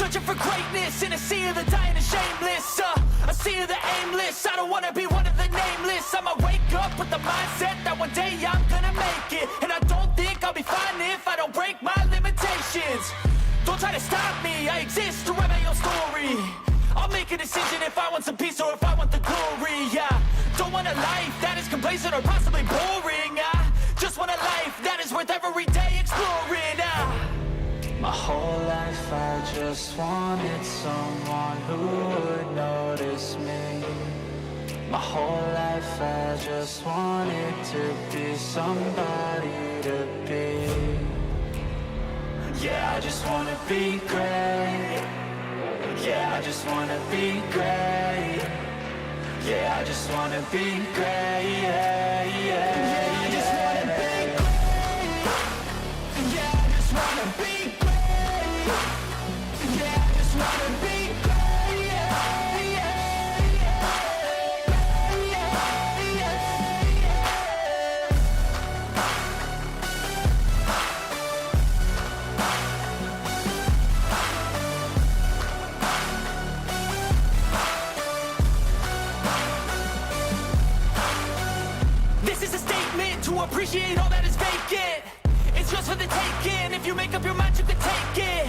Searching for greatness in a sea of the dying and shameless, a sea of the aimless. I don't wanna be one of the nameless. I'ma wake up with the mindset that one day I'm gonna make it. And I don't think I'll be fine if I don't break my limitations. Don't try to stop me, I exist to write my own story. I'll make a decision if I want some peace or if I want the glory. Yeah, don't want a life that is complacent or possibly boring. I just want a life that is worth every day exploring. My whole life I just wanted someone who would notice me. My whole life I just wanted to be somebody to be. Yeah, I just wanna be great. Yeah, I just wanna be great. Yeah, I just wanna be great. Yeah, yeah, I just wanna be great. Yeah, I just wanna be great. Yeah, I just wanna be great. Yeah, yeah, This is a statement to appreciate all that is vacant. It's just for the taking. If you make up your mind, you can take it.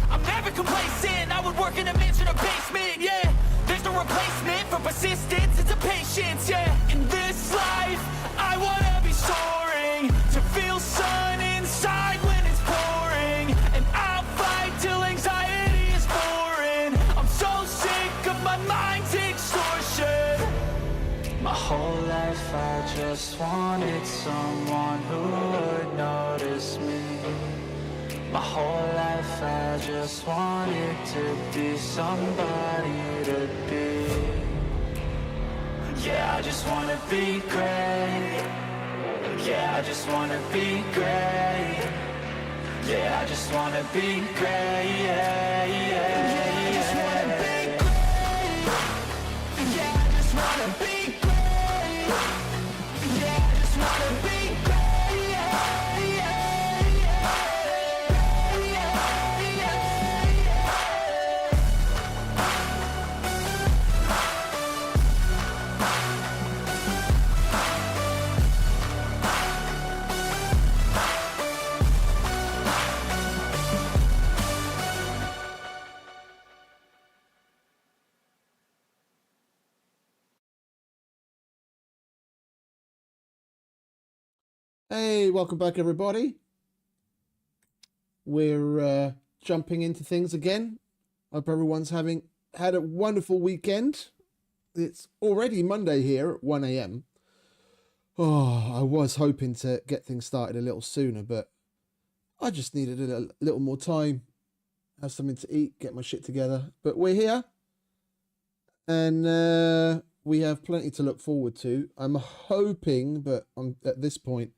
I'm never complacent. I would work in a mansion or basement. Yeah, there's no replacement for persistence. It's a patience. Yeah, in this life, I wanna be soaring to feel sun inside when it's pouring, and I'll fight till anxiety is foreign. I'm so sick of my mind's extortion. My whole life I just wanted someone who would notice me. My whole life I just wanted to be somebody to be. Yeah, I just wanna be great. Yeah, I just wanna be great. Yeah, I just wanna be great. Yeah, yeah, yeah, I just wanna be great. Yeah, I just wanna be great. Yeah, I just wanna be great. Yeah, yeah, Hey, welcome back everybody. We're jumping into things again. Hope everyone's had a wonderful weekend. It's already Monday here at 1 a.m. Oh, I was hoping to get things started a little sooner, but I just needed a little more time, have something to eat, get my shit together. But we're here, and we have plenty to look forward to. I'm hoping, but at this point,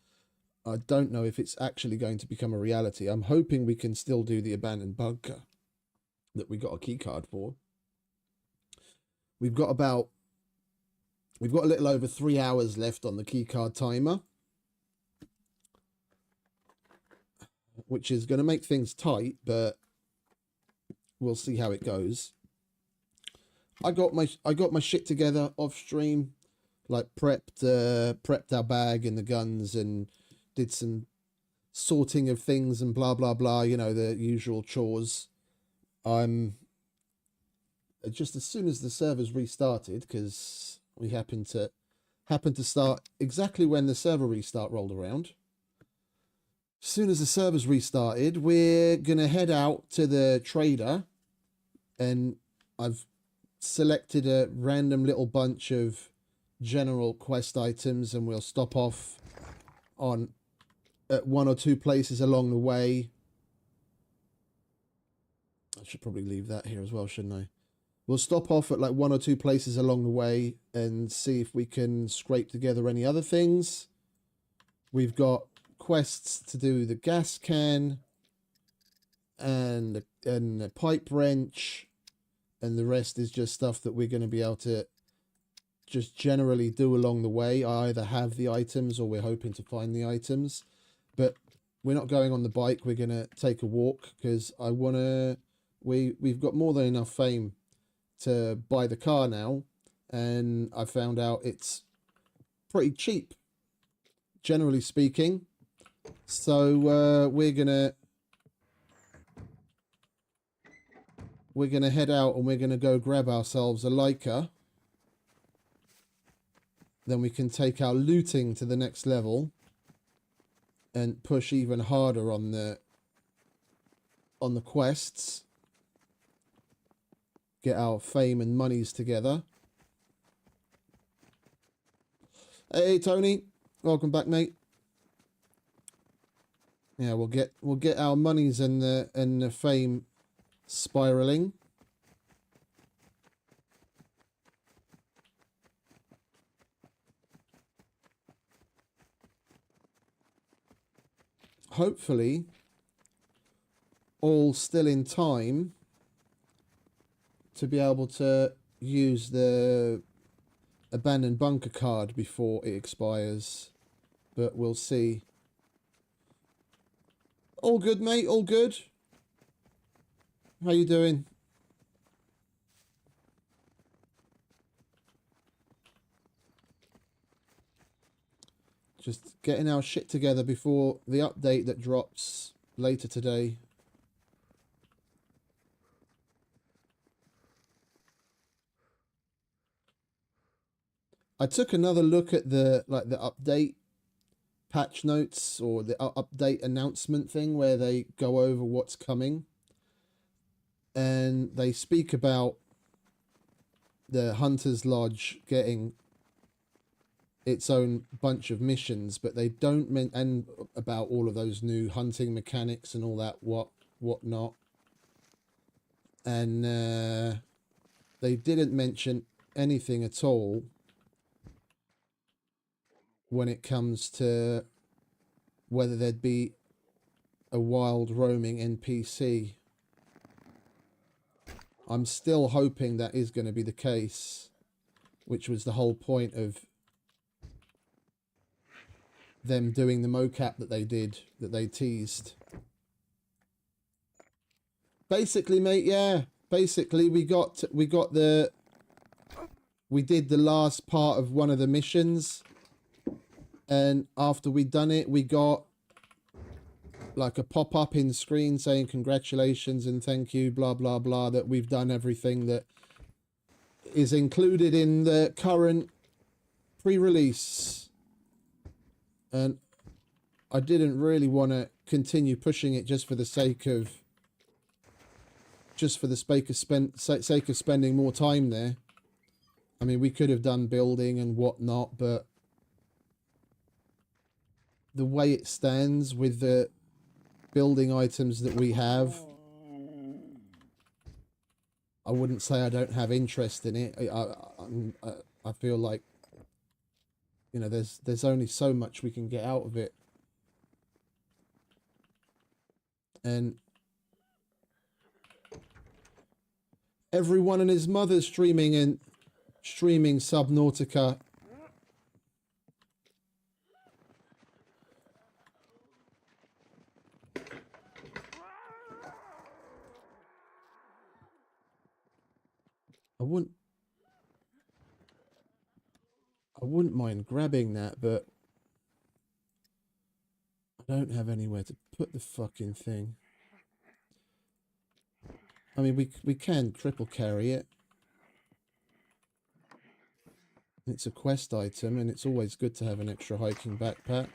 I don't know if it's actually going to become a reality. I'm hoping we can still do the abandoned bunker that we got a key card for. We've got a little over 3 hours left on the key card timer, which is going to make things tight, but we'll see how it goes. I got my shit together off stream, like prepped our bag and the guns and did some sorting of things and blah blah blah, you know, the usual chores. I'm just, as soon as the servers restarted, because we happened to start exactly when the server restart rolled around. As soon as the servers restarted, we're gonna head out to the trader, and I've selected a random little bunch of general quest items, and we'll stop off at 1 or 2 places along the way. I should probably leave that here as well, shouldn't I? We'll stop off at like 1 or 2 places along the way and see if we can scrape together any other things. We've got quests to do, the gas can and the pipe wrench, and the rest is just stuff that we're going to be able to just generally do along the way. I either have the items or we're hoping to find the items. But we're not going on the bike. We're going to take a walk because I want to We've got more than enough fame to buy the car now, and I found out it's pretty cheap, generally speaking. So we're gonna head out and we're gonna go grab ourselves a Laika. Then we can take our looting to the next level and push even harder on the quests. Get our fame and monies together. Hey Tony, welcome back, mate. Yeah, we'll get our monies and the fame spiraling. Hopefully, all still in time to be able to use the abandoned bunker card before it expires, but we'll see. All good, mate, all good. How you doing? Just getting our shit together before the update that drops later today. I took another look at the update patch notes or the update announcement thing where they go over what's coming, and they speak about the Hunter's Lodge getting its own bunch of missions, but they don't and about all of those new hunting mechanics and all that whatnot, and they didn't mention anything at all when it comes to whether there'd be a wild roaming NPC. I'm still hoping that is going to be the case, which was the whole point of them doing the mocap that they did, that they teased. Basically, mate, yeah. Basically, we did the last part of one of the missions, and after we'd done it, we got like a pop-up in screen saying congratulations and thank you, blah blah blah, that we've done everything that is included in the current pre-release. And I didn't really want to continue pushing it just for the sake of sake of spending more time there. I mean, we could have done building and whatnot, but the way it stands with the building items that we have, I wouldn't say I don't have interest in it. I feel like, you know, there's only so much we can get out of it. And everyone and his mother streaming Subnautica. I wouldn't mind grabbing that, but I don't have anywhere to put the fucking thing. I mean, we can triple carry it. It's a quest item, and it's always good to have an extra hiking backpack.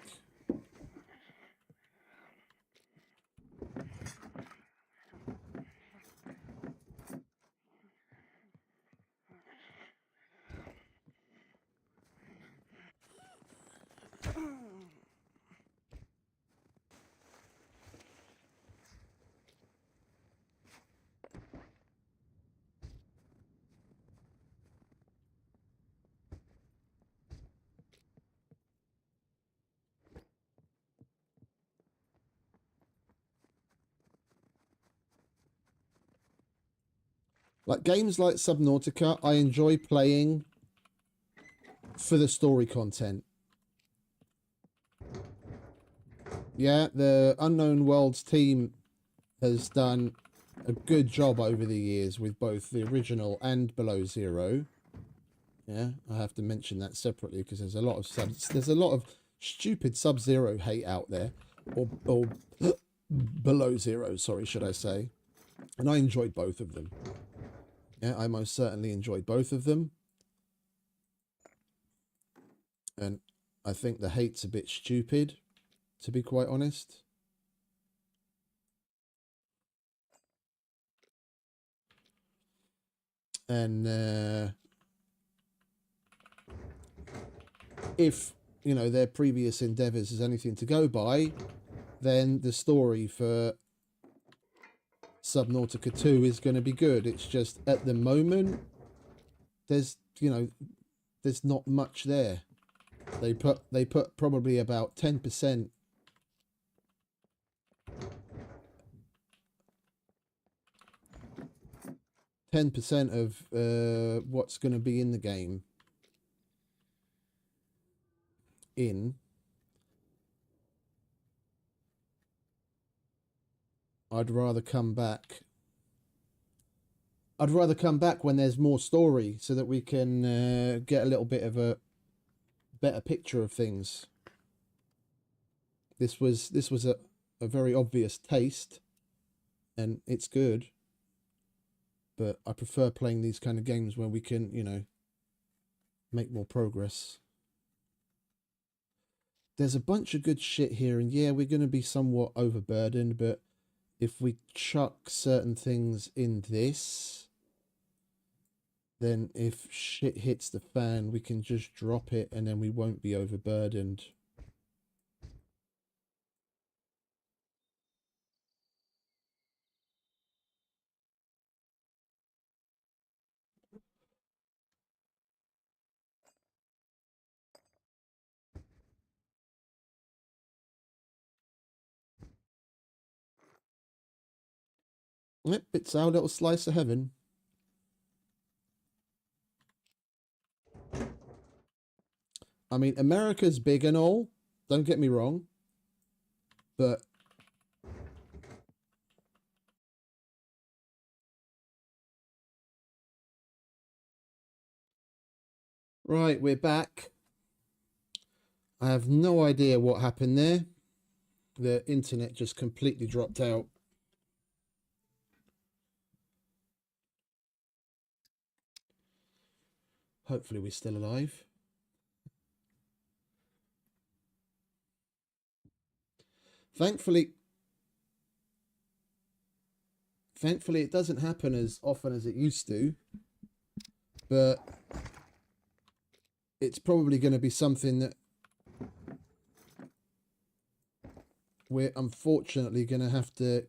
Like games like Subnautica, I enjoy playing for the story content. Yeah, the Unknown Worlds team has done a good job over the years with both the original and Below Zero. Yeah, I have to mention that separately because there's a lot of stupid Sub-Zero hate out there, or Below Zero, sorry, should I say? And I enjoyed both of them. Yeah, I most certainly enjoyed both of them. And I think the hate's a bit stupid, to be quite honest. And if, you know, their previous endeavours is anything to go by, then the story for Subnautica 2 is going to be good. It's just, at the moment, there's, you know, there's not much there. They put probably about 10% of what's going to be in the game in. I'd rather come back when there's more story, so that we can get a little bit of a better picture of things. This was a very obvious taste, and it's good, but I prefer playing these kind of games where we can, you know, make more progress. There's a bunch of good shit here, and yeah, we're going to be somewhat overburdened, but if we chuck certain things in this, then if shit hits the fan, we can just drop it and then we won't be overburdened. Yep, it's our little slice of heaven. I mean, America's big and all, don't get me wrong, but right, we're back. I have no idea what happened there. The internet just completely dropped out. Hopefully we're still alive. Thankfully it doesn't happen as often as it used to, but it's probably going to be something that we're unfortunately going to have to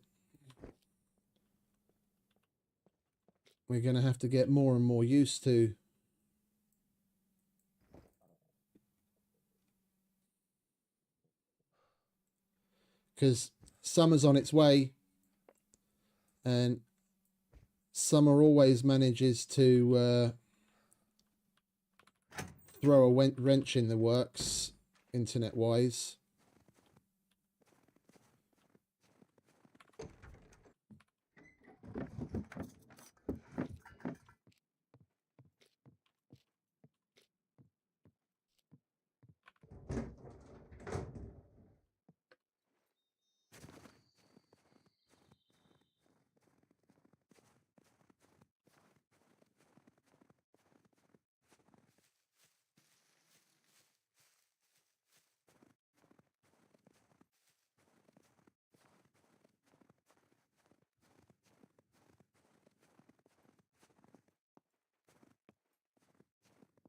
get more and more used to. Because summer's on its way, and summer always manages to throw a wrench in the works, internet-wise.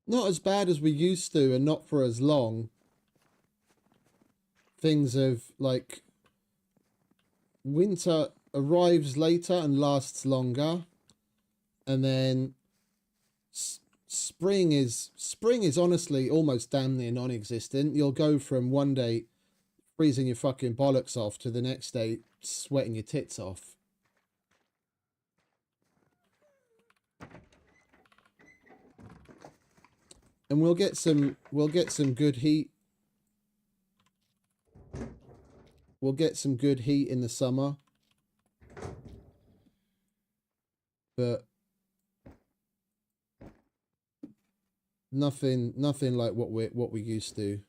Not as bad as we used to, and not for as long. Things have, like, winter arrives later and lasts longer, and then spring is honestly almost damn near non-existent. You'll go from one day freezing your fucking bollocks off to the next day sweating your tits off. And we'll get some good heat. We'll get some good heat in the summer. but nothing like what we used to.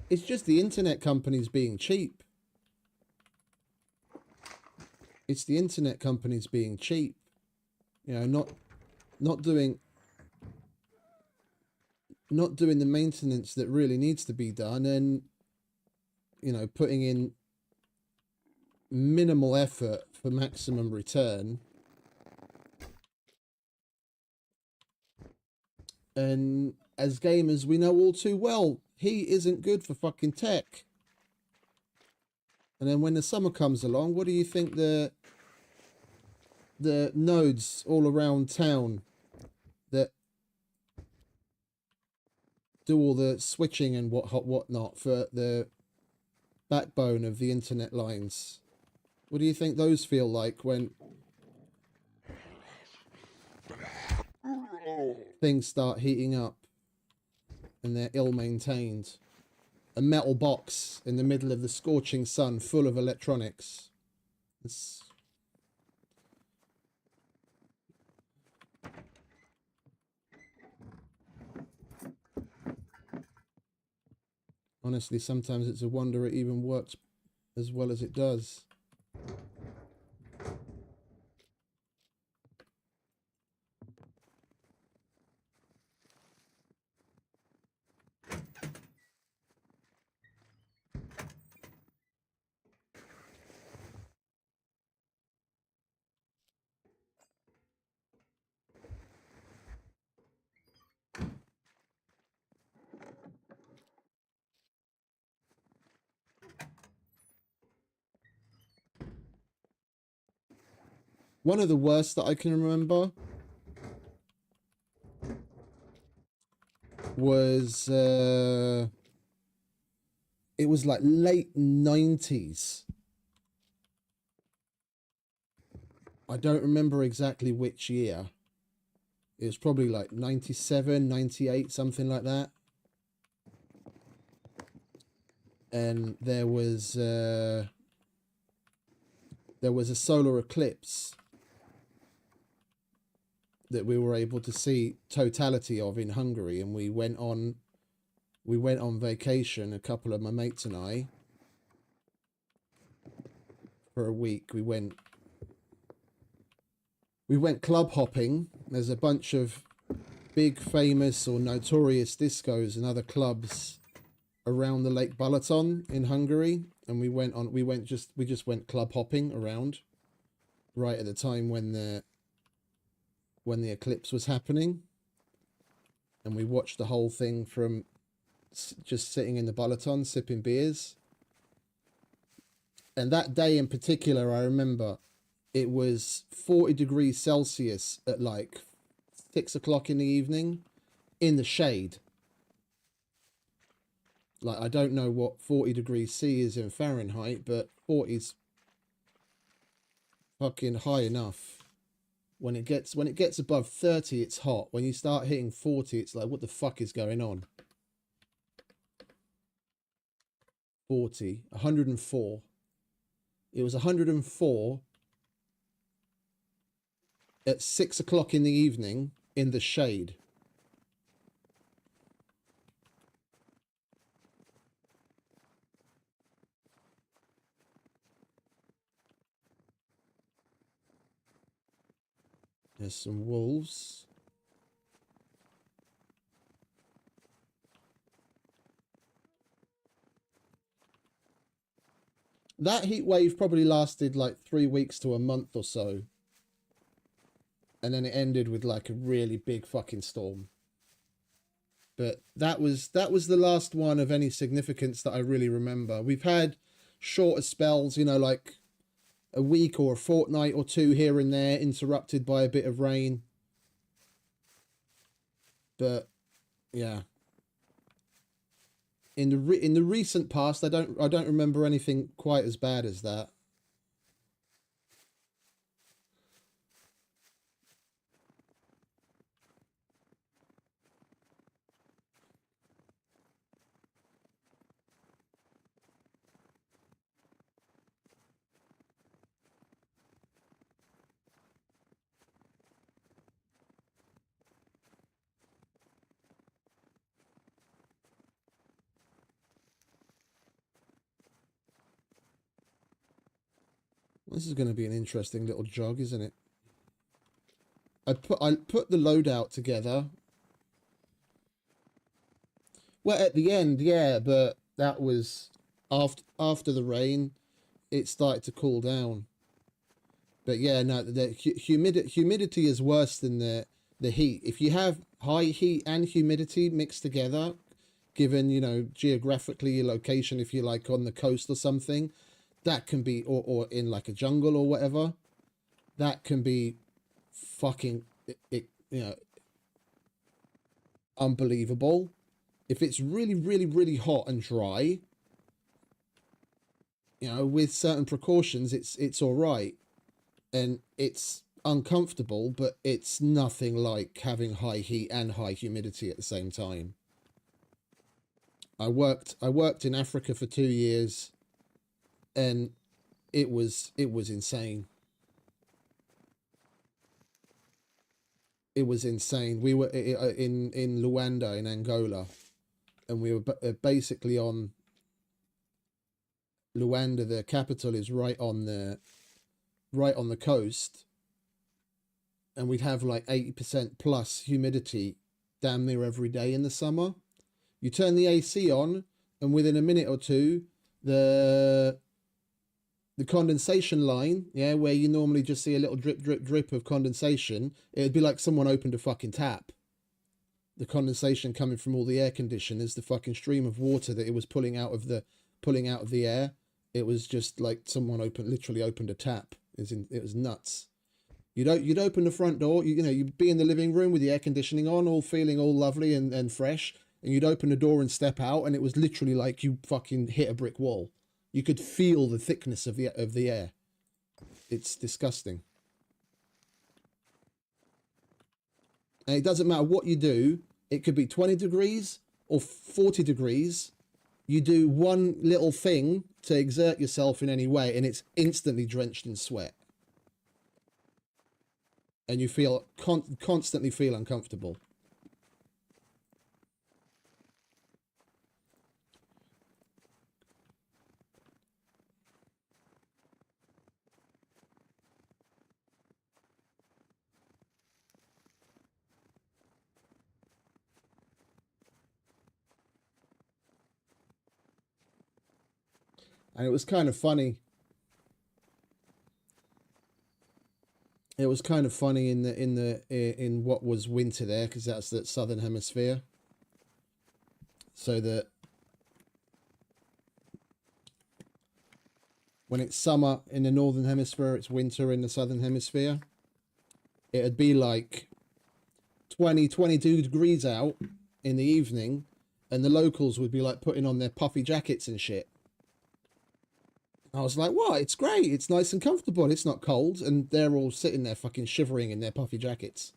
It's just the internet companies being cheap. It's the internet companies being cheap. You know, not doing the maintenance that really needs to be done, and you know, putting in minimal effort for maximum return. And as gamers, we know all too well, he isn't good for fucking tech. And then when the summer comes along, what do you think the nodes all around town that do all the switching and whatnot for the backbone of the internet lines, what do you think those feel like when things start heating up and they're ill-maintained? A metal box in the middle of the scorching sun full of electronics. Honestly, sometimes it's a wonder it even works as well as it does. One of the worst that I can remember was it was like late 90s. I don't remember exactly which year. It was probably like 97, 98, something like that. And there was a solar eclipse that we were able to see totality of in Hungary, and we went on vacation, a couple of my mates and I, for a week. We went club hopping. There's a bunch of big famous or notorious discos and other clubs around the Lake Balaton in Hungary, and we just went club hopping around right at the time when the eclipse was happening, and we watched the whole thing from just sitting in the Balaton sipping beers. And that day in particular, I remember it was 40 degrees Celsius at like 6 o'clock in the evening in the shade. Like, I don't know what 40 degrees C is in Fahrenheit, but 40's fucking high enough. When it gets above 30, it's hot. When you start hitting 40, it's like, what the fuck is going on? 40, 104. It was 104 at 6 o'clock in the evening in the shade. There's some wolves. That heat wave probably lasted like 3 weeks to a month or so. And then it ended with like a really big fucking storm. But that was the last one of any significance that I really remember. We've had shorter spells, you know, like a week or a fortnight or two here and there, interrupted by a bit of rain. But yeah, in the recent past, I don't remember anything quite as bad as that. This is going to be an interesting little jog, isn't it? I put the loadout together. Well, at the end, yeah, but that was after the rain. It started to cool down. But yeah, no, the humidity is worse than the heat. If you have high heat and humidity mixed together, given, you know, geographically your location, if you're like on the coast or something, that can be, or in like a jungle or whatever, that can be fucking, you know, unbelievable. If it's really, really, really hot and dry, you know, with certain precautions, it's all right. And it's uncomfortable, but it's nothing like having high heat and high humidity at the same time. I worked in Africa for 2 years, and it was insane. It was insane. We were in Luanda in Angola, and we were basically on Luanda. The capital is right on the coast, and we'd have like 80% plus humidity damn near every day in the summer. You turn the AC on, and within a minute or two, the condensation line, yeah, where you normally just see a little drip, drip, drip of condensation, it'd be like someone opened a fucking tap. The condensation coming from all the air conditioners, the fucking stream of water that it was pulling out of the air, it was just like someone literally opened a tap. It was nuts. You'd open the front door, you know, you'd be in the living room with the air conditioning on, all feeling all lovely and fresh, and you'd open the door and step out, and it was literally like you fucking hit a brick wall. You could feel the thickness of the air. It's disgusting. And it doesn't matter what you do. It could be 20 degrees or 40 degrees. You do one little thing to exert yourself in any way, and it's instantly drenched in sweat. And you feel constantly feel uncomfortable. And it was kind of funny. It was kind of funny in what was winter there, because that's the southern hemisphere. So that when it's summer in the northern hemisphere, it's winter in the southern hemisphere. It'd be like 22 degrees out in the evening, and the locals would be like putting on their puffy jackets and shit. I was like, what? It's great. It's nice and comfortable. It's not cold. And they're all sitting there fucking shivering in their puffy jackets.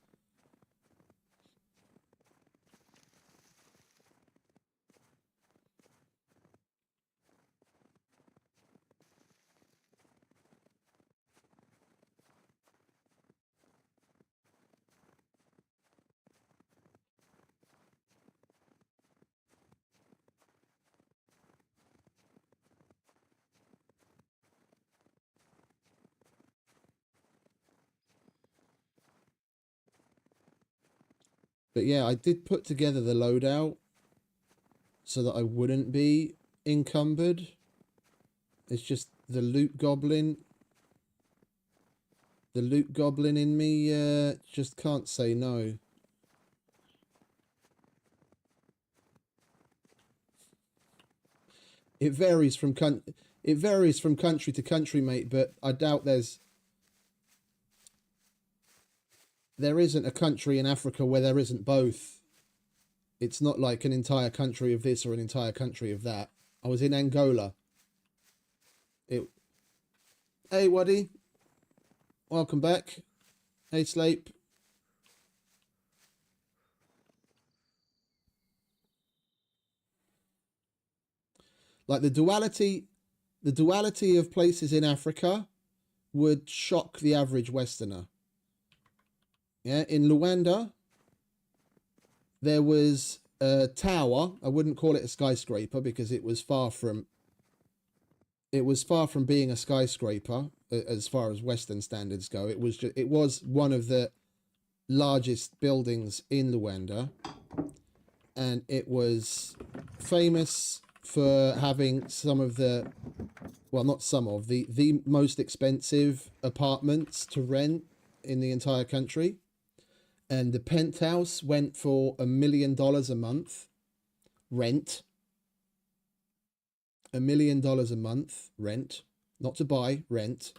But yeah, I did put together the loadout so that I wouldn't be encumbered. It's just the loot goblin. The loot goblin in me just can't say no. It varies from country to country, mate, but I doubt there isn't a country in Africa where there isn't both. It's not like an entire country of this or an entire country of that. I was in Angola. Hey, Waddy. Welcome back. Hey, Slape. Like the duality of places in Africa would shock the average Westerner. Yeah, in Luanda, there was a tower. I wouldn't call it a skyscraper because it was far from being a skyscraper. as far as Western standards go. It was one of the largest buildings in Luanda, and it was famous for having some of the, well, not some of the most expensive apartments to rent in the entire country. And the penthouse went for $1 million a month rent. $1 million a month rent, not to buy, rent.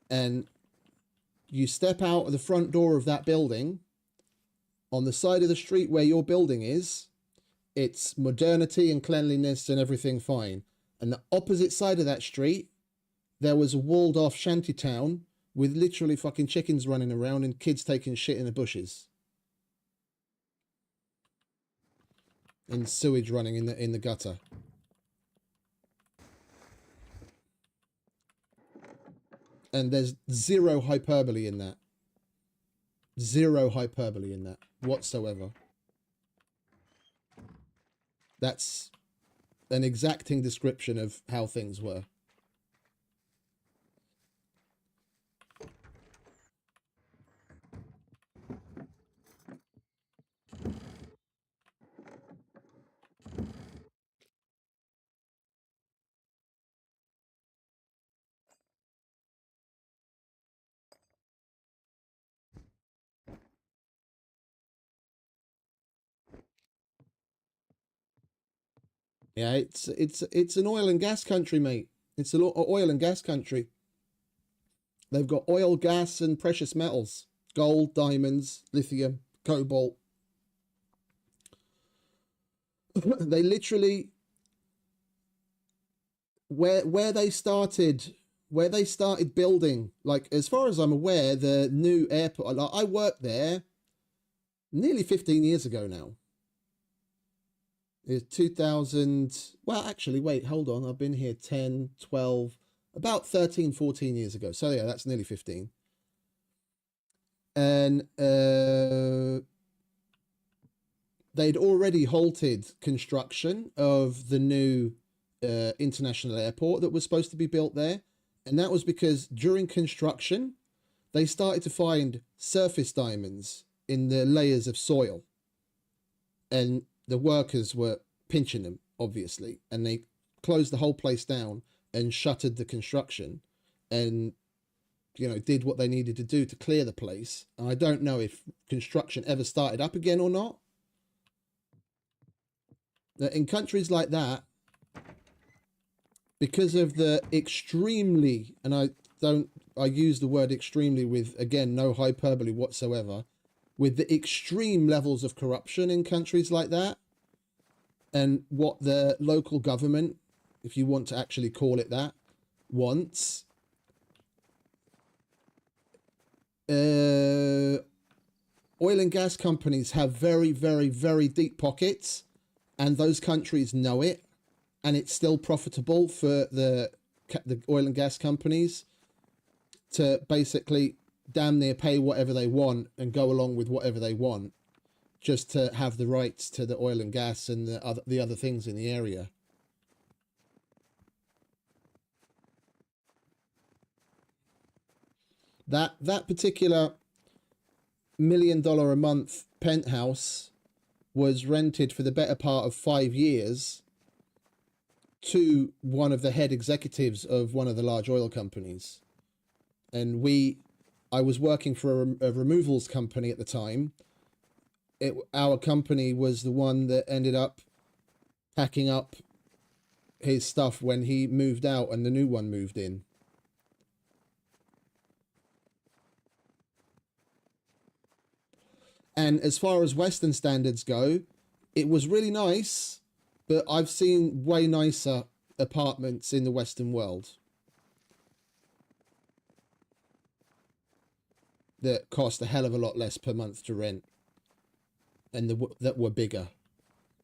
And you step out of the front door of that building, on the side of the street where your building is, it's modernity and cleanliness and everything fine. And the opposite side of that street, there was a walled off shanty town with literally fucking chickens running around and kids taking shit in the bushes. And sewage running in the gutter. And there's zero hyperbole in that. Zero hyperbole in that whatsoever. That's an exacting description of how things were. Yeah, it's an oil and gas country, mate. It's an oil and gas country. They've got oil, gas, and precious metals. Gold, diamonds, lithium, cobalt. They literally, where they started building, like, as far as I'm aware, the new airport, like, I worked there nearly 15 years ago now. It's 2000, well, actually, wait, hold on. I've been here 10, 12, about 13, 14 years ago. So yeah, that's nearly 15. And they'd already halted construction of the new international airport that was supposed to be built there. And that was because during construction, they started to find surface diamonds in the layers of soil. And the workers were pinching them, obviously, and they closed the whole place down and shuttered the construction and, you know, did what they needed to do to clear the place. And I don't know if construction ever started up again or not. In countries like that, because of the extremely, and I use the word extremely with, again, no hyperbole whatsoever, with the extreme levels of corruption in countries like that, and what the local government, if you want to actually call it that, wants, oil and gas companies have very, very, very deep pockets, and those countries know it, and it's still profitable for the oil and gas companies to basically damn near pay whatever they want and go along with whatever they want just to have the rights to the oil and gas and the other things in the area. That particular $1 million a month penthouse was rented for the better part of 5 years to one of the head executives of one of the large oil companies. And I was working for a removals company at the time. Our company was the one that ended up packing up his stuff when he moved out and the new one moved in. And as far as Western standards go, it was really nice, but I've seen way nicer apartments in the Western world that cost a hell of a lot less per month to rent, and that were bigger.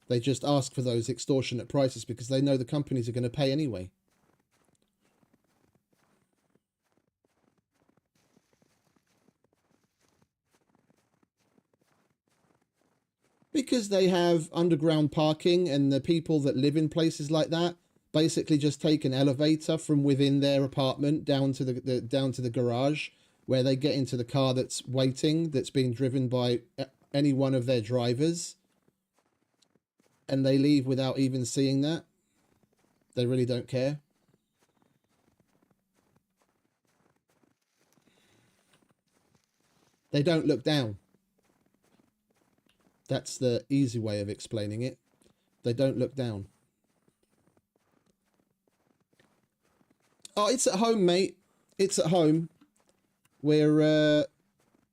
They just ask for those extortionate prices because they know the companies are going to pay anyway. Because they have underground parking, and the people that live in places like that basically just take an elevator from within their apartment down to the garage, where they get into the car that's waiting, that's being driven by any one of their drivers, and they leave without even seeing that. They really don't care. They don't look down. That's the easy way of explaining it. They don't look down. Oh, it's at home, mate. It's at home. We're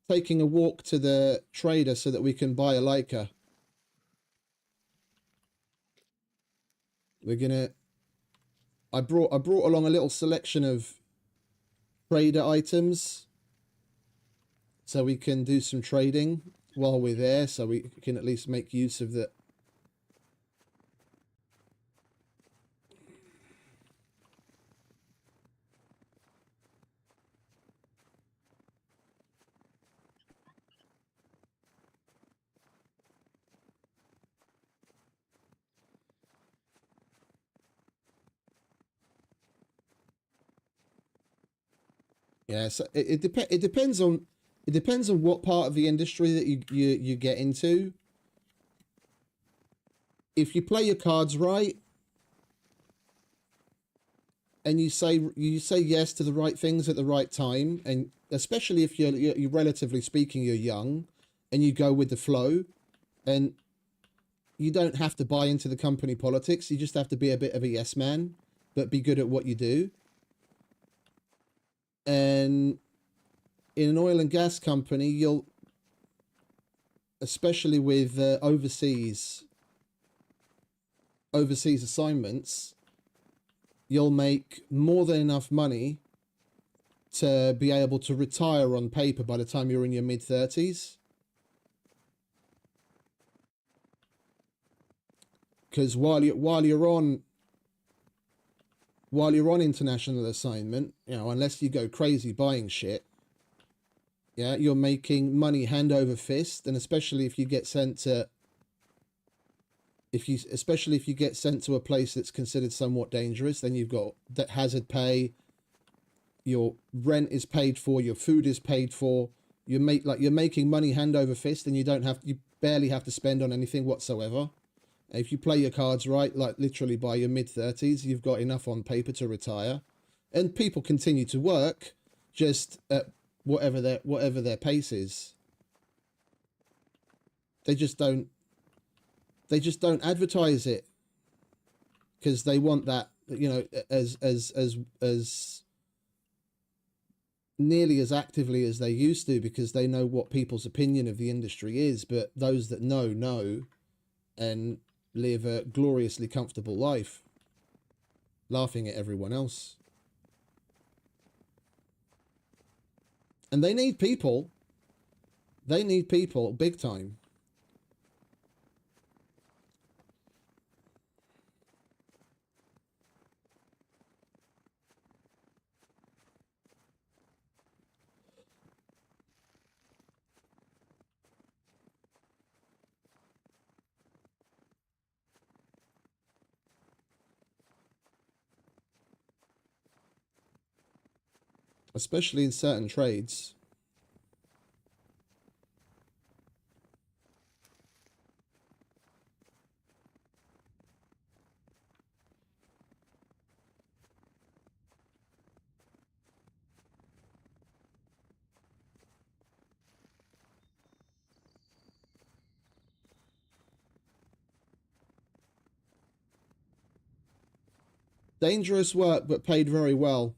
taking a walk to the trader so that we can buy a Laika. We're gonna... I brought along a little selection of trader items so we can do some trading while we're there, so we can at least make use of the... Yeah, so it depends on what part of the industry that you get into. If you play your cards right and you say yes to the right things at the right time, and especially if you're relatively speaking you're young and you go with the flow, and you don't have to buy into the company politics, you just have to be a bit of a yes man but be good at what you do. And in an oil and gas company, you'll, especially with overseas assignments, you'll make more than enough money to be able to retire on paper by the time you're in your mid-30s. Because while you're on international assignment, you know, unless you go crazy buying shit, yeah, you're making money hand over fist. And especially if you get sent to a place that's considered somewhat dangerous, then you've got that hazard pay, your rent is paid for, your food is paid for, you're making money hand over fist, and you barely have to spend on anything whatsoever. If you play your cards right, like literally by your mid-30s, you've got enough on paper to retire. And people continue to work just at whatever their pace is. They just don't advertise it because they want that, you know, as nearly as actively as they used to, because they know what people's opinion of the industry is. But those that know and live a gloriously comfortable life, laughing at everyone else. And they need people. They need people big time. Especially in certain trades. Dangerous work, but paid very well.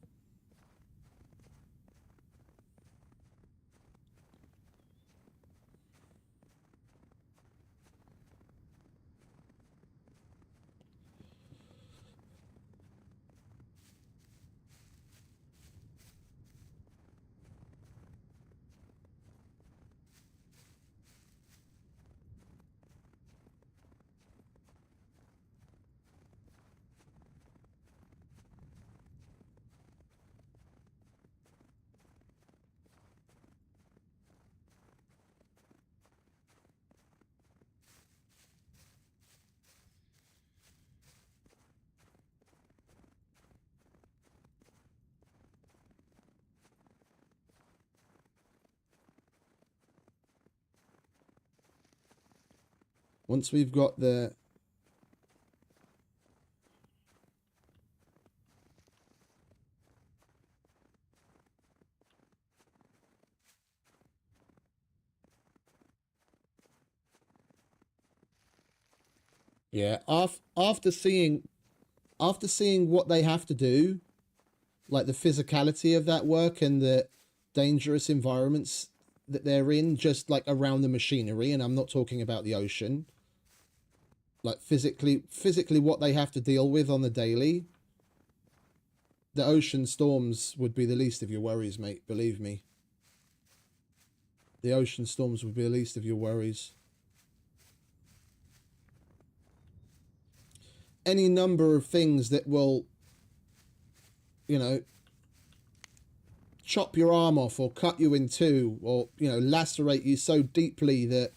Once we've got the... Yeah, after seeing what they have to do, like the physicality of that work and the dangerous environments that they're in, just like around the machinery, and I'm not talking about the ocean, like physically what they have to deal with on the daily, the ocean storms would be the least of your worries, mate, believe me. The ocean storms would be the least of your worries. Any number of things that will, you know, chop your arm off or cut you in two, or, you know, lacerate you so deeply that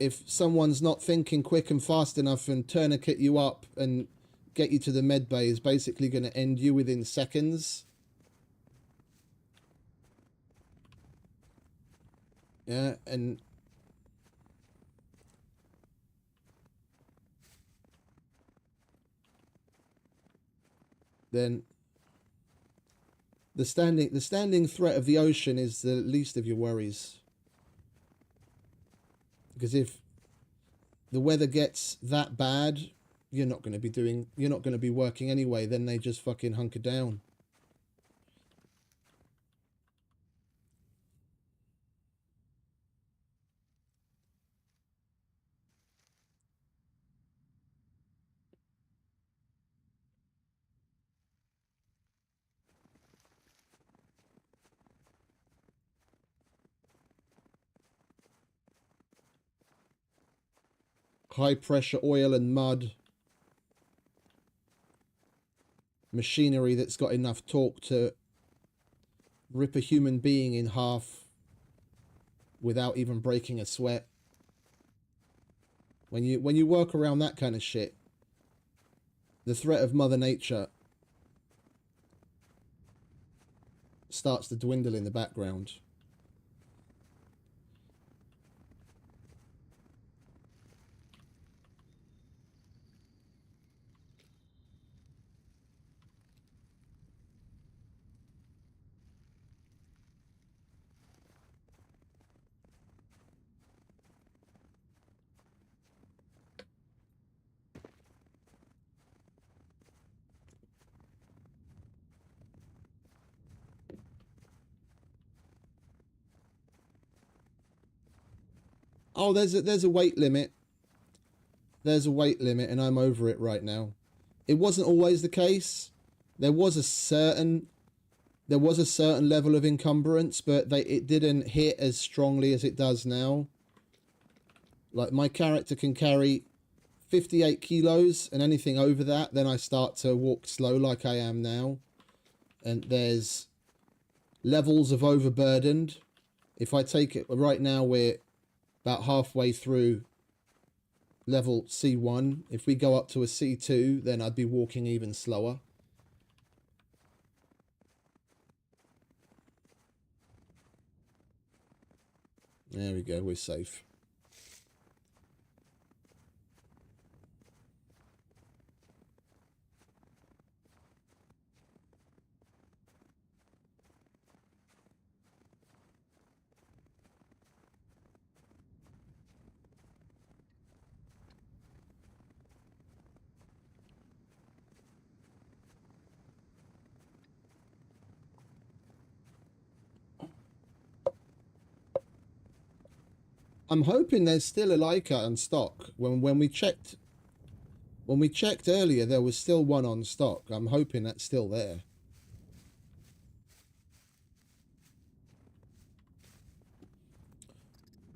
if someone's not thinking quick and fast enough and tourniquet you up and get you to the med bay, is basically going to end you within seconds. Yeah, and then the standing threat of the ocean is the least of your worries. Because if the weather gets that bad, you're not going to be working anyway. Then they just fucking hunker down. High pressure oil and mud. Machinery that's got enough torque to rip a human being in half without even breaking a sweat. When you work around that kind of shit, the threat of Mother Nature starts to dwindle in the background. Oh, there's a weight limit. There's a weight limit, and I'm over it right now. It wasn't always the case. There was a certain level of encumbrance, but it didn't hit as strongly as it does now. Like, my character can carry 58 kilos, and anything over that, then I start to walk slow like I am now. And there's levels of overburdened. If I take it right now, we're about halfway through level C1. If we go up to a C2, then I'd be walking even slower. There we go, we're safe. I'm hoping there's still a Laika on stock. When we checked earlier, there was still one on stock. I'm hoping that's still there.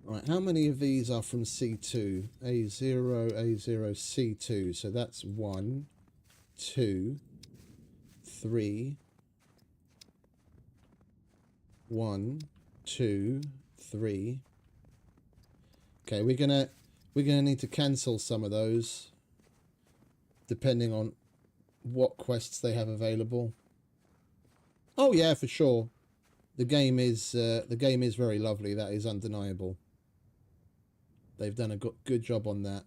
Right, how many of these are from C2? A0, A0, C2. So that's 1, 2, 3. 1, 2, 3. Okay, we're gonna need to cancel some of those, depending on what quests they have available. Oh yeah, for sure. The game is very lovely. That is undeniable. They've done a good job on that.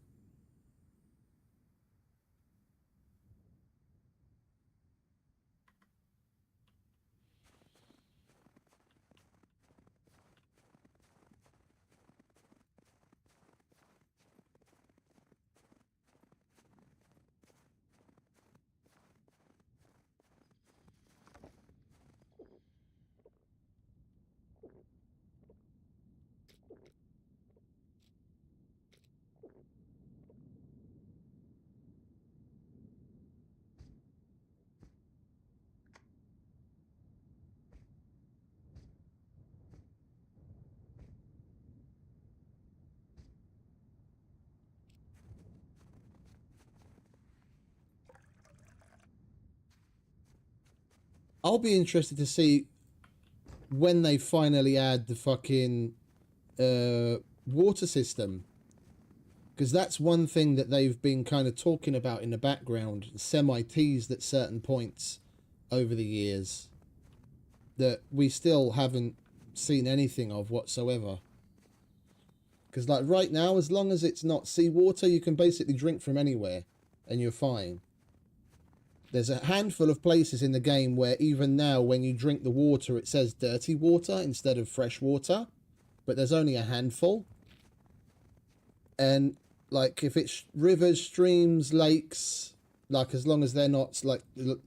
I'll be interested to see when they finally add the fucking water system, because that's one thing that they've been kind of talking about in the background, semi-teased at certain points over the years, that we still haven't seen anything of whatsoever. Because like right now, as long as it's not seawater, you can basically drink from anywhere and you're fine. There's a handful of places in the game where even now when you drink the water it says dirty water instead of fresh water, but there's only a handful. And like if it's rivers, streams, lakes, like as long as they're not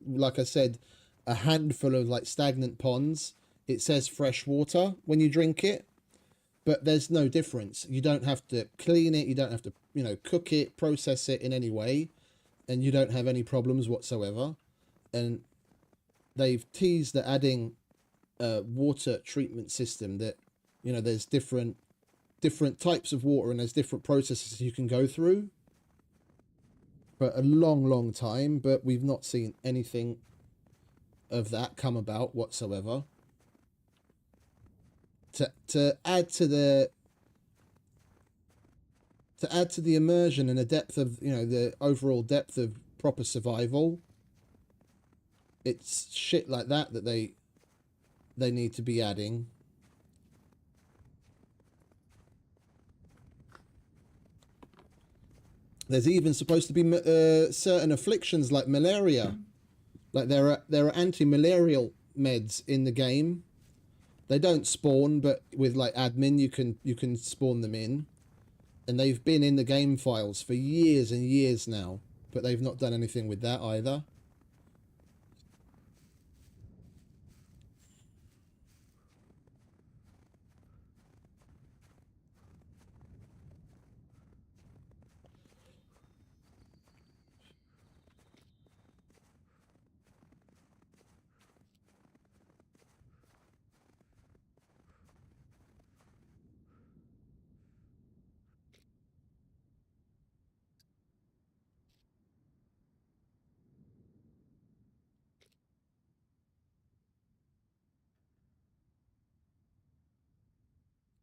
like I said, a handful of like stagnant ponds, it says fresh water when you drink it. But there's no difference. You don't have to clean it, you don't have to, you know, cook it, process it in any way, and you don't have any problems whatsoever. And they've teased that adding a water treatment system, that, you know, there's different types of water and there's different processes you can go through for a long time, but we've not seen anything of that come about whatsoever. To add to the immersion and the depth of, you know, the overall depth of proper survival, it's shit like that they need to be adding. There's even supposed to be certain afflictions like malaria, like there are anti-malarial meds in the game. They don't spawn, but with like admin you can spawn them in. And they've been in the game files for years and years now, but they've not done anything with that either.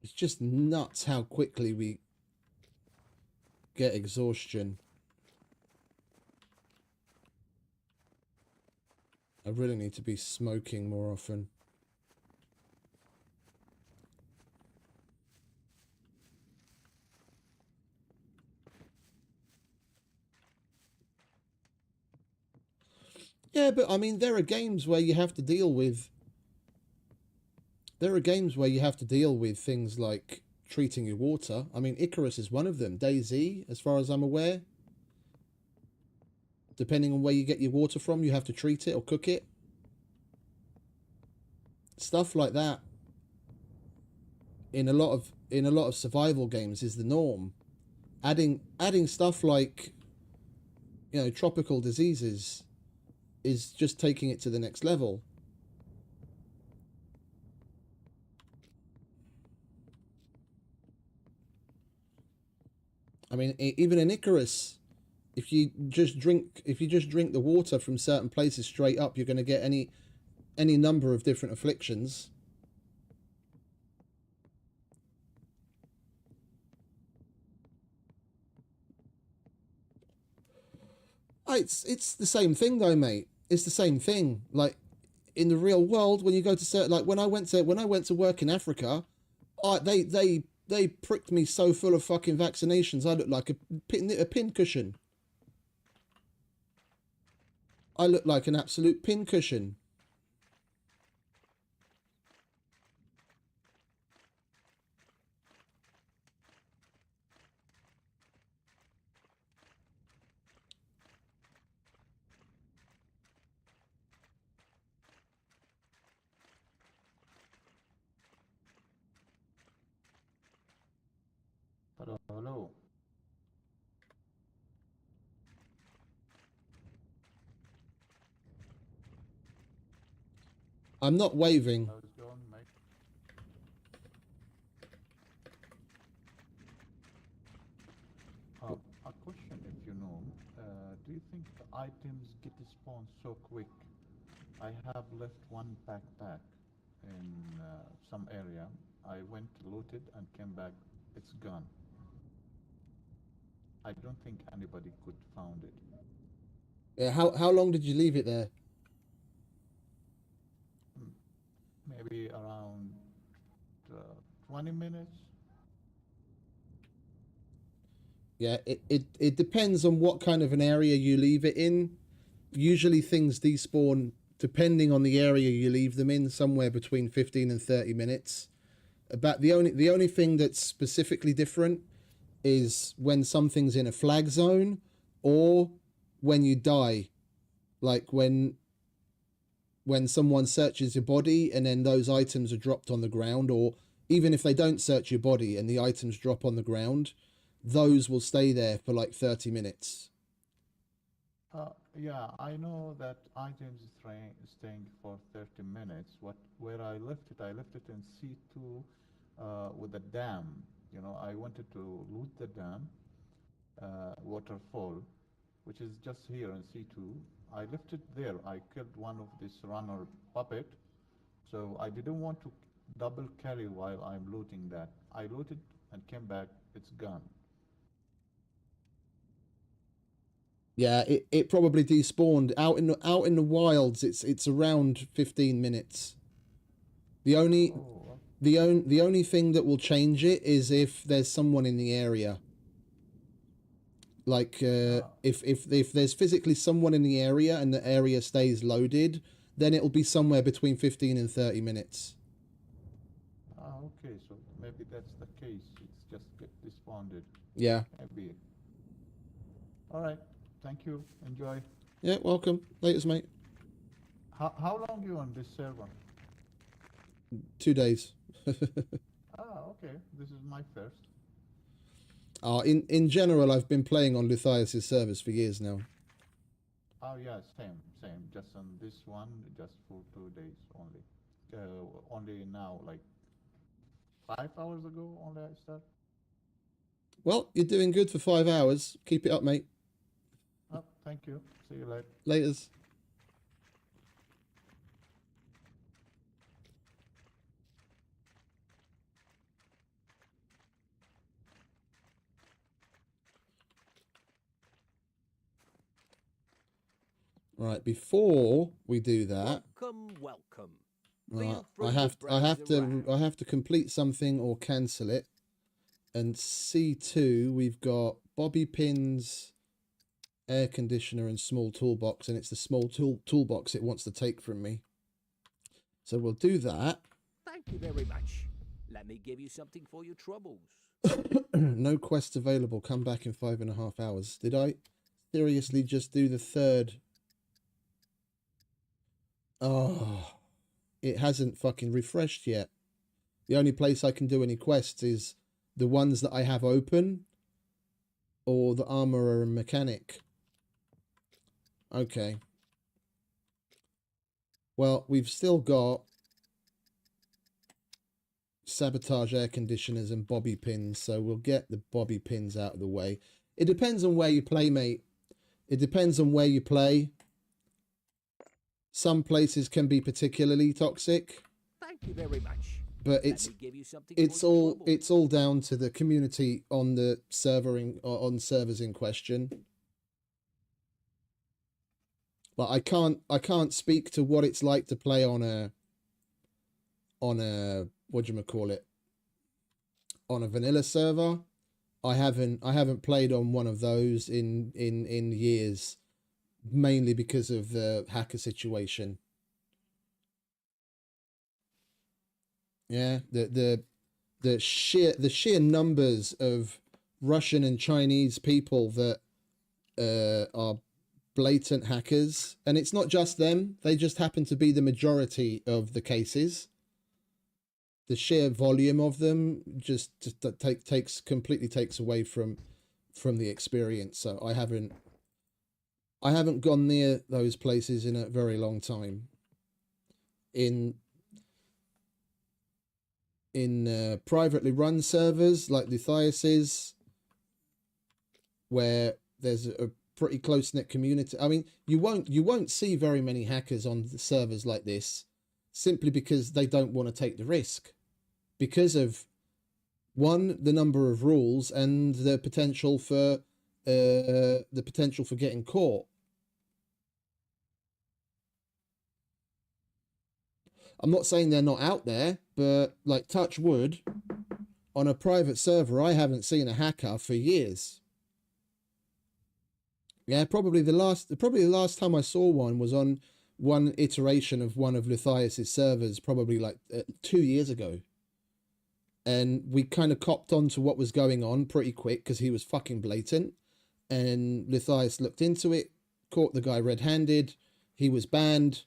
It's just nuts how quickly we get exhaustion. I really need to be smoking more often. Yeah, but I mean, there are games where you have to deal with... There are games where you have to deal with things like treating your water. I mean, Icarus is one of them. DayZ, as far as I'm aware. Depending on where you get your water from, you have to treat it or cook it. Stuff like that in a lot of survival games is the norm. Adding stuff like, you know, tropical diseases is just taking it to the next level. I mean, even in Icarus, if you just drink the water from certain places straight up, you're going to get any number of different afflictions. It's the same thing though, mate. It's the same thing. Like in the real world, when you go to certain, like when I went to work in Africa, they they pricked me so full of fucking vaccinations. I look like a pin cushion. I look like an absolute pin cushion. Hello, hello. I'm not waving. How's it going, mate? A question, if you know, do you think the items get spawned so quick? I have left one backpack in some area. I went looted and came back. It's gone. I don't think anybody could found it. Yeah, how long did you leave it there? Maybe around 20 minutes. Yeah, it depends on what kind of an area you leave it in. Usually things despawn depending on the area you leave them in, somewhere between 15 and 30 minutes. About the only thing that's specifically different is when something's in a flag zone or when you die. Like when someone searches your body and then those items are dropped on the ground, or even if they don't search your body and the items drop on the ground, those will stay there for like 30 minutes. Yeah, I know that items staying for 30 minutes. Where I left it in C2 with a dam. You know, I wanted to loot the dam, waterfall, which is just here in C2. I left it there. I killed one of this runner puppet, so I didn't want to double carry while I'm looting that. I looted and came back. It's gone. Yeah, it probably despawned out in the wilds. It's around 15 minutes. The only Oh, the only thing that will change it is if there's someone in the area. Like if there's physically someone in the area and the area stays loaded, then it'll be somewhere between 15 and 30 minutes. okay, so maybe that's the case. It's just get despawned. Yeah. Maybe. All right. Thank you. Enjoy. Yeah, welcome. Laters, mate. How long you on this server? 2 days. Okay. This is my first. In general, I've been playing on Luthais' servers for years now. Oh yeah, same. Just on this one, just for 2 days only. Only now, like 5 hours ago, only I start. Well, you're doing good for 5 hours. Keep it up, mate. Oh, thank you. See you later. Laters. Right, before we do that, Welcome. I have to complete something or cancel it. And C2, we've got bobby pins, air conditioner, and small toolbox, and it's the small toolbox it wants to take from me. So we'll do that. Thank you very much. Let me give you something for your troubles. No quests available. Come back in 5.5 hours. Did I seriously just do the third? Oh, it hasn't fucking refreshed yet. The only place I can do any quests is the ones that I have open or the armorer and mechanic. Okay. Well, we've still got sabotage air conditioners and bobby pins, so we'll get the bobby pins out of the way. It depends on where you play, mate. It depends on where you play. Some places can be particularly toxic. Thank you very much. But it's all down to the community on the on servers in question. But I can't speak to what it's like to play on a what do you call it, on a vanilla server. I haven't played on one of those in years, mainly because of the hacker situation. Yeah, the sheer numbers of Russian and Chinese people that are blatant hackers, and it's not just them, they just happen to be the majority of the cases. The sheer volume of them just completely takes away from the experience. So I haven't gone near those places in a very long time. In privately run servers like Luthais', where there's a pretty close-knit community. I mean, you won't see very many hackers on the servers like this, simply because they don't want to take the risk, because of one, the number of rules, and the potential for getting caught. I'm not saying they're not out there, but like, touch wood, on a private server, I haven't seen a hacker for years. Yeah, probably the last time I saw one was on one iteration of one of Luthais' servers, probably like 2 years ago. And we kind of copped on to what was going on pretty quick because he was fucking blatant. And Luthais looked into it, caught the guy red-handed, he was banned,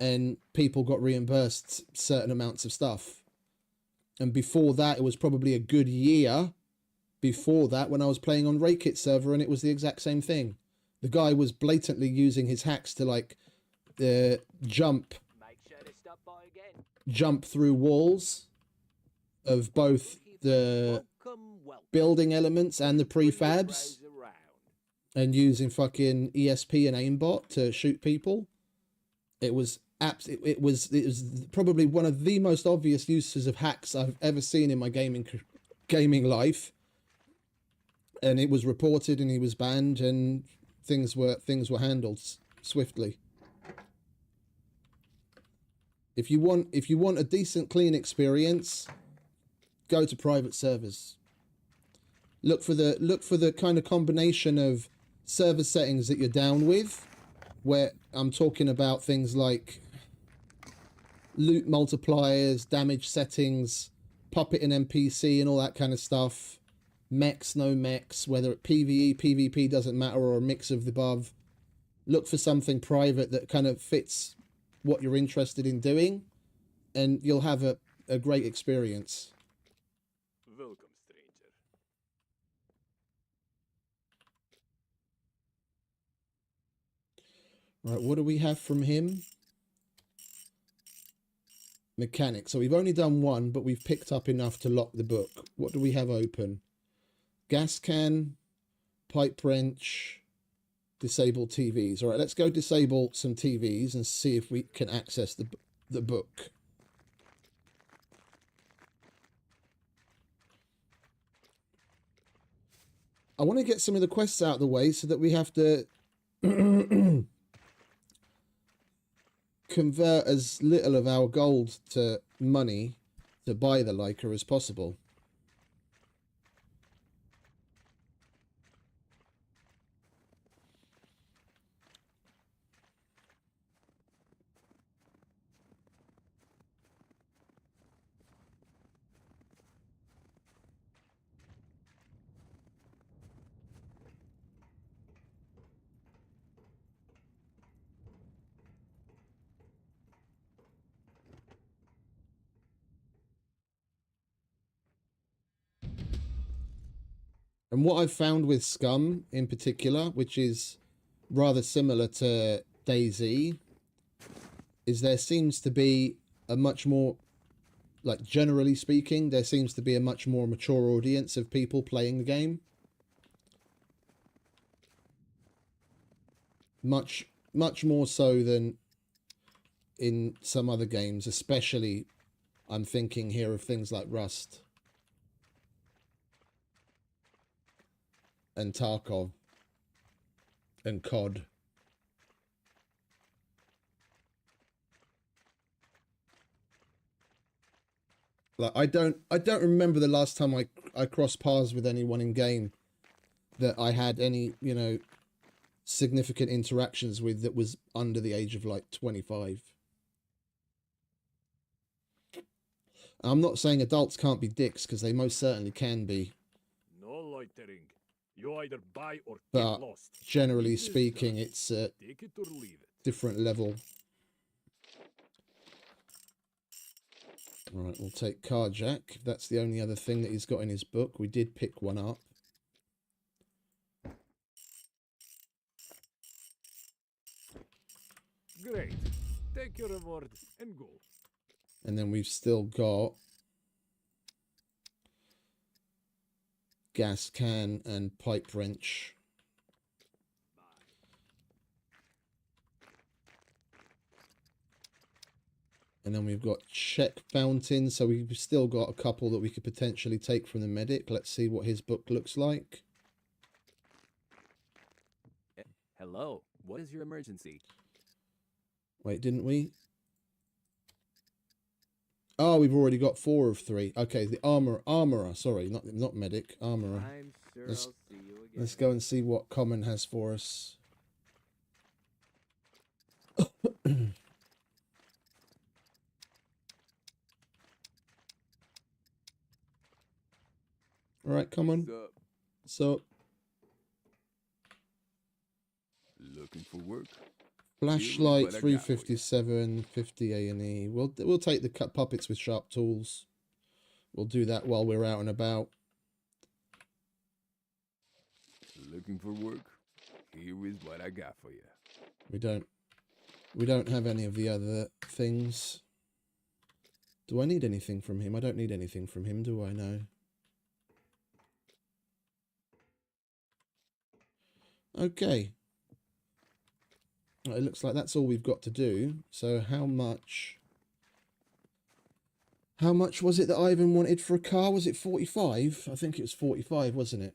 and people got reimbursed certain amounts of stuff. And before that, it was probably a good year before that when I was playing on Raykit server, and it was the exact same thing. The guy was blatantly using his hacks to like jump through walls of both the building elements and the prefabs, and using fucking ESP and aimbot to shoot people. It was probably one of the most obvious uses of hacks I've ever seen in my gaming life. And it was reported, and he was banned, and things were handled swiftly. If you want a decent, clean experience, go to private servers. Look for the kind of combination of server settings that you're down with, where I'm talking about things like loot multipliers, damage settings, puppet and NPC and all that kind of stuff. Mechs, no mechs, whether it PvE, PvP, doesn't matter, or a mix of the above. Look for something private that kind of fits what you're interested in doing, and you'll have a great experience. Welcome, stranger. Right, what do we have from him? Mechanic. So we've only done one, but we've picked up enough to lock the book. What do we have open? Gas can, pipe wrench, disable TVs. All right, let's go disable some TVs and see if we can access the book. I want to get some of the quests out of the way so that we have to convert as little of our gold to money to buy the Laika as possible. And what I've found with SCUM in particular, which is rather similar to DayZ, is there seems to be a much more, like, generally speaking, there seems to be a much more mature audience of people playing the game. Much more so than in some other games, especially I'm thinking here of things like Rust and Tarkov and COD. Like I don't remember the last time I crossed paths with anyone in game that I had any, you know, significant interactions with that was under the age of like 25. I'm not saying adults can't be dicks, because they most certainly can be. No loitering. You either buy or But get lost. generally This is speaking, done. it's a Take it or leave it. different level. Right, we'll take Carjack. If that's the only other thing that he's got in his book. We did pick one up. Great. Take your reward and go. And then we've still got gas can and pipe wrench. And then we've got check fountain. So we've still got a couple that we could potentially take from the medic. Let's see what his book looks like. Hello, what is your emergency? Wait, didn't we? Oh, we've already got 4 of 3. Okay, the armorer. Sorry, not medic. Armorer. I'm sure Let's- I'll see you again. Let's go and see what Common has for us. All right, Common. Sup? So, Looking for work? flashlight, what I got for you. 357, 50 A&E. We'll take the cut puppets with sharp tools. We'll do that while we're out and about. Looking for work? Here is what I got for you. We don't have any of the other things. Do I need anything from him? I don't need anything from him, do I? No. Okay. Well, it looks like that's all we've got to do. So how much was it that Ivan wanted for a car? Was it 45? I think it was 45, wasn't it?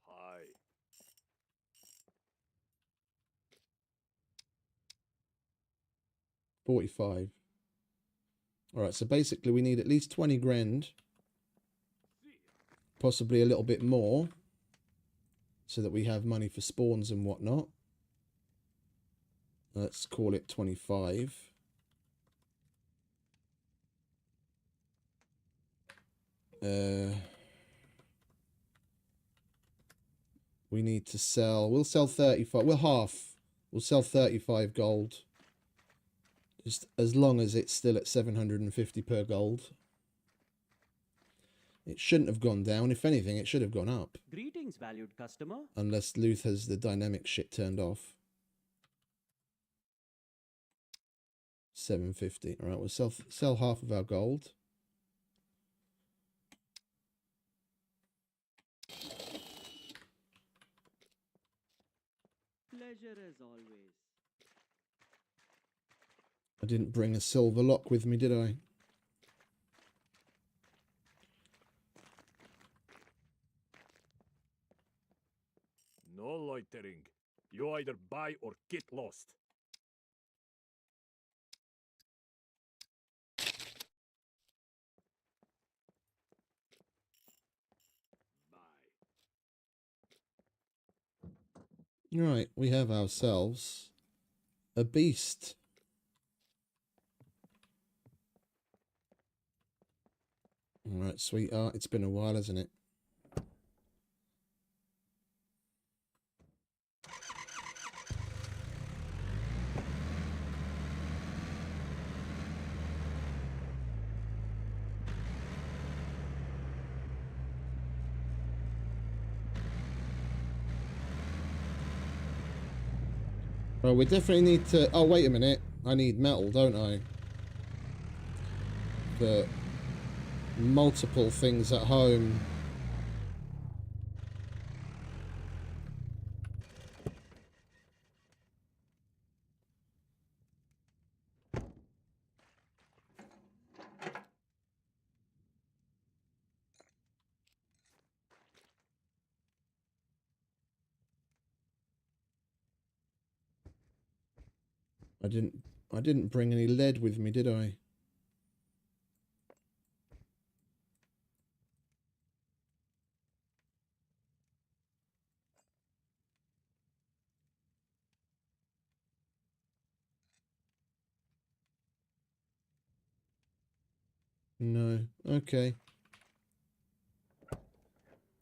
Hi. 45. All right, so basically we need at least 20 grand, possibly a little bit more, so that we have money for spawns and whatnot. Let's call it 25. We need to sell, we'll sell 35, we'll half, we'll sell 35 gold. Just as long as it's still at 750 per gold. It shouldn't have gone down. If anything, it should have gone up. Greetings, valued customer. Unless Luth has the dynamic shit turned off. 750. All right, we'll sell half of our gold. Pleasure as always. I didn't bring a silver lock with me, did I? No loitering. You either buy or get lost. Right, we have ourselves a beast. All right, sweetheart. It's been a while, hasn't it? Well, we definitely need to... Oh, wait a minute. I need metal, don't I? For multiple things at home. I didn't bring any lead with me, did I? No. Okay.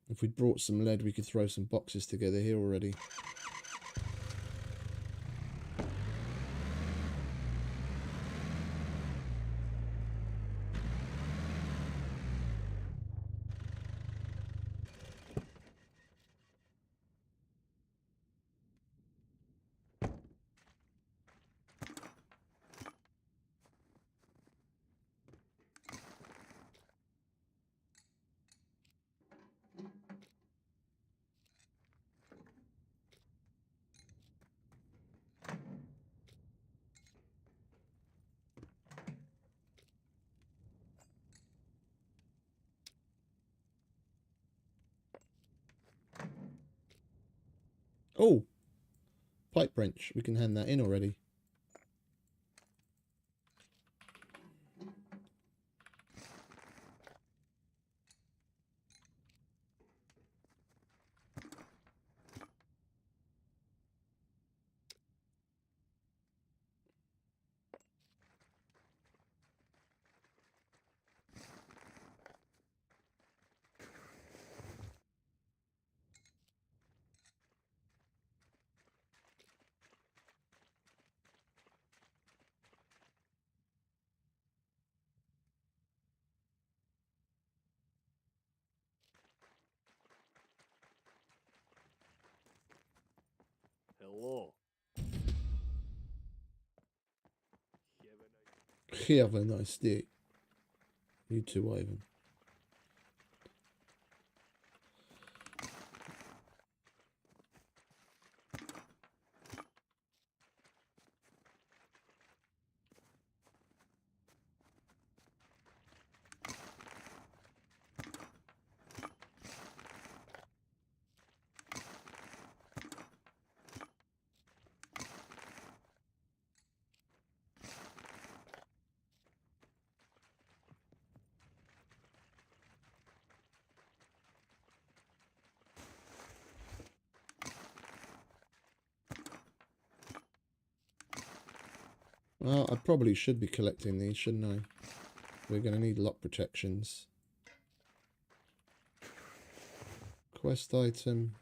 If we'd brought some lead, we could throw some boxes together here already. Oh! Pipe wrench. We can hand that in already. Hello. Have a nice day. You too, Ivan. Well, I probably should be collecting these, shouldn't I? We're going to need lock protections. Quest item.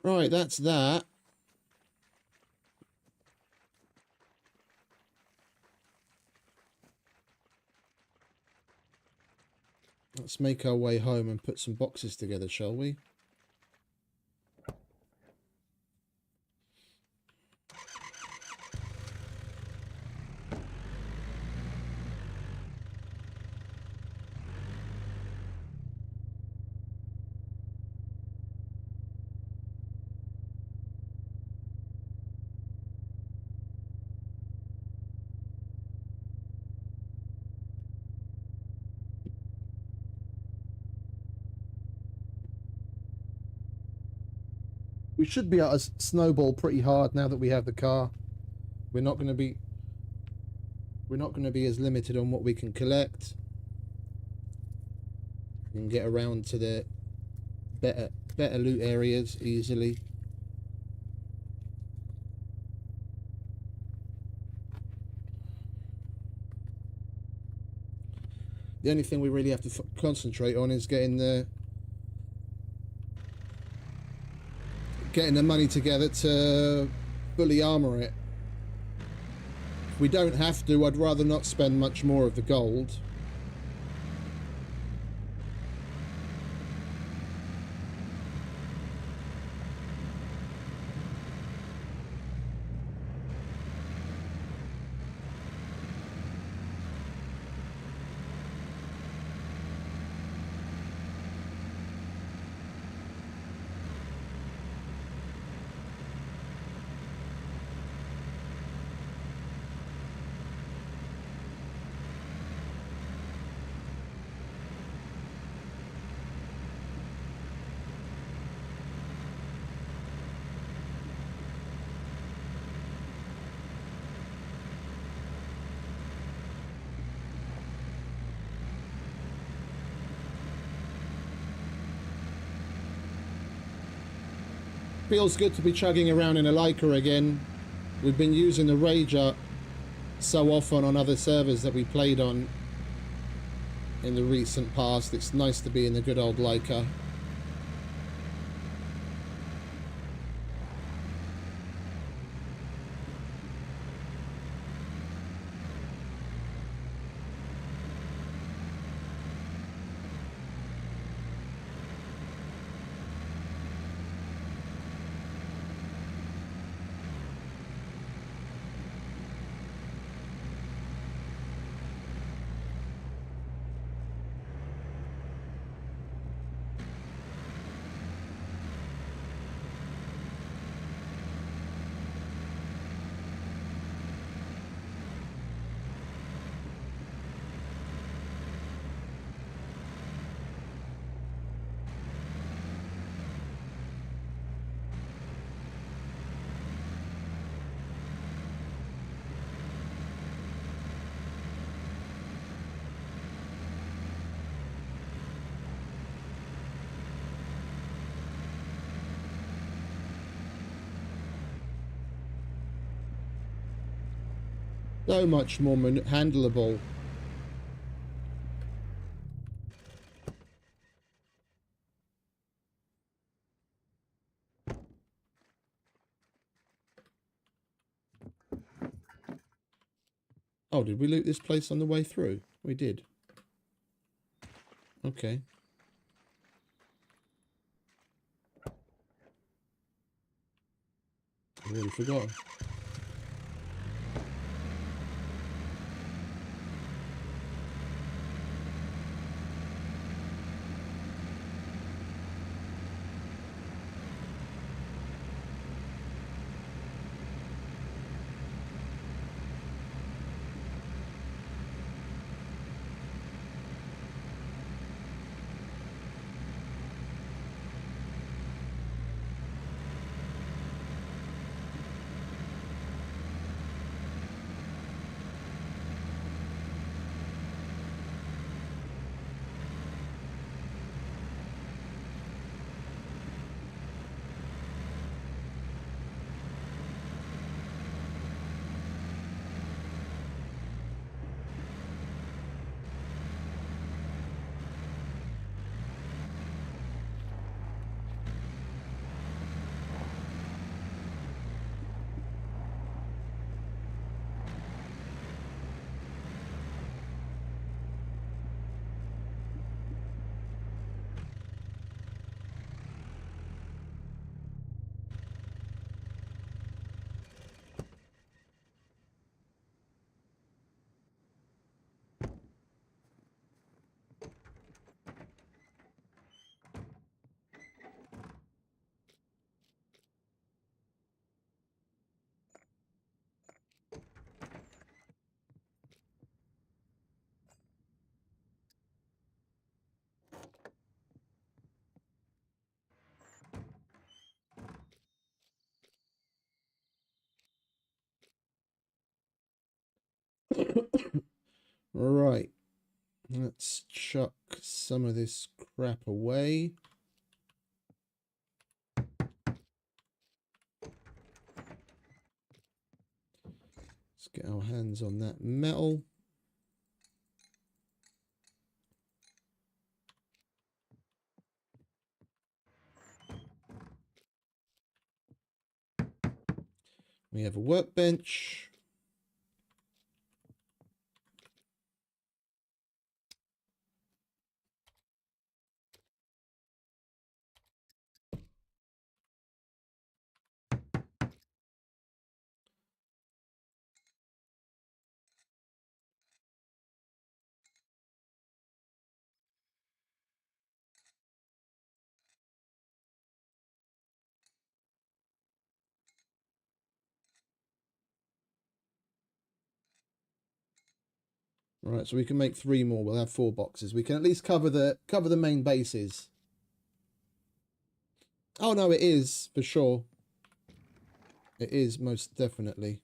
Right, that's that. Let's make our way home and put some boxes together, shall we? We should be able to snowball pretty hard now that we have the car. We're not going to be as limited on what we can collect. We can get around to the better loot areas easily. The only thing we really have to concentrate on is getting the money together to fully armor it. If we don't have to, I'd rather not spend much more of the gold. Feels good to be chugging around in a Laika again. We've been using the Rager so often on other servers that we played on in the recent past. It's nice to be in the good old Laika. So much more handleable. Oh, did we loot this place on the way through? We did. Okay. I've already forgotten. Right. Let's chuck some of this crap away. Let's get our hands on that metal. We have a workbench. Right, so we can make 3 more. We'll have 4 boxes. We can at least cover the main bases. Oh no, it is for sure. It is most definitely.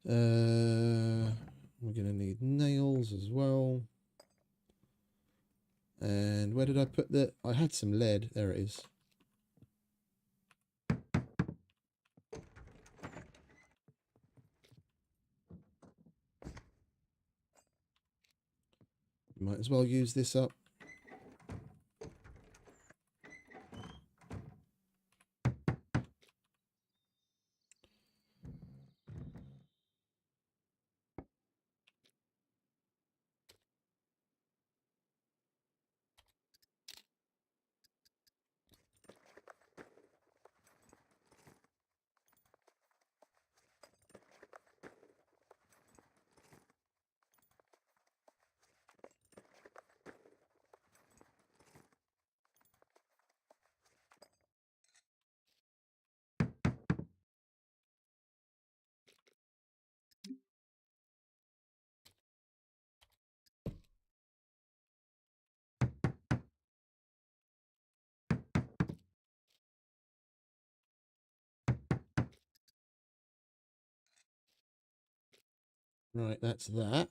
We're gonna need nails as well. And where did I put the? I had some lead. There it is. Might as well use this up. Right, that's that.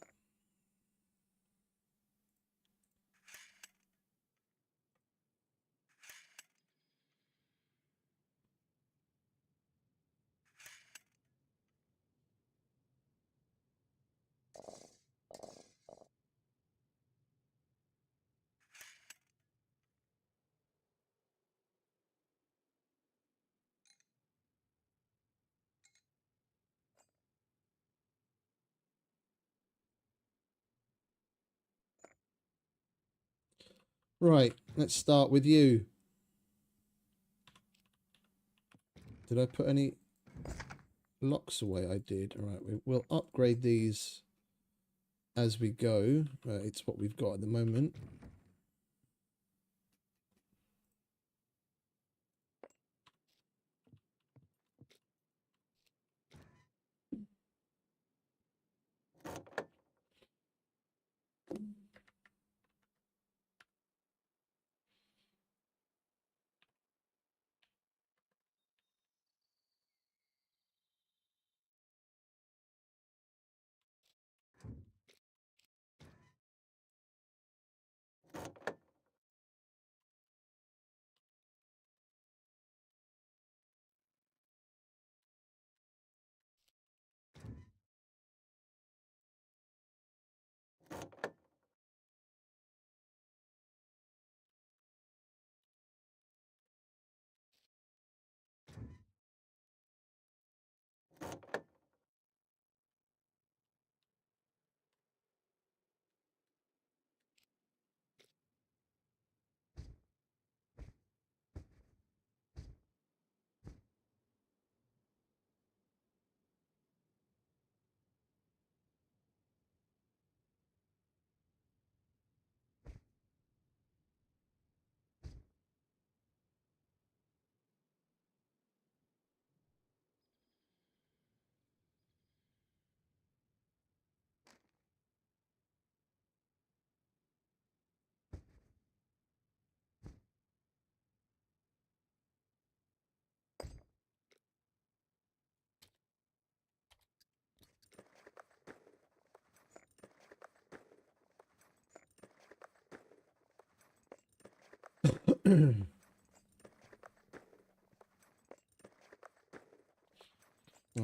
Right, let's start with you. Did I put any locks away? I did. All right, we'll upgrade these as we go. It's what we've got at the moment. All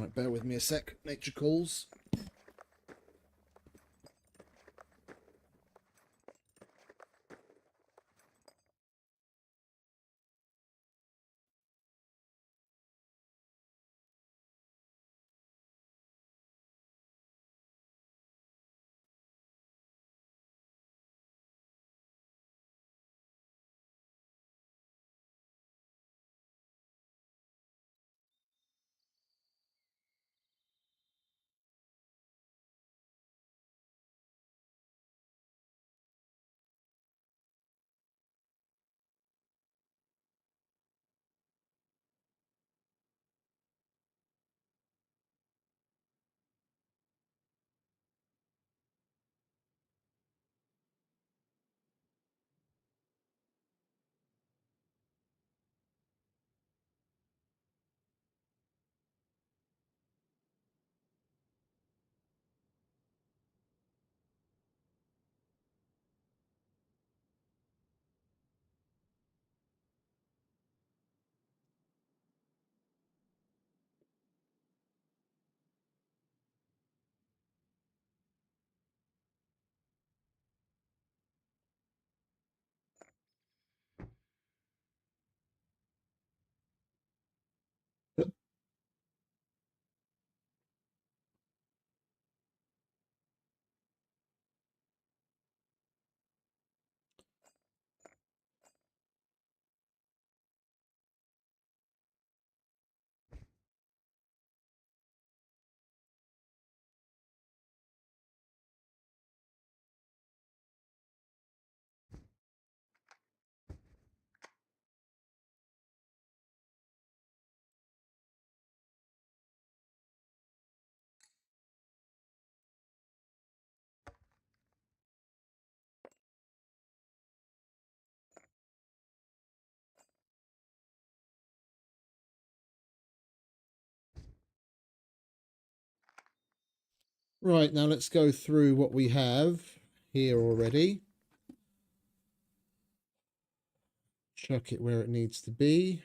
right, bear with me a sec. Nature calls. Right, now let's go through what we have here already. Chuck it where it needs to be.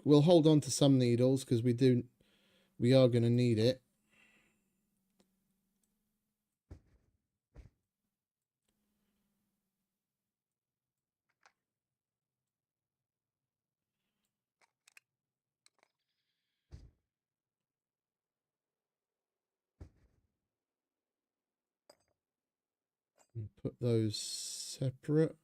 We'll hold on to some needles because we are going to need it. Put those separate.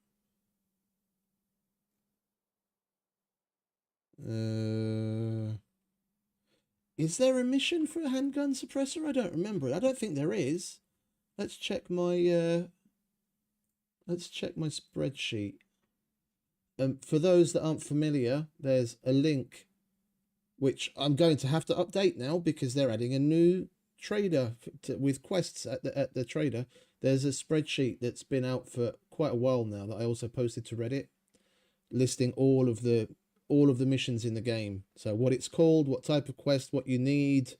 Is there a mission for a handgun suppressor? I don't remember it. I don't think there is. Let's check my spreadsheet. For those that aren't familiar, there's a link which I'm going to have to update now because they're adding a new trader with quests at the trader. There's a spreadsheet that's been out for quite a while now that I also posted to Reddit, listing all of the missions in the game. So what it's called, what type of quest, what you need,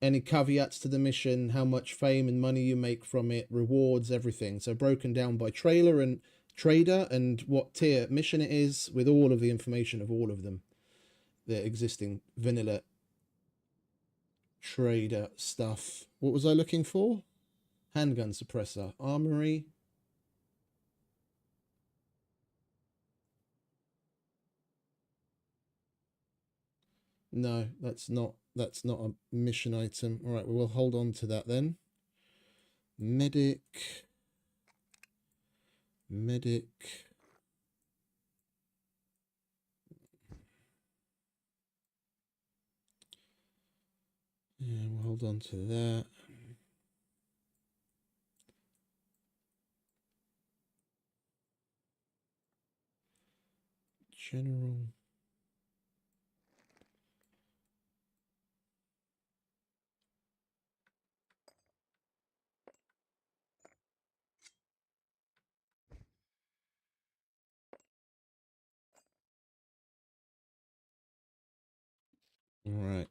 any caveats to the mission, how much fame and money you make from it, rewards, everything. So broken down by trailer and trader and what tier mission it is, with all of the information of all of them, the existing vanilla trader stuff. What was I looking for? Handgun suppressor, armory. No, that's not a mission item. All right, we'll hold on to that then. Medic. Yeah, we'll hold on to that. General. All right.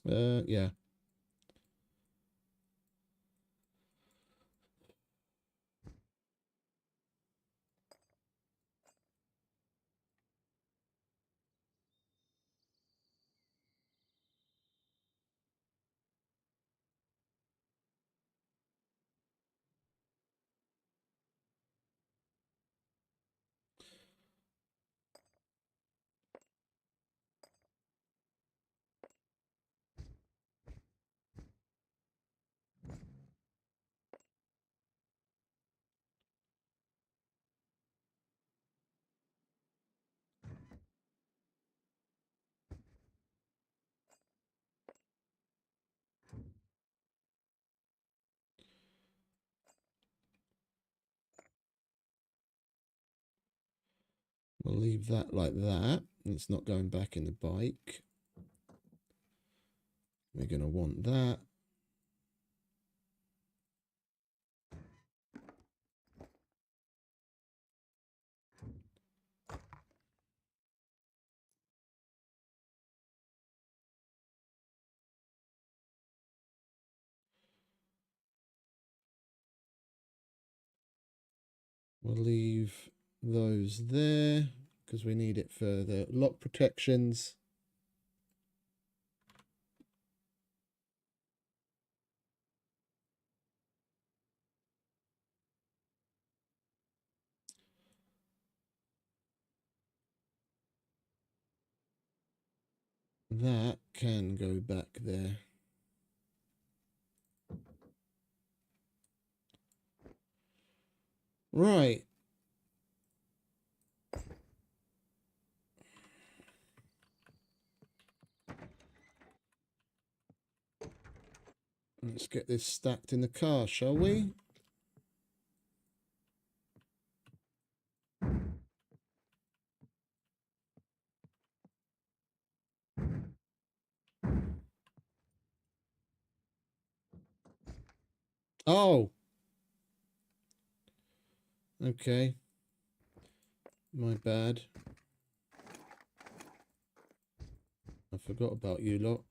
Yeah. We'll leave that like that. It's not going back in the bike. We're going to want that. We'll leave those there because we need it for the lock protections. That can go back there. Right. Let's get this stacked in the car, shall we? Oh. Okay. My bad. I forgot about you lot.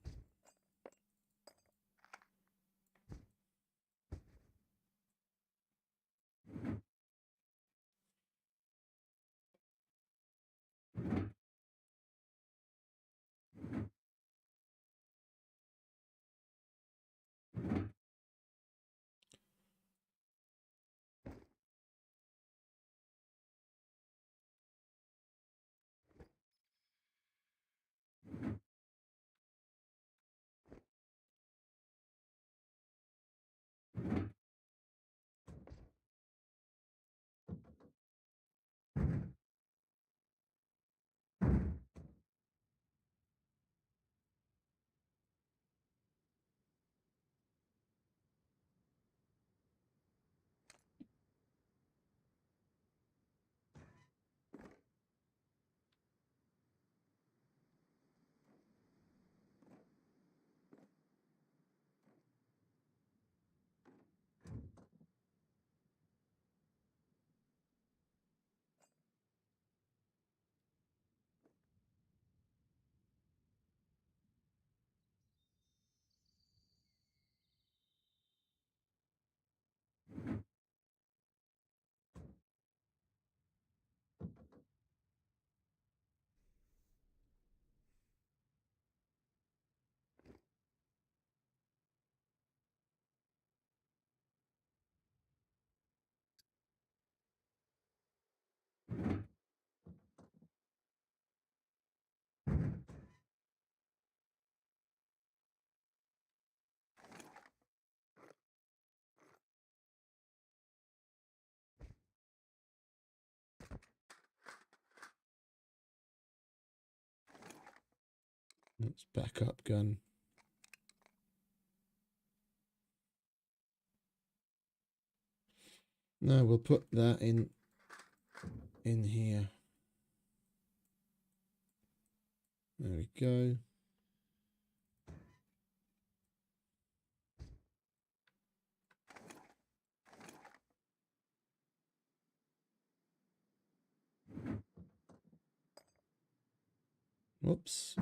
Let's back up gun. No, we'll put that in here. There we go. Whoops.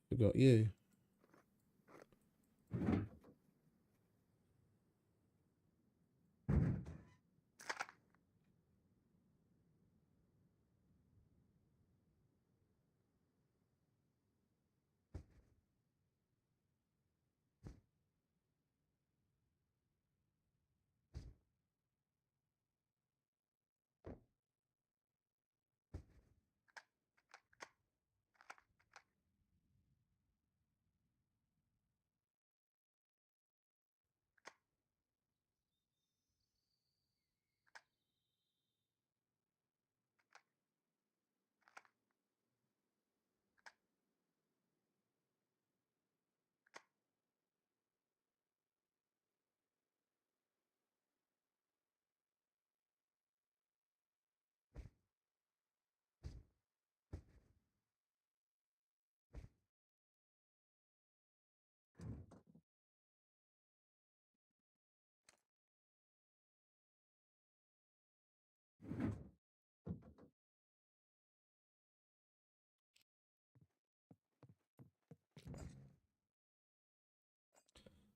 Forgot you.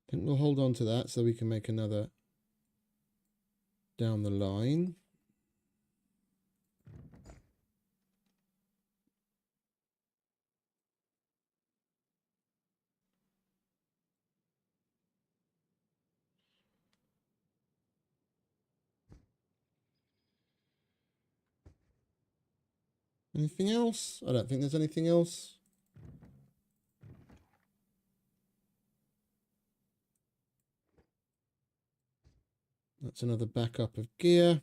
I think we'll hold on to that so we can make another down the line. Anything else? I don't think there's anything else. That's another backup of gear.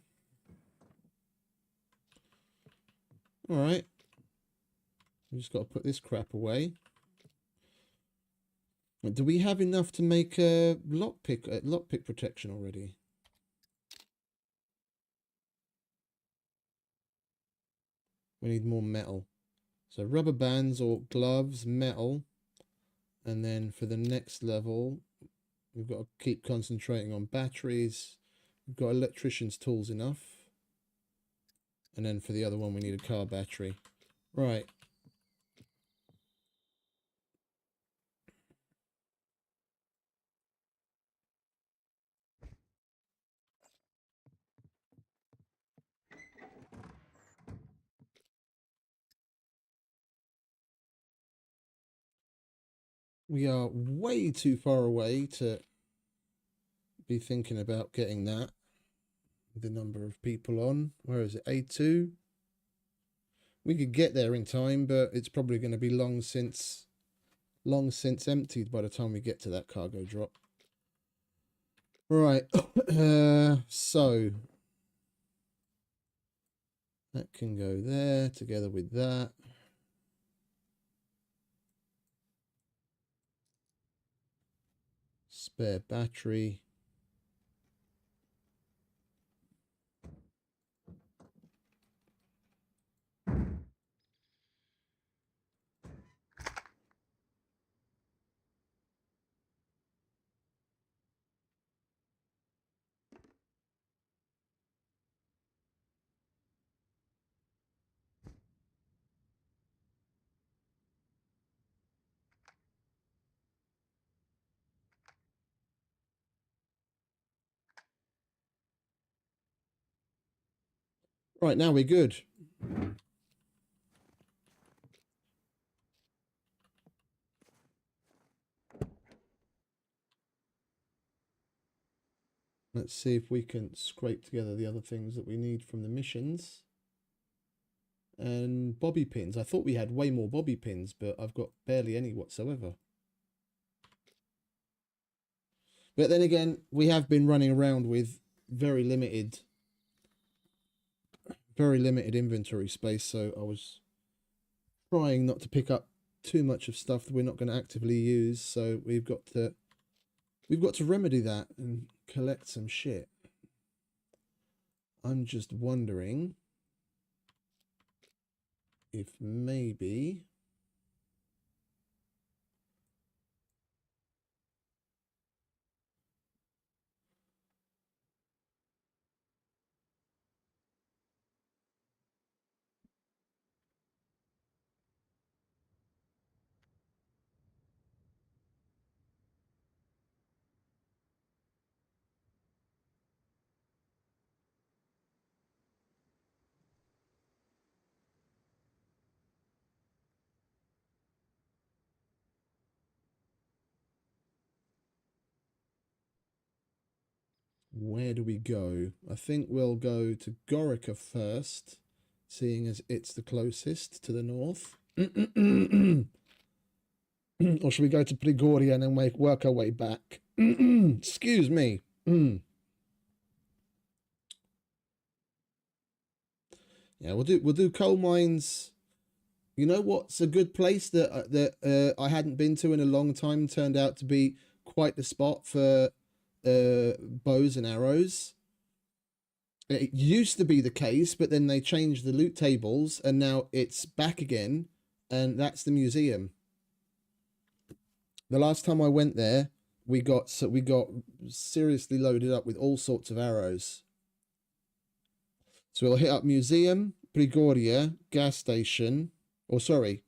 All right. We just got to put this crap away. Do we have enough to make a lockpick protection already? We need more metal. So rubber bands or gloves, metal. And then for the next level, we've got to keep concentrating on batteries. We've got electrician's tools enough. And then for the other one, we need a car battery. Right. We are way too far away to be thinking about getting that. The number of people on. Where is it? A2. We could get there in time, but it's probably going to be long since emptied by the time we get to that cargo drop. Right. So that can go there together with that. Spare battery. Right, now we're good. Let's see if we can scrape together the other things that we need from the missions. And bobby pins. I thought we had way more bobby pins, but I've got barely any whatsoever. But then again, we have been running around with very limited inventory space, so I was trying not to pick up too much of stuff that we're not going to actively use. So we've got to remedy that and collect some shit. I'm just wondering if maybe where do we go? I think we'll go to Gorica first, seeing as it's the closest to the north. Or should we go to Prigoria and then work our way back? Excuse me. Yeah, we'll do coal mines. You know what's a good place that I hadn't been to in a long time, turned out to be quite the spot for bows and arrows. It used to be the case, but then they changed the loot tables and now it's back again, and that's the museum. The last time I went there, we got seriously loaded up with all sorts of arrows. So we'll hit up museum, Prigoria, gas station, or sorry,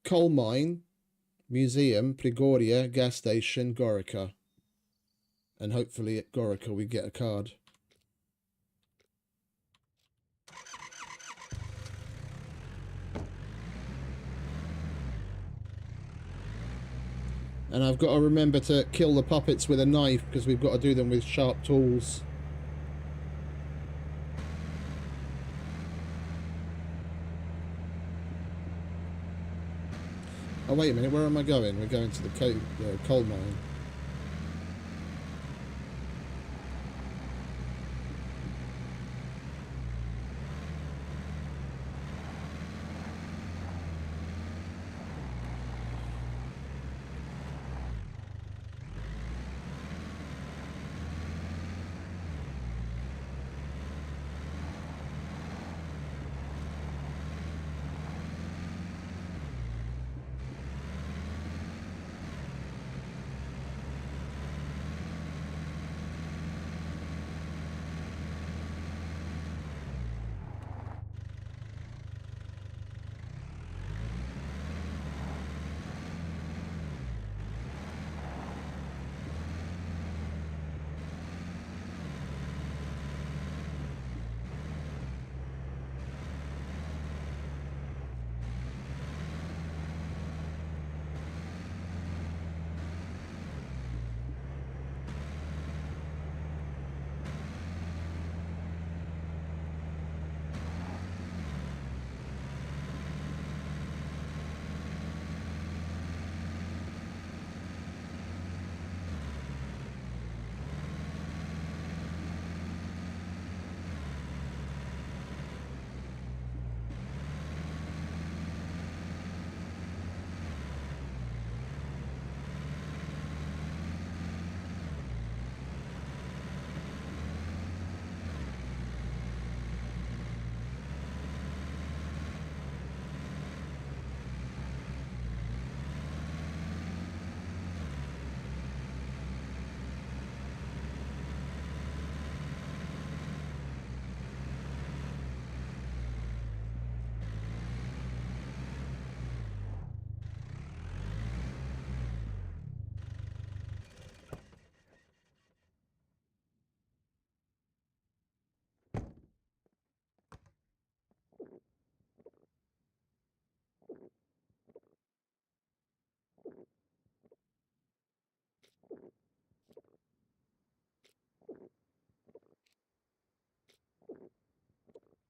coal mine, Museum, Prigoria, gas station, Gorica. And hopefully at Gorica we get a card. And I've got to remember to kill the puppets with a knife because we've got to do them with sharp tools. Oh, wait a minute, where am I going? We're going to the coal mine.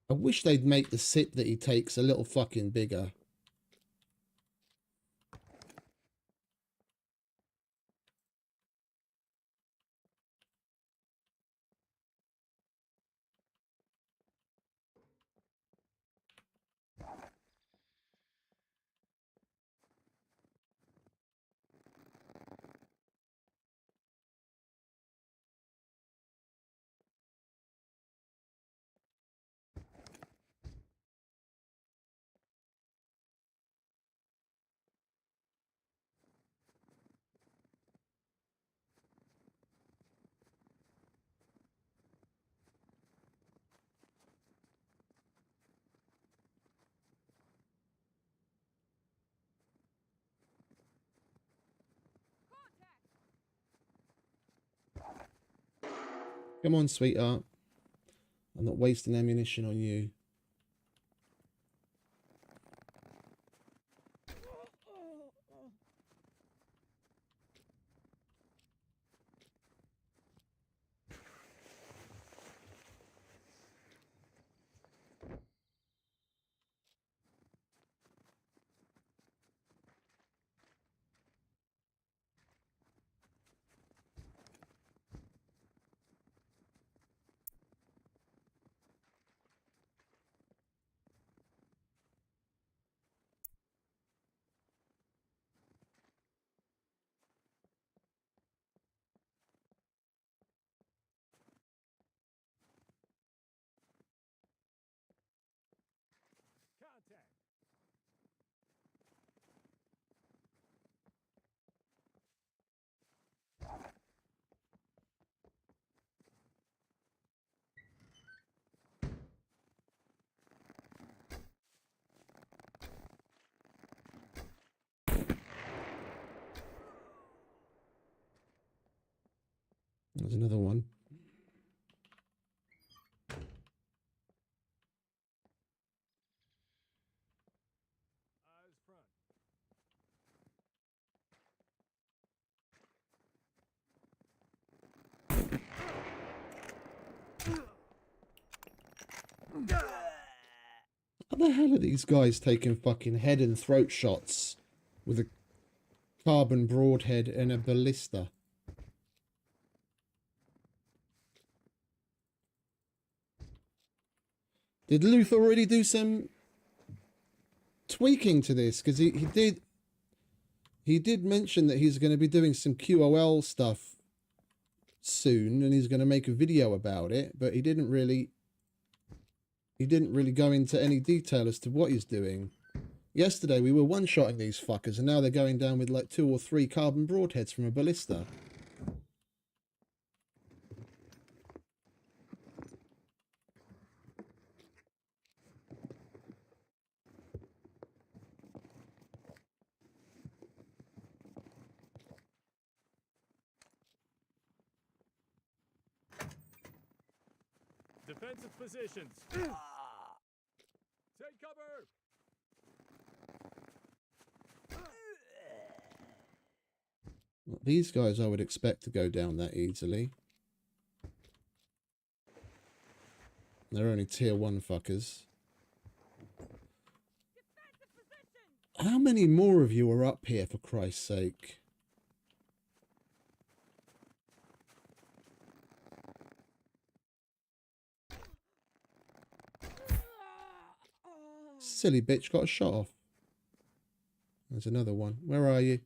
I wish they'd make the sip that he takes a little fucking bigger. Come on, sweetheart. I'm not wasting ammunition on you. another one. Eyes front. How the hell are these guys taking fucking head and throat shots with a carbon broadhead and a ballista? Did Luth already do some tweaking to this? Because he did mention that he's going to be doing some QOL stuff soon, and he's going to make a video about it, but he didn't really go into any detail as to what he's doing. Yesterday we were one-shotting these fuckers, and now they're going down with like 2 or 3 carbon broadheads from a ballista. Defensive positions. Take cover. These guys I would expect to go down that easily. They're only tier 1 fuckers. How many more of you are up here, for Christ's sake? Silly bitch got a shot off. There's another one. Where are you?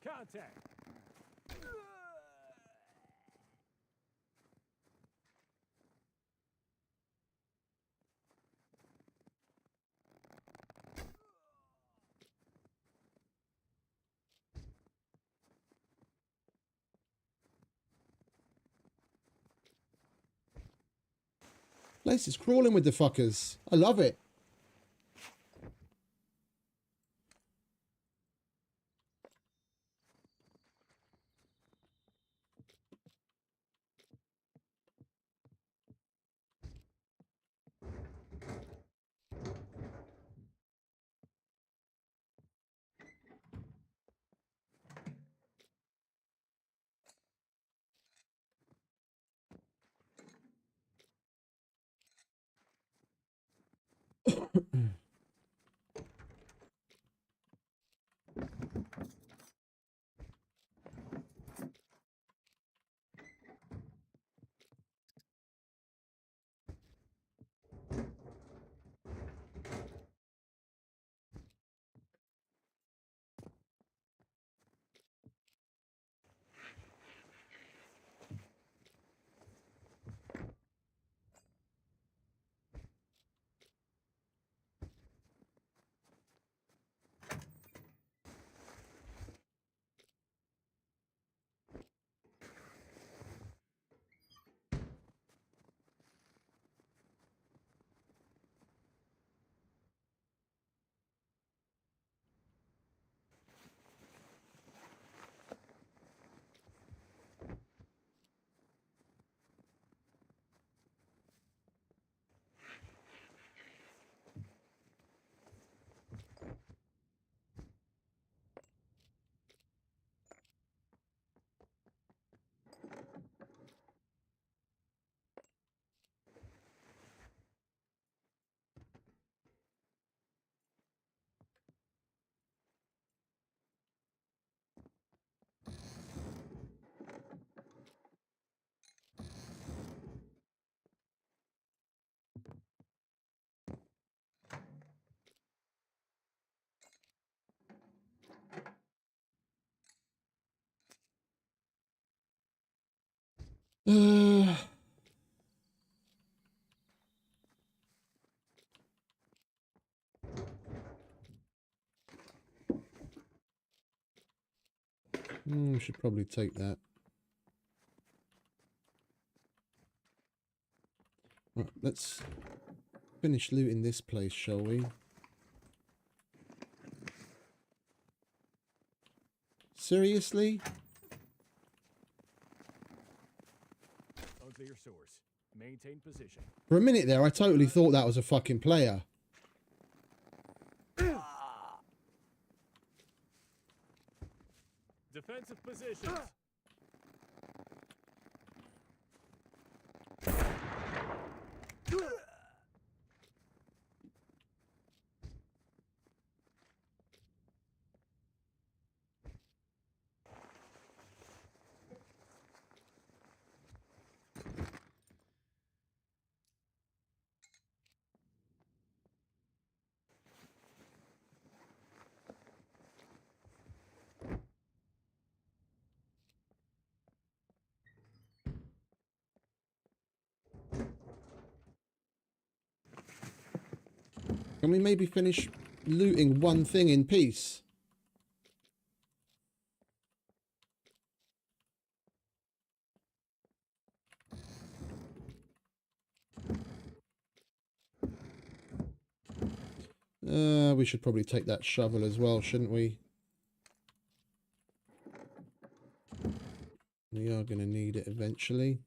Contact. Place is crawling with the fuckers. I love it. Should probably take that. Right, let's finish looting this place, shall we? Seriously? Unclear source. Maintain position. For a minute there, I totally thought that was a fucking player. Defensive positions. Can we maybe finish looting one thing in peace? We should probably take that shovel as well, shouldn't we? We are going to need it eventually.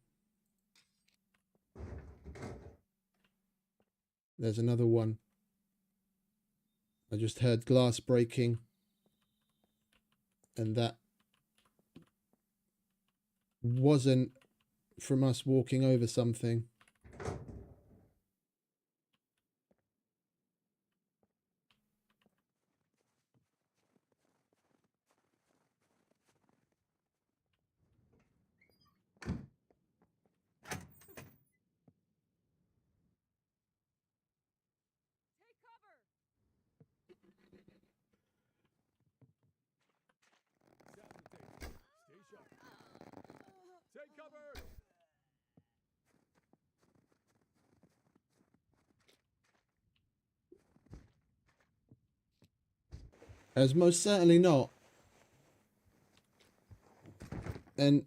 There's another one. I just heard glass breaking. And that wasn't from us walking over something. Stay sharp. Take cover. As most certainly not. And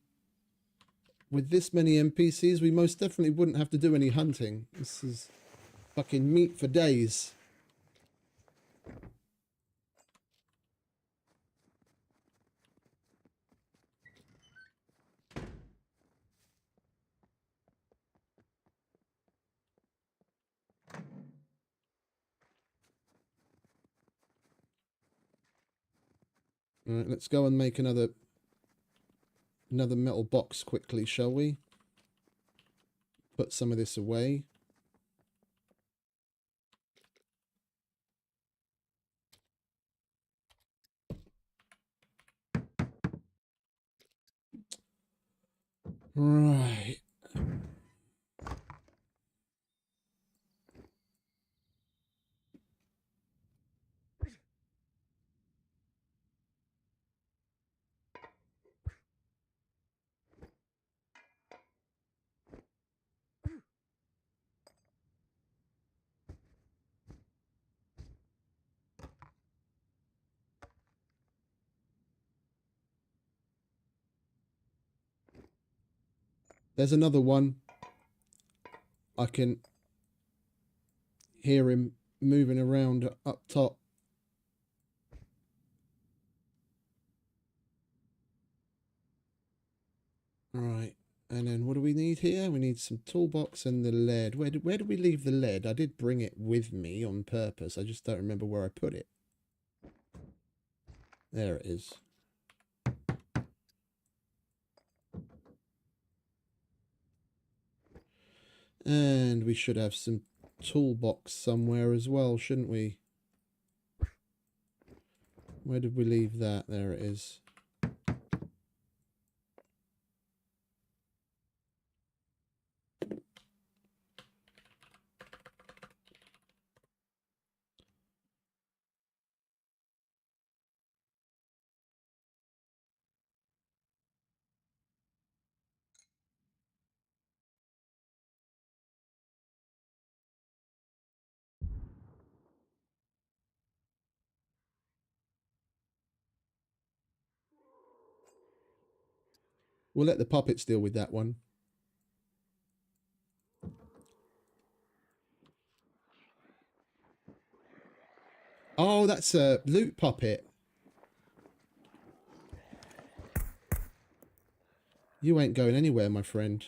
with this many NPCs, we most definitely wouldn't have to do any hunting. This is fucking meat for days. All right, let's go and make another metal box quickly, shall we? Put some of this away. Right. There's another one. I can hear him moving around up top. Right. And then what do we need here? We need some toolbox and the lead. Where did we leave the lead? I did bring it with me on purpose. I just don't remember where I put it. There it is. And we should have some toolbox somewhere as well, shouldn't we? Where did we leave that? There it is. We'll let the puppets deal with that one. Oh, that's a loot puppet. You ain't going anywhere, my friend.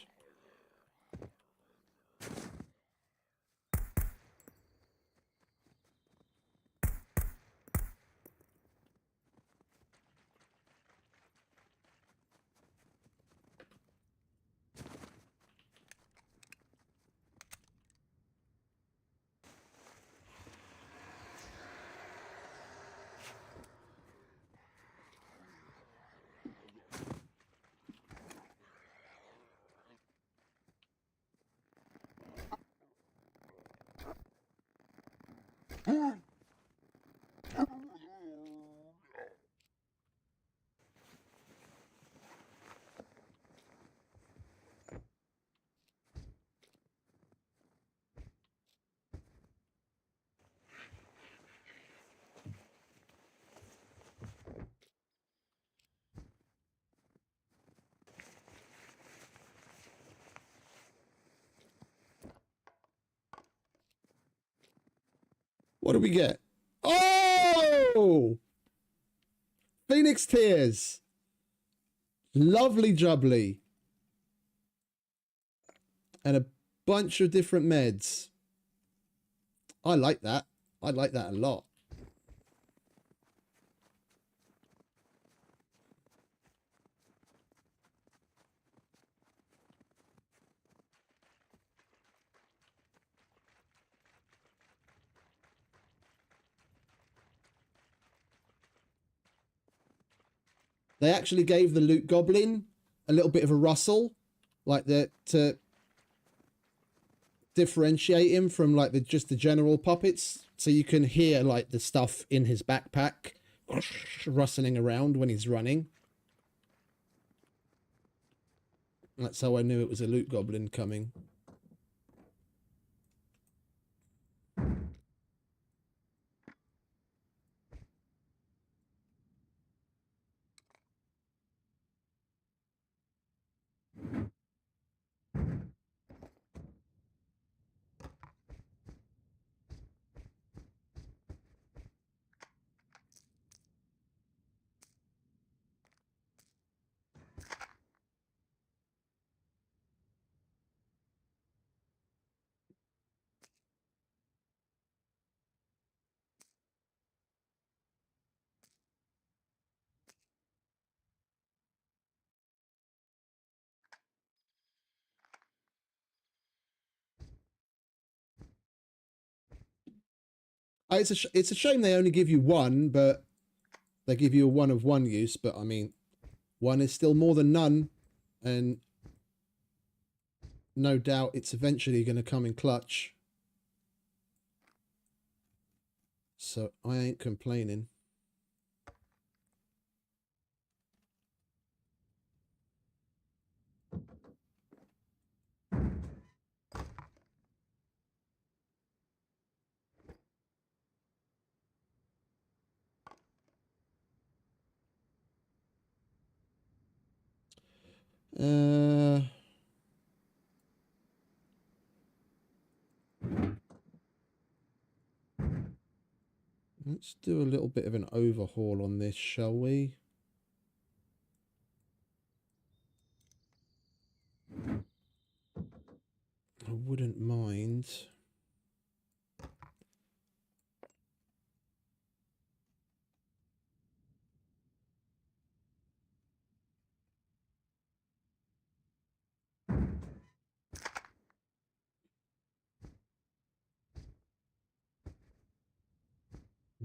What do we get? Oh! Phoenix Tears. Lovely jubbly. And a bunch of different meds. I like that. I like that a lot. They actually gave the loot goblin a little bit of a rustle, like that, to differentiate him from like just the general puppets, so you can hear like the stuff in his backpack rustling around when he's running. That's how I knew it was a loot goblin coming. It's a shame they only give you one, but they give you a one of one use. But I mean, one is still more than none, and no doubt it's eventually going to come in clutch. So I ain't complaining. Let's do a little bit of an overhaul on this, shall we? I wouldn't mind.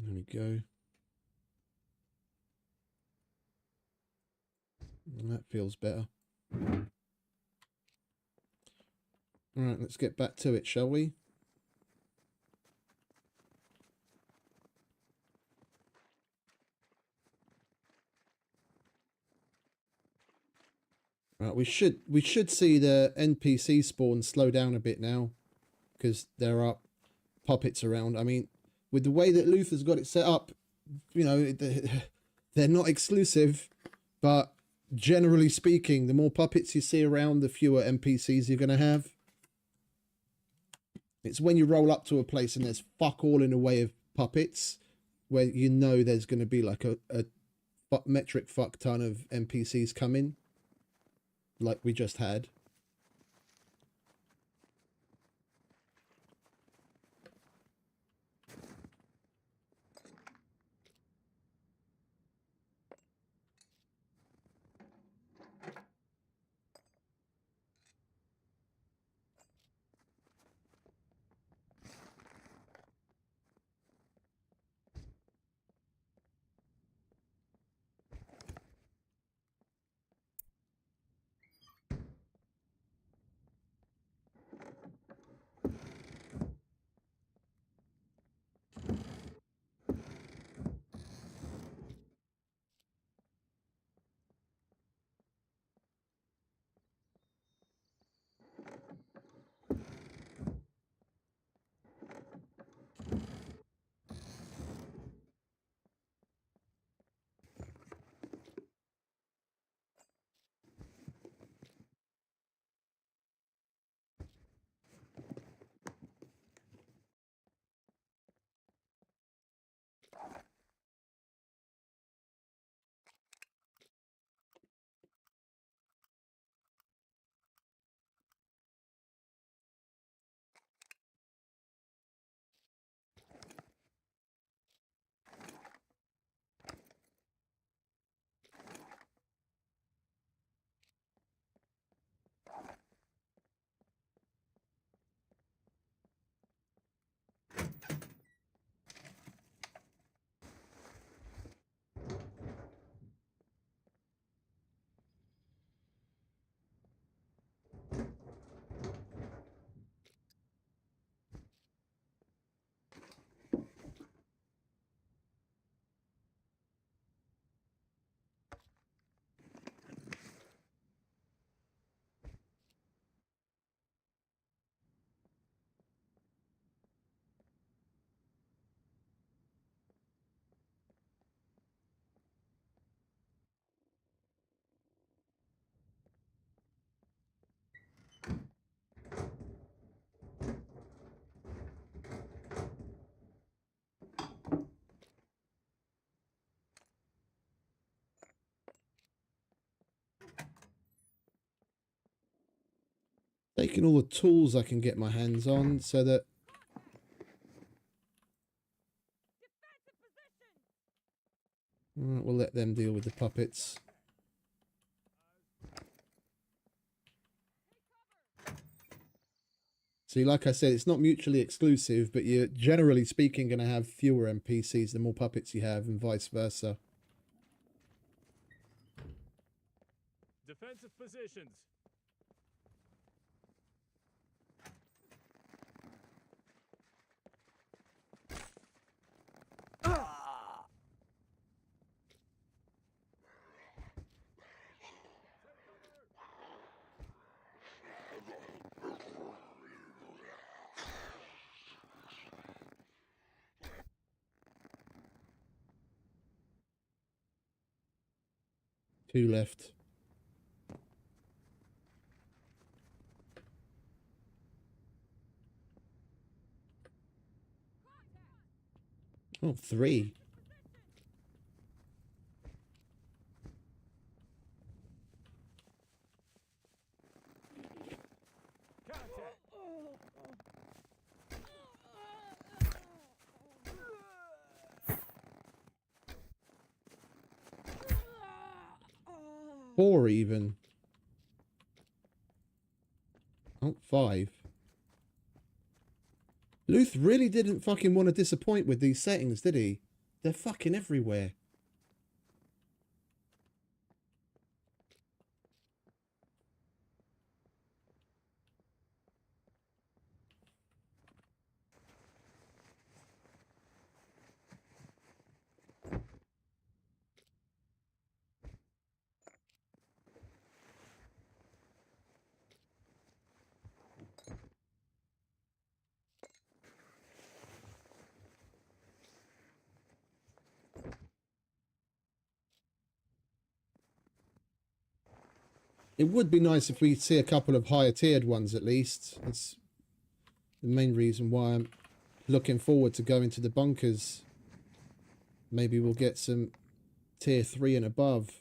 There we go. That feels better. All right, let's get back to it, shall we? Right, we should see the NPC spawn slow down a bit now, because there are puppets around. I mean, with the way that Luthais got it set up, you know, they're not exclusive, but generally speaking, the more puppets you see around, the fewer NPCs you're going to have. It's when you roll up to a place and there's fuck all in the way of puppets, where you know there's going to be like a metric fuck ton of NPCs coming, like we just had. Taking all the tools I can get my hands on so that we'll let them deal with the puppets. See, like I said, it's not mutually exclusive, but you're generally speaking going to have fewer NPCs the more puppets you have, and vice versa. Defensive positions. Two left. Oh, three. Four even. Oh, five. Luth really didn't fucking want to disappoint with these settings, did he? They're fucking everywhere. It would be nice if we see a couple of higher tiered ones at least. That's the main reason why I'm looking forward to going to the bunkers. Maybe we'll get some tier 3 and above.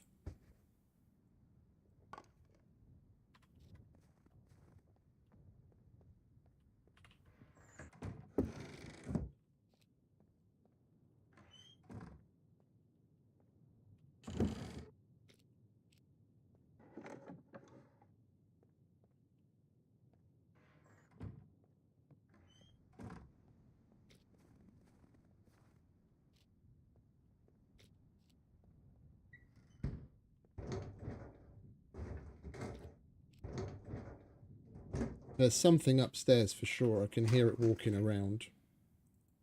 There's something upstairs for sure. I can hear it walking around.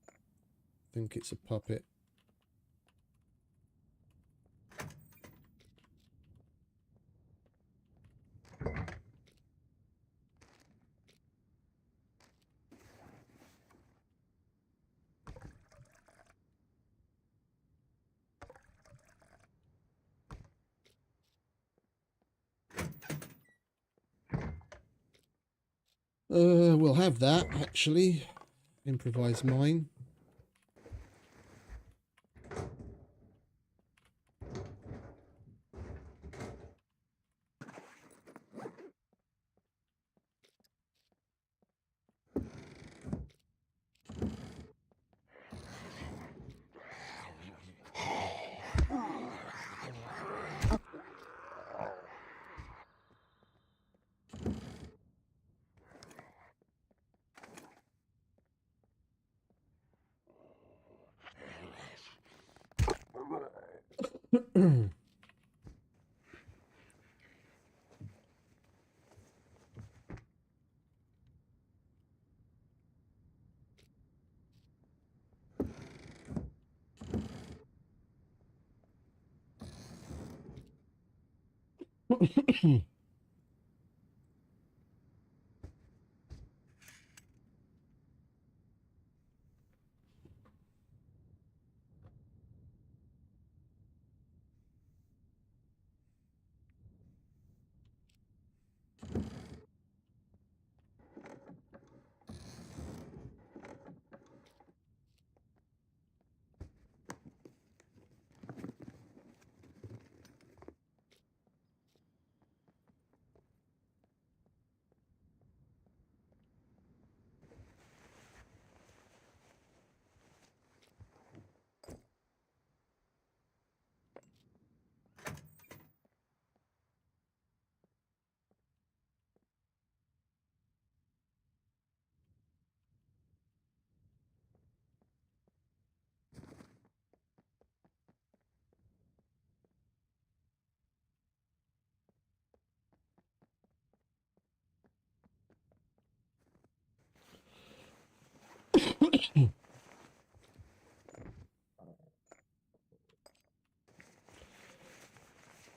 I think it's a puppet. We'll have that, actually. Improvise mine.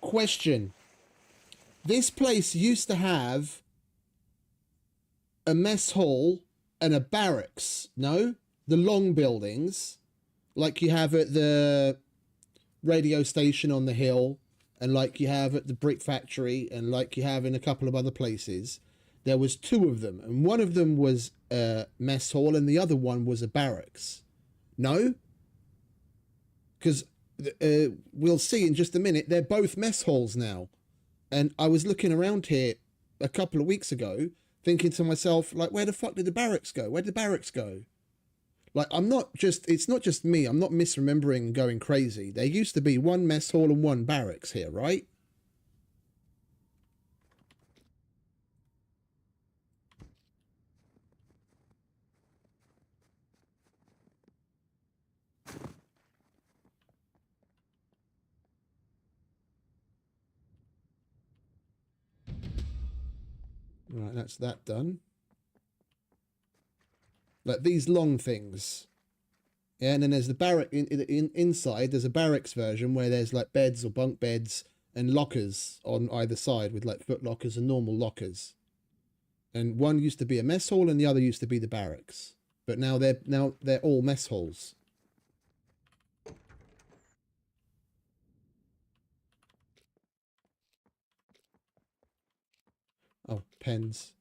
Question. This place used to have a mess hall and a barracks, no? The long buildings, like you have at the radio station on the hill, and like you have at the brick factory, and like you have in a couple of other places. There was two of them, and one of them was a mess hall and the other one was a barracks. No? Because we'll see in just a minute, they're both mess halls now. And I was looking around here a couple of weeks ago, thinking to myself, like, where the fuck did the barracks go? Where did the barracks go? Like, it's not just me. I'm not misremembering and going crazy. There used to be one mess hall and one barracks here, right? Right, that's that done. Like these long things. Yeah, and then there's the barrack inside. There's a barracks version where there's like beds or bunk beds and lockers on either side with like foot lockers and normal lockers. And one used to be a mess hall and the other used to be the barracks. But now they're all mess halls. Oh, pens.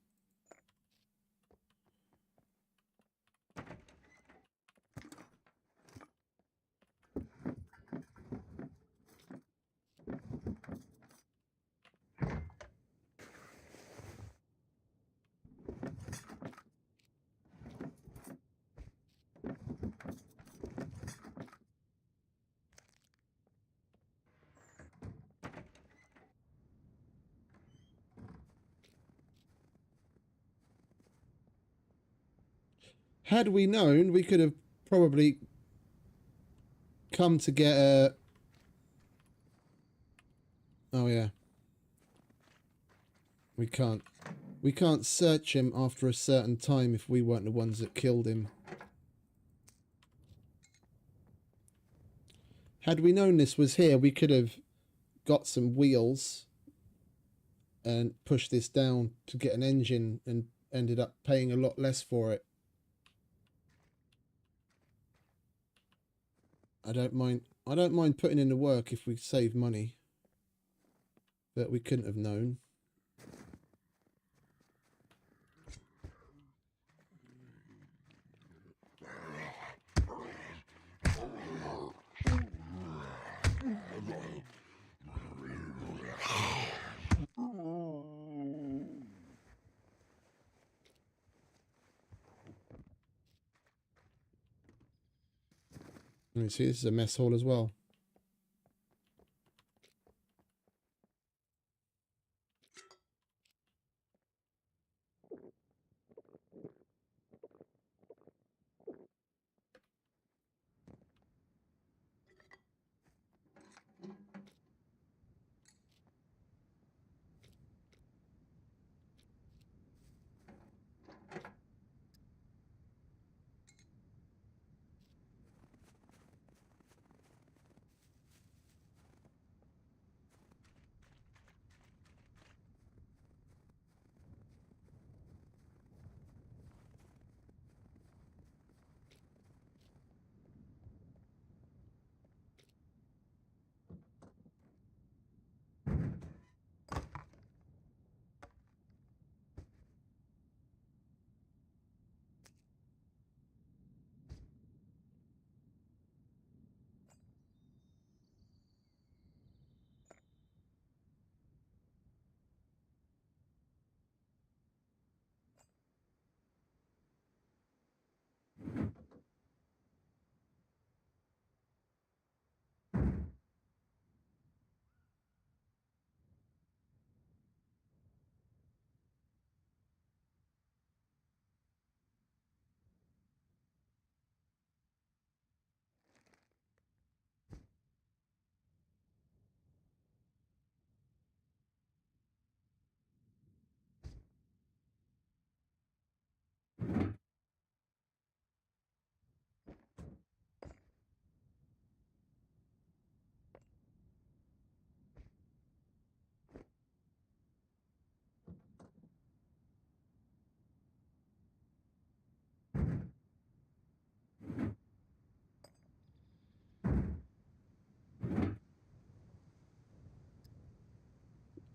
Had we known, we could have probably come to get a... Oh, yeah. We can't. We can't search him after a certain time if we weren't the ones that killed him. Had we known this was here, we could have got some wheels and pushed this down to get an engine and ended up paying a lot less for it. I don't mind putting in the work if we save money. But we couldn't have known. You see, this is a mess hall as well.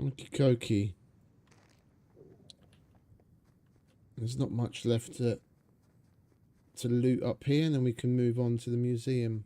Okie dokie. There's not much left to loot up here, and then we can move on to the museum.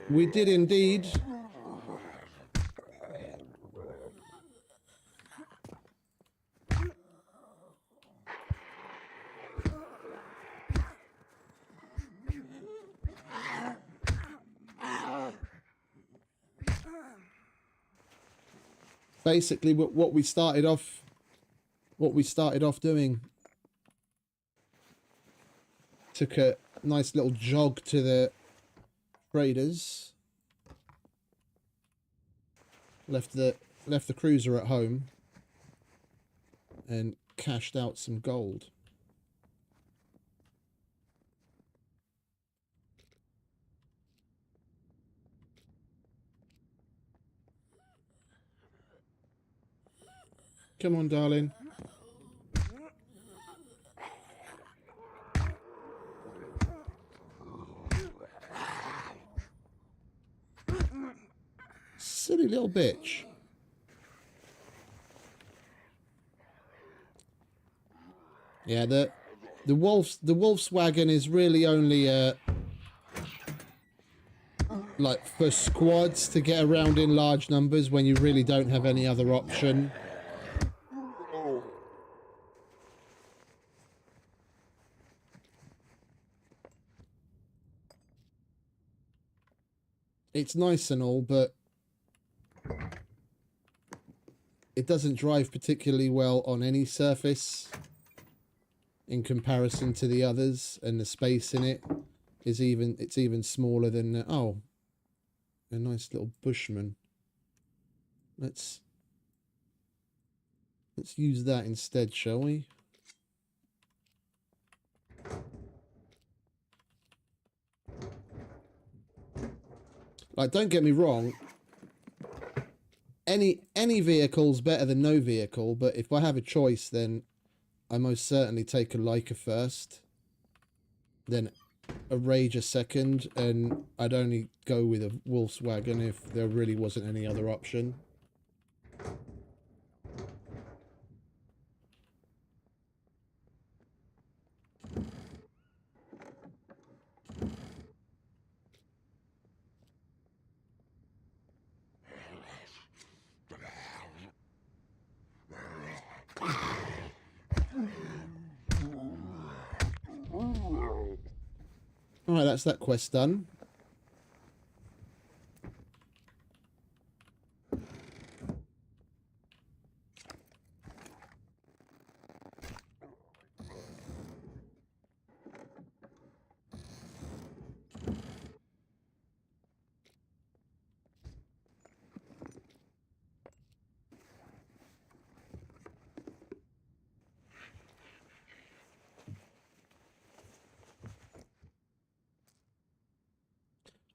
We did indeed. Basically, what we started off doing. Took a nice little jog to the traders. Left the cruiser at home and cashed out some gold. Come on, darling. Silly little bitch. Yeah, the Volkswagen is really only like for squads to get around in large numbers when you really don't have any other option. It's nice and all, but it doesn't drive particularly well on any surface in comparison to the others, and the space in it is even smaller than oh, a nice little bushman. Let's use that instead, shall we? Like, don't get me wrong, any vehicle's better than no vehicle, but if I have a choice, then I most certainly take a Laika first, then a Rage a second, and I'd only go with a Volkswagen if there really wasn't any other option. Alright, that's that quest done.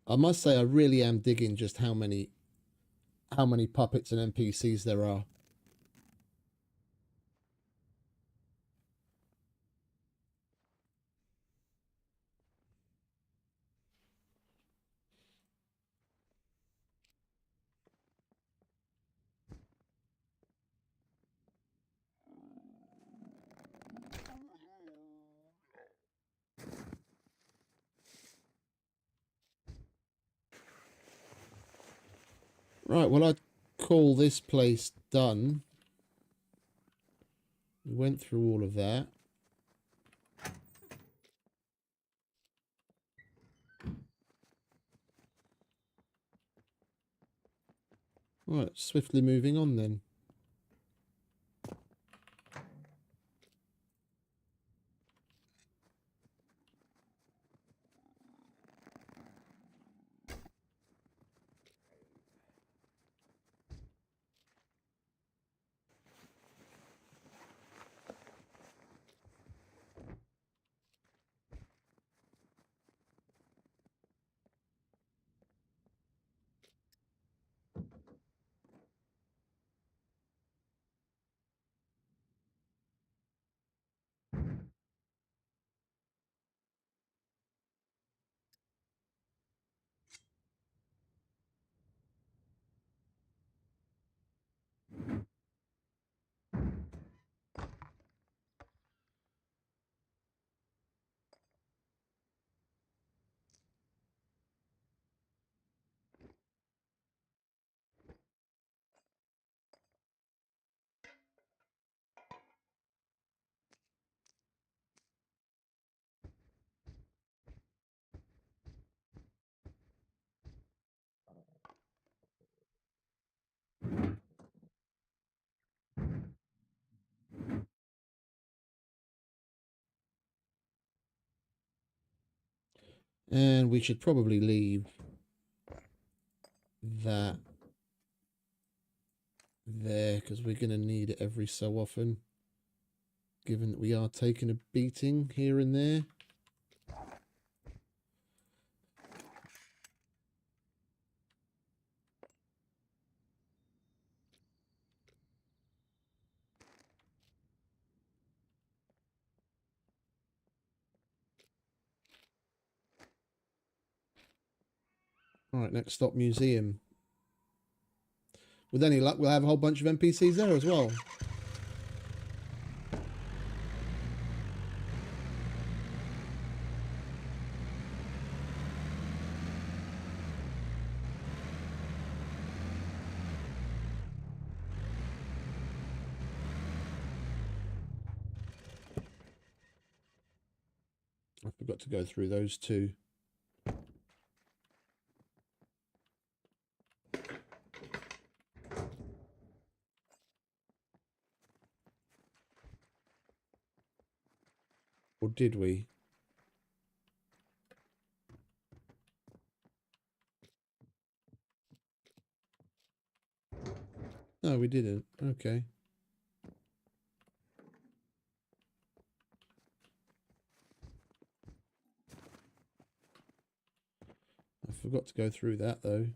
I must say I really am digging just how many puppets and NPCs there are. Right, well, I'd call this place done. We went through all of that. Right, swiftly moving on then. And we should probably leave that there, because we're going to need it every so often, given that we are taking a beating here and there. Alright, next stop, museum. With any luck, we'll have a whole bunch of NPCs there as well. I forgot to go through those two. Or did we? No, we didn't. Okay. I forgot to go through that though.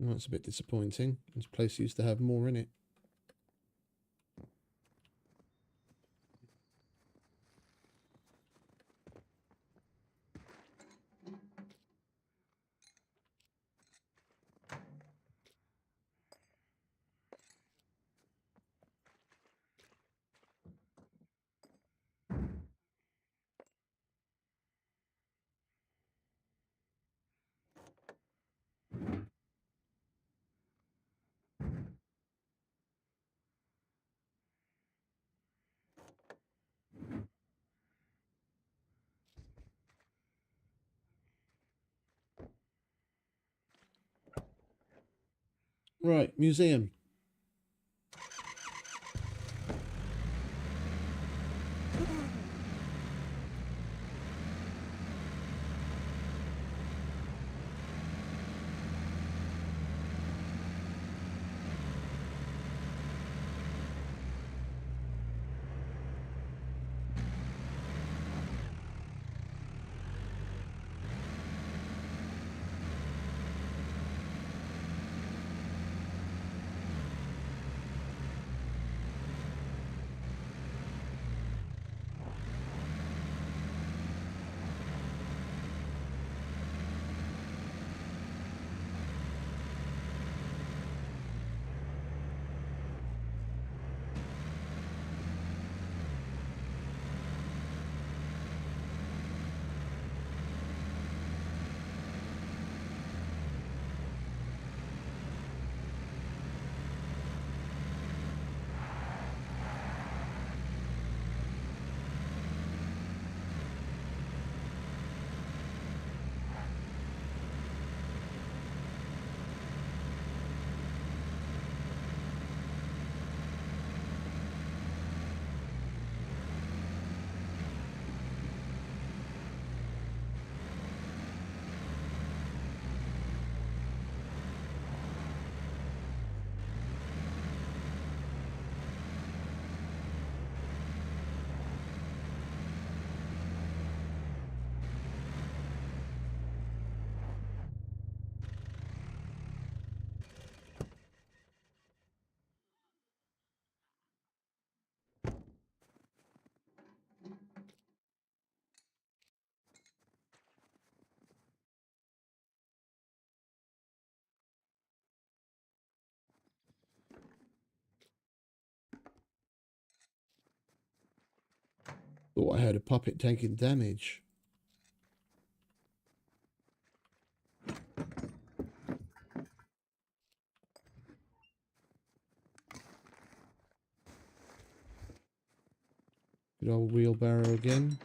Well, that's a bit disappointing. This place used to have more in it. Right, museum. Thought I heard a puppet taking damage. Good old wheelbarrow again.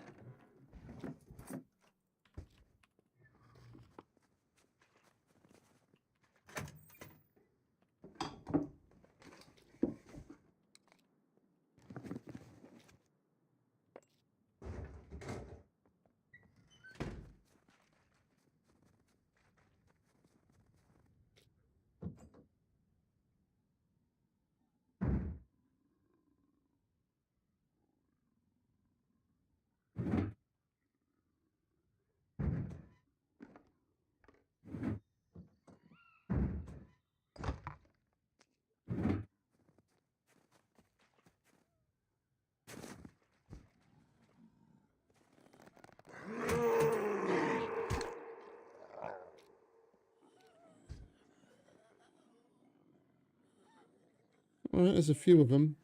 All right, there's a few of them.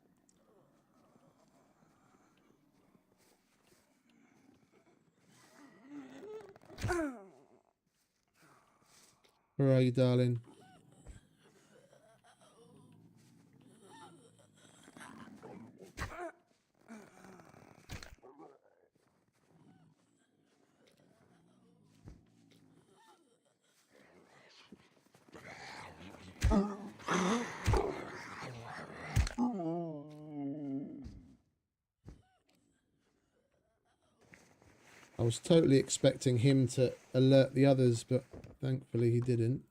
Where are you, darling? I was totally expecting him to alert the others, but thankfully he didn't.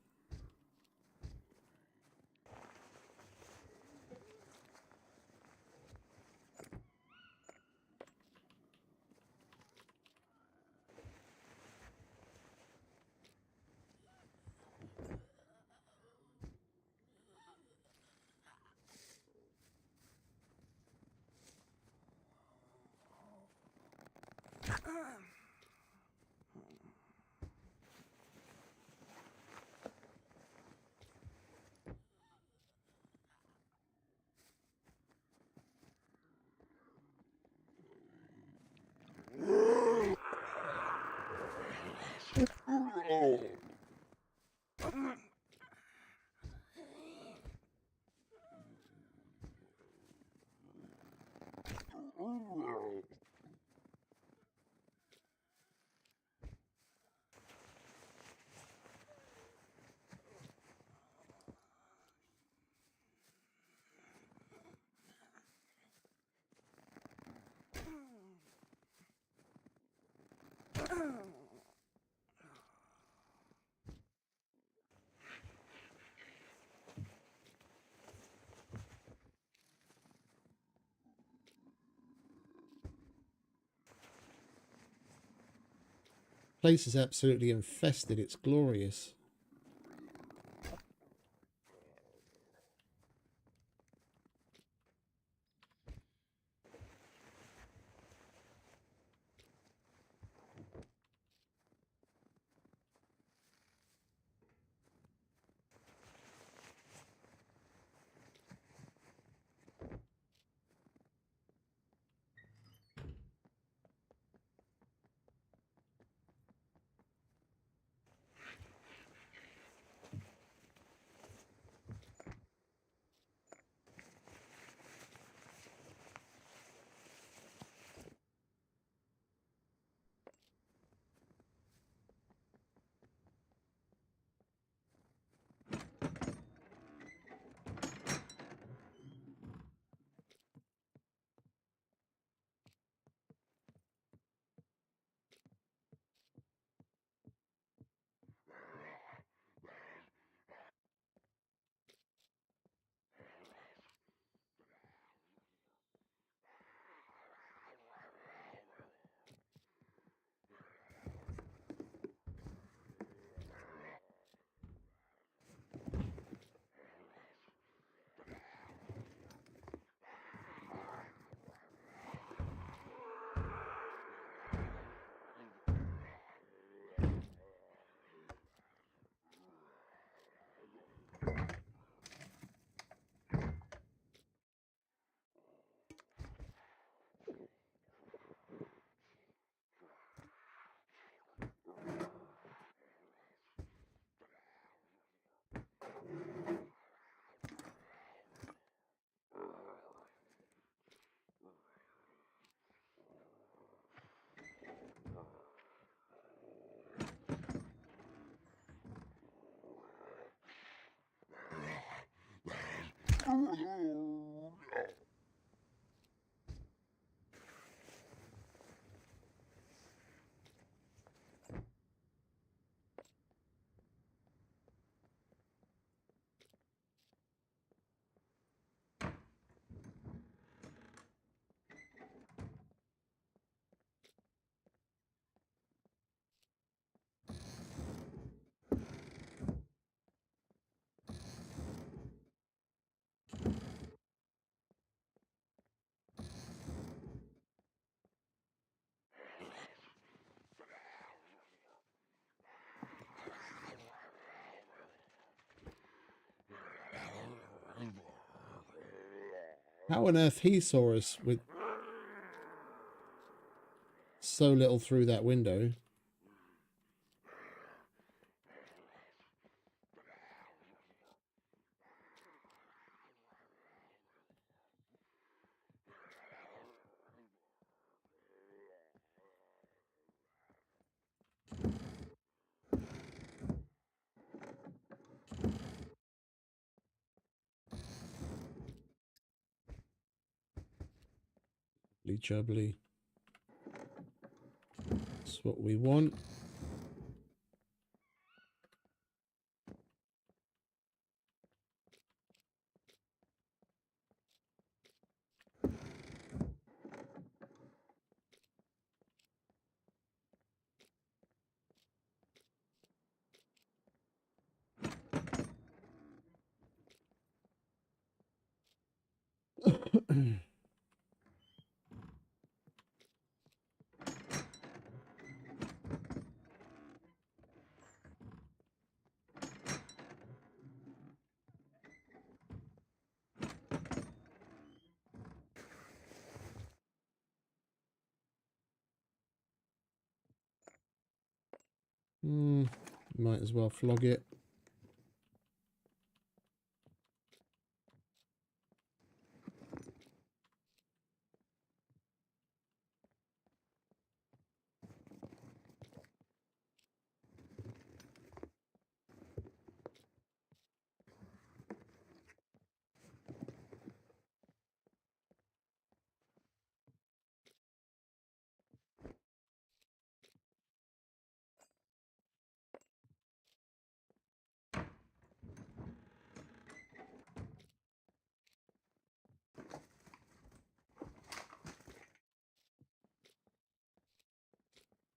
Place is absolutely infested. It's glorious. How on earth he saw us with so little through that window? Jubbly. That's what we want. Might as well flog it.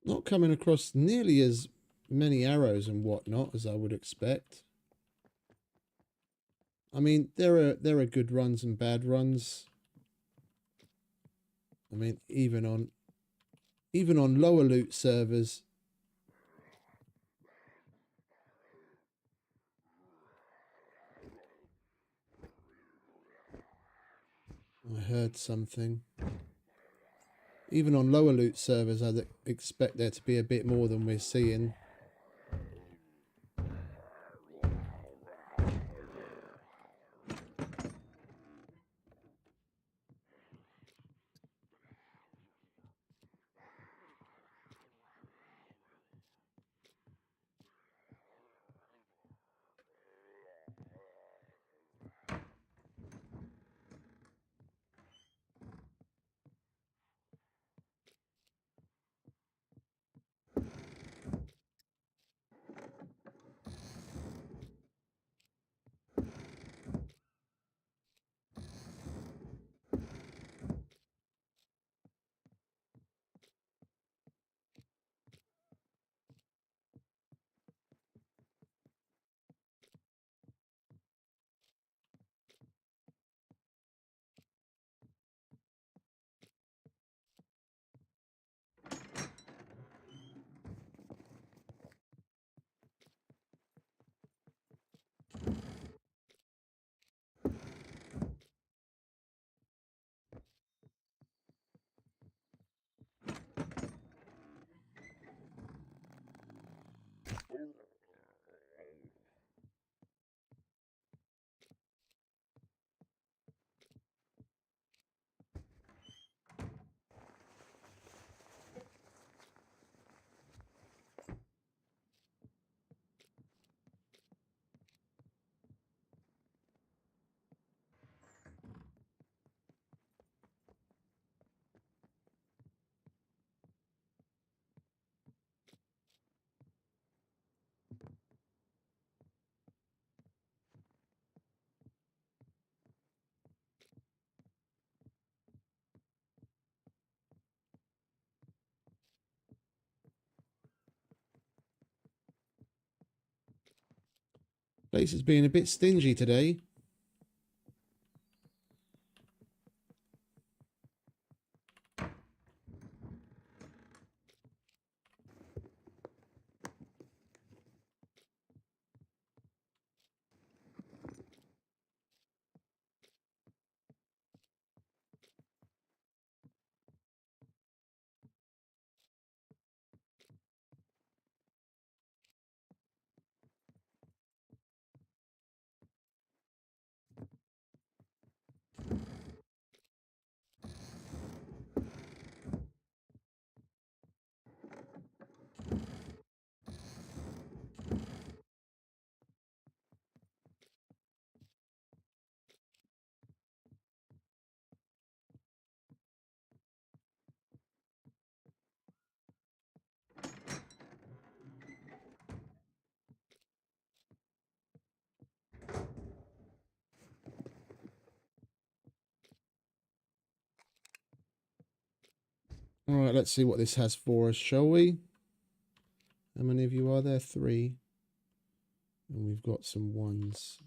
Not coming across nearly as many arrows and whatnot as I would expect. I mean, there are good runs and bad runs. I mean, even on lower loot servers, I heard something. Even on lower loot servers, I'd expect there to be a bit more than we're seeing. Place is being a bit stingy today. All right, let's see what this has for us, shall we? How many of you are there? 3. And we've got some 1s.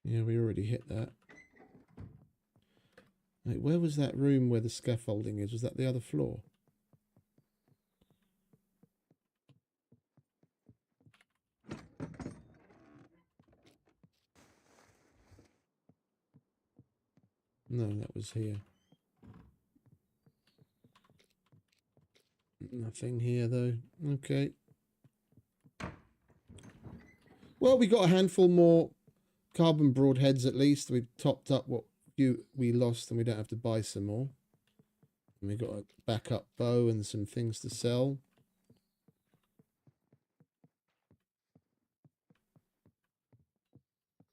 Yeah, we already hit that. Wait, where was that room where the scaffolding is? Was that the other floor? No, that was here. Nothing here, though. Okay. Well, we got a handful more carbon broadheads at least. We've topped up what few we lost, and we don't have to buy some more. And we got a backup bow and some things to sell.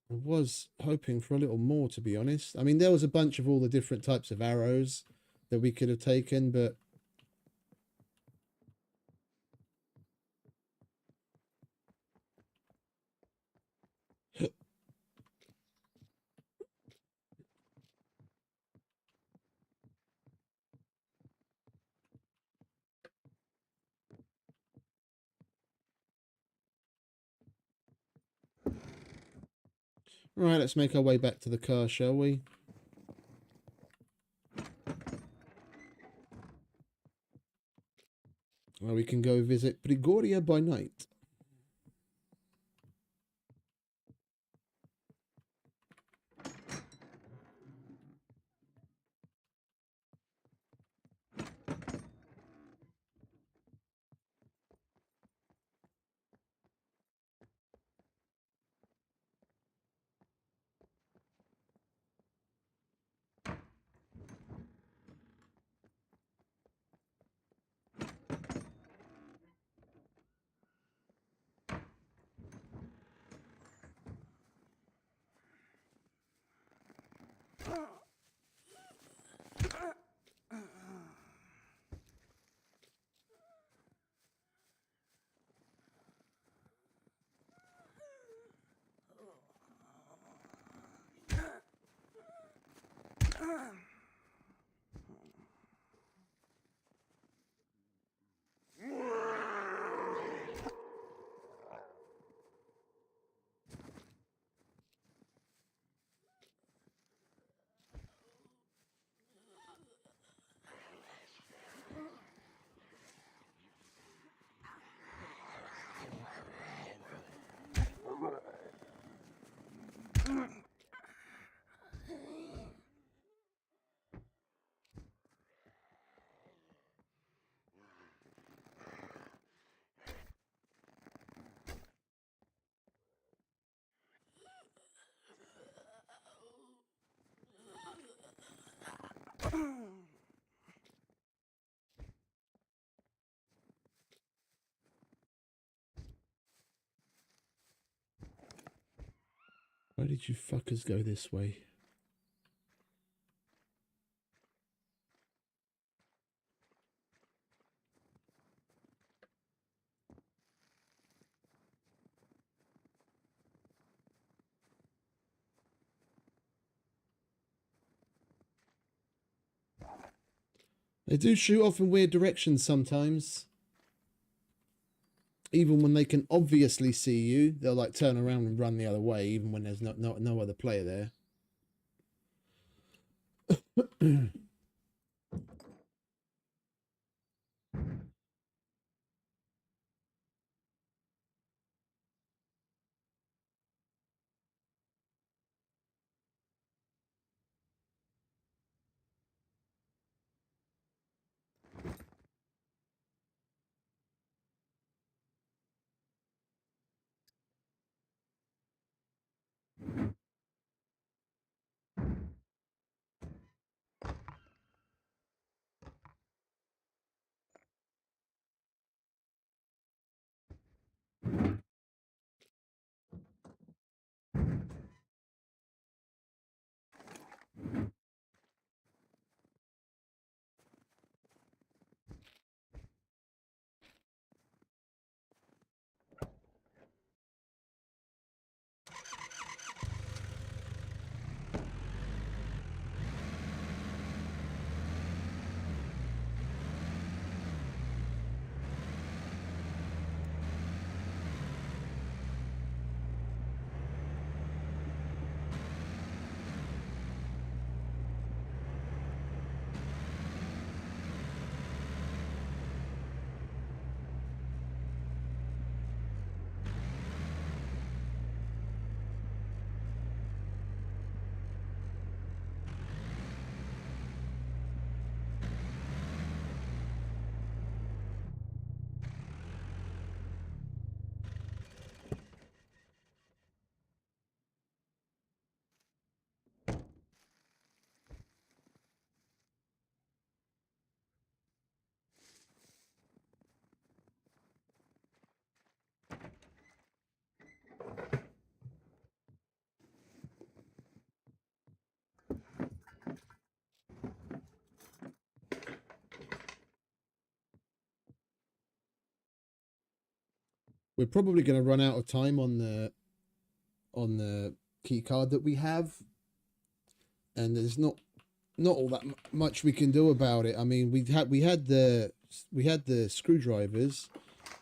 I was hoping for a little more, to be honest. I mean, there was a bunch of all the different types of arrows that we could have taken, but right, let's make our way back to the car, shall we? Well, we can go visit Prigoria by night. Why did you fuckers go this way? They do shoot off in weird directions sometimes. Even when they can obviously see you, they'll like turn around and run the other way, even when there's no other player there. We're probably going to run out of time on the key card that we have, and there's not all that much we can do about it. I mean, we had the screwdrivers,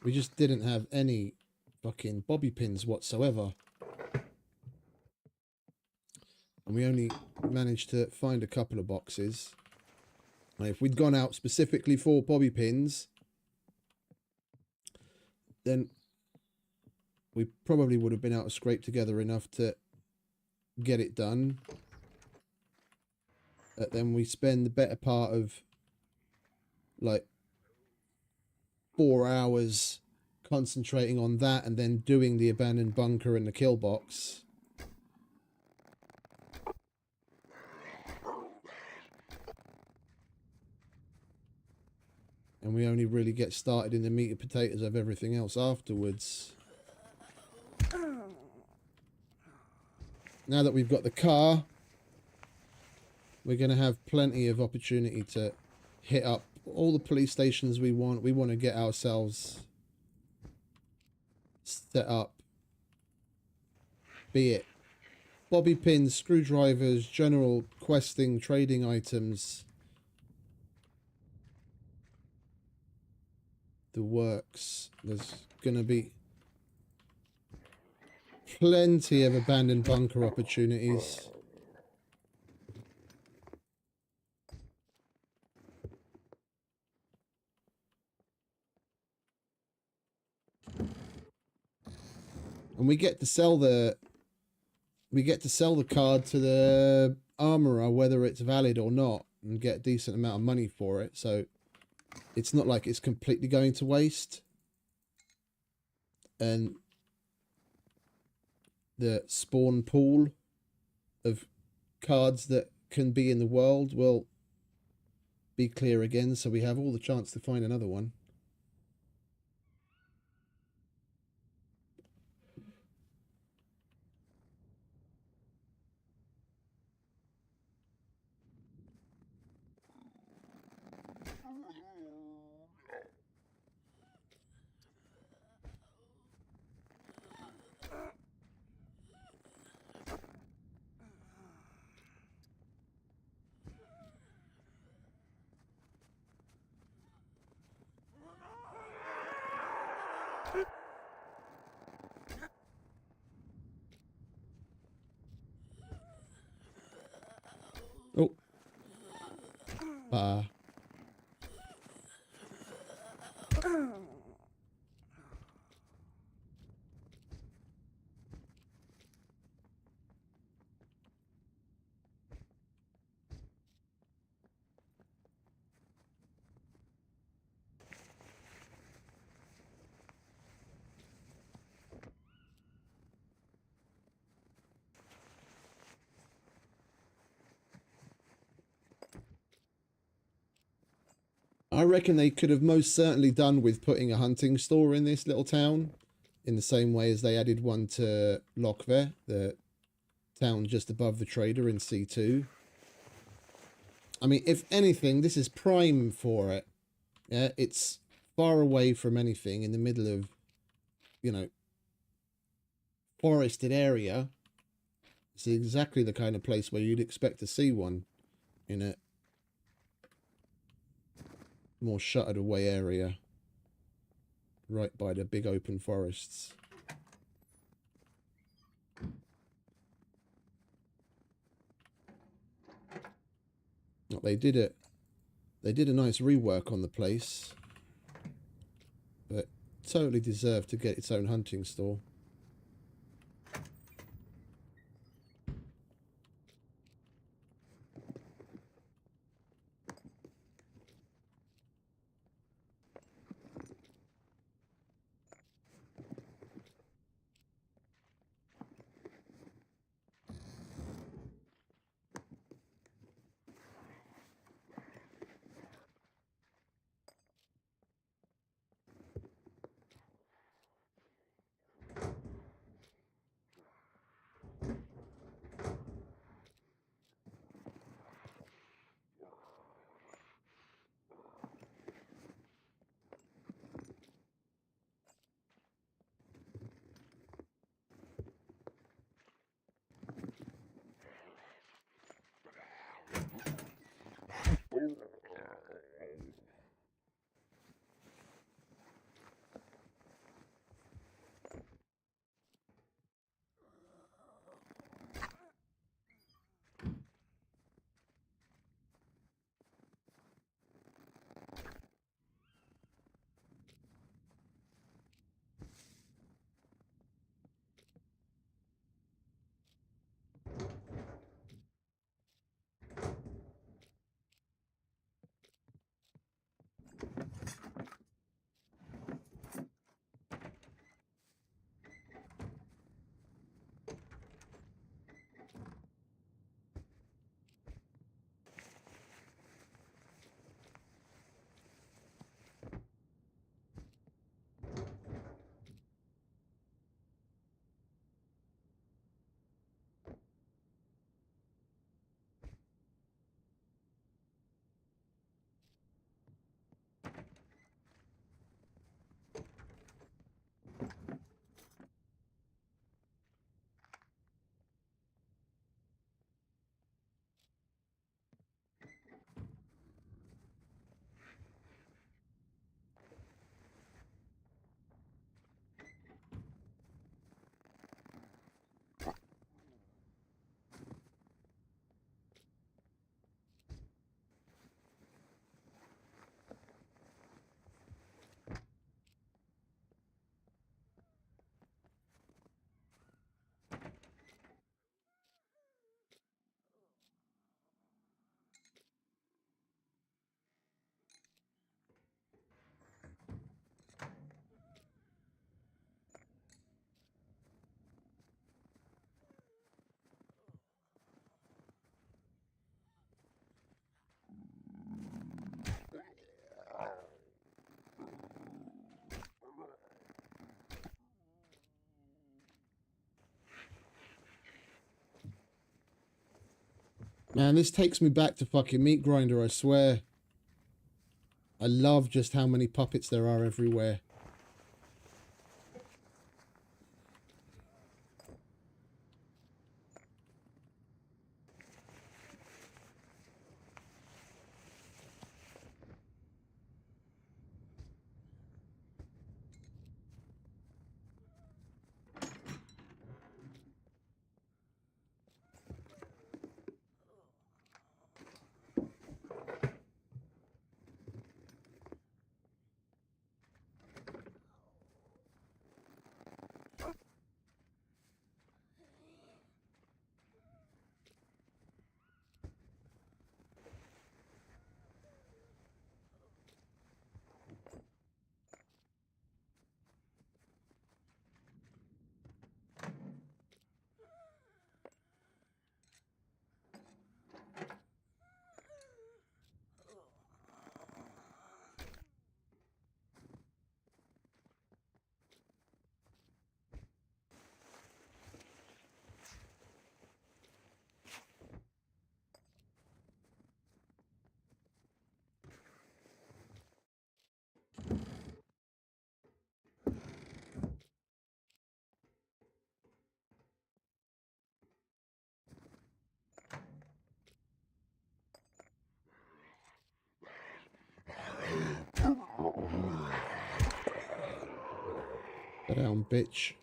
we just didn't have any fucking bobby pins whatsoever, and we only managed to find a couple of boxes. And if we'd gone out specifically for bobby pins, then we probably would have been able to scrape together enough to get it done. Then we spend the better part of like 4 hours concentrating on that, and then doing the abandoned bunker and the kill box. And we only really get started in the meat and potatoes of everything else afterwards. Now that we've got the car, we're going to have plenty of opportunity to hit up all the police stations we want. We want to get ourselves set up, be it bobby pins, screwdrivers, general questing, trading items, the works. There's going to be plenty of abandoned bunker opportunities. And we get to sell the card to the armorer, whether it's valid or not, and get a decent amount of money for it. So it's not like it's completely going to waste. And the spawn pool of cards that can be in the world will be clear again, so we have all the chance to find another one. Bah. I reckon they could have most certainly done with putting a hunting store in this little town, in the same way as they added one to Luthais, the town just above the trader in C2. I mean, if anything, this is prime for it. Yeah, it's far away from anything, in the middle of, you know, forested area. It's exactly the kind of place where you'd expect to see one in a more shuttered away area, right by the big open forests. They did it. They did a nice rework on the place, but totally deserved to get its own hunting store. Man, this takes me back to fucking Meat Grinder, I swear. I love just how many puppets there are everywhere. Down, bitch.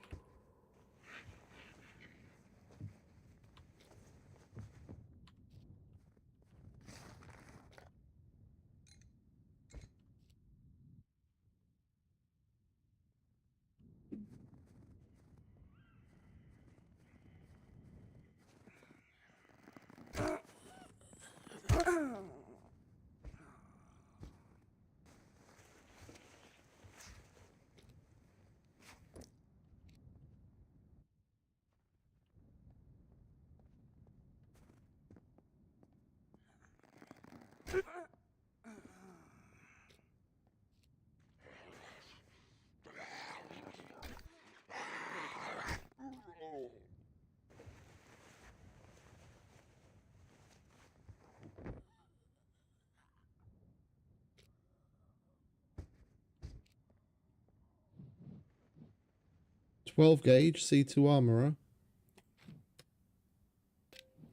.12 gauge C2 armorer.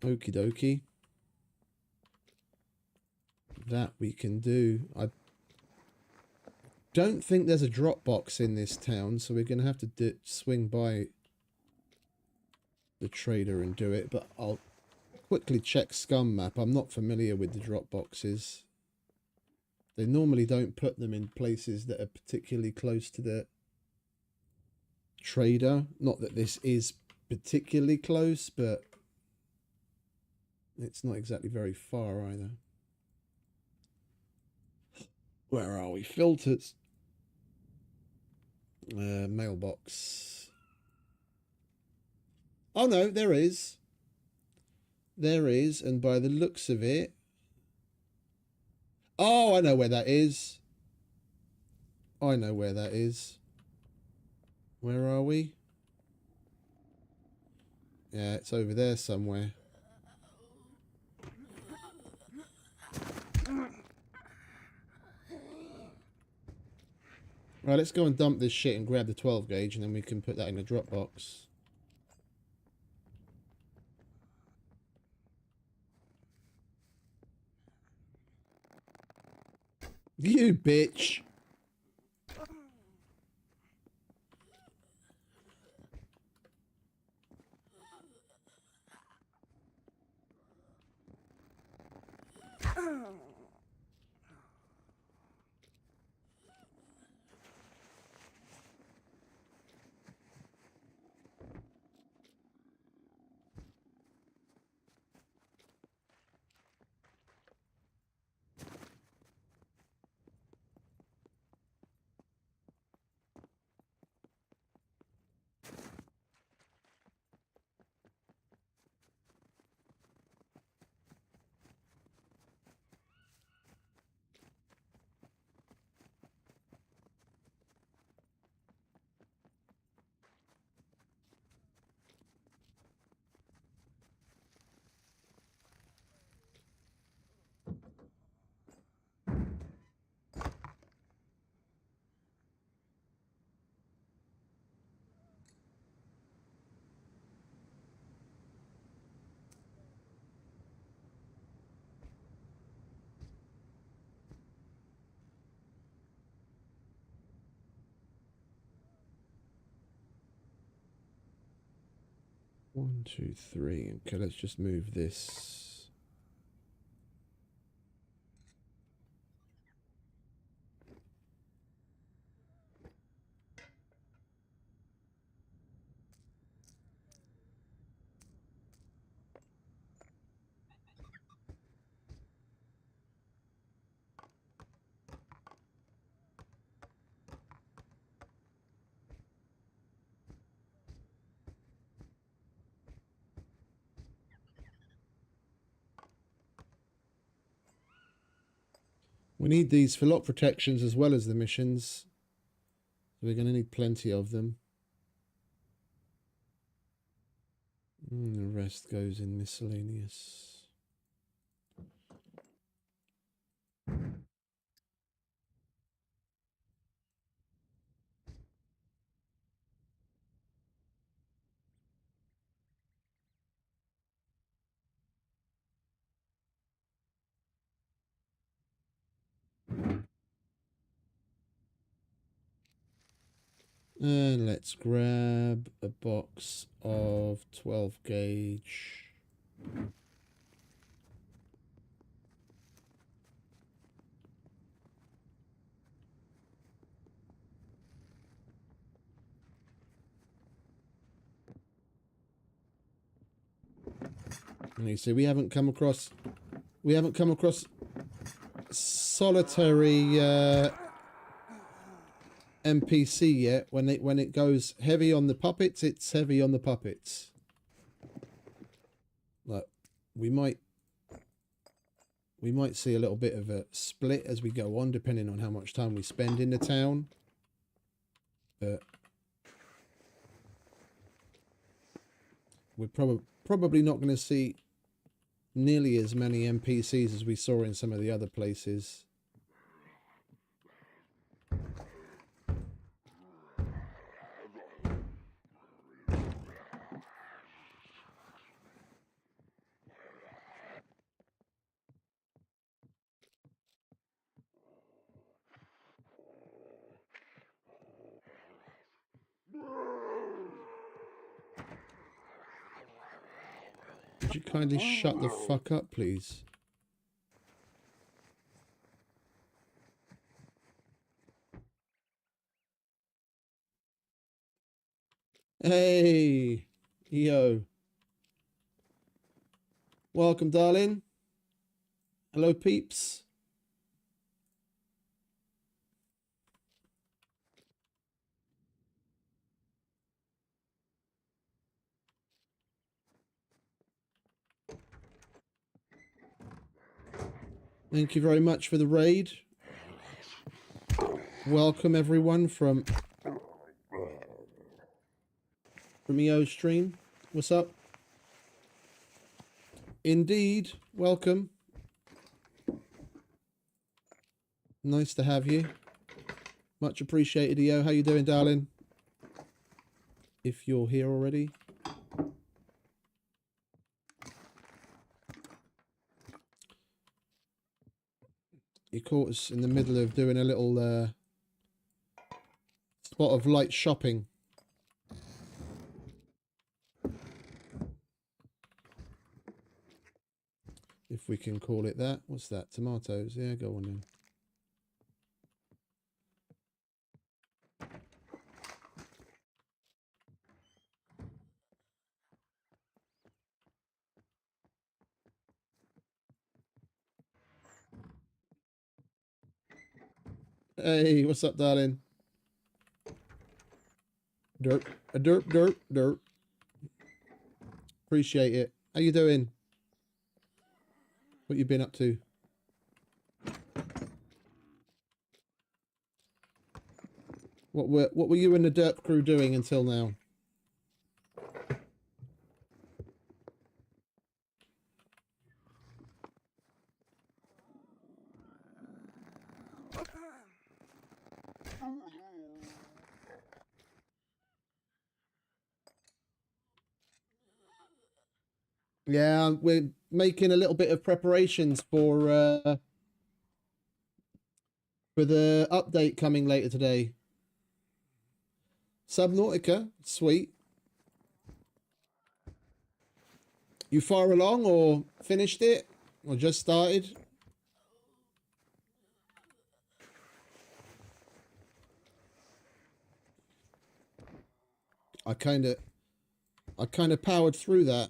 Okie dokie. That we can do. I don't think there's a drop box in this town, so we're going to have to swing by the trader and do it, but I'll quickly check SCUM map. I'm not familiar with the drop boxes. They normally don't put them in places that are particularly close to the trader. Not that this is particularly close, but it's not exactly very far either. Where are we? Filters. Mailbox. Oh no, there is. There is, and by the looks of it... Oh, I know where that is. I know where that is. Where are we? Yeah, it's over there somewhere. Right, let's go and dump this shit and grab the 12 gauge, and then we can put that in a drop box. You bitch! One, two, three. Okay, let's just move this. We need these for lock protections as well as the missions. So we're going to need plenty of them. The rest goes in miscellaneous. And let's grab a box of 12 gauge. And you see, we haven't come across solitary NPC yet. When it goes heavy on the puppets, it's heavy on the puppets. Like we might see a little bit of a split as we go on, depending on how much time we spend in the town. But we're probably not going to see nearly as many NPCs as we saw in some of the other places. Would you kindly shut the fuck up, please? Hey, yo. Welcome, darling. Hello, peeps. Thank you very much for the raid. Welcome, everyone, from EO stream. What's up? Indeed, welcome. Nice to have you. Much appreciated, EO. How you doing, darling? If you're here already. You caught us in the middle of doing a little spot of light shopping. If we can call it that. What's that? Tomatoes. Yeah, go on then. Hey, what's up, darling? Dirt. A derp, derp, derp. Appreciate it. How you doing? What you been up to? What were you and the derp crew doing until now? Yeah, we're making a little bit of preparations for the update coming later today. Subnautica, sweet. You far along or finished it? Or just started? I kind of powered through that.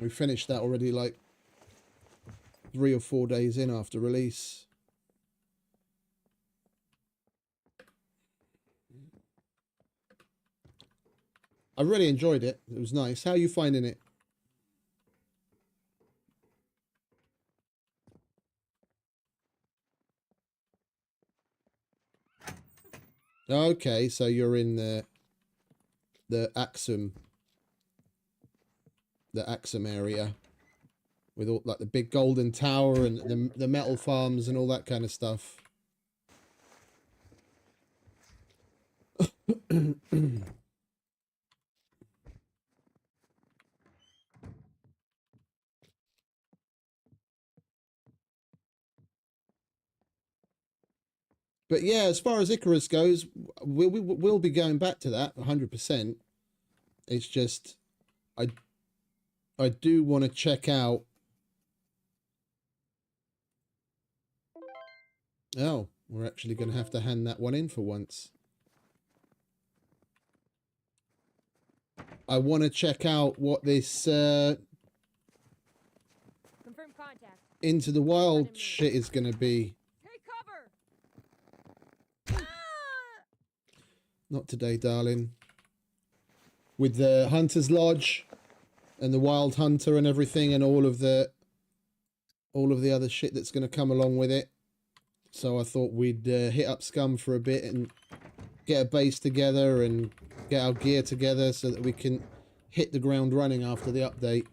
We finished that already like 3 or 4 days in after release. I really enjoyed it. It was nice. How are you finding it? Okay, so you're in the SCUM, the SCUM area with all like the big golden tower and the metal farms and all that kind of stuff. But yeah, as far as Icarus goes, we'll be going back to that 100%. It's just I do want to check out. Oh, we're actually going to have to hand that one in for once. I want to check out what this Confirm contact. Into the Wild shit is going to be. Take cover. Not today, darling. With the Hunter's Lodge and the Wild Hunter and everything and all of the other shit that's going to come along with it. So I thought we'd hit up SCUM for a bit and get a base together and get our gear together so that we can hit the ground running after the update.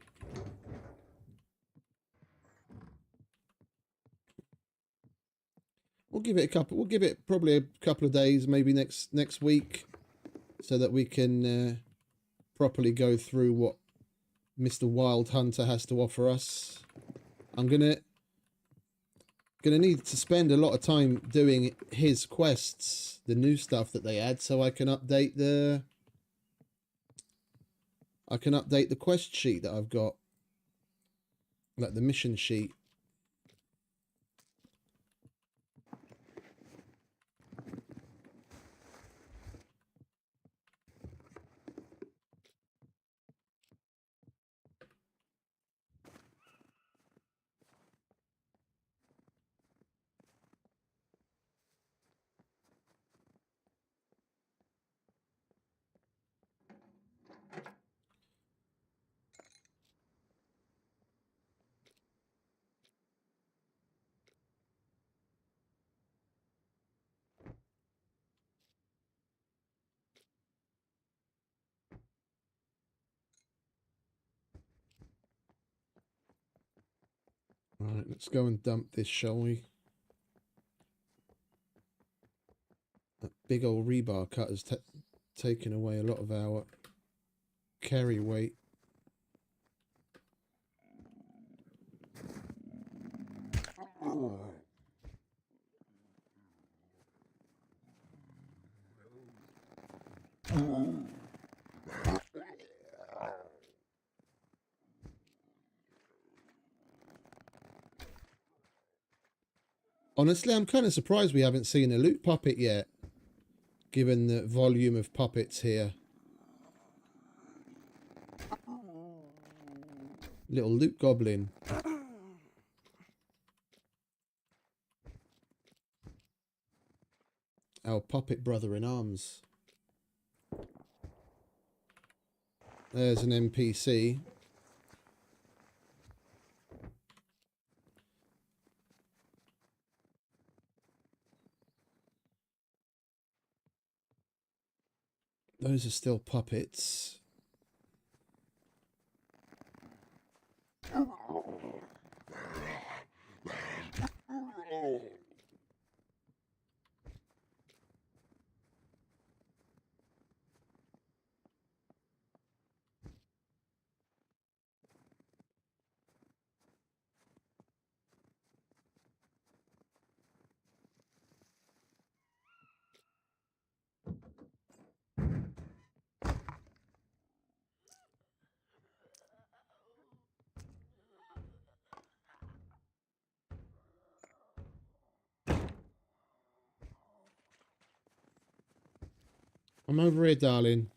We'll give it probably a couple of days, maybe next week, so that we can properly go through what Mr. Wild Hunter has to offer us. I'm gonna need to spend a lot of time doing his quests, the new stuff that they add, so I can update the quest sheet that I've got, like the mission sheet. Right, let's go and dump this, shall we? That big old rebar cutter's taken away a lot of our carry weight. Honestly, I'm kind of surprised we haven't seen a loot puppet yet, given the volume of puppets here. Little loot goblin. Our puppet brother in arms. There's an NPC. Those are still puppets. I'm over here, darling.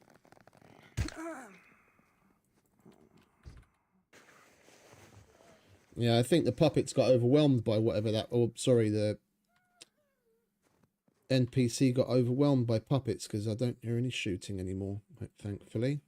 Yeah, I think the puppets got overwhelmed by whatever that... Oh, sorry, the NPC got overwhelmed by puppets because I don't hear any shooting anymore, thankfully.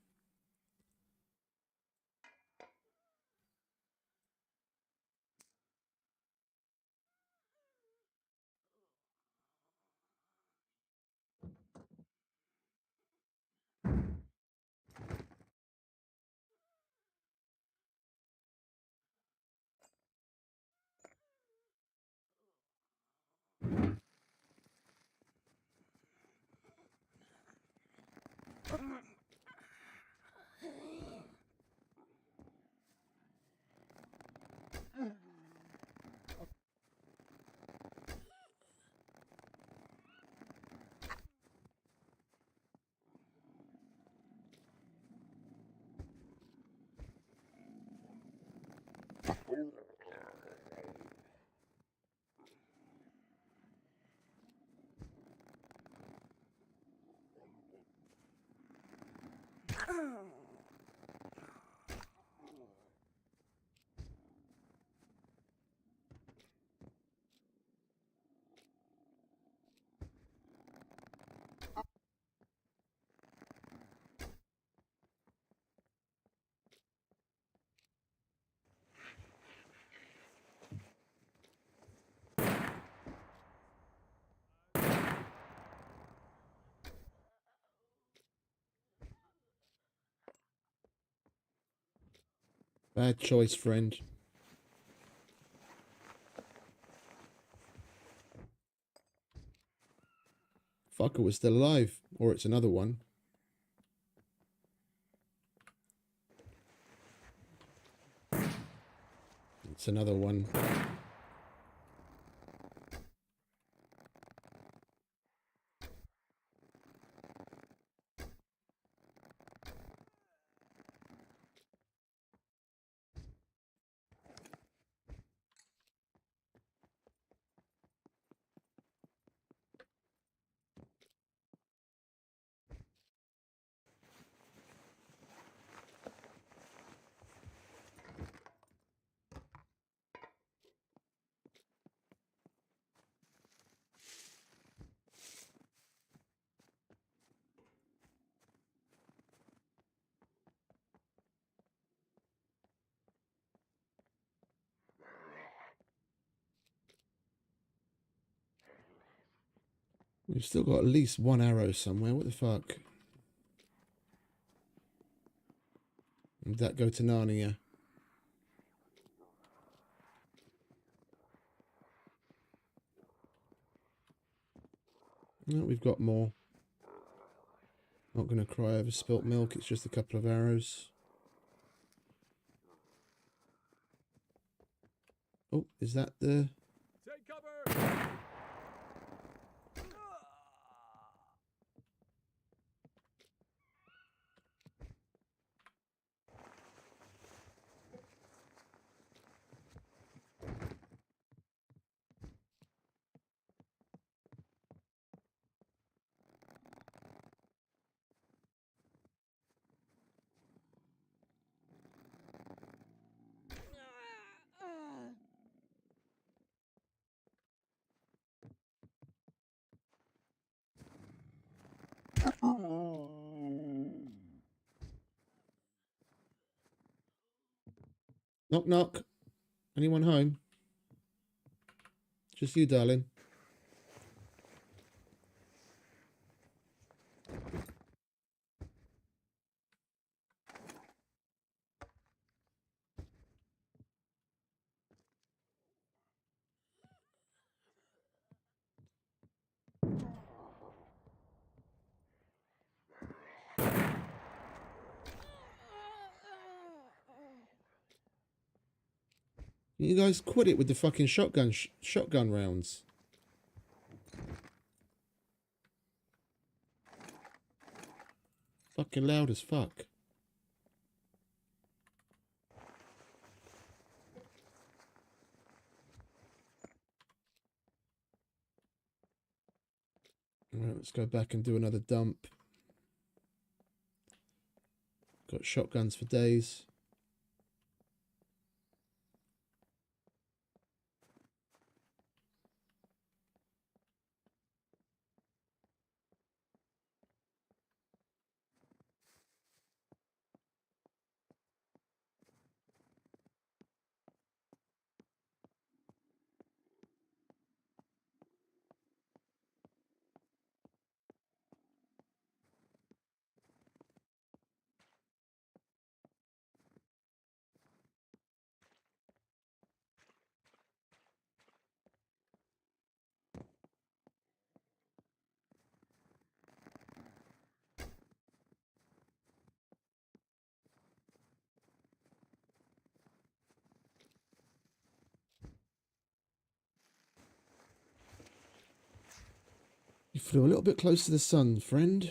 Bad choice, friend. Fucker was still alive. Or it's another one. It's another one. We've still got at least one arrow somewhere. What the fuck? Did that go to Narnia? No, we've got more. Not going to cry over spilt milk. It's just a couple of arrows. Oh, is that the... Take cover! Knock, knock. Anyone home? Just you, darling. You guys quit it with the fucking shotgun rounds. Fucking loud as fuck. Alright, let's go back and do another dump. Got shotguns for days. You flew a little bit close to the sun, friend.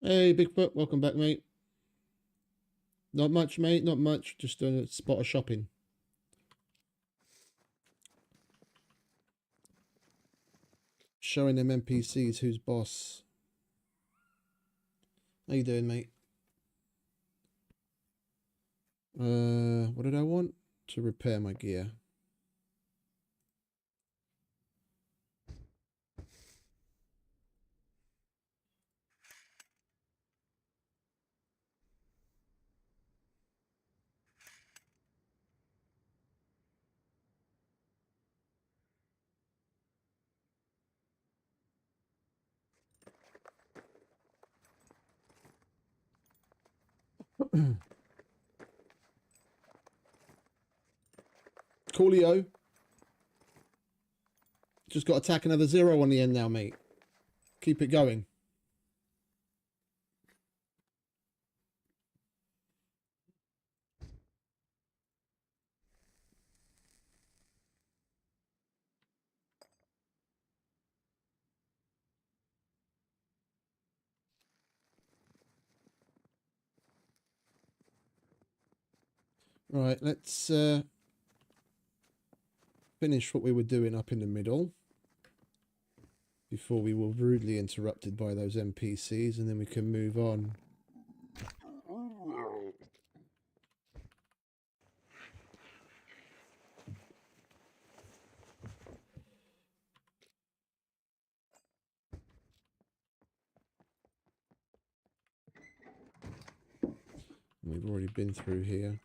Hey, Bigfoot, welcome back, mate. Not much, mate, not much. Just doing a spot of shopping. Showing them NPCs who's boss. How you doing, mate? What did I want? To repair my gear. Coolio. Just got to tack another 0 on the end now, mate. Keep it going. Right, let's finish what we were doing up in the middle before we were rudely interrupted by those NPCs, and then we can move on. We've already been through here.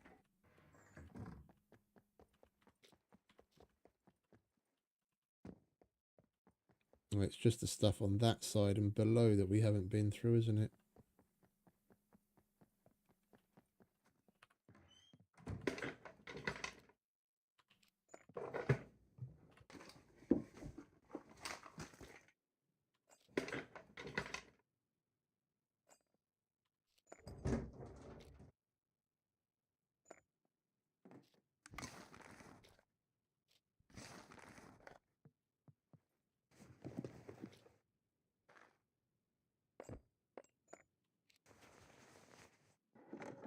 Oh, it's just the stuff on that side and below that we haven't been through, isn't it?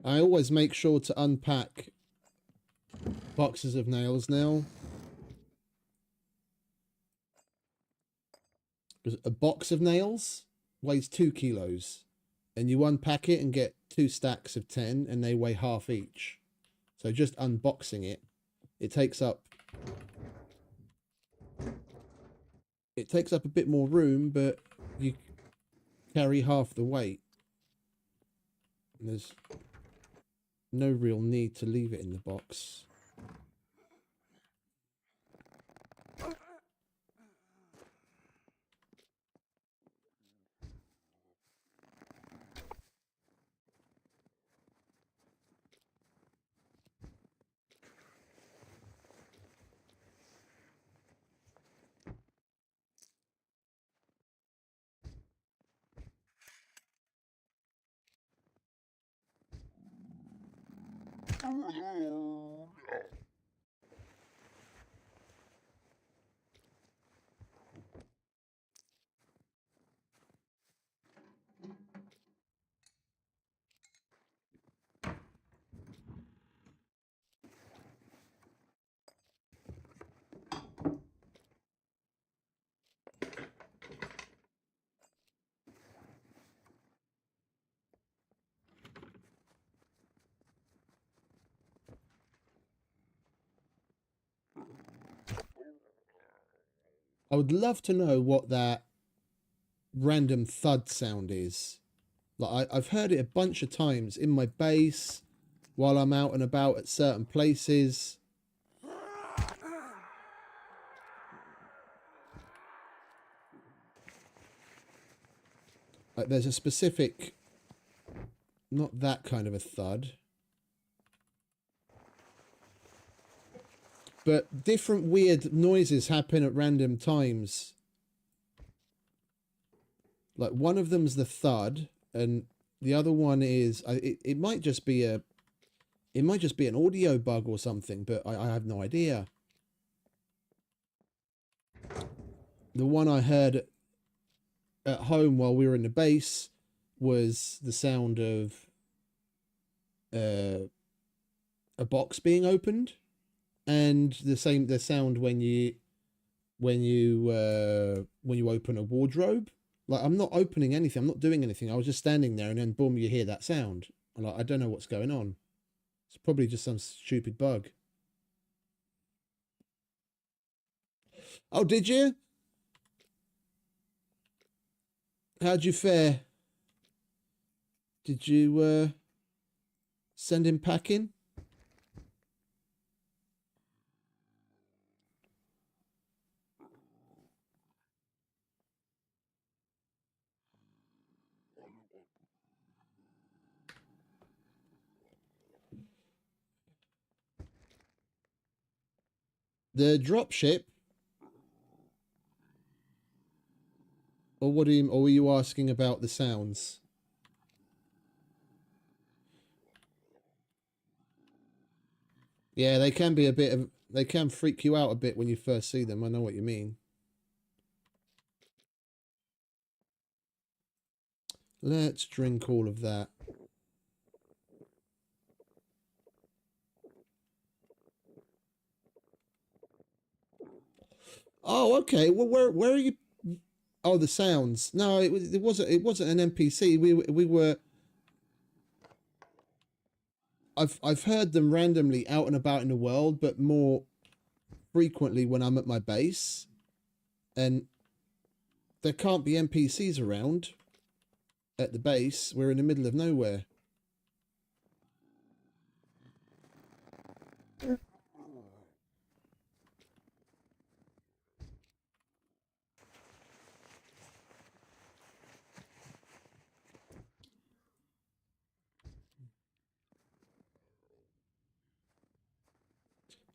I always make sure to unpack boxes of nails now. Because a box of nails weighs 2 kilos. And you unpack it and get 2 stacks of 10 and they weigh half each. So just unboxing it, it takes up a bit more room, but you carry half the weight. And there's no real need to leave it in the box. I would love to know what that random thud sound is. Like I've heard it a bunch of times in my base, while I'm out and about at certain places. Like there's a specific, not that kind of a thud, but different weird noises happen at random times. Like one of them's the thud, and the other one is it might just be an audio bug or something, but I have no idea. The one I heard at home while we were in the base was the sound of a box being opened, and the sound when you open a wardrobe. Like, I'm not opening anything, I'm not doing anything, I was just standing there, and then boom, you hear that sound. I'm like, I don't know what's going on. It's probably just some stupid bug. Oh, did you? How'd you fare? Did you send him packing? The dropship? Or or were you asking about the sounds? Yeah, they can be they can freak you out a bit when you first see them. I know what you mean. Let's drink all of that. Oh, okay. Well, where are you? Oh, the sounds. No, it wasn't an NPC. We were. I've heard them randomly out and about in the world, but more frequently when I'm at my base, and there can't be NPCs around at the base. We're in the middle of nowhere.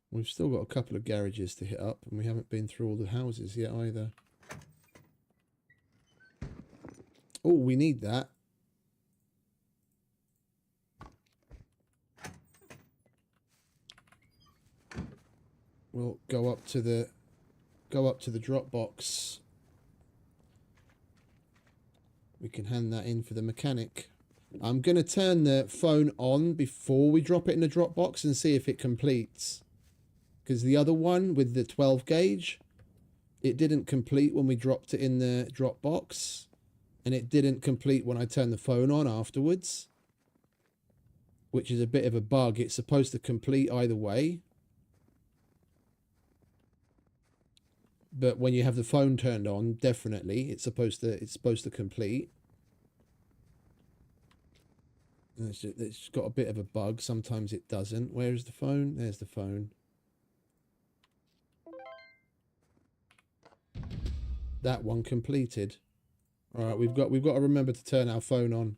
We've still got a couple of garages to hit up, and we haven't been through all the houses yet either. Oh, we need that. We'll go up to the drop box. We can hand that in for the mechanic. I'm going to turn the phone on before we drop it in the drop box and see if it completes. Because the other one with the 12 gauge, it didn't complete when we dropped it in the drop box. And it didn't complete when I turned the phone on afterwards. Which is a bit of a bug. It's supposed to complete either way. But when you have the phone turned on, definitely it's supposed to complete. And it's got a bit of a bug. Sometimes it doesn't. Where's the phone? There's the phone. That one completed. All right, we've got to remember to turn our phone on.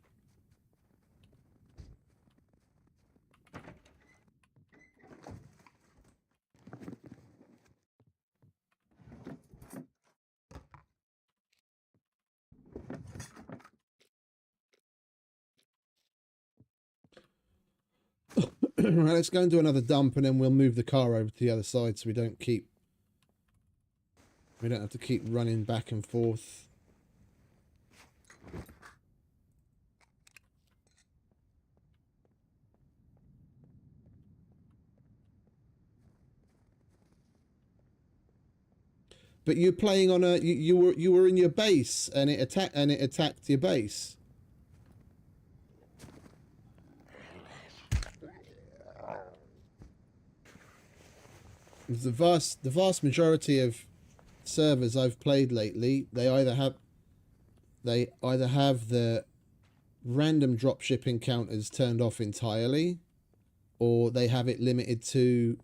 Right, let's go and do another dump, and then we'll move the car over to the other side so we don't have to keep running back and forth. But you're playing on you were in your base and it attacked your base. The vast majority of servers I've played lately, they either have the random dropship encounters turned off entirely, or they have it limited to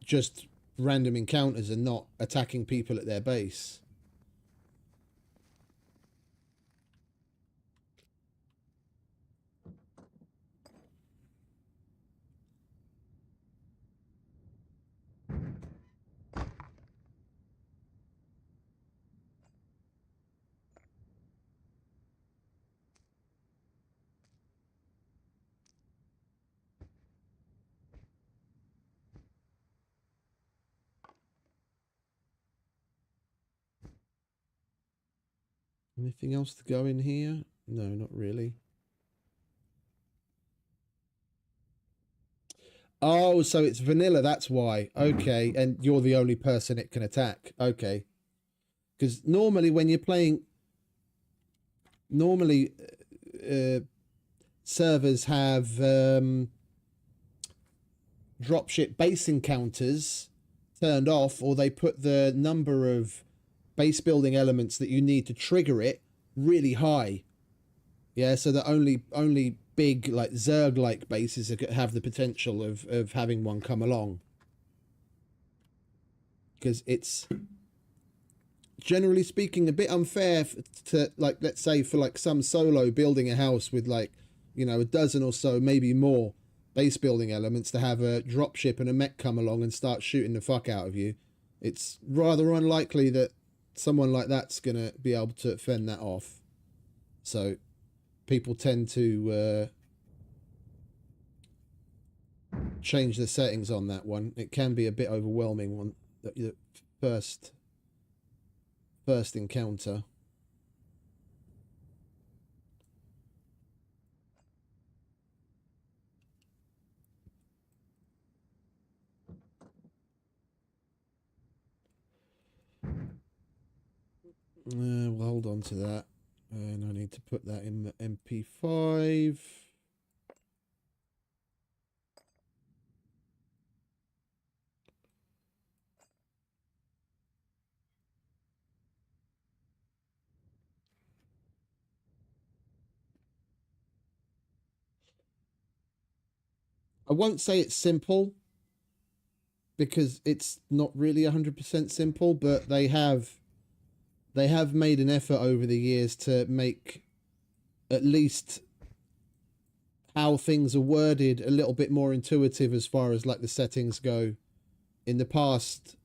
just random encounters and not attacking people at their base. Anything else to go in here? No, not really. Oh, so it's vanilla, that's why. Okay, and you're the only person it can attack. Okay. Because normally when you're playing... Normally, servers have dropship base encounters turned off, or they put the number of base building elements that you need to trigger it really high. Yeah, so that only big, like Zerg-like bases have the potential of having one come along. Because it's, generally speaking, a bit unfair to, like, let's say for like some solo building a house with like, you know, a dozen or so, maybe more base building elements, to have a dropship and a mech come along and start shooting the fuck out of you. It's rather unlikely that someone like that's gonna be able to fend that off. So people tend to change the settings on that one. It can be a bit overwhelming one, the first encounter. We'll hold on to that, and I need to put that in the MP5. I won't say it's simple, because it's not really 100% simple, but they have made an effort over the years to make at least how things are worded a little bit more intuitive as far as like the settings go. In the past,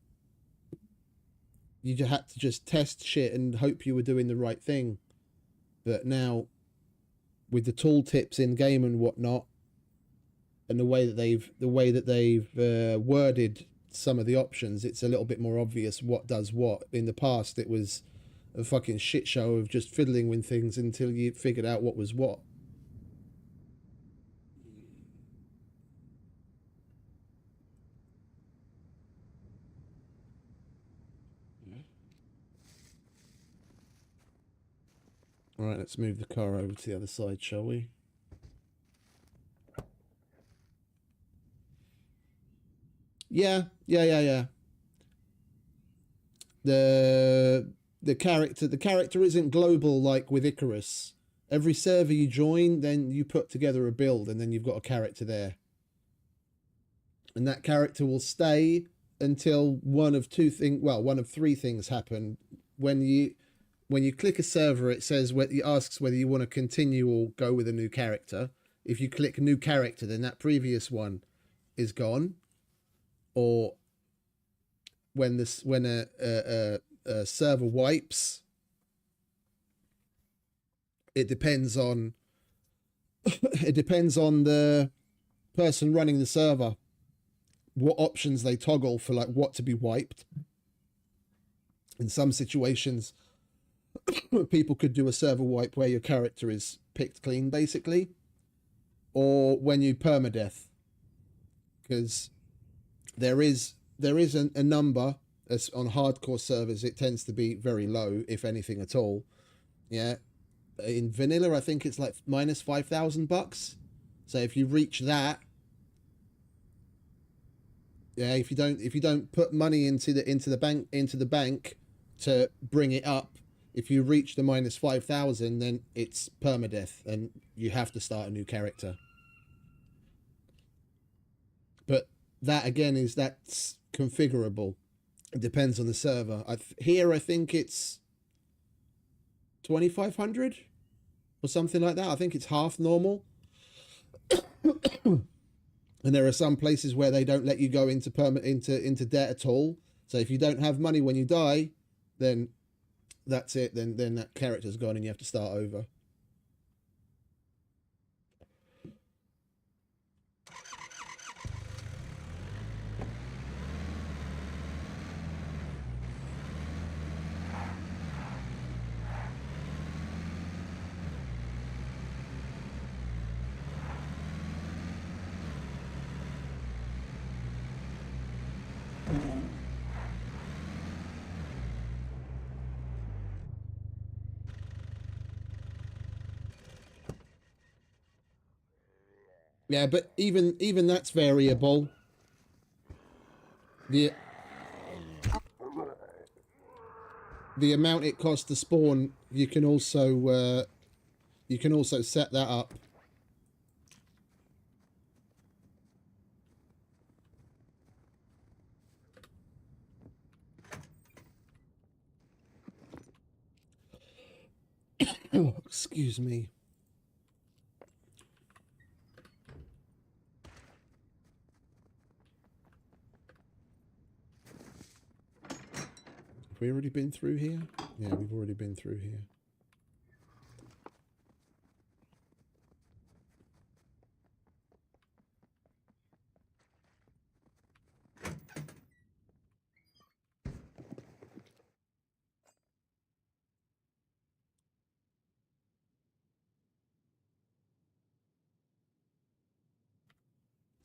you had to just test shit and hope you were doing the right thing. But now, with the tooltips in game and whatnot, and the way that they've worded some of the options, it's a little bit more obvious what does what. In the past, it was a fucking shit show of just fiddling with things until you figured out what was what. All right, let's move the car over to the other side, shall we? Yeah. The character isn't global like with Icarus. Every server you join, then you put together a build, and then you've got a character there. And that character will stay until one of three things happen. When you click a server, it asks whether you want to continue or go with a new character. If you click new character, then that previous one is gone. Or when a server wipes, it depends on the person running the server, what options they toggle for like what to be wiped. In some situations, people could do a server wipe where your character is picked clean, basically, or when you permadeath, because there is a number, as on hardcore servers it tends to be very low, if anything at all. Yeah, in vanilla I think it's like minus $5,000. So if you reach that, yeah, if you don't put money into the bank to bring it up, if you reach the minus 5,000, then it's permadeath and you have to start a new character. But that again that's configurable. It depends on the server. Here I think it's 2,500 or something like that. I think it's half normal. And there are some places where they don't let you go into debt at all. So if you don't have money when you die, then that's it. Then that character's gone and you have to start over. Yeah, but even that's variable. The amount it costs to spawn, you can also set that up. Oh, excuse me. Have we already been through here? Yeah, we've already been through here.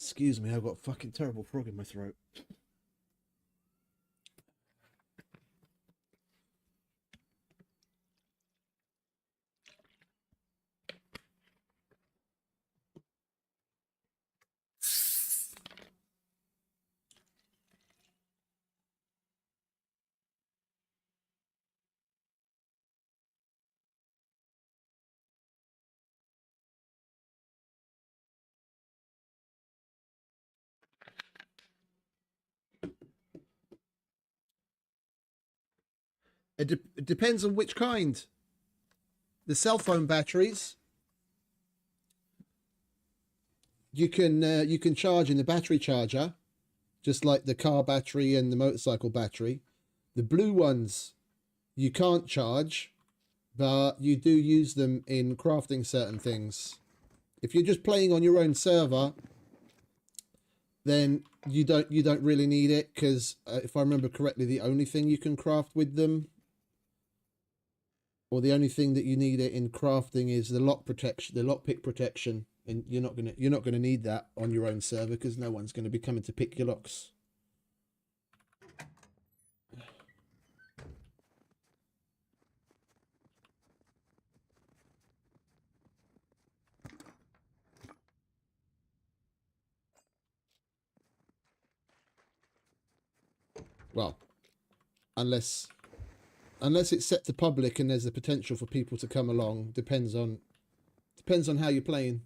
Excuse me, I've got a fucking terrible frog in my throat. It depends on which kind. The cell phone batteries, you can charge in the battery charger, just like the car battery and the motorcycle battery. The blue ones you can't charge, but you do use them in crafting certain things. If you're just playing on your own server, then you don't really need it, because if I remember correctly, the only thing you can craft with them, or the only thing that you need it in crafting, is the lock protection, the lockpick protection, and you're not gonna need that on your own server because no one's going to be coming to pick your locks. Well, unless it's set to public and there's the potential for people to come along. Depends on how you're playing.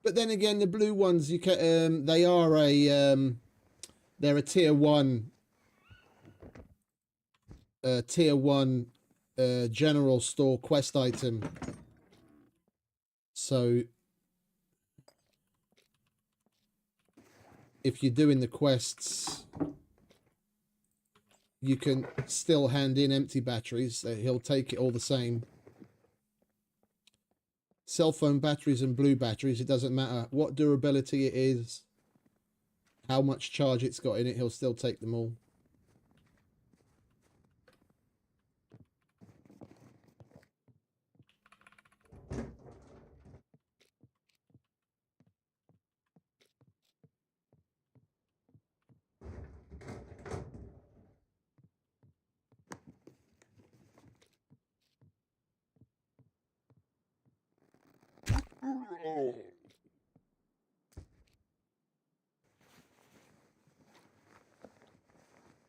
But then again, the blue ones, you can they are they're a tier 1 general store quest item. So if you're doing the quests, you can still hand in empty batteries. He'll take it all the same. Cell phone batteries and blue batteries, it doesn't matter what durability it is, how much charge it's got in it, he'll still take them all.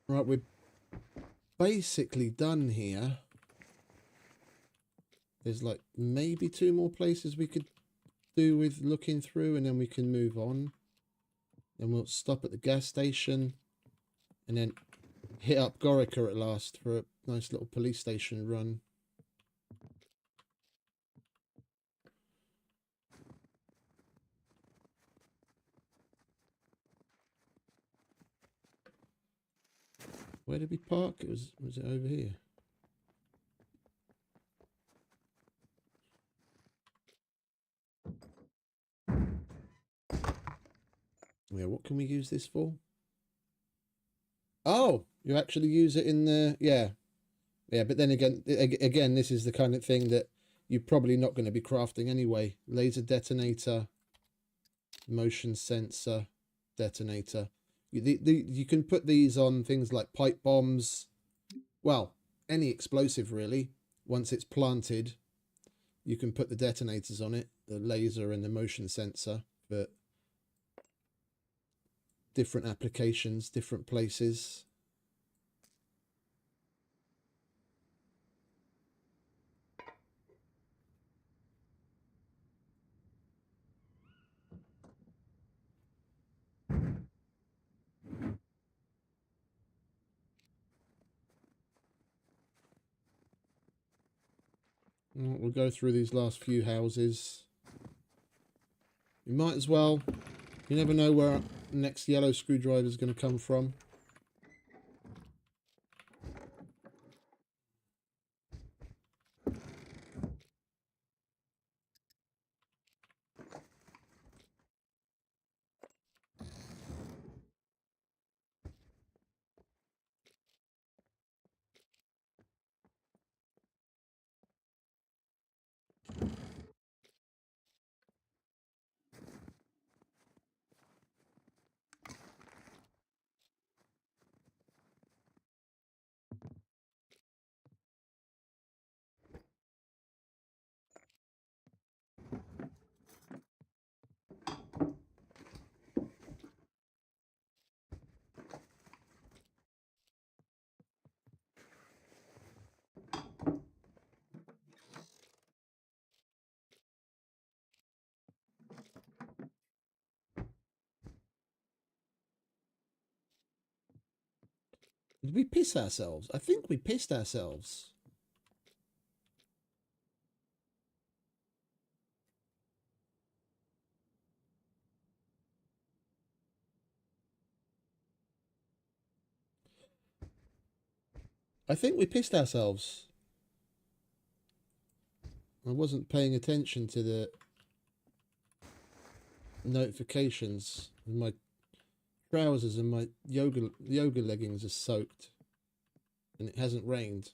Right, we're basically done here. There's like maybe 2 more places we could do with looking through, and then we can move on. Then we'll stop at the gas station and then hit up Gorica at last for a nice little police station run. Where did we park? Was it over here? Yeah, what can we use this for? Oh, you actually use it in the... Yeah, but then again, this is the kind of thing that you're probably not going to be crafting anyway. Laser detonator, motion sensor, detonator. You can put these on things like pipe bombs. Well, any explosive really. Once it's planted, you can put the detonators on it, the laser and the motion sensor, for different applications, different places. We'll go through these last few houses. You might as well. You never know where the next yellow screwdriver is going to come from. Did we piss ourselves? I think we pissed ourselves. I think we pissed ourselves. I wasn't paying attention to the notifications. My trousers and my yoga leggings are soaked, and it hasn't rained.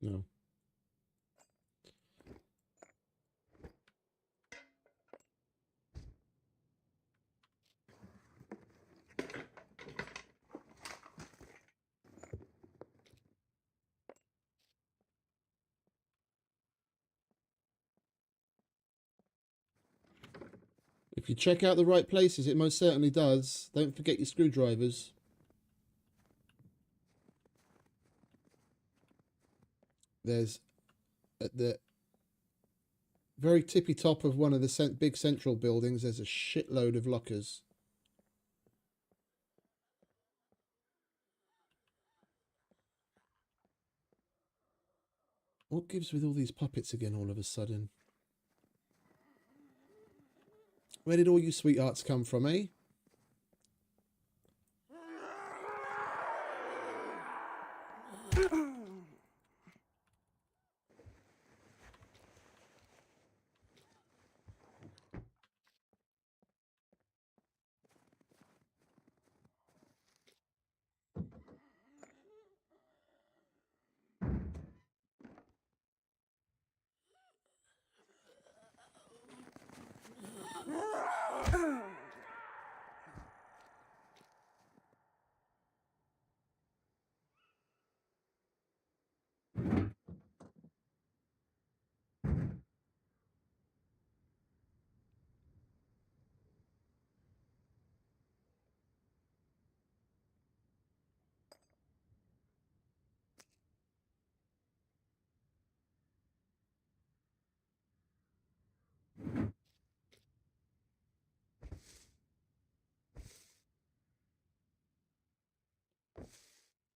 No. If you check out the right places, it most certainly does. Don't forget your screwdrivers. There's at the very tippy top of one of the big central buildings, there's a shitload of lockers. What gives with all these puppets again all of a sudden? Where did all you sweethearts come from, eh?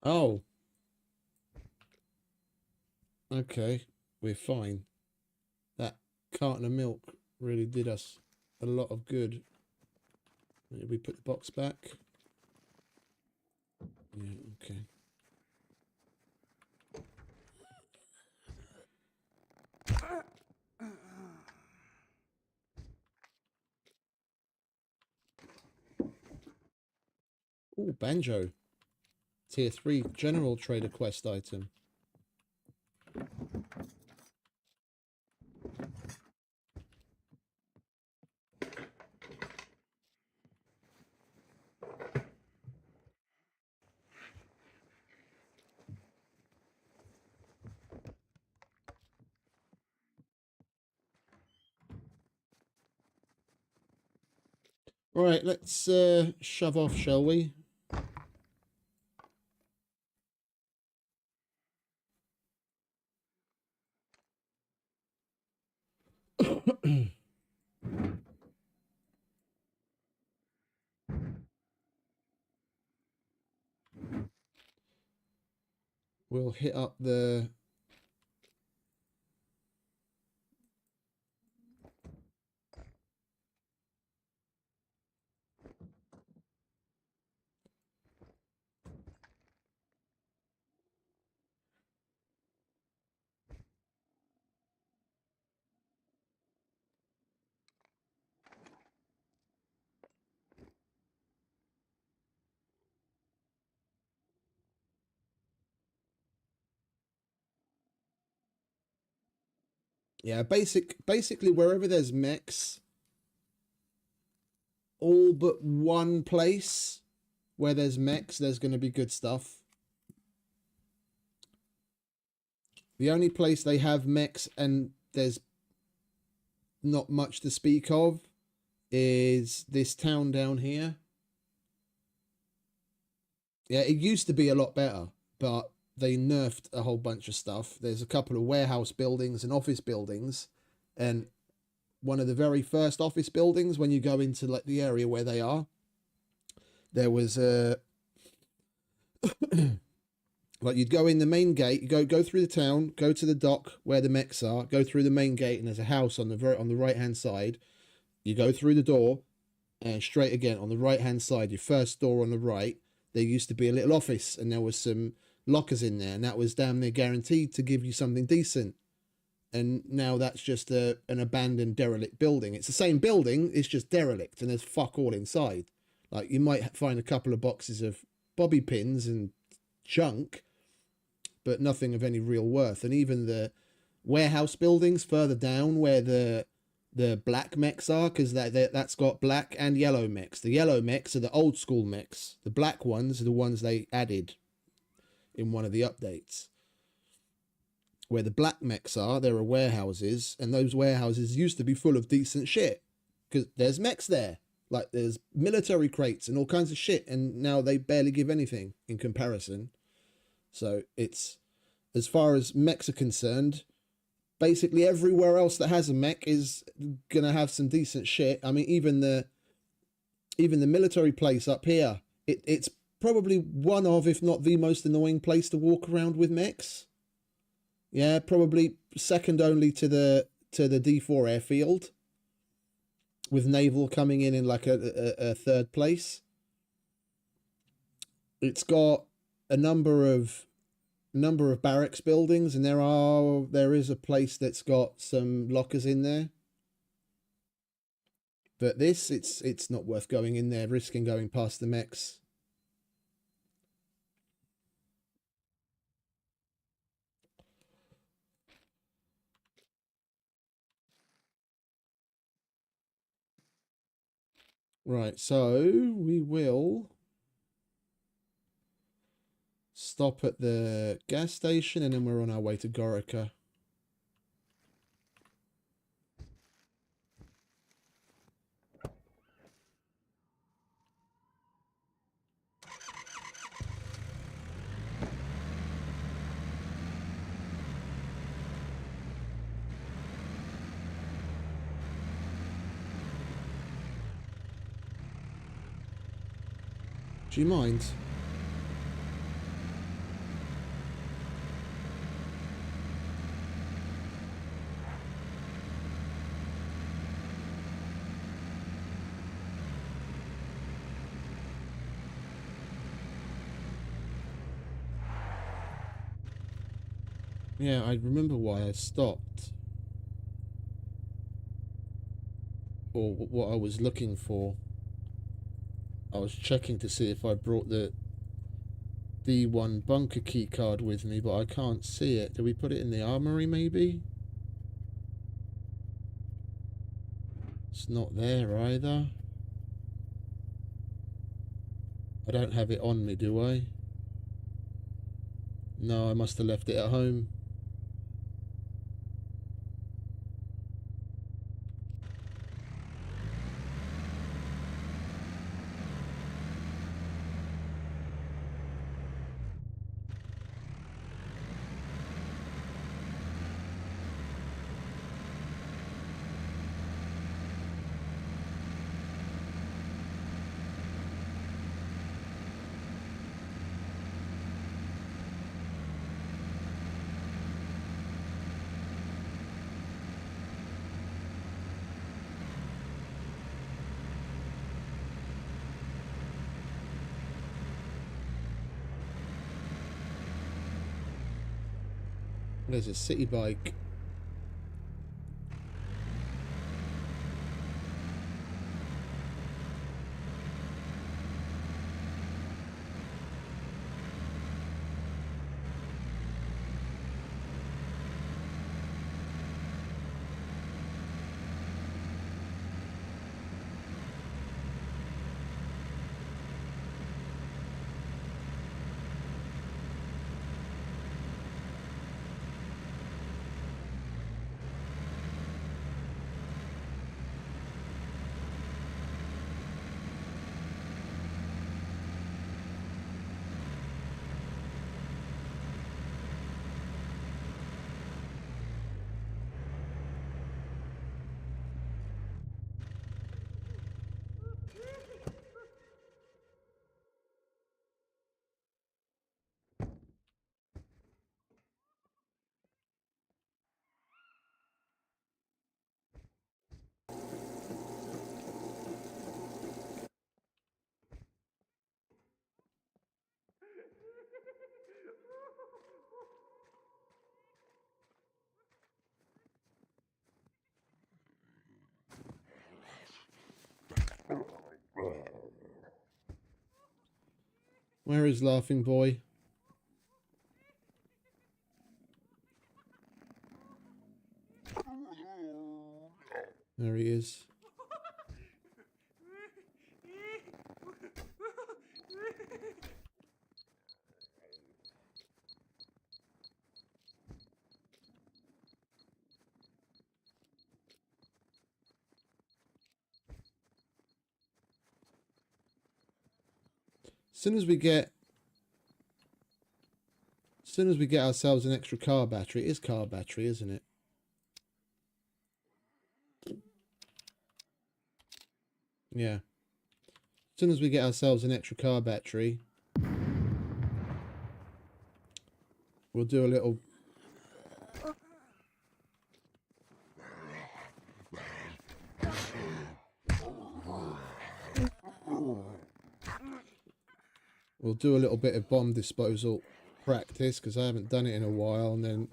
Oh. Okay, we're fine. That carton of milk really did us a lot of good. Maybe we put the box back. Yeah, okay. Oh, banjo. Tier 3 general trader quest item. Alright, let's shove off, shall we? We'll hit up the... Yeah, basically wherever there's mechs, all but one place where there's mechs, there's going to be good stuff. The only place they have mechs and there's not much to speak of is this town down here. Yeah, it used to be a lot better, but they nerfed a whole bunch of stuff. There's a couple of warehouse buildings and office buildings, and one of the very first office buildings, when you go into like the area where they are, there was a like you'd go in the main gate, you go through the town, go to the dock where the mechs are, go through the main gate, and there's a house on the right hand side. You go through the door, and straight again on the right hand side, your first door on the right, there used to be a little office, and there was some lockers in there, and that was damn near guaranteed to give you something decent. And now that's just an abandoned derelict building. It's the same building, it's just derelict, and there's fuck all inside. Like, you might find a couple of boxes of bobby pins and junk, but nothing of any real worth. And even the warehouse buildings further down where the black mechs are, because that's got black and yellow mechs. The yellow mechs are the old school mechs. The black ones are the ones they added in one of the updates. Where the black mechs are, there are warehouses, and those warehouses used to be full of decent shit, because there's mechs there. Like, there's military crates and all kinds of shit, and now they barely give anything in comparison. So it's, as far as mechs are concerned, basically everywhere else that has a mech is gonna have some decent shit. I mean, even the military place up here, it's probably one of, if not the most annoying place to walk around with mechs. Yeah, probably second only to the D4 airfield, with naval coming in like a third place. It's got a number of barracks buildings, and there is a place that's got some lockers in there. But this, it's not worth going in there, risking going past the mechs. Right, so we will stop at the gas station, and then we're on our way to Gorica. Do you mind? Yeah, I remember why I stopped. Or what I was looking for. I was checking to see if I brought the D1 bunker key card with me, but I can't see it. Do we put it in the armory, maybe? It's not there either. I don't have it on me, do I? No, I must have left it at home. There's a city bike. Where is Laughing Boy? There he is. As soon as we get ourselves an extra car battery, it is car battery, isn't it? Yeah. As soon as we get ourselves an extra car battery, we'll do a little... We'll do a little bit of bomb disposal practice, because I haven't done it in a while, and then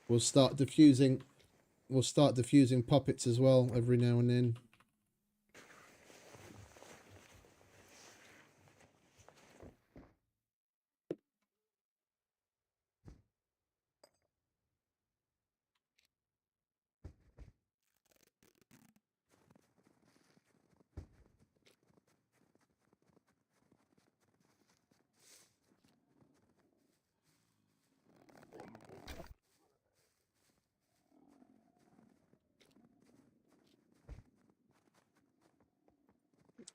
we'll start diffusing puppets as well every now and then.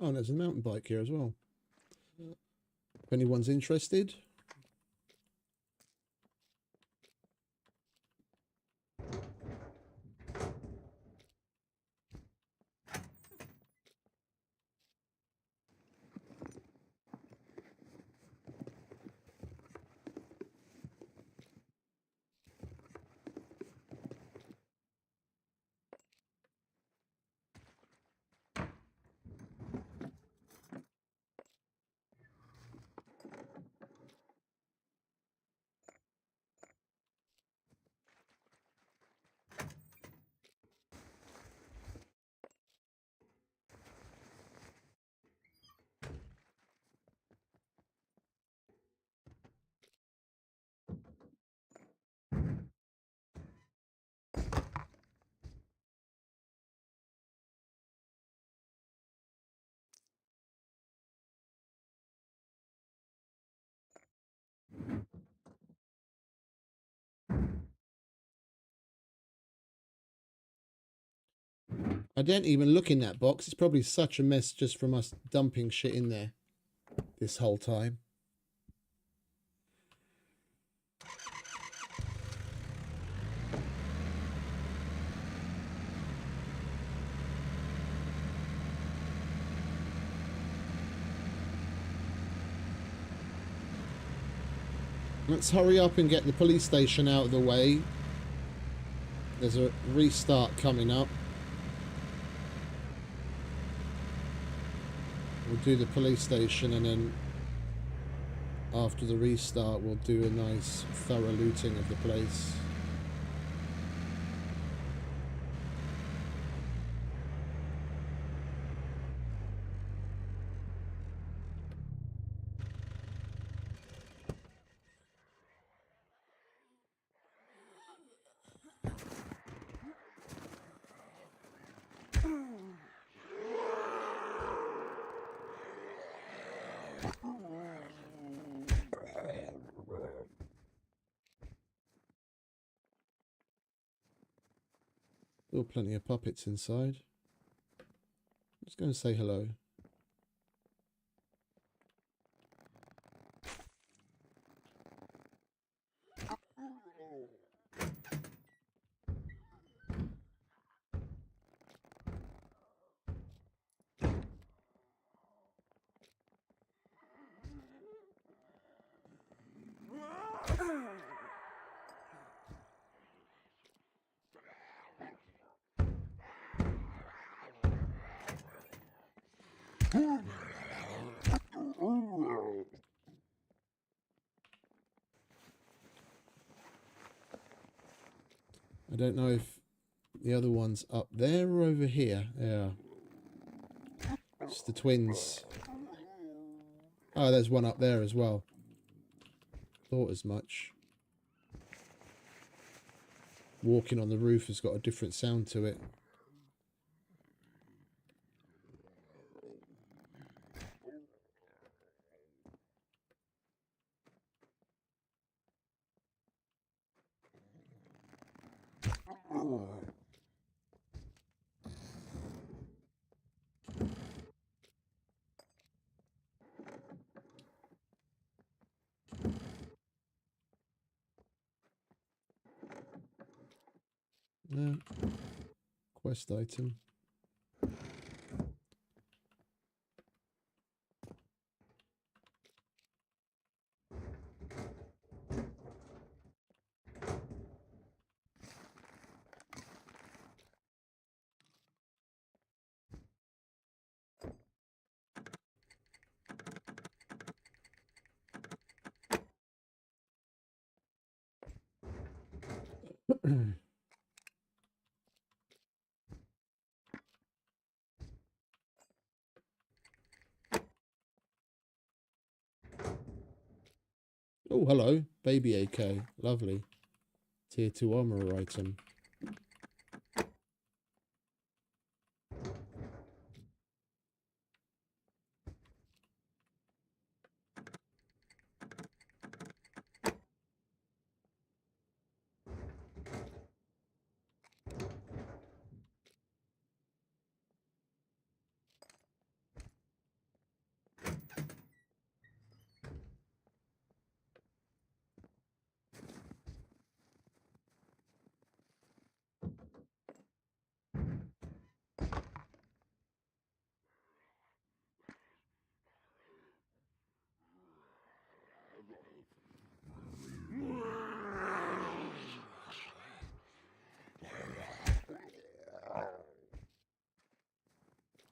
Oh, and there's a mountain bike here as well. If anyone's interested. I didn't even look in that box. It's probably such a mess just from us dumping shit in there this whole time. Let's hurry up and get the police station out of the way. There's a restart coming up. We'll do the police station, and then after the restart we'll do a nice thorough looting of the place. Still plenty of puppets inside. Let's go and say hello. I don't know if the other one's up there or over here. Yeah. It's the twins. Oh, there's one up there as well. Thought as much. Walking on the roof has got a different sound to it. No. Quest item. Oh, hello. Baby AK. Lovely. Tier 2 armor item.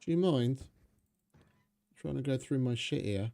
Do you mind? Trying to go through my shit here.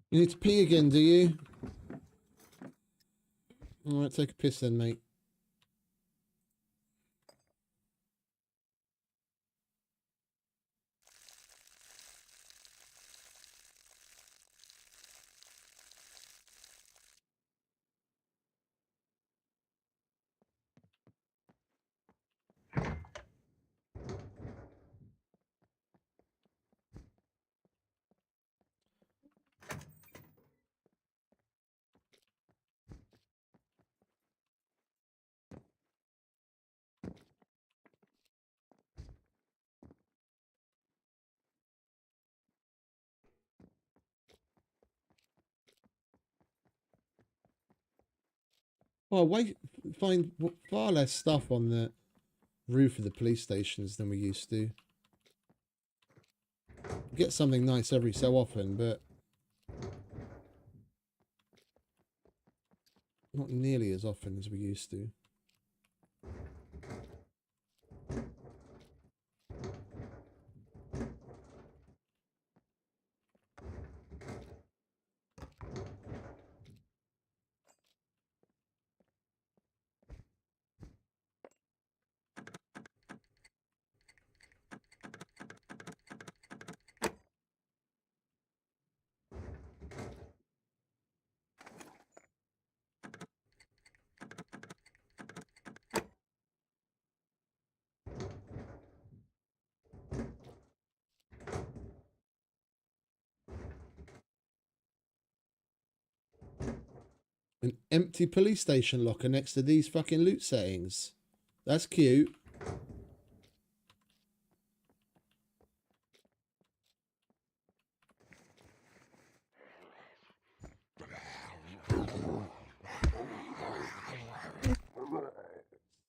You need to pee again, do you? Alright, take a piss then, mate. Oh, find far less stuff on the roof of the police stations than we used to. Get something nice every so often, but not nearly as often as we used to. An empty police station locker next to these fucking loot settings. That's cute.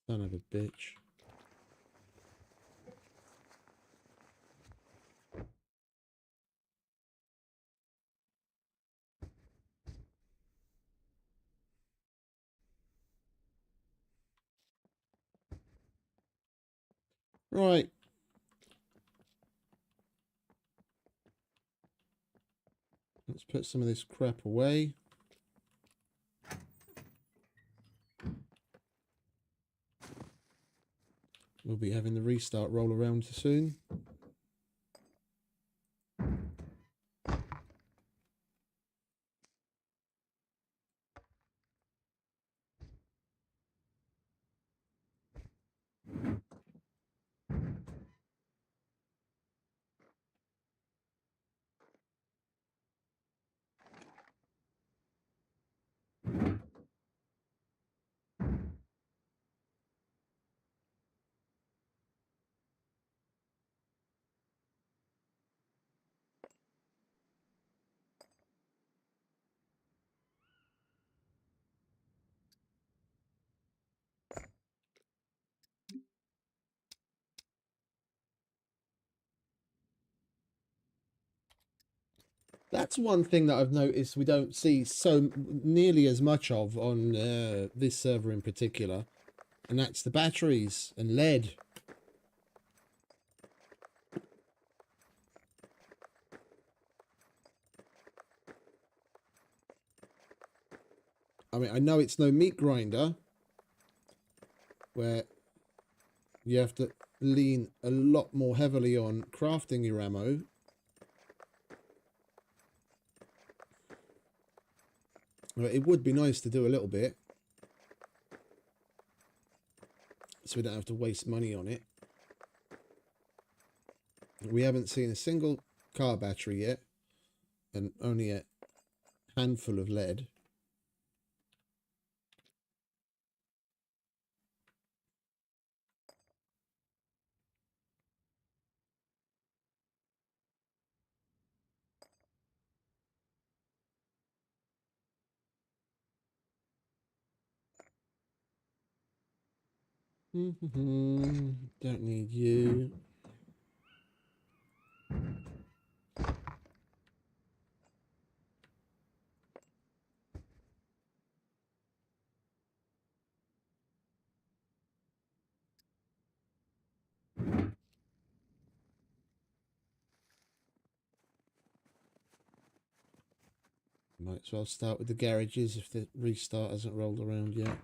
Son of a bitch. Right. Let's put some of this crap away. We'll be having the restart roll around soon. That's one thing that I've noticed we don't see so nearly as much of on this server in particular, and that's the batteries and lead. I mean, I know it's no meat grinder, where you have to lean a lot more heavily on crafting your ammo. But it would be nice to do a little bit, so we don't have to waste money on it. We haven't seen a single car battery yet, and only a handful of lead. Don't need you. Might as well start with the garages if the restart hasn't rolled around yet.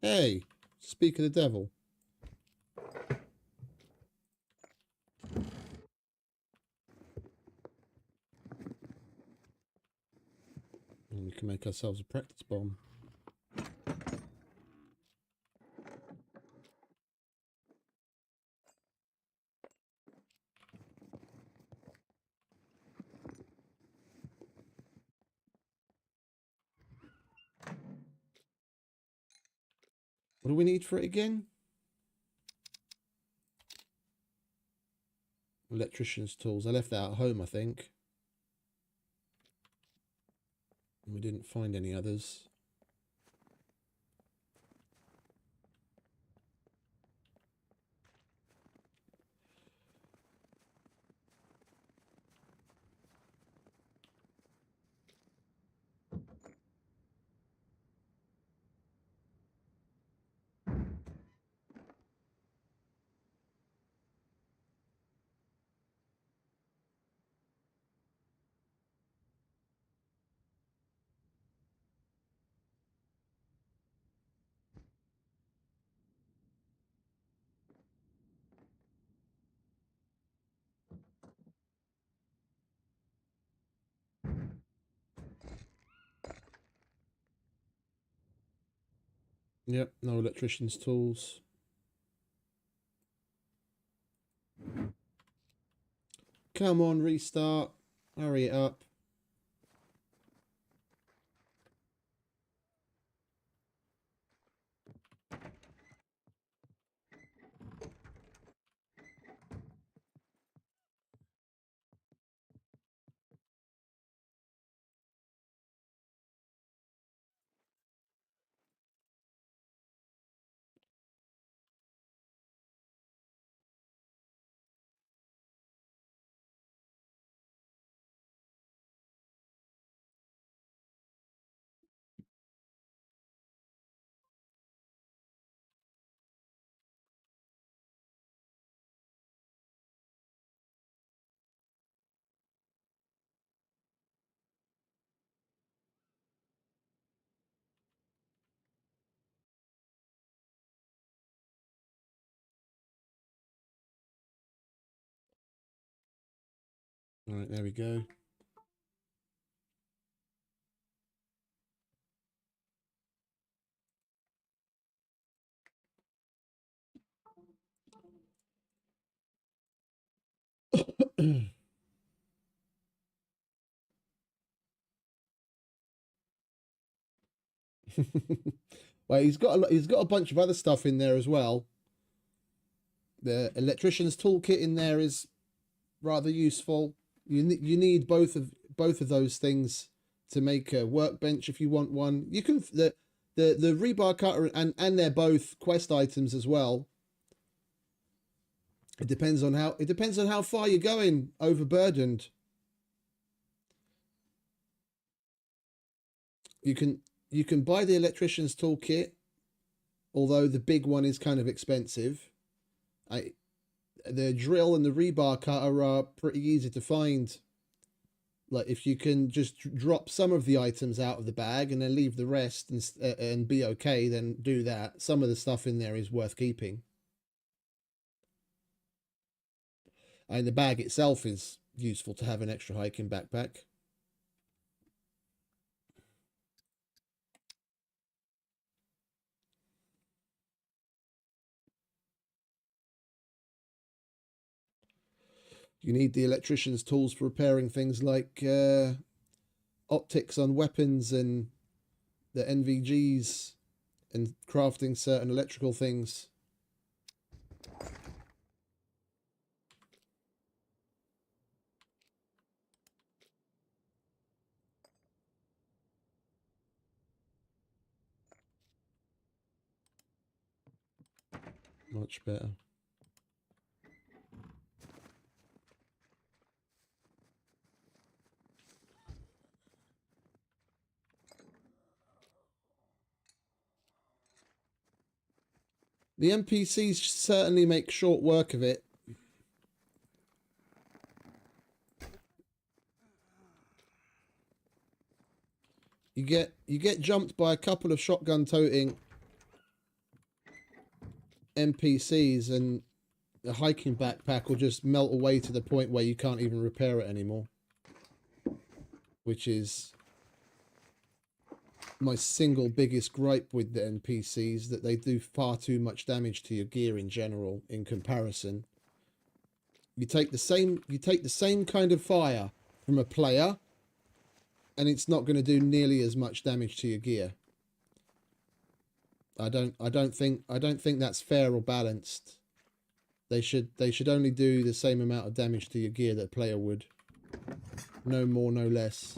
Hey, speak of the devil. And we can make ourselves a practice bomb. What do we need for it again? Electrician's tools. I left that at home, I think. And we didn't find any others. Yep, no electrician's tools. Come on, restart. Hurry it up. All right, there we go. Well, he's got a bunch of other stuff in there as well. The electrician's toolkit in there is rather useful. You need both of those things to make a workbench if you want one. You can the rebar cutter and they're both quest items as well. It depends on how far you're going overburdened. You can buy the electrician's toolkit, although the big one is kind of expensive. The drill and the rebar cutter are pretty easy to find. Like if you can just drop some of the items out of the bag and then leave the rest and be okay, then do that. Some of the stuff in there is worth keeping. And the bag itself is useful to have an extra hiking backpack. You need the electrician's tools for repairing things like optics on weapons and the NVGs and crafting certain electrical things. Much better. The NPCs certainly make short work of it. You get jumped by a couple of shotgun toting NPCs and the hiking backpack will just melt away to the point where you can't even repair it anymore. Which is my single biggest gripe with the NPCs, that they do far too much damage to your gear in general in comparison. You take the same kind of fire from a player and it's not going to do nearly as much damage to your gear. I don't think that's fair or balanced. They should only do the same amount of damage to your gear that a player would. No more, no less.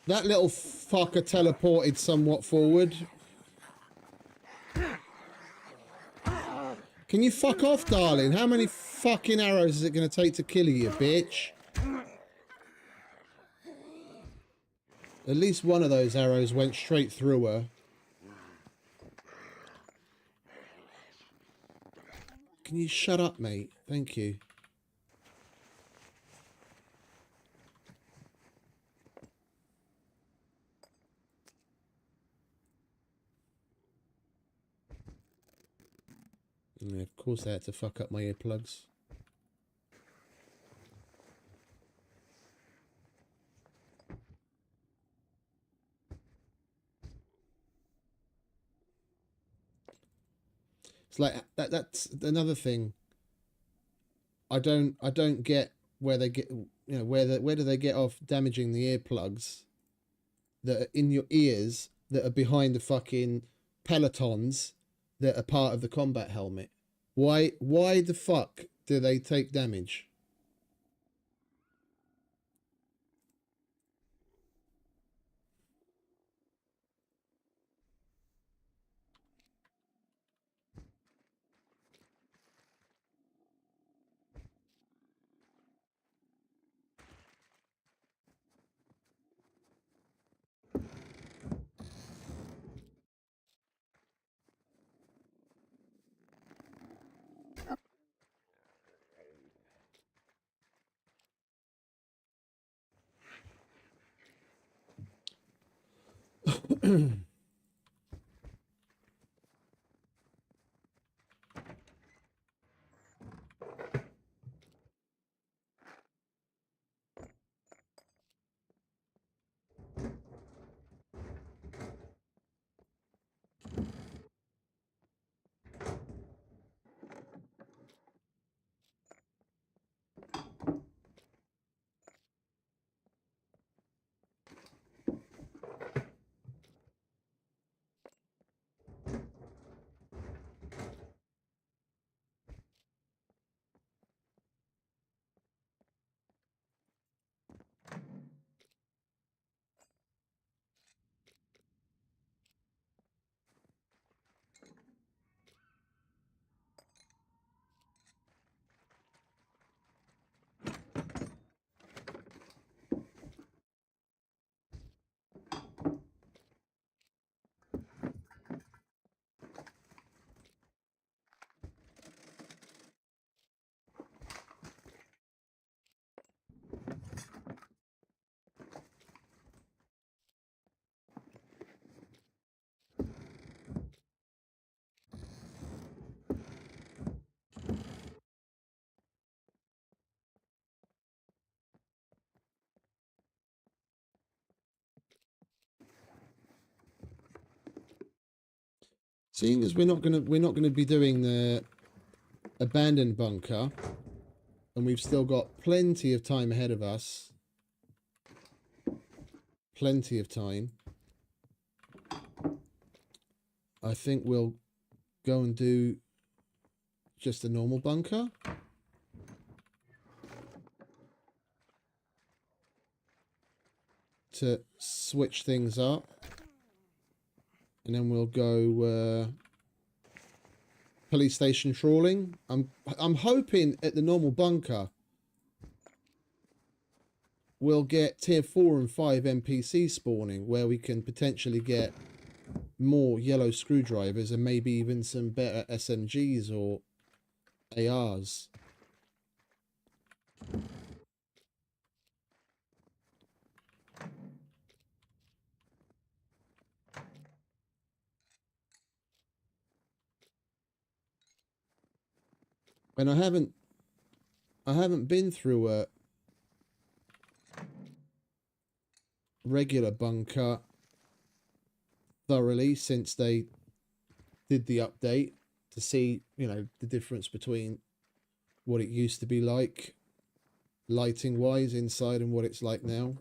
That little fucker teleported somewhat forward. Can you fuck off, darling? How many fucking arrows is it going to take to kill you, bitch? At least one of those arrows went straight through her. Can you shut up, mate? Thank you. Yeah, of course I had to fuck up my earplugs. It's like that's another thing. I don't get where they get, you know, where do they get off damaging the earplugs that are in your ears that are behind the fucking pelotons that are part of the combat helmet? Why the fuck do they take damage? Seeing as we're not gonna be doing the abandoned bunker, and we've still got plenty of time ahead of us. Plenty of time. I think we'll go and do just a normal bunker. To switch things up. And then we'll go police station trawling. I'm hoping at the normal bunker we'll get tier 4 and 5 NPC spawning, where we can potentially get more yellow screwdrivers and maybe even some better SMGs or ARs. And I haven't been through a regular bunker thoroughly since they did the update, to see, you know, the difference between what it used to be like lighting wise inside and what it's like now.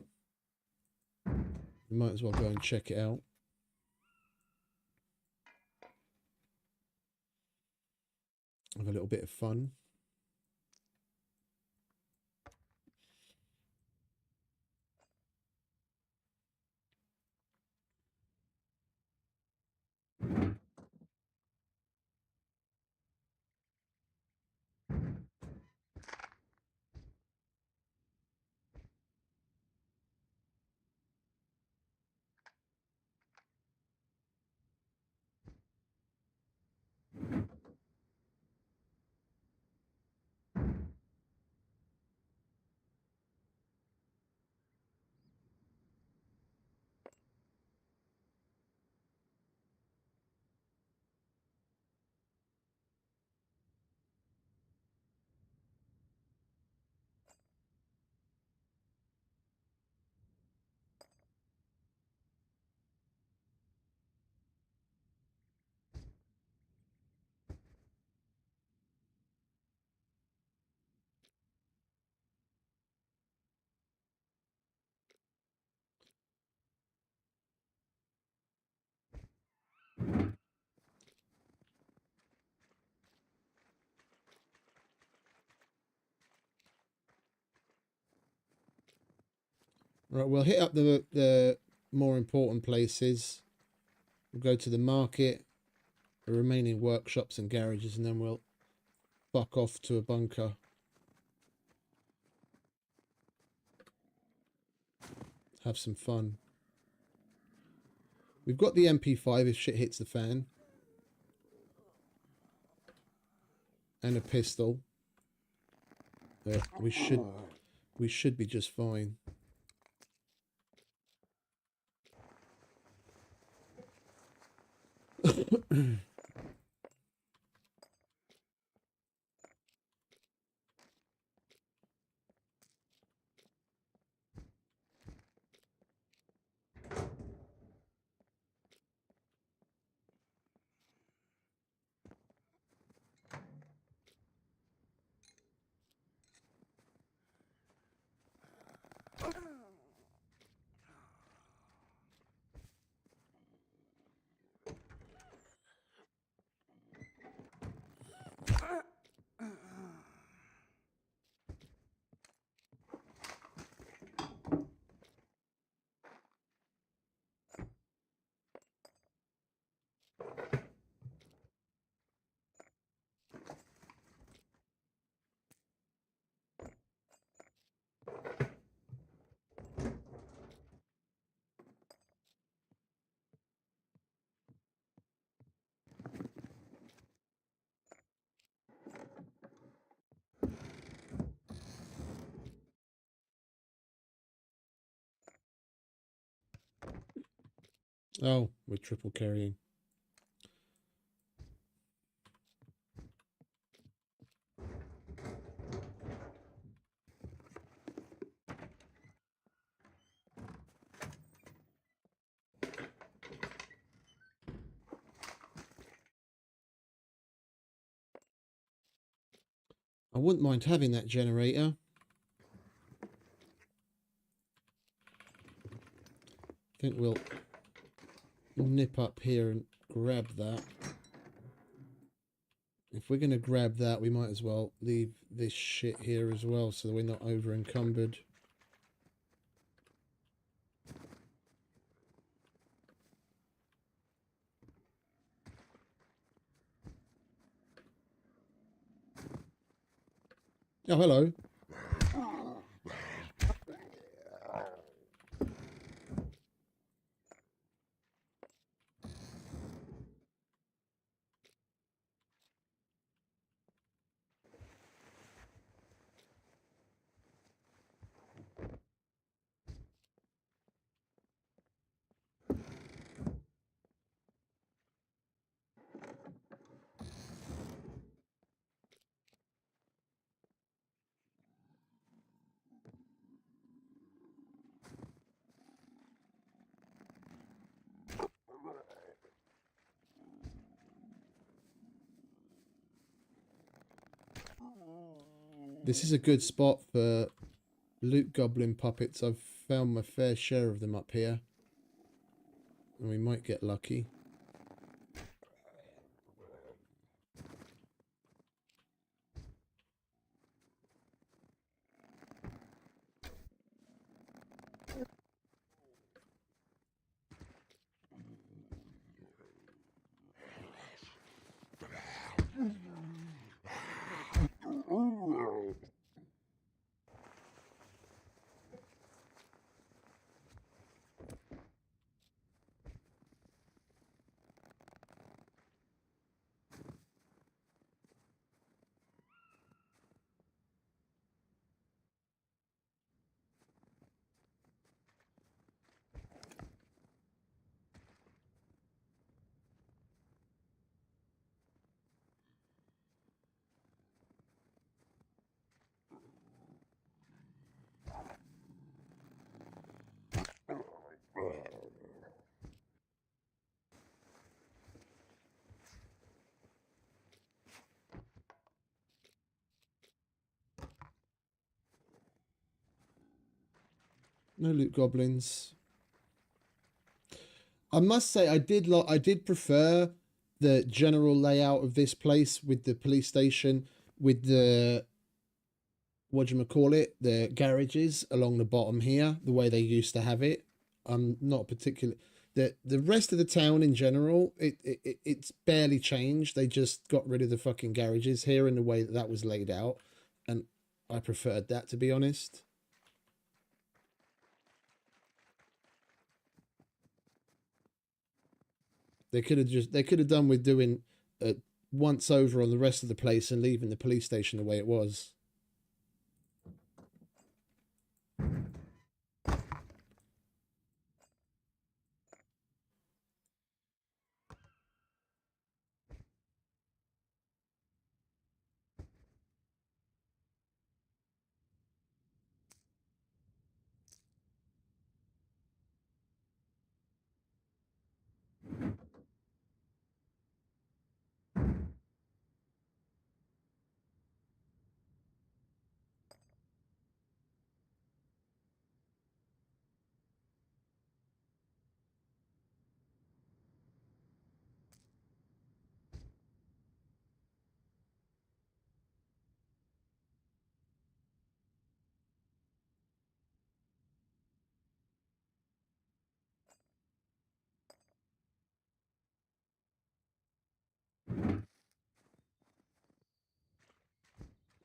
You might as well go and check it out. Have a little bit of fun. Right, we'll hit up the more important places. We'll go to the market, the remaining workshops and garages, and then we'll fuck off to a bunker. Have some fun. We've got the MP5 if shit hits the fan. And a pistol. We should be just fine. Oh, we're triple carrying. I wouldn't mind having that generator. I think we'll nip up here and grab that. If we're going to grab that, we might as well leave this shit here as well so that we're not over encumbered. Oh, hello. This is a good spot for loot goblin puppets. I've found my fair share of them up here. And we might get lucky. No loot goblins. I must say I did prefer the general layout of this place with the police station, with the the garages along the bottom here, the way they used to have it. I'm not particular. The rest of the town in general, it's barely changed. They just got rid of the fucking garages here in the way that that was laid out, and I preferred that, to be honest. They could have done with doing once over on the rest of the place and leaving the police station the way it was.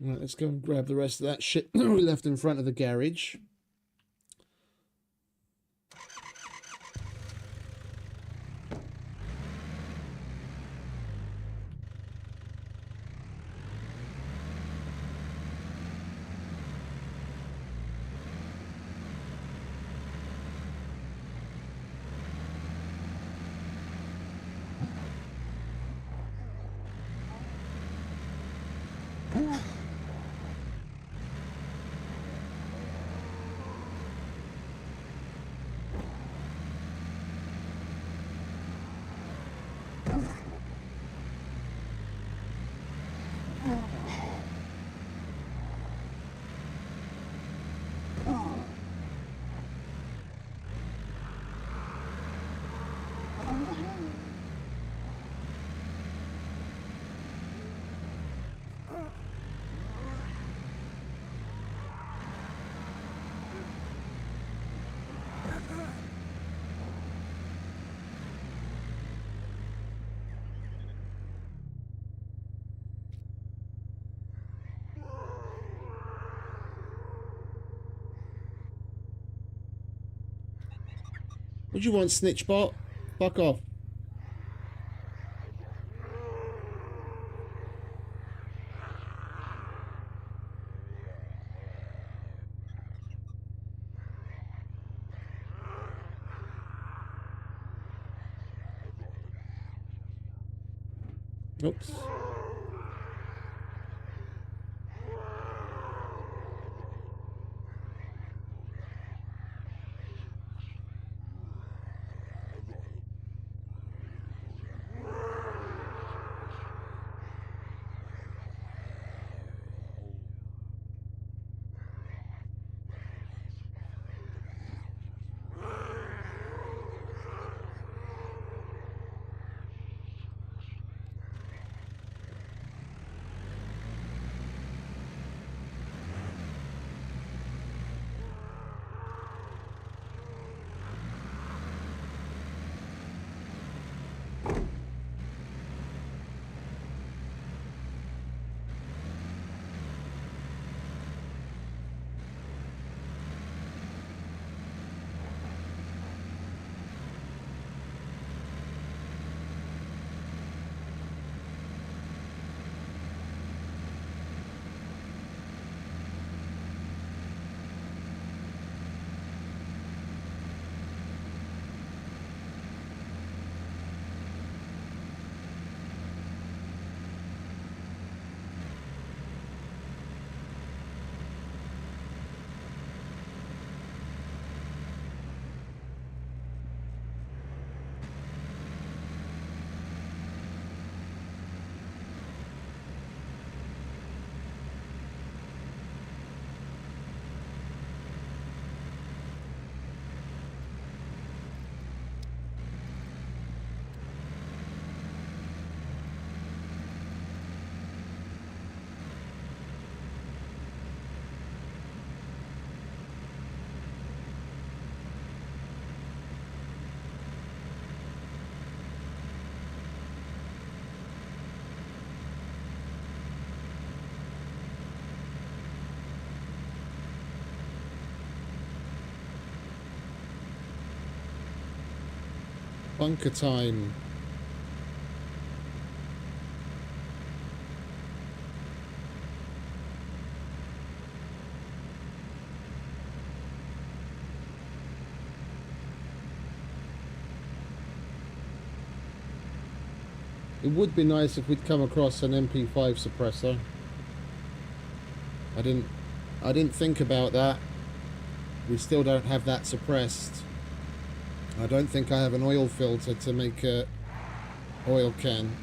Right, let's go and grab the rest of that shit we left in front of the garage. What do you want, snitchbot? Fuck off. Oops. Bunker time. It would be nice if we'd come across an MP5 suppressor. I didn't think about that. We still don't have that suppressed. I don't think I have an oil filter to make a oil can.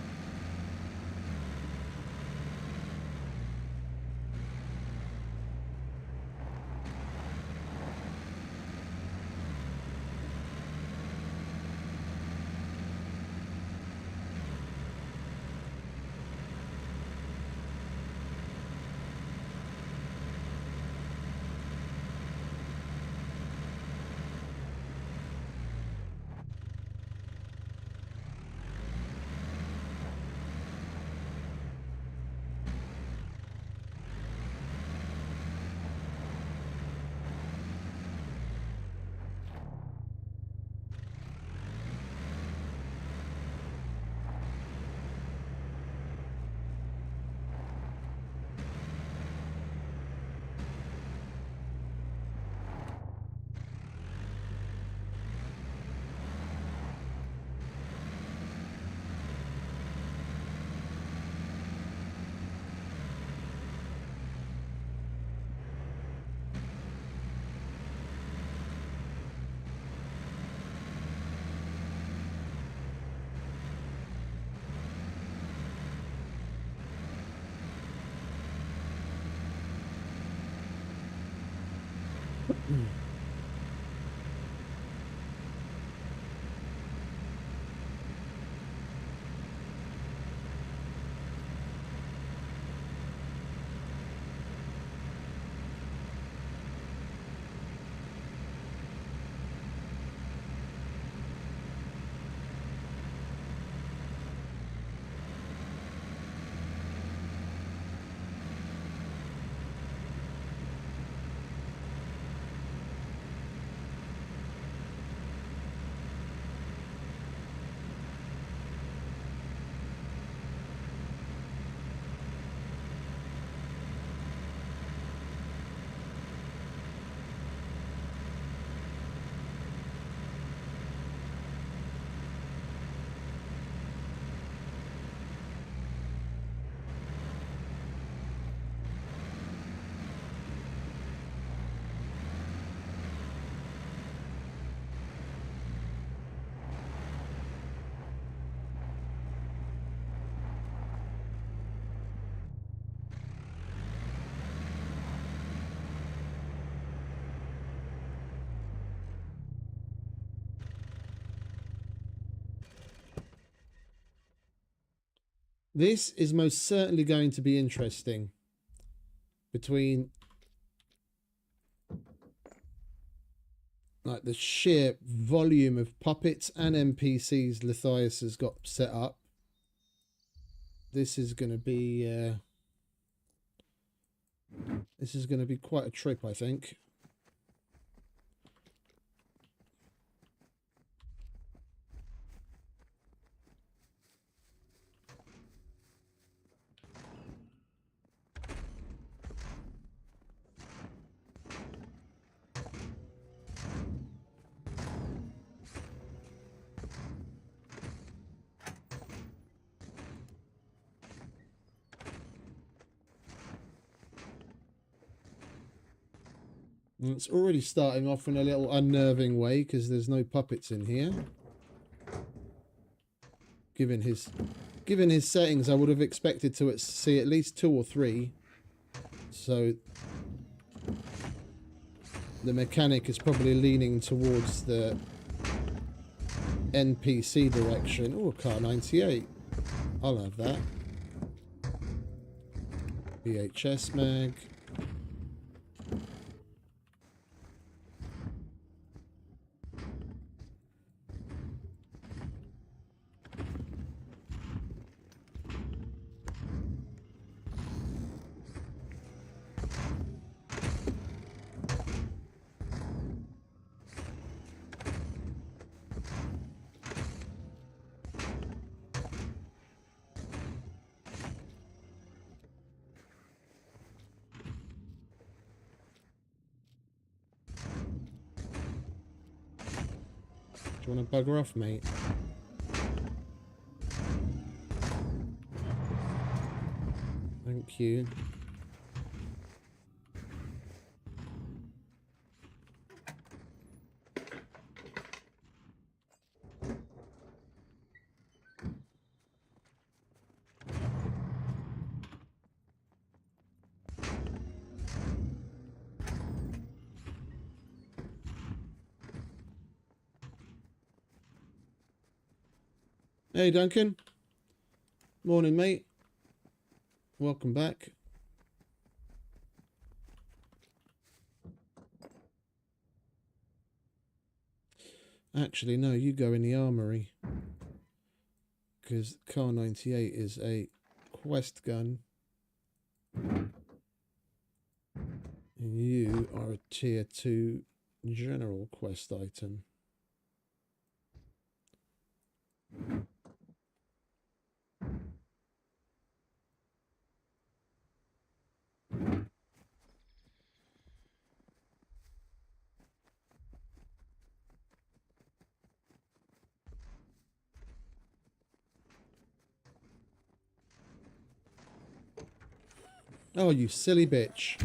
This is most certainly going to be interesting. Between like the sheer volume of puppets and NPCs Luthais has got set up. This is going to be quite a trip, I think. And it's already starting off in a little unnerving way because there's no puppets in here. Given his settings, I would have expected to see at least 2 or 3. So the mechanic is probably leaning towards the NPC direction. Oh, car 98. I'll have that. VHS mag. Do you want to bugger off, mate? Thank you. Hey, Duncan. Morning, mate. Welcome back. Actually, no, you go in the armory. Because Car 98 is a quest gun. And you are a tier 2 general quest item. Oh, you silly bitch.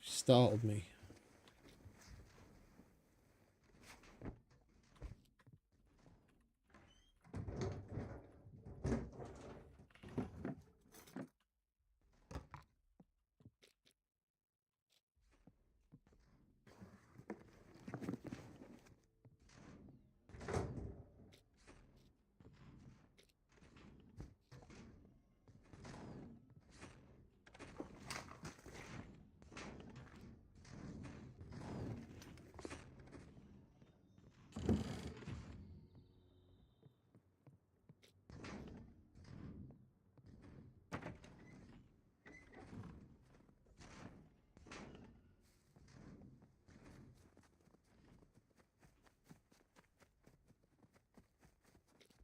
Startled me.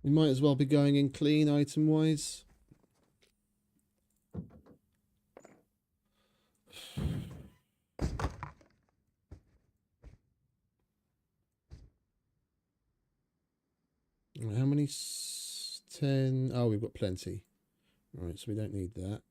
We might as well be going in clean item-wise. How many? 10. Oh, we've got plenty. Right, so we don't need that.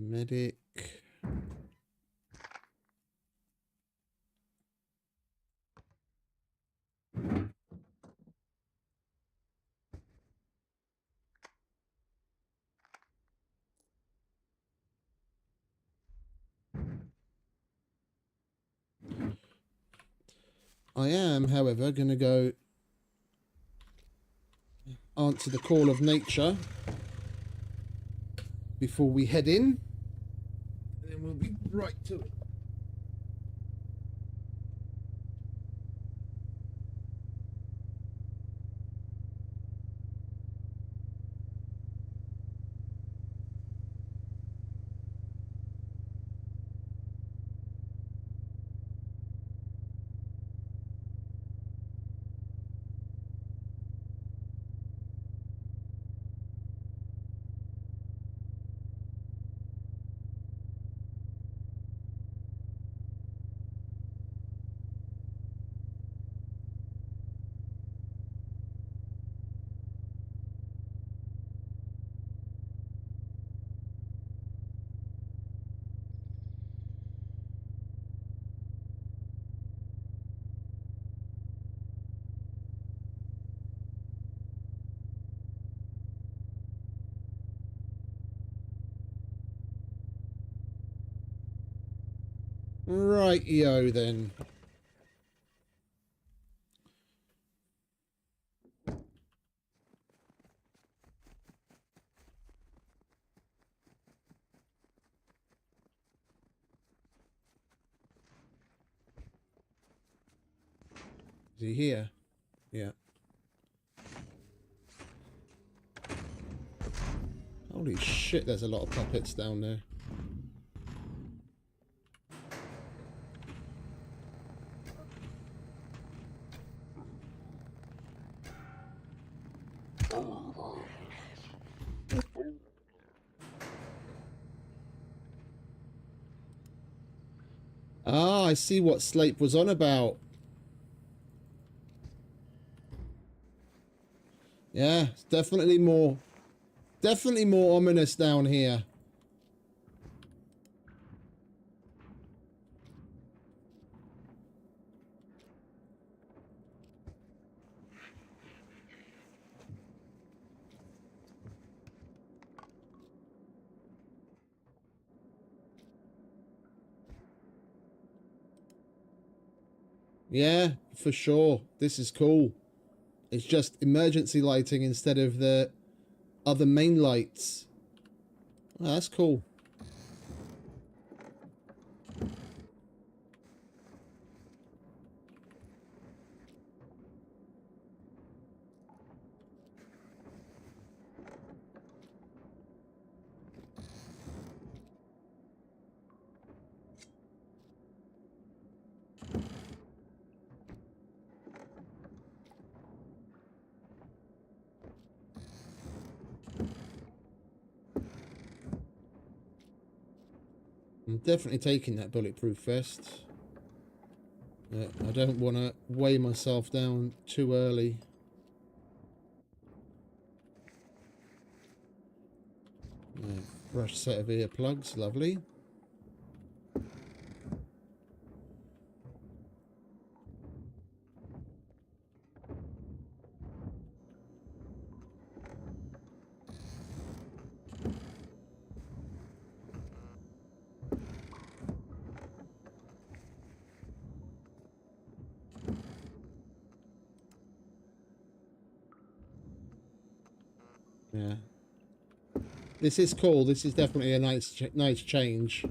Medic. I am, however, going to go answer the call of nature before we head in. And then we'll be right to it. Right-yo then. Is he here? Yeah. Holy shit, there's a lot of puppets down there. Ah, I see what Slape was on about. Yeah, it's definitely more ominous down here. Yeah, for sure. This is cool. It's just emergency lighting instead of the other main lights. Oh, that's cool. I'm definitely taking that bulletproof vest. I don't want to weigh myself down too early. Fresh set of earplugs, lovely. Yeah. This is cool. This is definitely a nice change.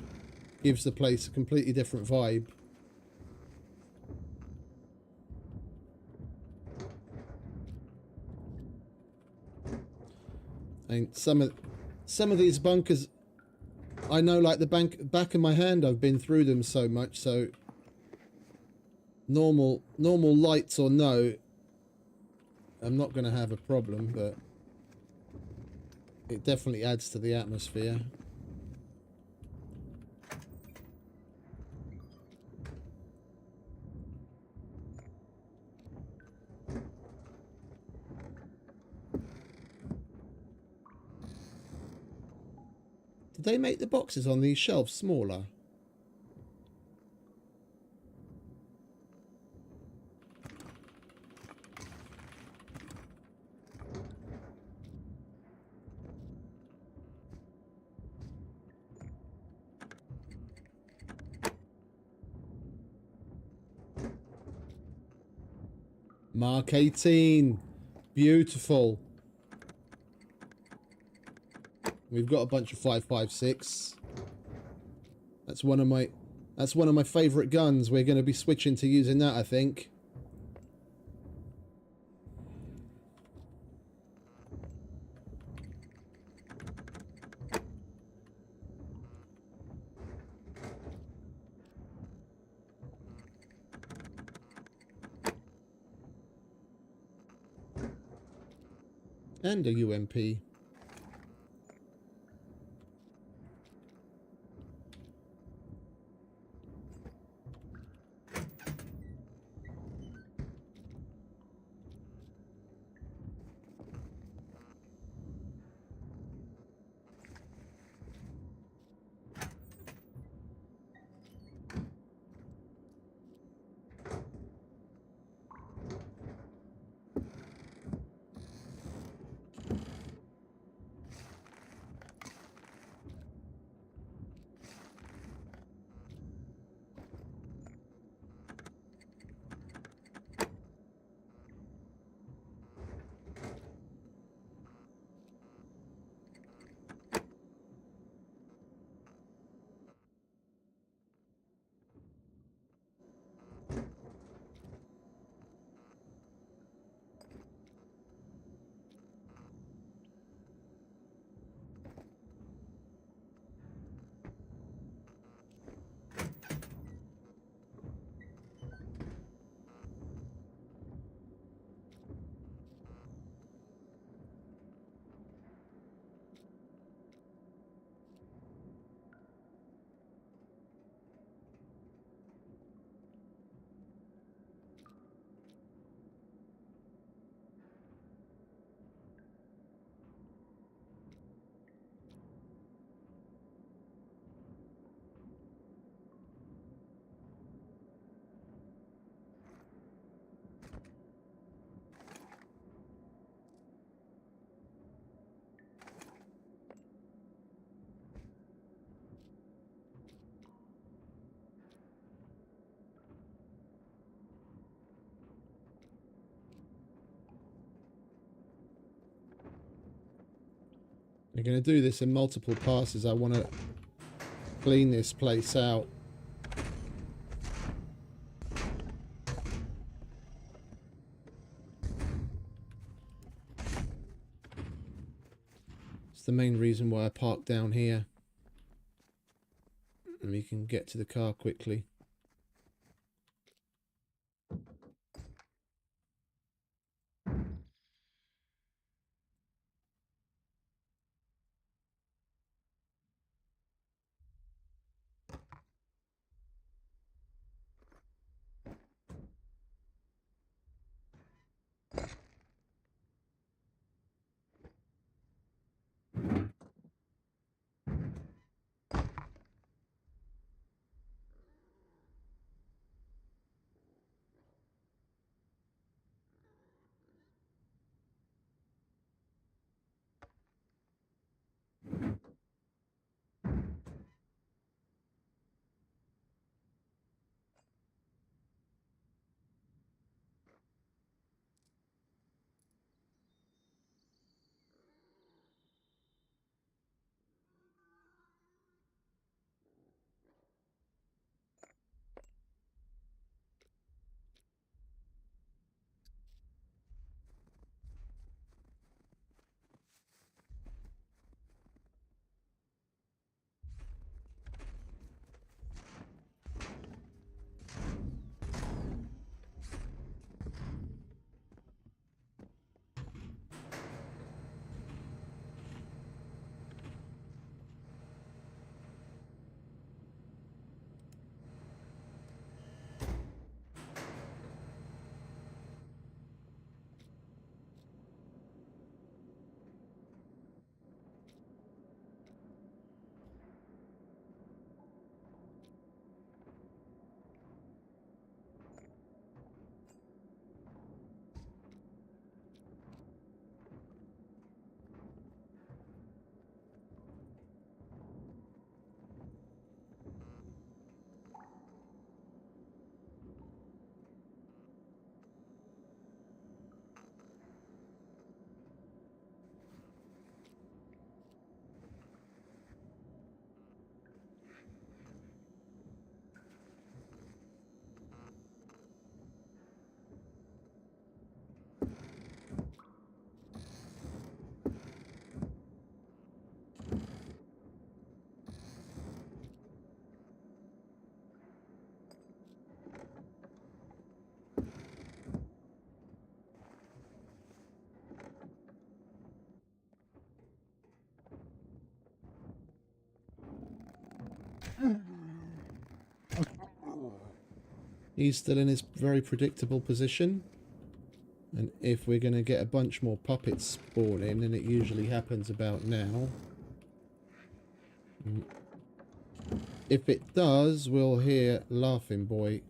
Gives the place a completely different vibe. And some of these bunkers, I know like the back of my hand. I've been through them so much. So normal lights or no, I'm not going to have a problem. But it definitely adds to the atmosphere. Did they make the boxes on these shelves smaller? Mark 18. Beautiful. We've got a bunch of 5.56. That's one of my favorite guns. We're going to be switching to using that, I think. And a UMP. We're going to do this in multiple passes. I want to clean this place out. It's the main reason why I parked down here. And we can get to the car quickly. He's still in his very predictable position. And if we're going to get a bunch more puppets spawning, and it usually happens about now. If it does, we'll hear Laughing Boy.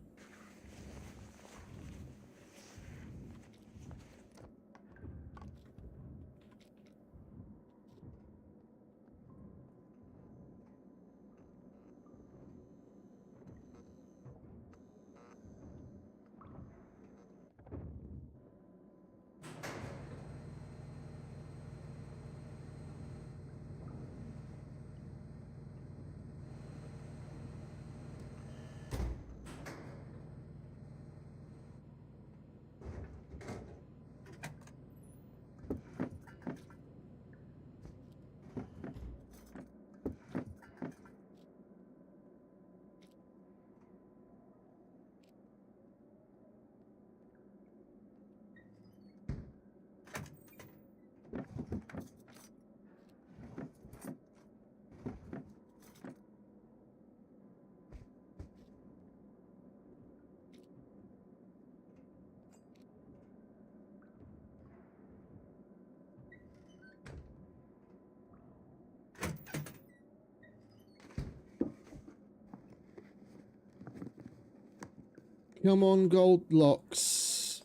Come on, gold locks.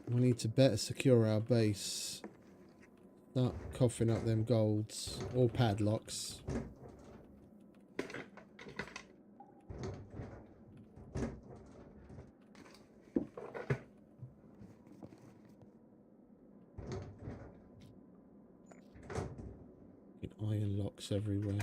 We need to better secure our base. Start coughing up them golds or padlocks. Iron locks everywhere.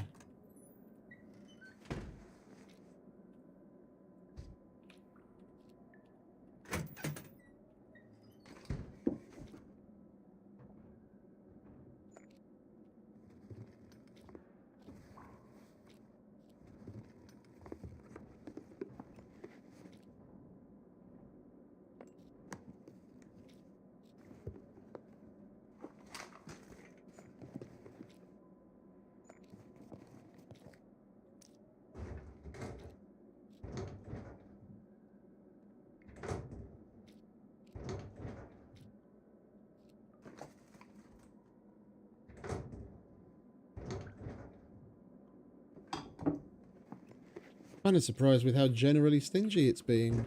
Kind of surprised with how generally stingy it's being.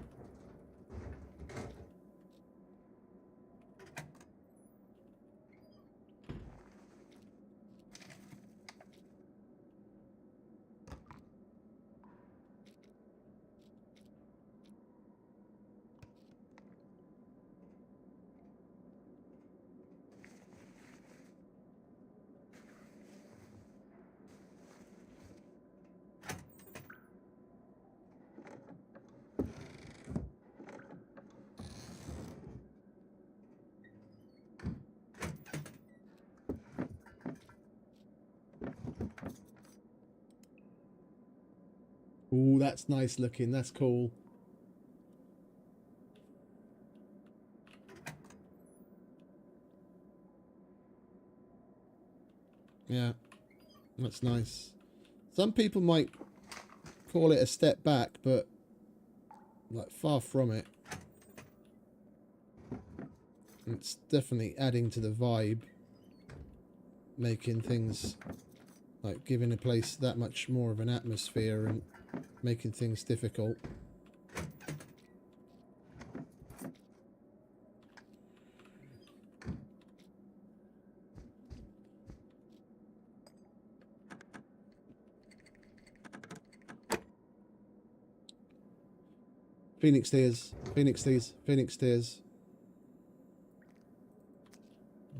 Ooh, that's nice looking. That's cool. Yeah, that's nice. Some people might call it a step back, but like far from it. It's definitely adding to the vibe, making things like giving a place that much more of an atmosphere and making things difficult. Phoenix stairs, Phoenix stairs, Phoenix stairs.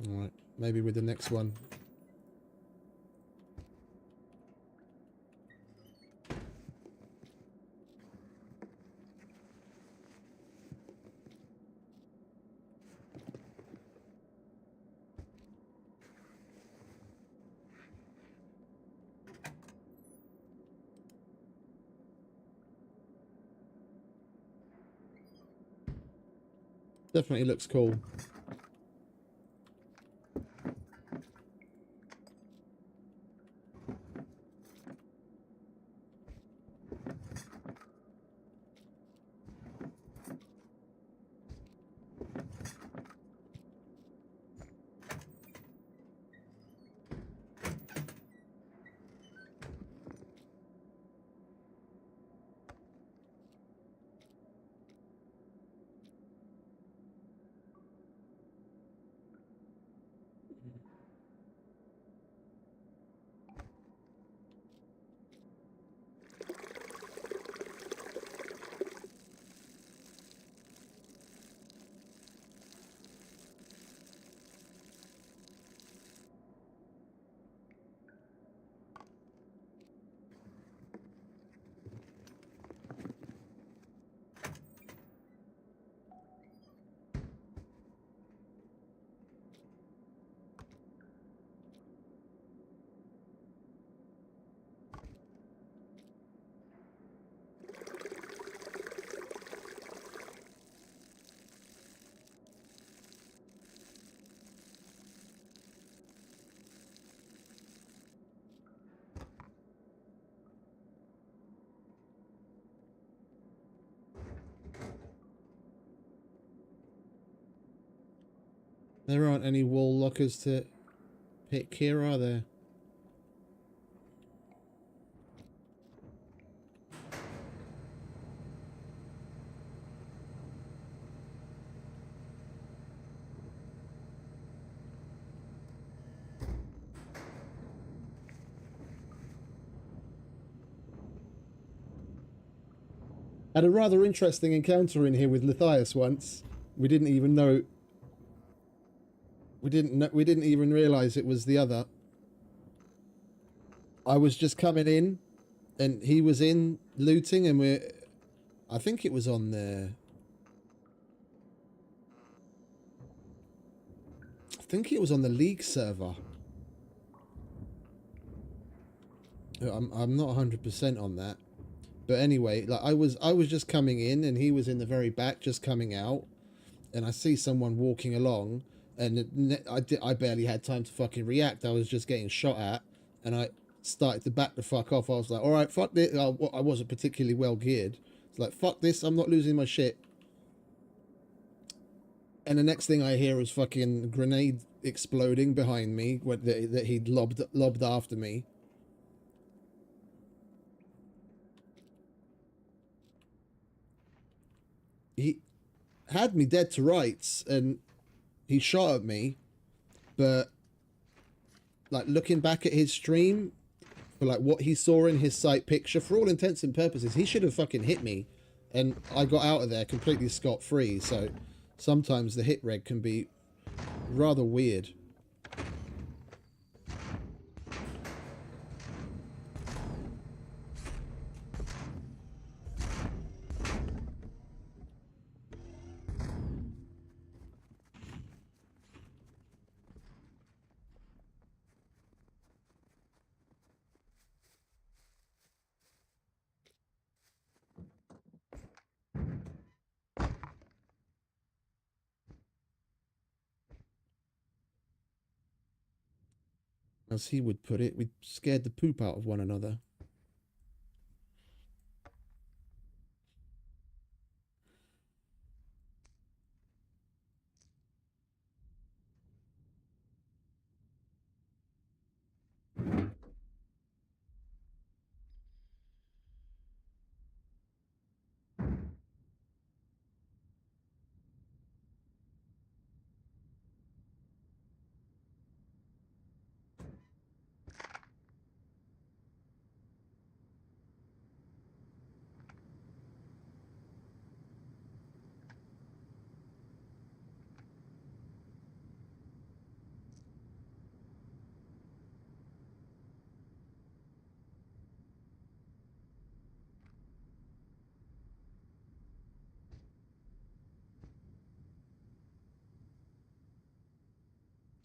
Alright, maybe with the next one. Definitely looks cool. There aren't any wall lockers to pick here, are there? Had a rather interesting encounter in here with Luthais once. We didn't even know. We didn't even realise it was the other. I was just coming in, and he was in looting, and I think it was on the. I think it was on the League server. I'm not 100% on that. But anyway, like I was just coming in and he was in the very back just coming out, and I see someone walking along, and I barely had time to fucking react. I was just getting shot at, and I started to back the fuck off. I was like, all right, fuck this. I wasn't particularly well geared. It's like, fuck this, I'm not losing my shit. And the next thing I hear is fucking grenade exploding behind me that he'd lobbed after me. He had me dead to rights, and he shot at me, but like looking back at his stream for like what he saw in his sight picture, for all intents and purposes, he should have fucking hit me, and I got out of there completely scot-free. So sometimes the hit reg can be rather weird. As he would put it, we scared the poop out of one another.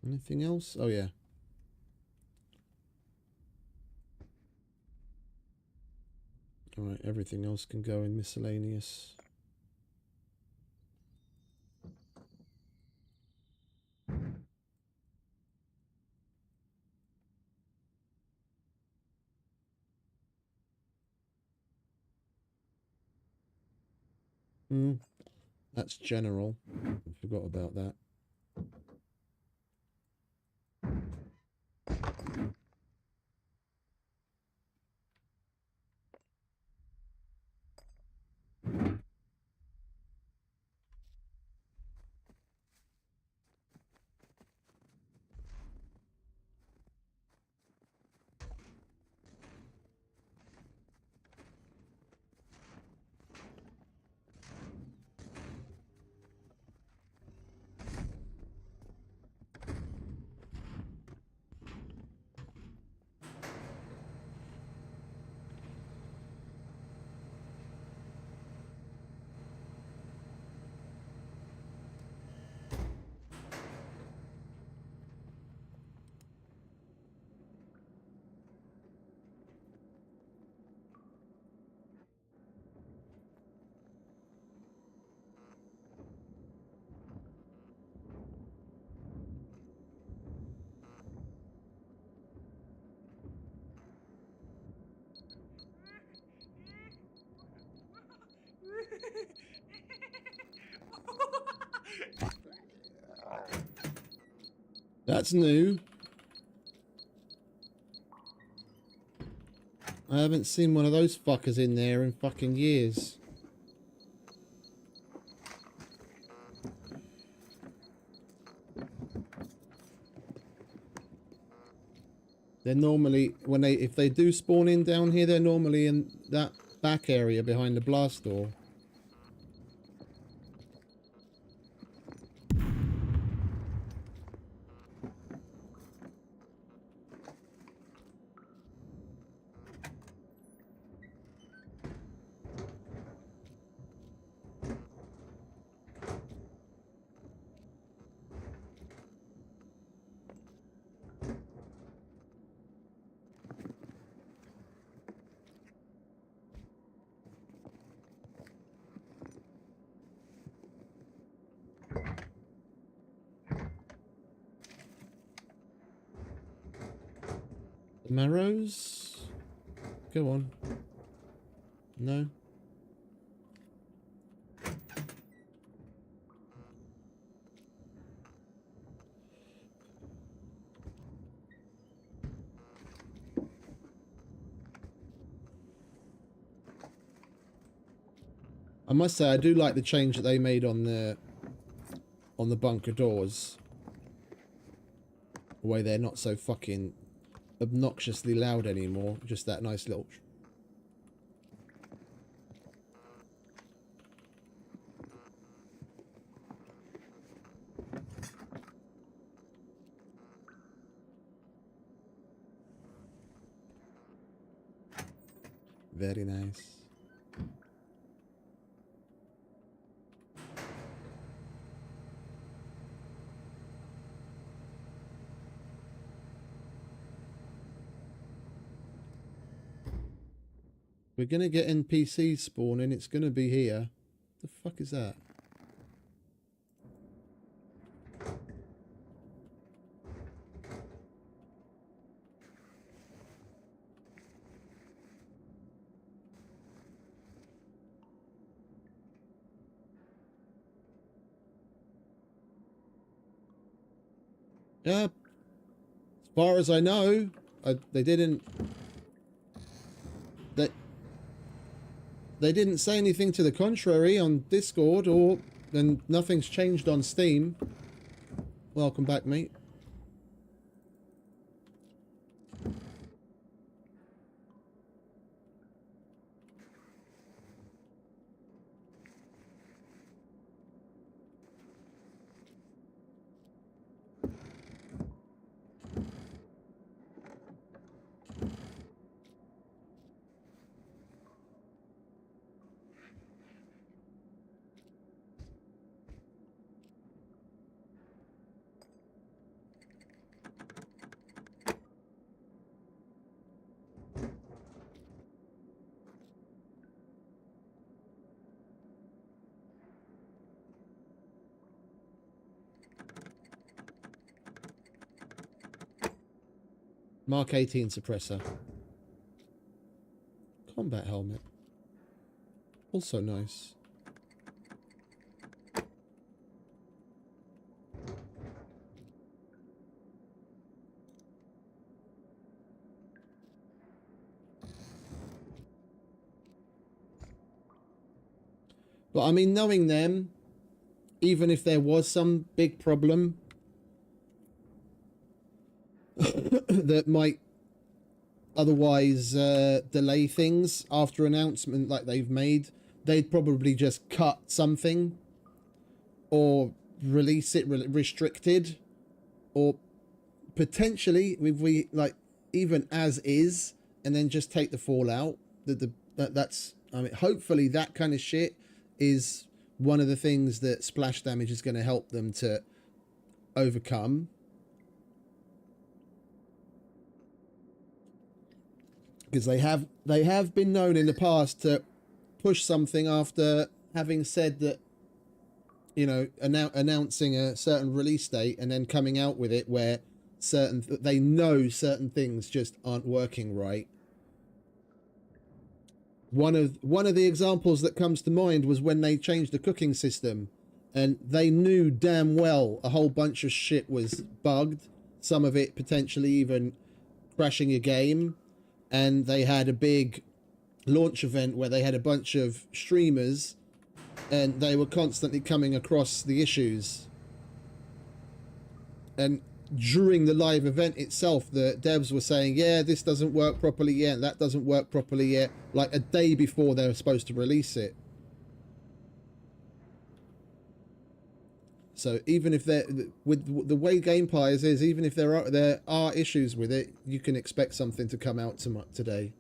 Anything else? Oh yeah. All right, everything else can go in miscellaneous. That's general. I forgot about that. That's new. I haven't seen one of those fuckers in there in fucking years. They're normally, if they do spawn in down here, they're normally in that back area behind the blast door. The marrows? Go on. No? I must say, I do like the change that they made on the bunker doors. The way they're not so fucking obnoxiously loud anymore. Just that nice little... Very nice. We're gonna get NPCs spawning. It's gonna be here. The fuck is that? Yeah. As far as I know, they didn't. They didn't say anything to the contrary on Discord, or then nothing's changed on Steam. Welcome back, mate. Mark 18 suppressor. Combat helmet. Also nice. But I mean, knowing them, even if there was some big problem that might otherwise delay things after announcement like they've made, they'd probably just cut something or release it restricted, or potentially if we like even as is and then just take the fallout. That's I mean, hopefully that kind of shit is one of the things that splash damage is going to help them to overcome. Because they have been known in the past to push something after having said that, you know, announcing a certain release date and then coming out with it where they know certain things just aren't working right. One of the examples that comes to mind was when they changed the cooking system, and they knew damn well a whole bunch of shit was bugged, some of it potentially even crashing a game. And they had a big launch event where they had a bunch of streamers and they were constantly coming across the issues. And during the live event itself, the devs were saying, yeah, this doesn't work properly yet, that doesn't work properly yet, like a day before they were supposed to release it. So even if they're, with the way Gamepies is, even if there are issues with it, you can expect something to come out today.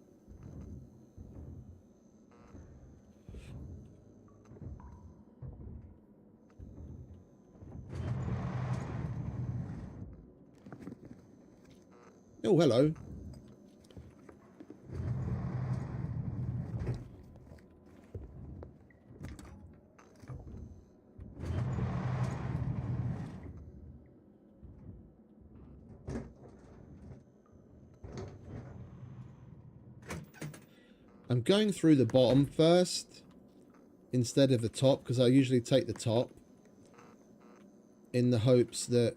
Oh, hello. I'm going through the bottom first instead of the top, because I usually take the top in the hopes that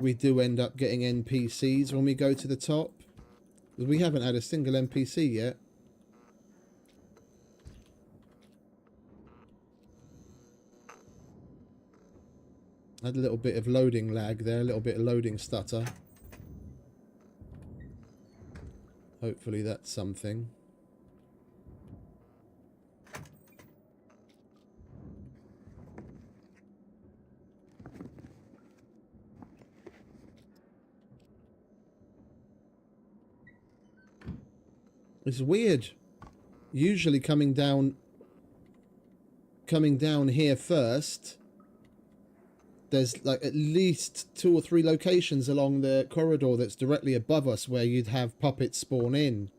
we do end up getting NPCs when we go to the top. Because we haven't had a single NPC yet. Had a little bit of loading lag there, a little bit of loading stutter. Hopefully that's something. It's weird. Usually coming down here first, there's like at least 2 or 3 locations along the corridor that's directly above us where you'd have puppets spawn in.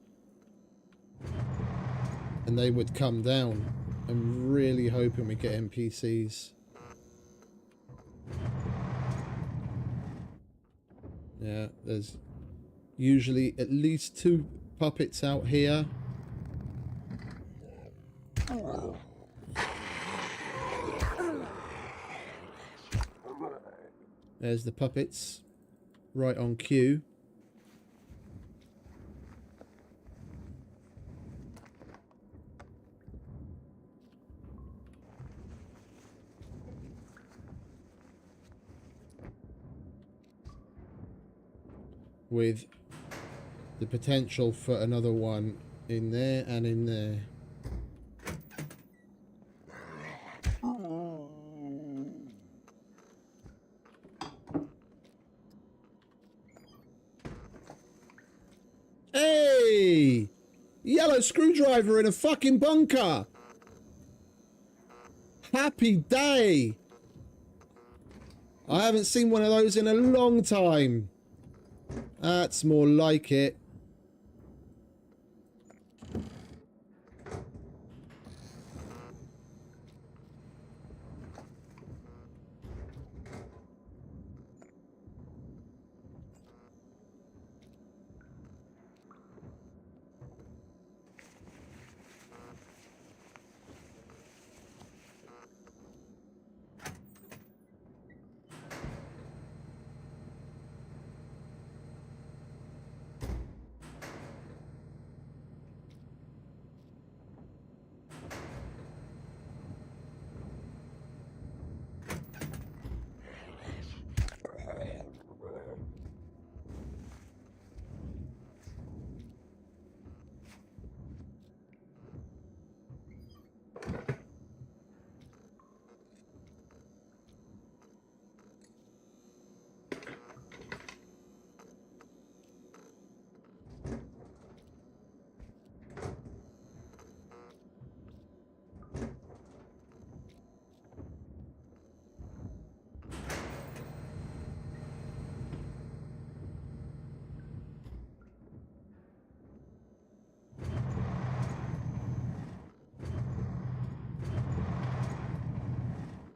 And they would come down. I'm really hoping we get NPCs. Yeah, there's usually at least 2 puppets out here. There's the puppets, right on cue. With the potential for another one in there and in there. Hey! Yellow screwdriver in a fucking bunker! Happy day! I haven't seen one of those in a long time. That's more like it.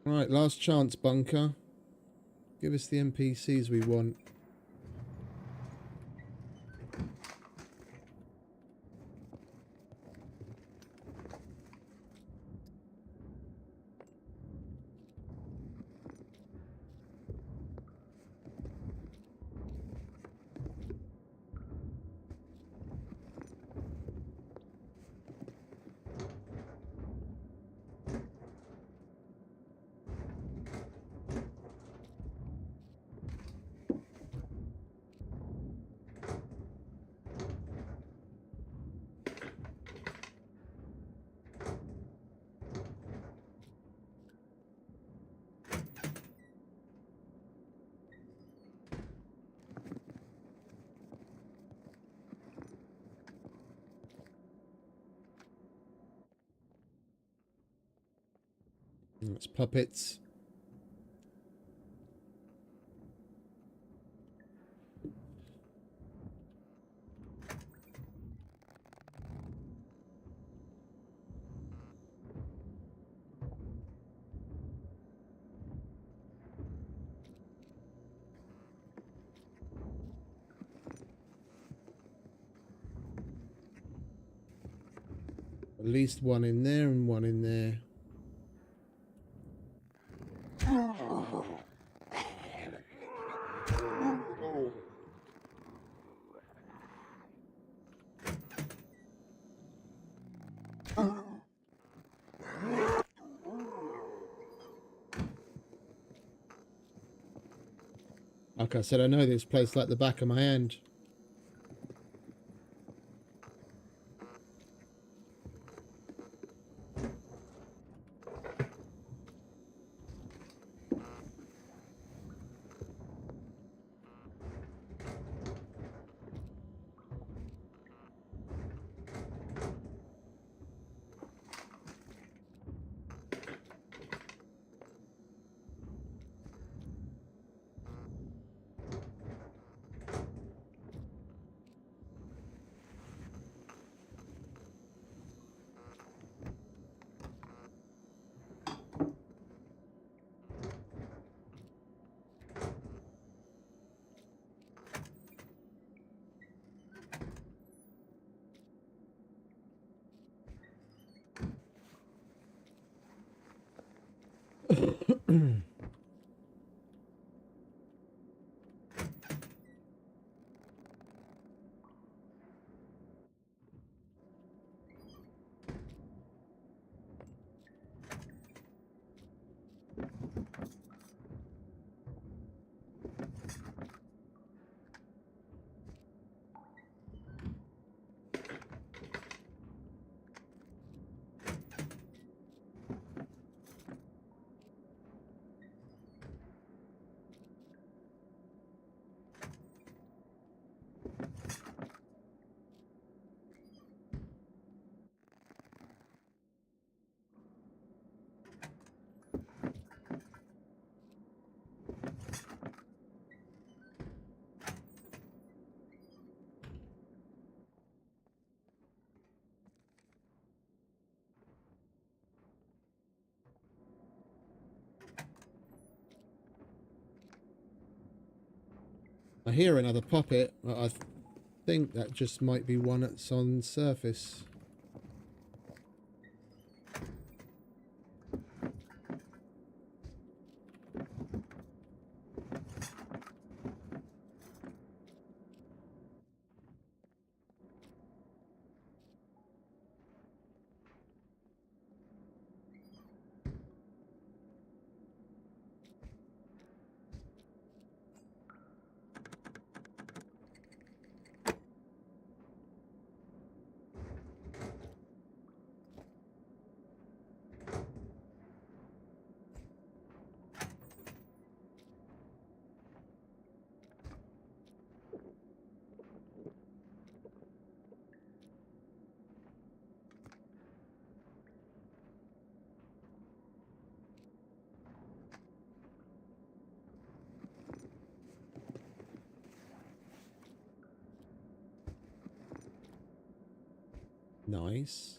Right, last chance, bunker. Give us the NPCs we want. It's puppets. At least one in there and one in there. Like I said, I know this place like the back of my hand. I hear another puppet, but I think that just might be one that's on the surface. Nice.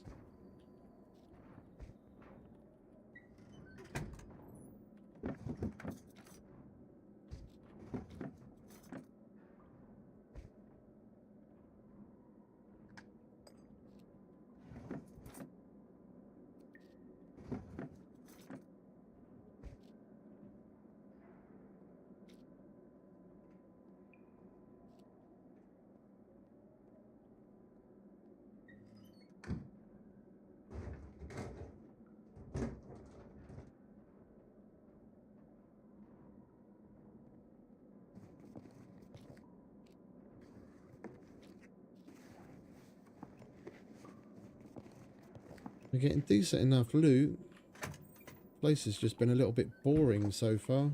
We're getting decent enough loot. Place has just been a little bit boring so far.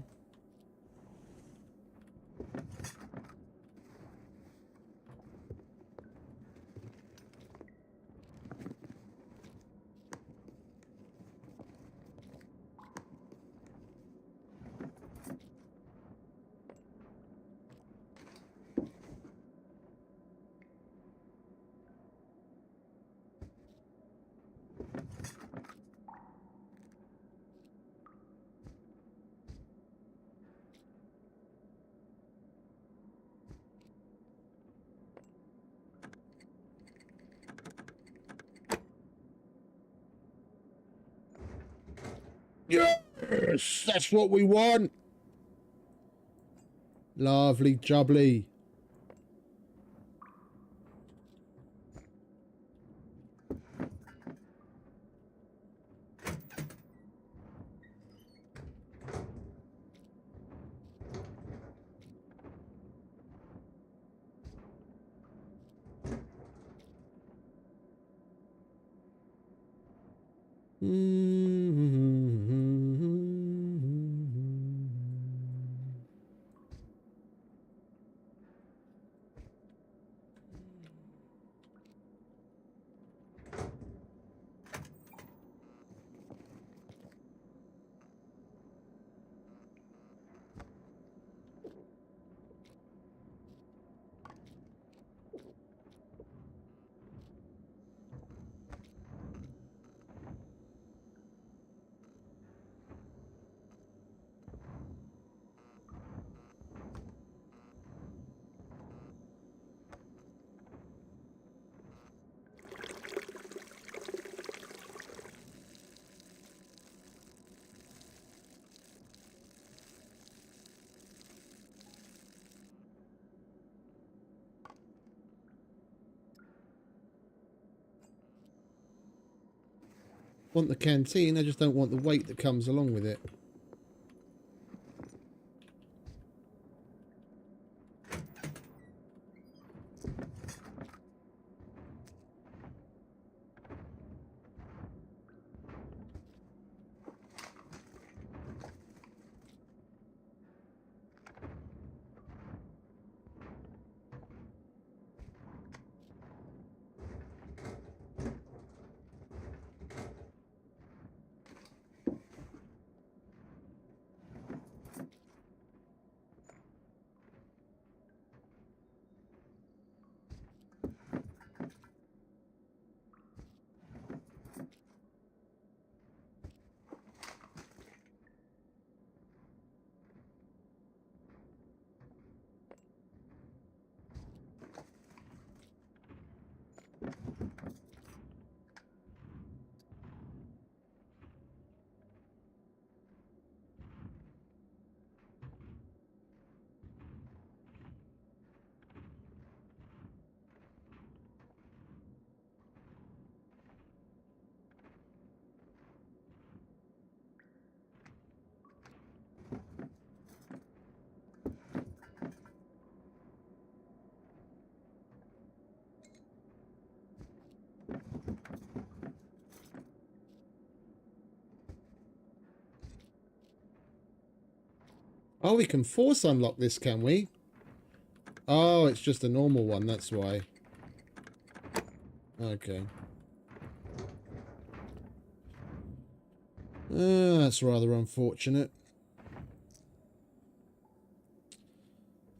Yes, that's what we want. Lovely jubbly. Want the canteen, I just don't want the weight that comes along with it. Oh, we can force unlock this, can we? Oh, it's just a normal one, that's why. Okay. That's rather unfortunate.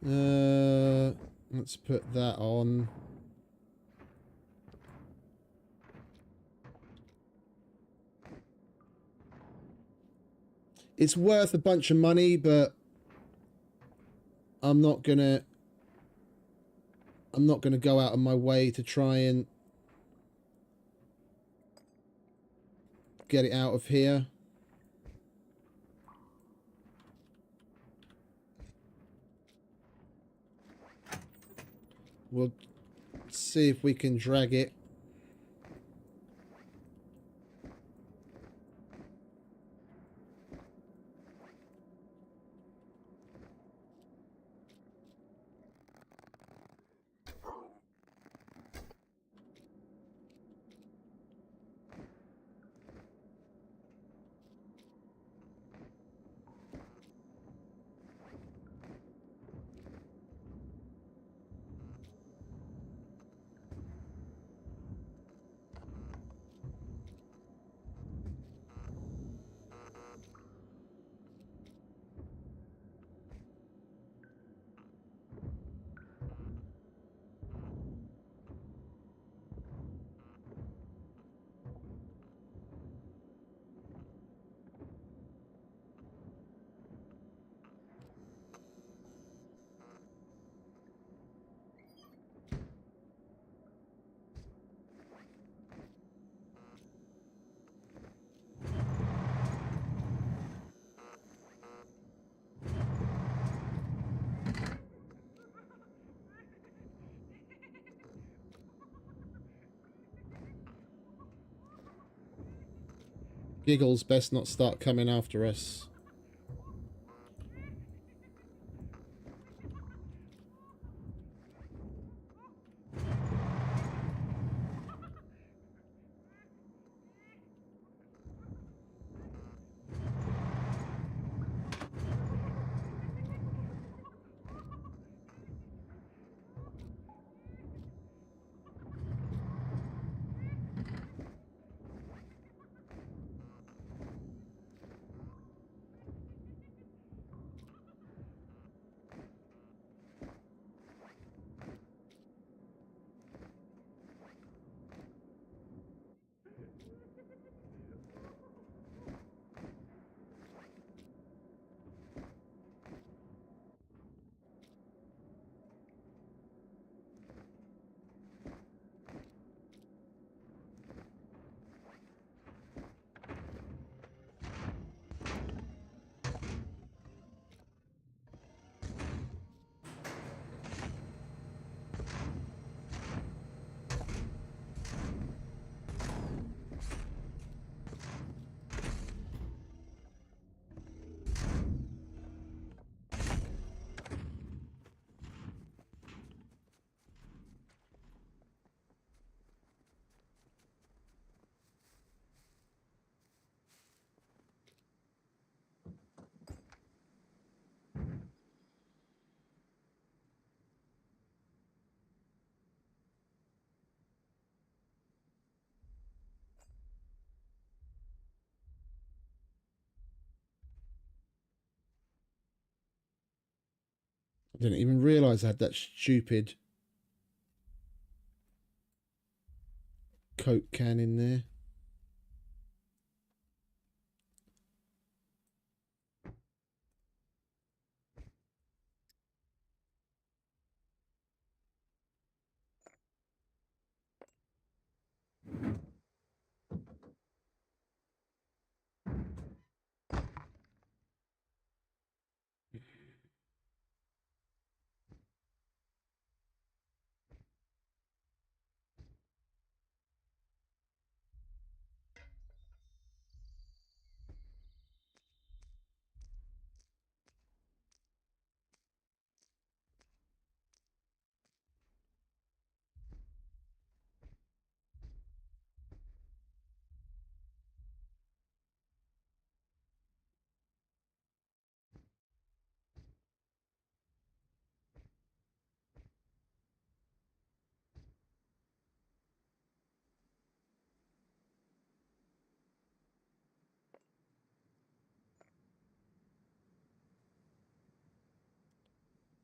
Let's put that on. It's worth a bunch of money, but I'm not gonna go out of my way to try and get it out of here. We'll see if we can drag it. Giggles best not start coming after us. I didn't even realise I had that stupid Coke can in there.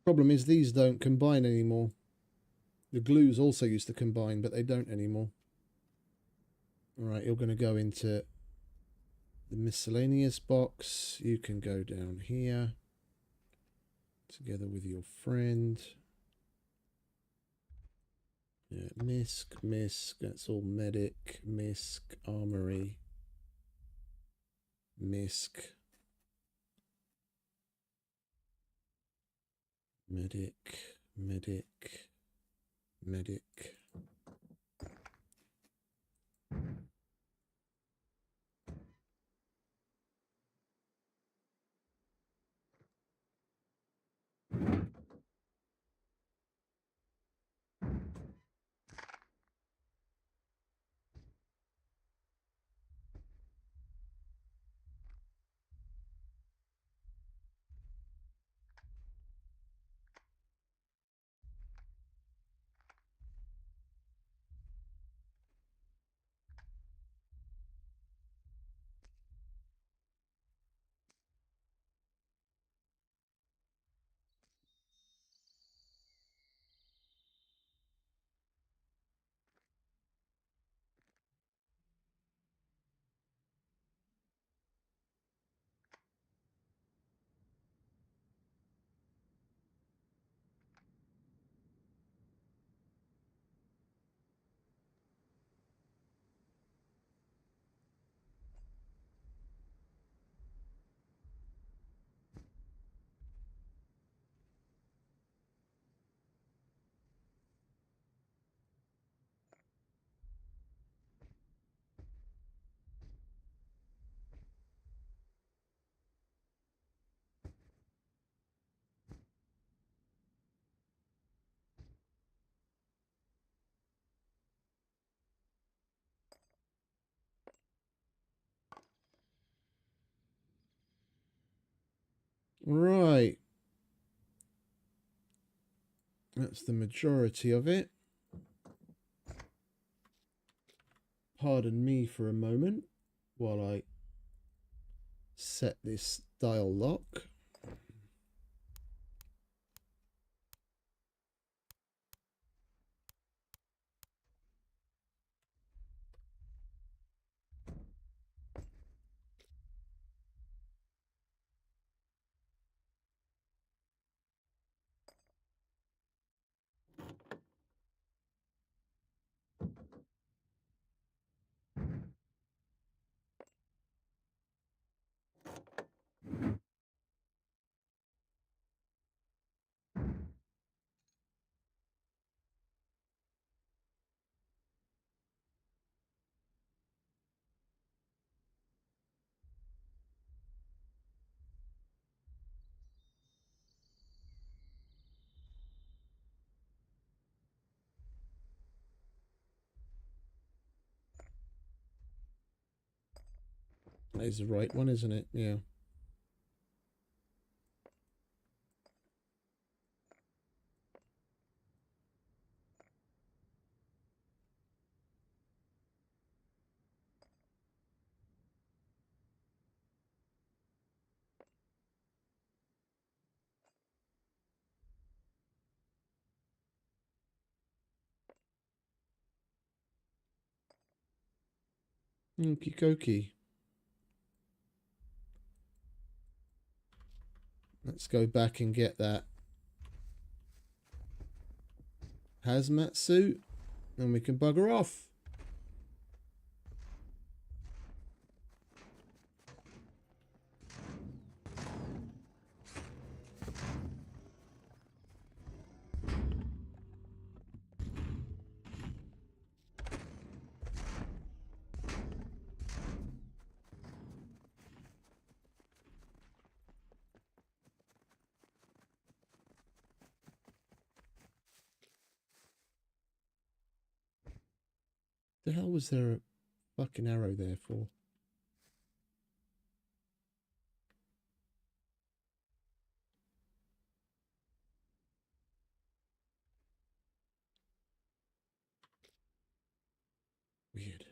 Problem is these don't combine anymore. The glues also used to combine, but they don't anymore. Alright, you're going to go into the miscellaneous box. You can go down here together with your friend. Yeah, misc, that's all medic, misc, armory, misc, medic, medic. Right. That's the majority of it. Pardon me for a moment while I set this dial lock. That is the right one, isn't it? Yeah. Okie dokie. Let's go back and get that hazmat suit, and we can bugger off. The hell was there a fucking arrow there for? Weird.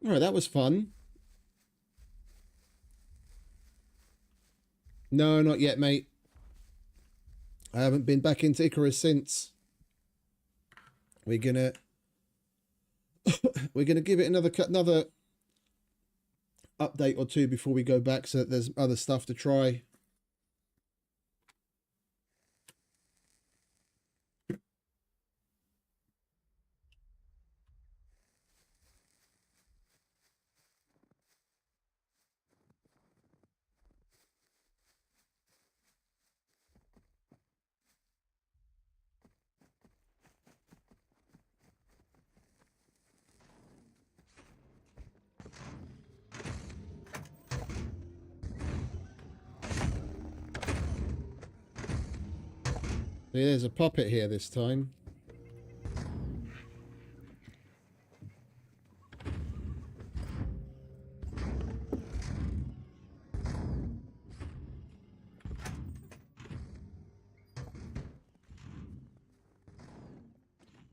All right, that was fun. No, not yet, mate. I haven't been back into Icarus since. We're gonna give it another update or two before we go back, so that there's other stuff to try. There's a puppet here this time.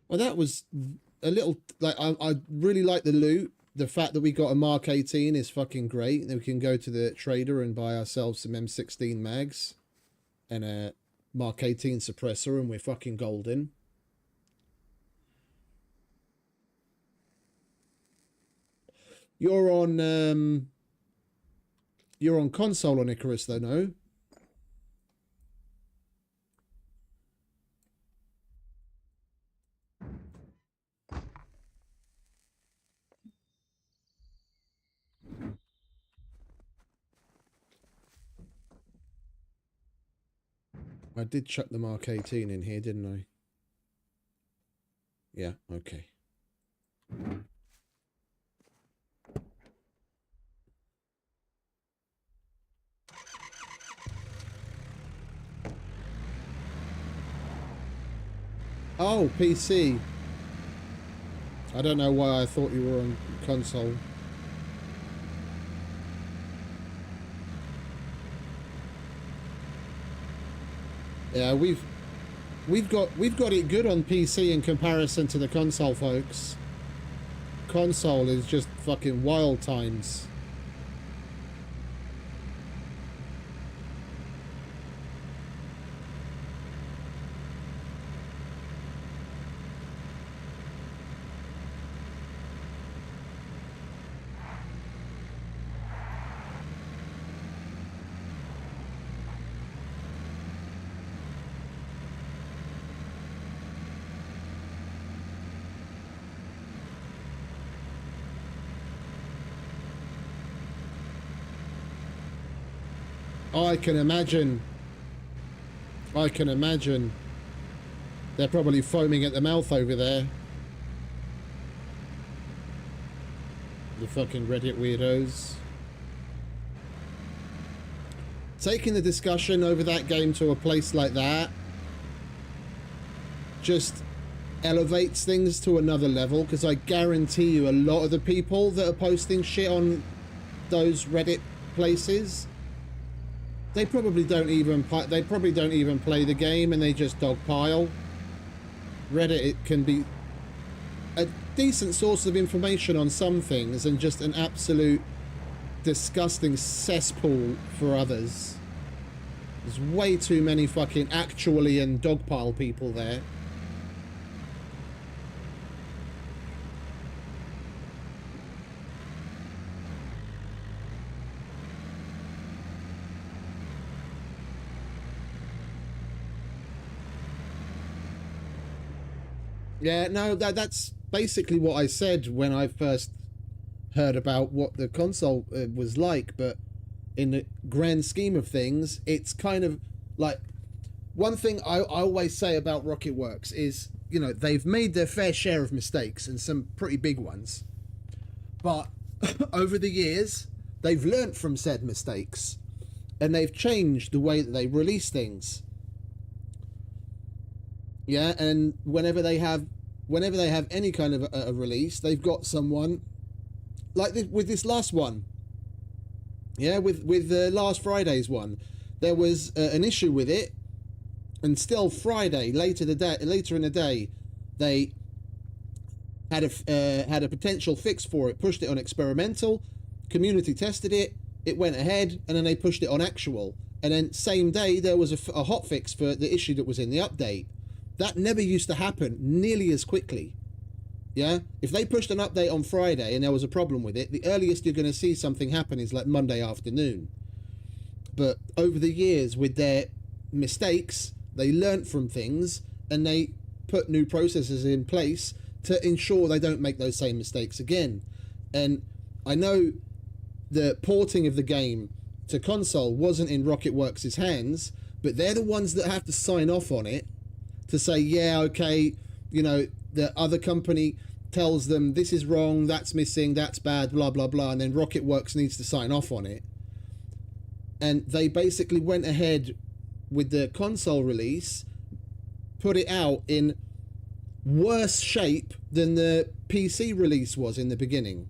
Well, that was a little, like, I really like the loot. The fact that we got a Mark 18 is fucking great. Then we can go to the trader and buy ourselves some M16 mags and a Mark 18 suppressor, and we're fucking golden. You're on console on Icarus though, no? I did chuck the Mark 18 in here, didn't I? Yeah, okay. Oh, PC. I don't know why I thought you were on console. Yeah, we've got it good on PC in comparison to the console, folks. Console is just fucking wild times. I can imagine. I can imagine. They're probably foaming at the mouth over there. The fucking Reddit weirdos. Taking the discussion over that game to a place like that just elevates things to another level, because I guarantee you a lot of the people that are posting shit on those Reddit places, they probably don't even play the game, and they just dogpile. Reddit can be a decent source of information on some things and just an absolute disgusting cesspool for others. There's way too many fucking actually and dogpile people there. Yeah, no, that's basically what I said when I first heard about what the console was like, but in the grand scheme of things, it's kind of like, one thing I always say about Rocketworks is, you know, they've made their fair share of mistakes, and some pretty big ones, but over the years, they've learnt from said mistakes, and they've changed the way that they release things. Yeah, and whenever they have any kind of a release, they've got someone like this, with this last one. Yeah, with the last Friday's one, there was an issue with it, and still Friday later in the day, they had a potential fix for it, pushed it on experimental, community tested it, it went ahead, and then they pushed it on actual, and then same day there was a hot fix for the issue that was in the update. That never used to happen nearly as quickly. Yeah? If they pushed an update on Friday and there was a problem with it, the earliest you're going to see something happen is like Monday afternoon. But over the years, with their mistakes, they learnt from things, and they put new processes in place to ensure they don't make those same mistakes again. And I know the porting of the game to console wasn't in Rocketworks' hands, but they're the ones that have to sign off on it, to say, yeah, okay, you know, the other company tells them this is wrong, that's missing, that's bad, blah, blah, blah, and then Rocketworks needs to sign off on it. And they basically went ahead with the console release, put it out in worse shape than the PC release was in the beginning.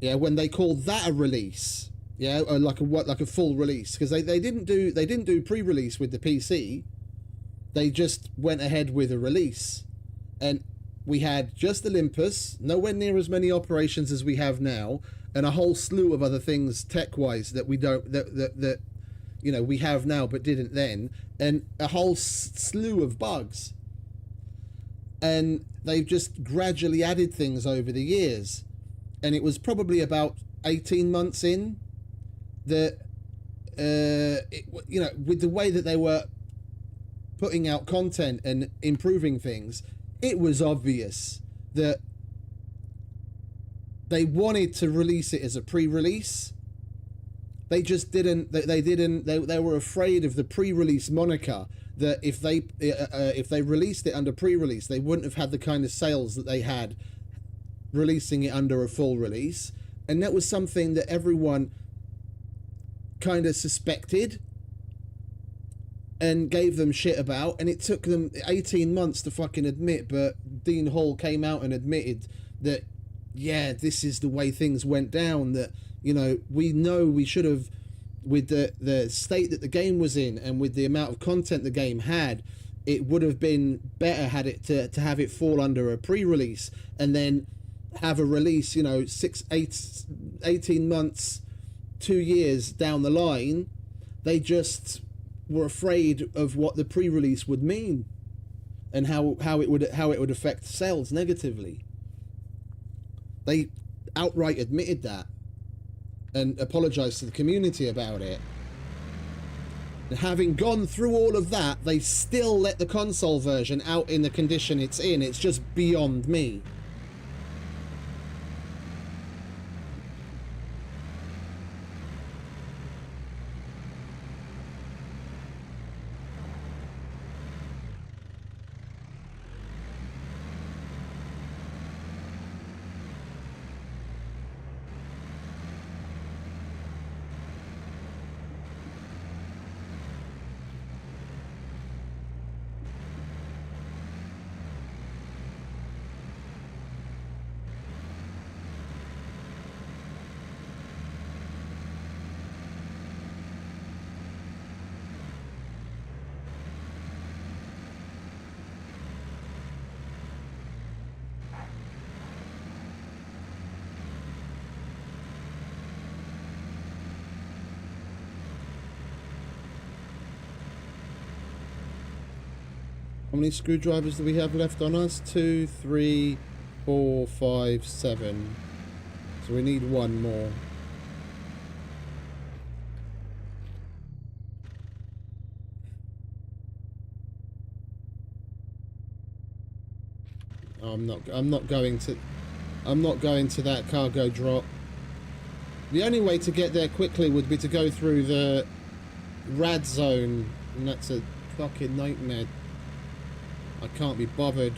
Yeah, when they called that a release. Yeah, or like a full release, because they didn't do pre-release with the PC. They just went ahead with a release, and we had just Olympus, nowhere near as many operations as we have now, and a whole slew of other things tech-wise that we don't that you know we have now but didn't then, and a whole slew of bugs. And they've just gradually added things over the years, and it was probably about 18 months in that, you know, with the way that they were putting out content and improving things, it was obvious that they wanted to release it as a pre-release, They just didn't. They didn't. They were afraid of the pre-release moniker. That if they released it under pre-release, they wouldn't have had the kind of sales that they had releasing it under a full release. And that was something that everyone kind of suspected and gave them shit about. And it took them 18 months to fucking admit. But Dean Hall came out and admitted that, yeah, this is the way things went down. That, you know we should have, with the state that the game was in and with the amount of content the game had, it would have been better had it to have it fall under a pre-release and then have a release, 18 months, 2 years down the line. They just were afraid of what the pre-release would mean and how it would affect sales negatively. They outright admitted that and apologized to the community about it. And having gone through all of that, they still let the console version out in the condition it's in. It's just beyond me. How many screwdrivers do we have left on us? 2, 3, 4, 5, 7. So we need one more. Oh, I'm not going to that cargo drop. The only way to get there quickly would be to go through the rad zone, and that's a fucking nightmare. I can't be bothered.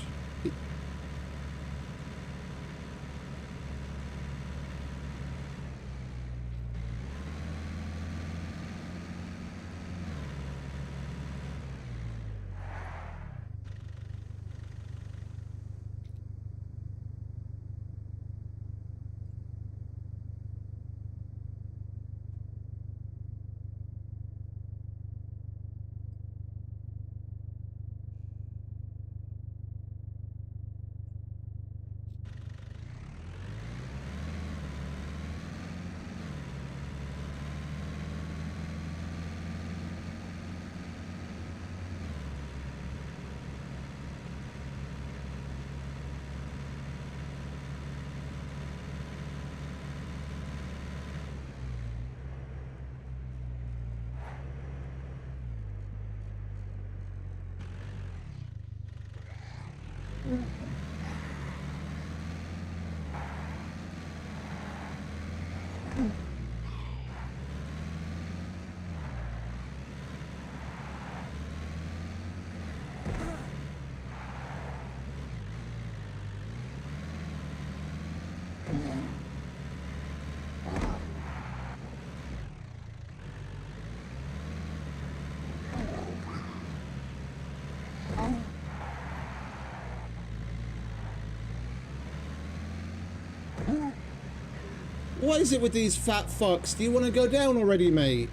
What is it with these fat fucks? Do you want to go down already, mate?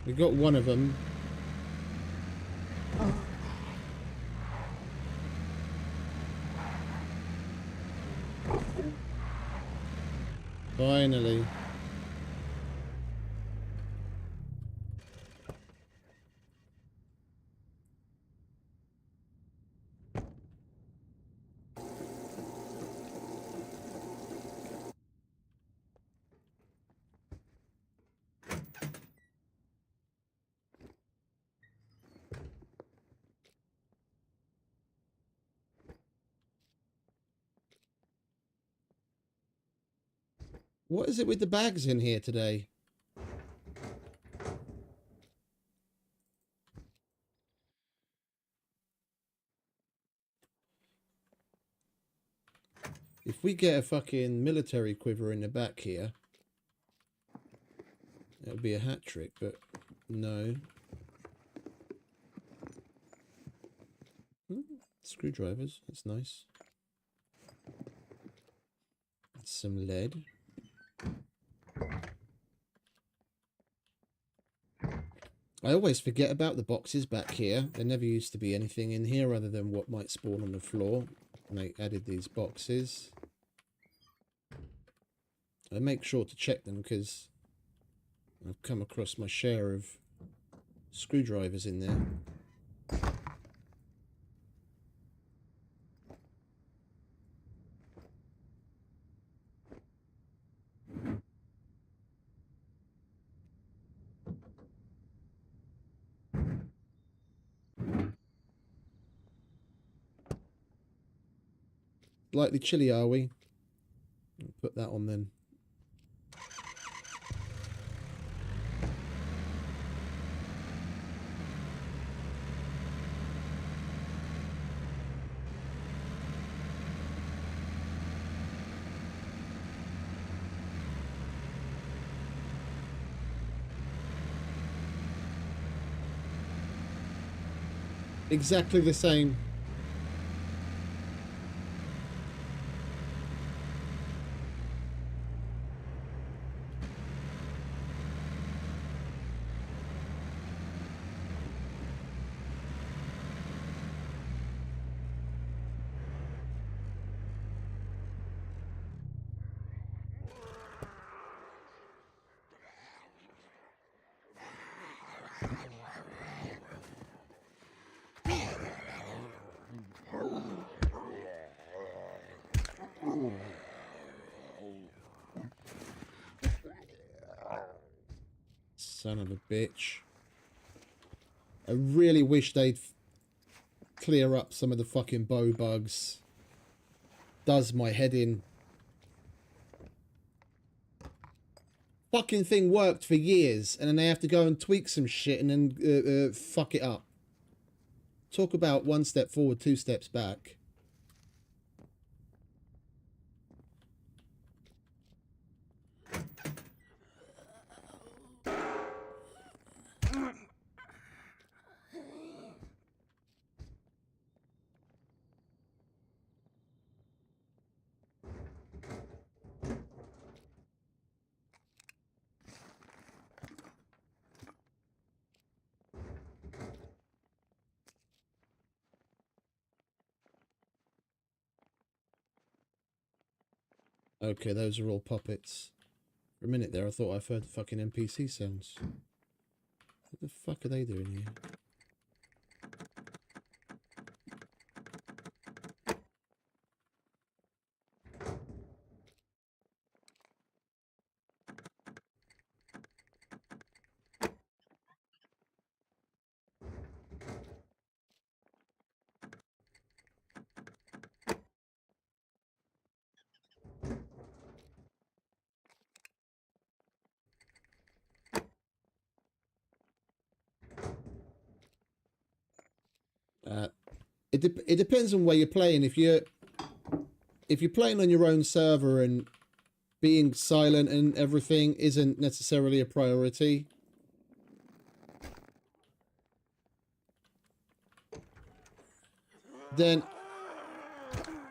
We got one of them. Finally. What is it with the bags in here today? If we get a fucking military quiver in the back here, it would be a hat trick, but no. Screwdrivers, that's nice. Some lead. I always forget about the boxes back here. There never used to be anything in here other than what might spawn on the floor. And I added these boxes. I make sure to check them because I've come across my share of screwdrivers in there. Lightly chilly, are we? I'll put that on then. Exactly the same. Son of a bitch. I really wish they'd clear up some of the fucking bow bugs. Does my head in. Fucking thing worked for years and then they have to go and tweak some shit and then fuck it up. Talk about one step forward, two steps back. Okay, those are all puppets. For a minute there, I thought I heard the fucking NPC sounds. What the fuck are they doing here? It depends on where you're playing. If you're playing on your own server and being silent and everything isn't necessarily a priority, then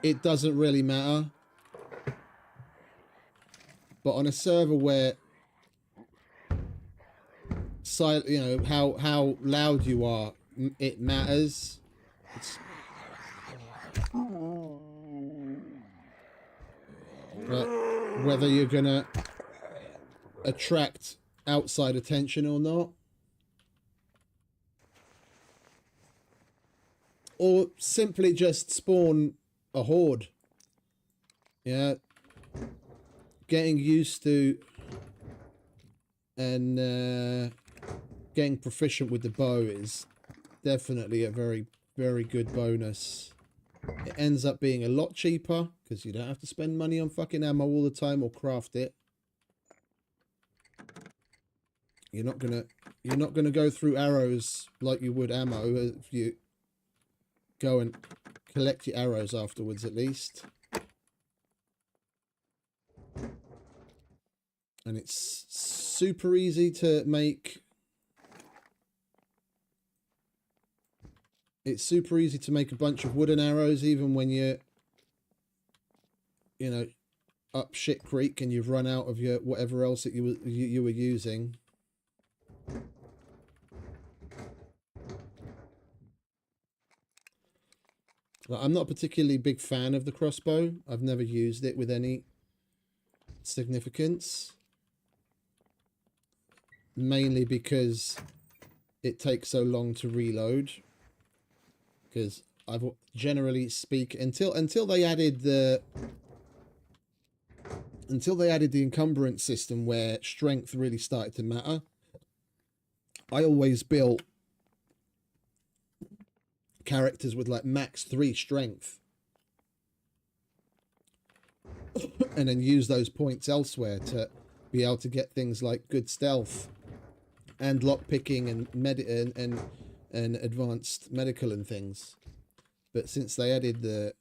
it doesn't really matter. But on a server where you know how loud you are, it matters. It's, whether you're gonna attract outside attention or not, or simply just spawn a horde. Yeah, getting used to and getting proficient with the bow is definitely a very, very good bonus. It ends up being a lot cheaper because you don't have to spend money on fucking ammo all the time or craft it. You're not gonna go through arrows like you would ammo if you go and collect your arrows afterwards, at least. And it's super easy to make. It's super easy to make a bunch of wooden arrows, even when you're, you know, up shit creek and you've run out of your whatever else that you were using. Like, I'm not a particularly big fan of the crossbow. I've never used it with any significance. Mainly because it takes so long to reload. Because I've generally speak until they added the encumbrance system where strength really started to matter. I always built characters with like max 3 strength and then use those points elsewhere to be able to get things like good stealth and lockpicking and advanced medical and things. But since they added the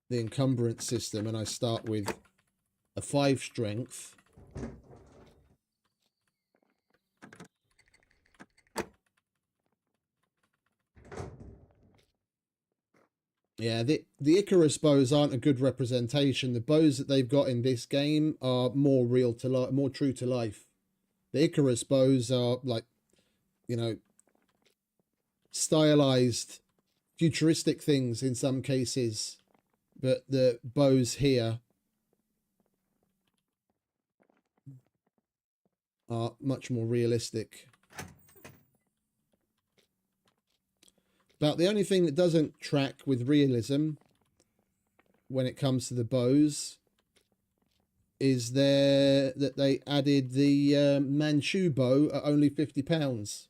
encumbrance system and I start with a 5 strength, yeah, the Icarus bows aren't a good representation. The bows that they've got in this game are more real to life, more true to life. The Icarus bows are like, you know, stylized, futuristic things in some cases, but the bows here are much more realistic. About the only thing that doesn't track with realism when it comes to the bows is that they added the Manchu bow at only £50.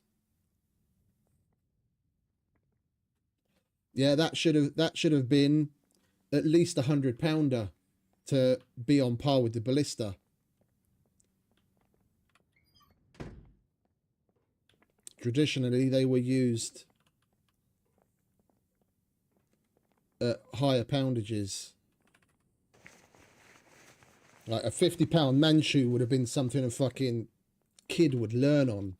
Yeah, that should have been at least £100 to be on par with the ballista. Traditionally, they were used at higher poundages. Like a £50 Manchu would have been something a fucking kid would learn on.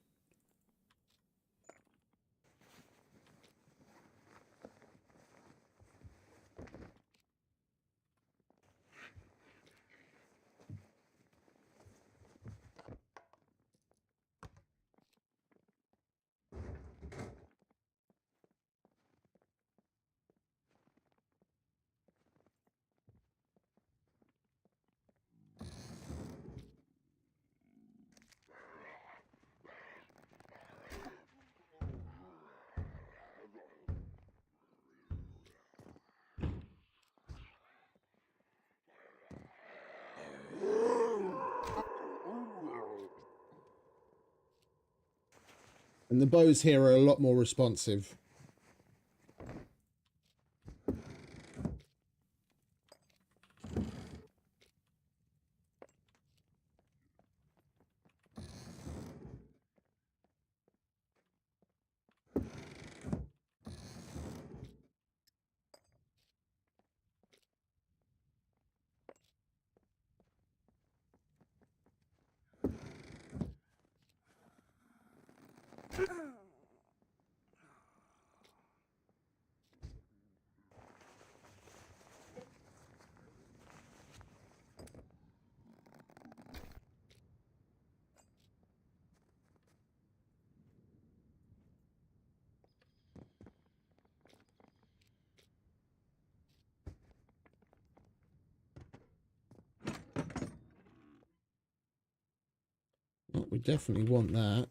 And the bows here are a lot more responsive. Well, we definitely want that.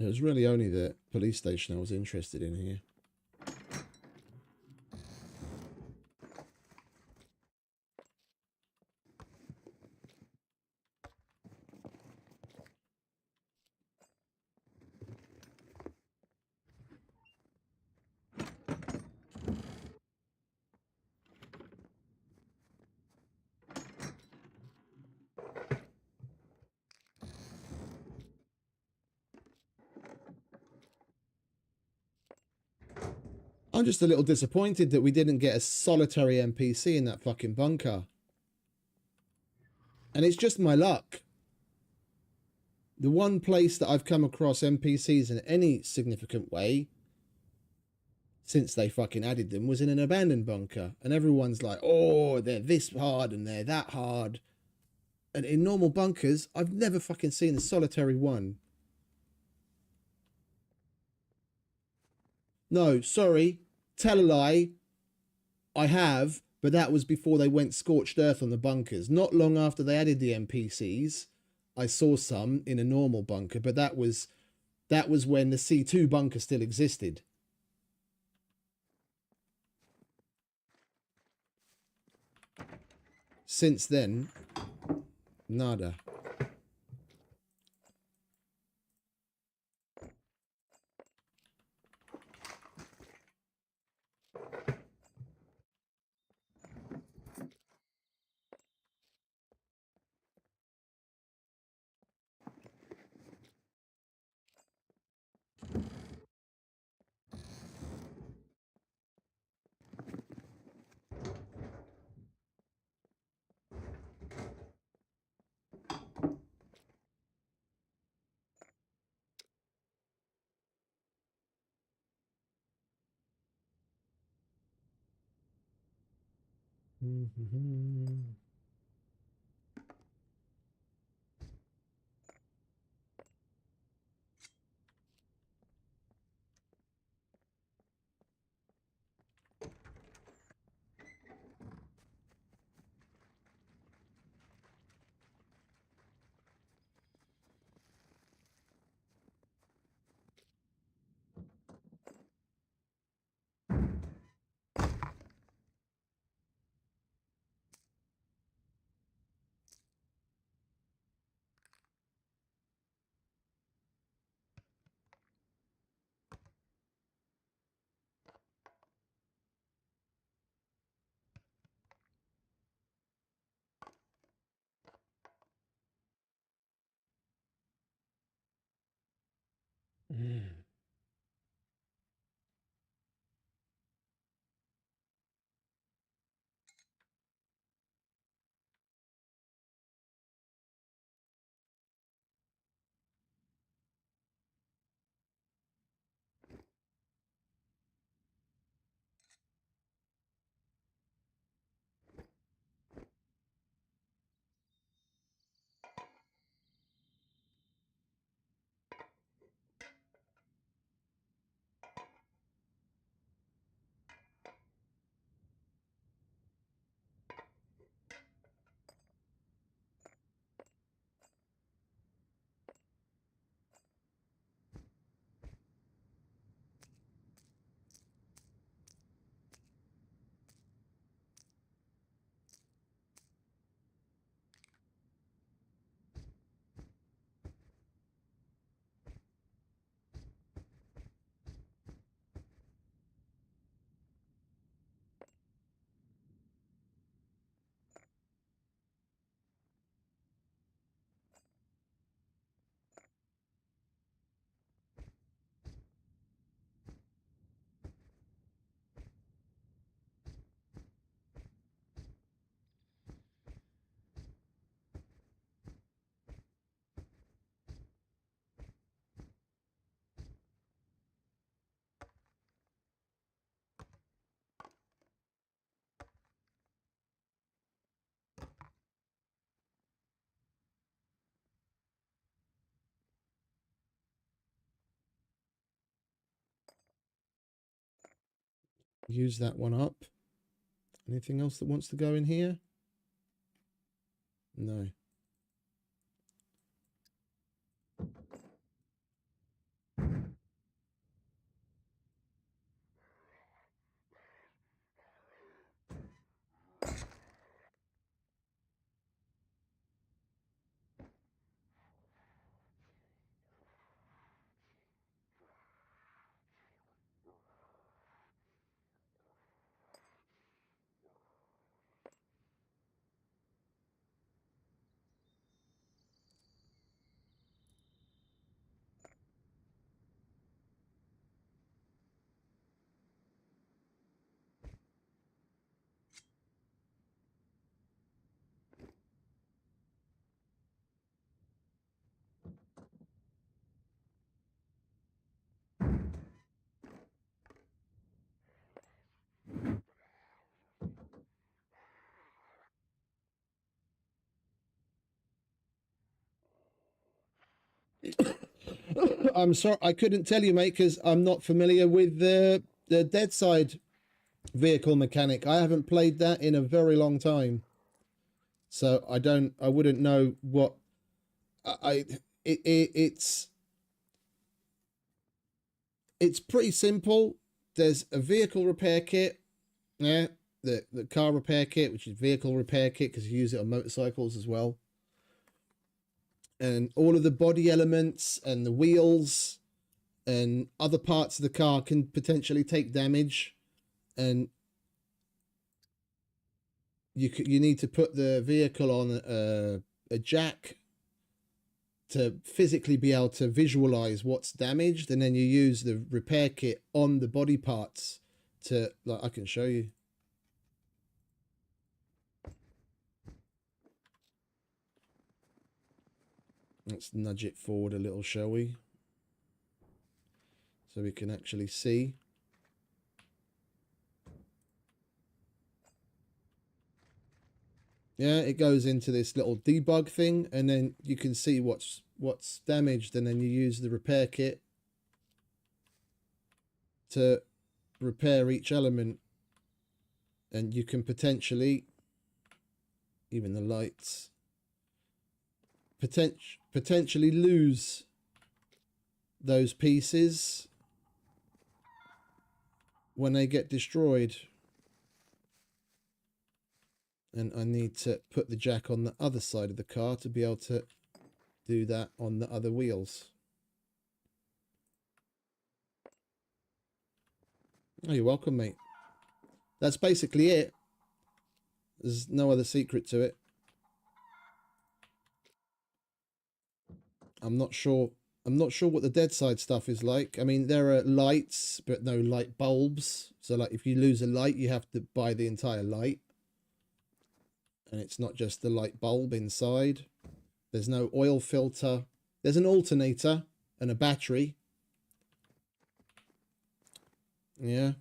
It was really only the police station I was interested in here. I'm just a little disappointed that we didn't get a solitary NPC in that fucking bunker. And it's just my luck. The one place that I've come across NPCs in any significant way since they fucking added them was in an abandoned bunker. And everyone's like, oh, they're this hard and they're that hard. And in normal bunkers, I've never fucking seen a solitary one. No, sorry. Tell a lie. I have, but that was before they went scorched earth on the bunkers. Not long after they added the NPCs, I saw some in a normal bunker, but that was when the C2 bunker still existed. Since then, nada. Use that one up. Anything else that wants to go in here? No. I'm sorry, I couldn't tell you, mate, because I'm not familiar with the Dead Side vehicle mechanic. I haven't played that in a very long time, so I wouldn't know what it's pretty simple. There's a vehicle repair kit, yeah, the car repair kit, which is vehicle repair kit because you use it on motorcycles as well, and all of the body elements and the wheels and other parts of the car can potentially take damage, and you need to put the vehicle on a jack to physically be able to visualize what's damaged, and then you use the repair kit on the body parts to, like, I can show you. Let's nudge it forward a little, shall we? So we can actually see. Yeah, it goes into this little debug thing, and then you can see what's damaged, and then you use the repair kit to repair each element. And you can potentially, even the lights, potentially lose those pieces when they get destroyed. And I need to put the jack on the other side of the car to be able to do that on the other wheels. Oh, you're welcome, mate. That's basically it. There's no other secret to it. I'm not sure what the Dead Side stuff is like. I mean, there are lights, but no light bulbs. So, like, if you lose a light, you have to buy the entire light. And it's not just the light bulb inside. There's no oil filter. There's an alternator and a battery. Yeah.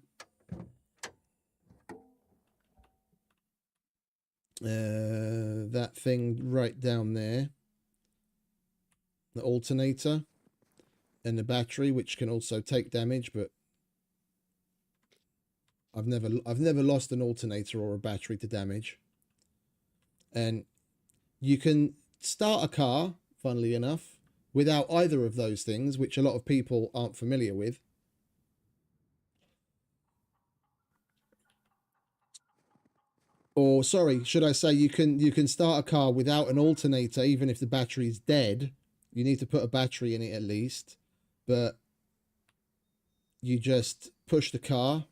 That thing right down there. The alternator and the battery, which can also take damage, but I've never lost an alternator or a battery to damage. And you can start a car, funnily enough, without either of those things, which a lot of people aren't familiar with. Or, sorry, should I say you can start a car without an alternator, even if the battery's dead. You need to put a battery in it at least. But you just push the car.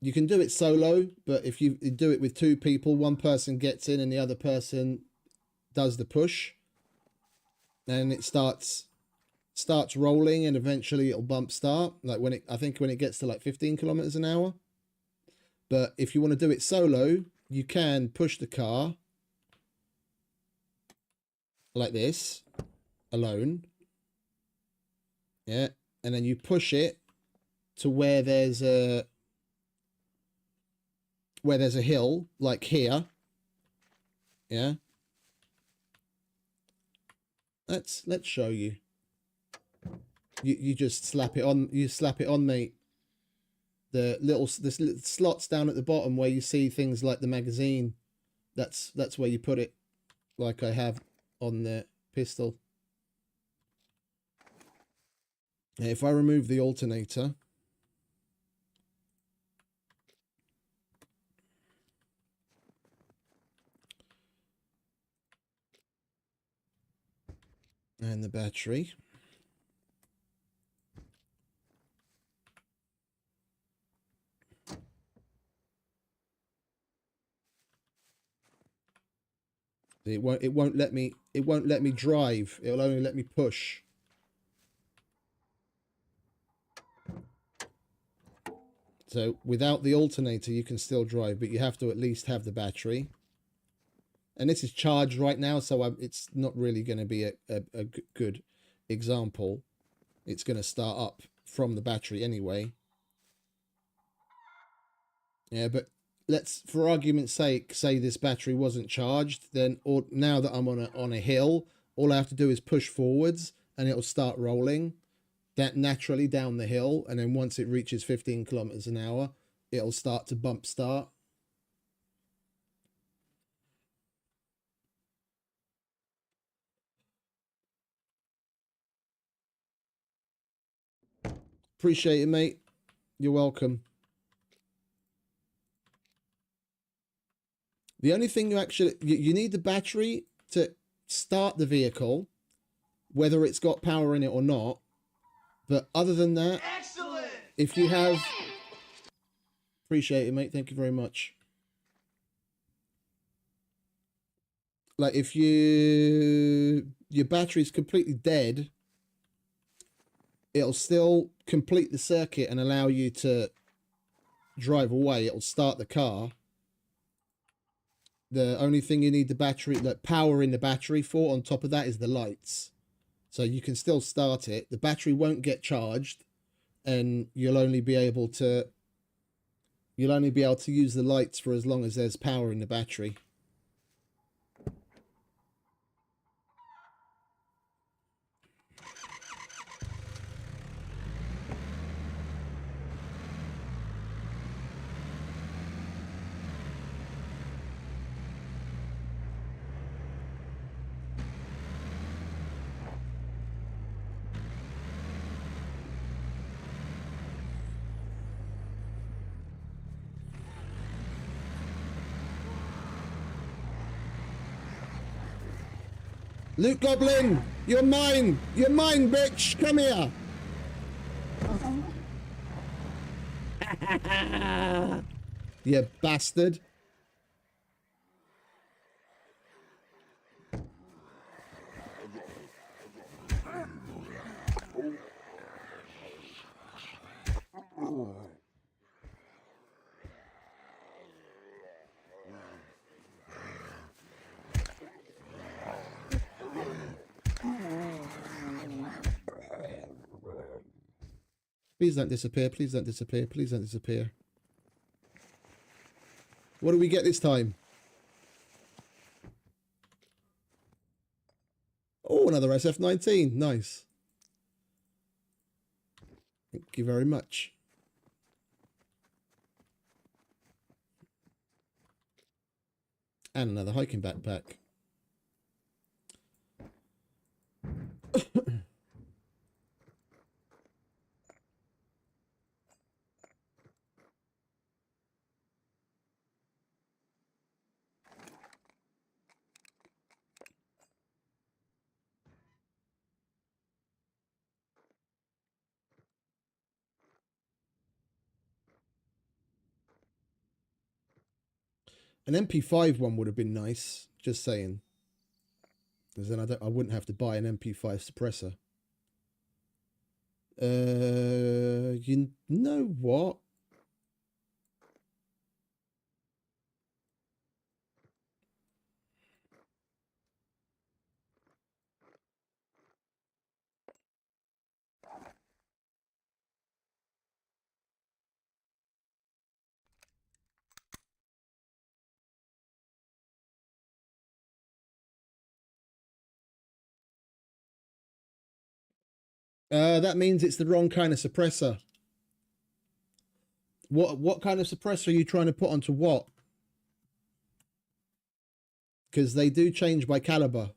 You can do it solo, but if you do it with two people, one person gets in and the other person does the push. And it starts rolling, and eventually it'll bump start. Like I think when it gets to like 15 kilometers an hour. But if you want to do it solo, you can push the car like this alone. Yeah. And then you push it to where there's a hill, like here. Yeah. Let's show you. You just slap it on. You slap it on, mate. The little slots down at the bottom where you see things like the magazine. That's where you put it, like I have on the pistol. And if I remove the alternator, and the battery, it won't let me drive. It'll only let me push. So without the alternator you can still drive, but you have to at least have the battery. And this is charged right now, so it's not really going to be a good example. It's going to start up from the battery anyway. Yeah, but let's, for argument's sake, say this battery wasn't charged, then, or now that I'm on a hill, all I have to do is push forwards and it'll start rolling that naturally down the hill, and then once it reaches 15 kilometers an hour, it'll start to bump start. Appreciate it, mate. You're welcome. The only thing you need the battery to start the vehicle, whether it's got power in it or not. But other than that, excellent. If you have, appreciate it, mate. Thank you very much. Like if your battery's completely dead, it'll still complete the circuit and allow you to drive away. It'll start the car. The only thing you need the battery, like power in the battery for on top of that, is the lights. So you can still start it. The battery won't get charged, and you'll only be able to use the lights for as long as there's power in the battery. Loot Goblin, you're mine! You're mine, bitch! Come here! You bastard! Please don't disappear, please don't disappear, please don't disappear. What do we get this time? Oh, another SF-19. Nice. Thank you very much. And another hiking backpack. An MP5 one would have been nice, just saying. Because then I wouldn't have to buy an MP5 suppressor. You know what? That means it's the wrong kind of suppressor. What kind of suppressor are you trying to put onto what? Because they do change by caliber.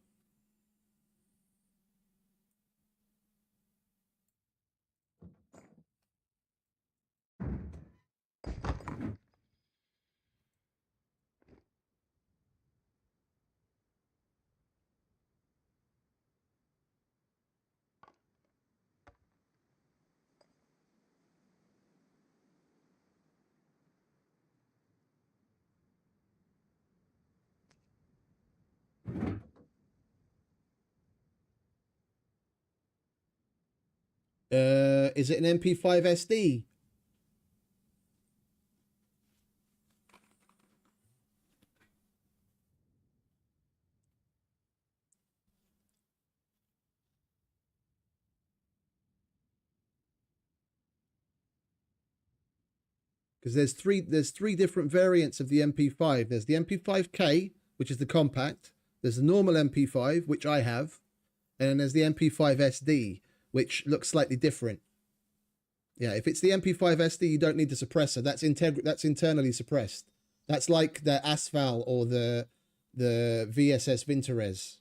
Is it an MP5 SD? because there's three different variants of the MP5. There's the MP5K, which is the compact. There's the normal MP5, which I have, and then there's the MP5 SD, which looks slightly different. Yeah, if it's the MP5 SD, you don't need the suppressor. That's internally suppressed. That's like the Asphal or the VSS Vintorez.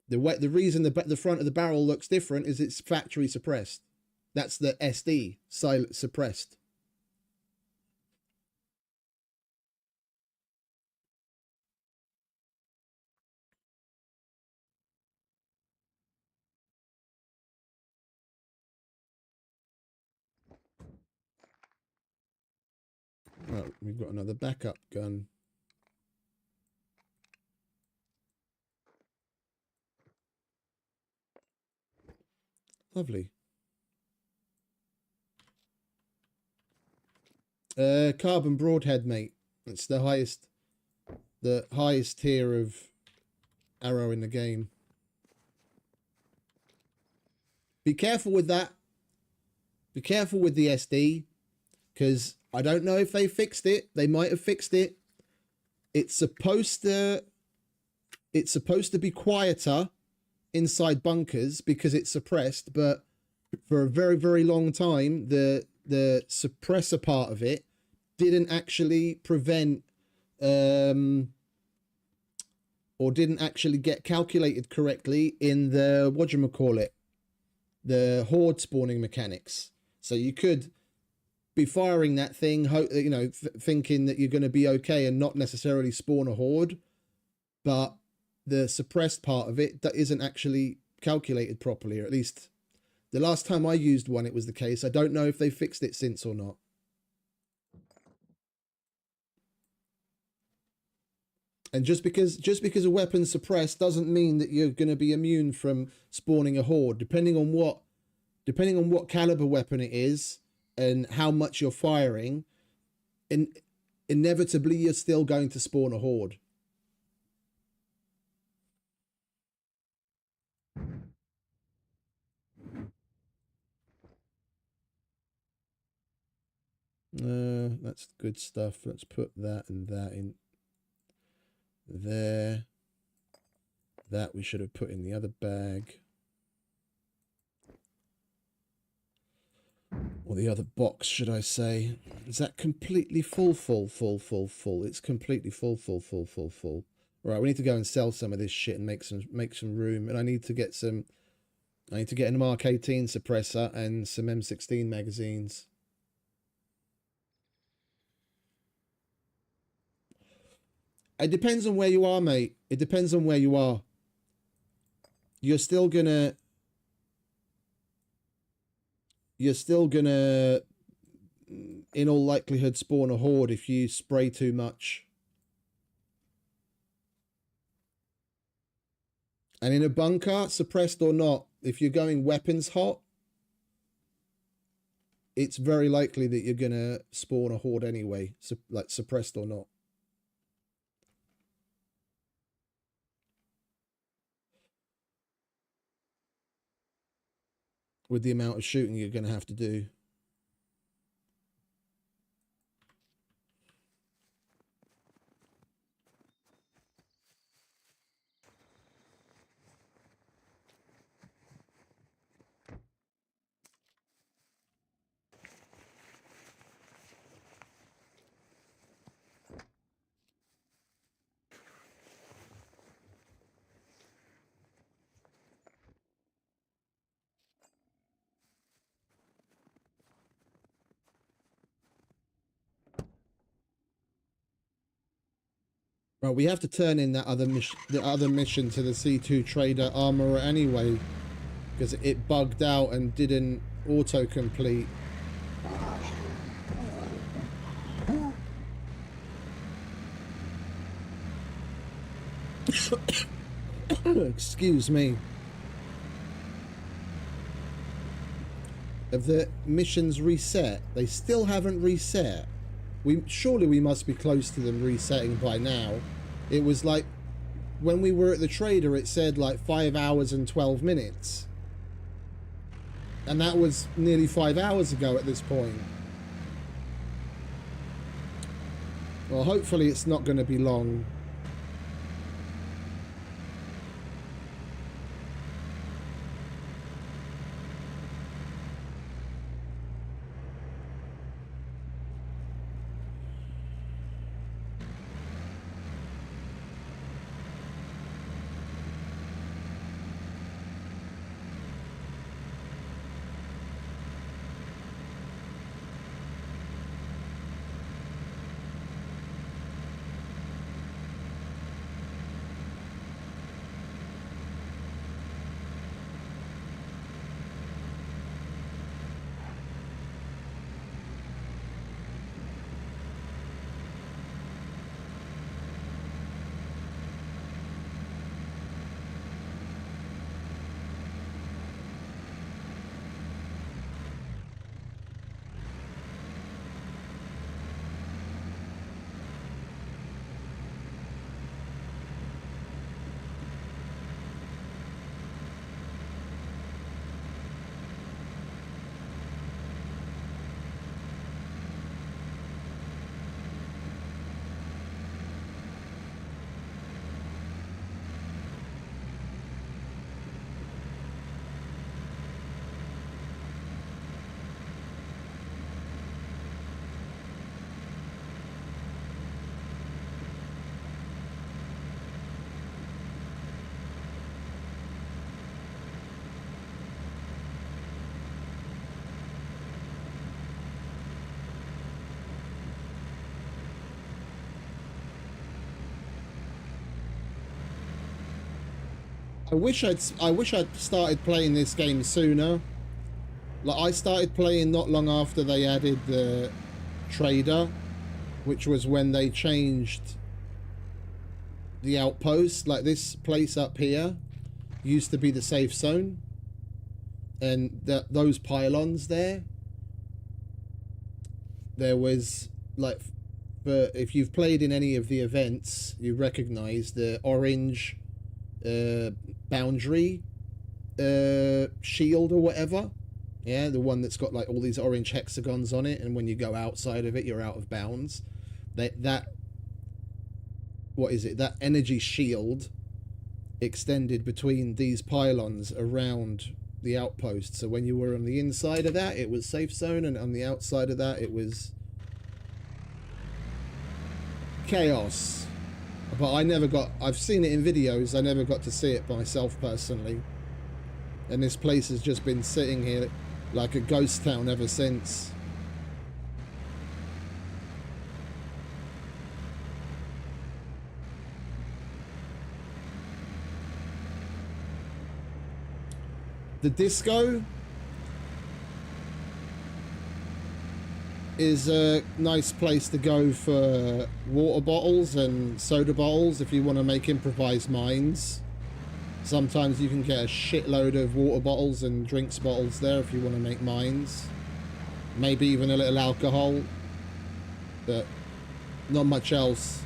The reason the front of the barrel looks different is it's factory suppressed. That's the SD suppressed. Right, we've got another backup gun. Lovely. Carbon broadhead, mate. It's the highest tier of arrow in the game. Be careful with that. Be careful with the SD, because I don't know if they fixed it. They might have fixed it. It's supposed to be quieter inside bunkers because it's suppressed, but for a very, very long time, the suppressor part of it didn't actually prevent or didn't actually get calculated correctly in the whatchamacallit, the horde spawning mechanics. So you could be firing that thing, you know, thinking that you're going to be okay and not necessarily spawn a horde, but the suppressed part of it that isn't actually calculated properly, or at least the last time I used one, it was the case. I don't know if they fixed it since or not. And just because a weapon's suppressed doesn't mean that you're going to be immune from spawning a horde. Depending on what caliber weapon it is and how much you're firing, inevitably you're still going to spawn a horde. That's good stuff. Let's put that and that in there. That we should have put in the other bag. Or the other box, should I say. Is that completely full? It's completely full. Right, we need to go and sell some of this shit and make some room. And I need to get an Mark 18 suppressor and some M16 magazines. It depends on where you are, mate. It depends on where you are. You're still gonna, in all likelihood, spawn a horde if you spray too much. And in a bunker, suppressed or not, if you're going weapons hot, it's very likely that you're gonna spawn a horde anyway, like suppressed or not. With the amount of shooting you're going to have to do. Right, we have to turn in that other mission to the C2 Trader Armorer anyway, because it bugged out and didn't autocomplete. Excuse me. Have the missions reset? They still haven't reset. Surely we must be close to them resetting by now. It was like, when we were at the trader, it said like 5 hours and 12 minutes. And that was nearly 5 hours ago at this point. Well, hopefully it's not going to be long. I wish I'd started playing this game sooner. Like, I started playing not long after they added the trader, which was when they changed the outpost. Like, this place up here used to be the safe zone, and those pylons there was like, for if you've played in any of the events, you recognize the orange boundary shield or whatever. Yeah, the one that's got like all these orange hexagons on it, and when you go outside of it, you're out of bounds. That what is it? That energy shield extended between these pylons around the outpost. So when you were on the inside of that, it was safe zone, and on the outside of that, it was chaos. But I've seen it in videos, I never got to see it myself personally. And this place has just been sitting here like a ghost town ever since. The disco is a nice place to go for water bottles and soda bottles if you want to make improvised mines. Sometimes you can get a shitload of water bottles and drinks bottles there if you want to make mines. Maybe even a little alcohol, but not much else.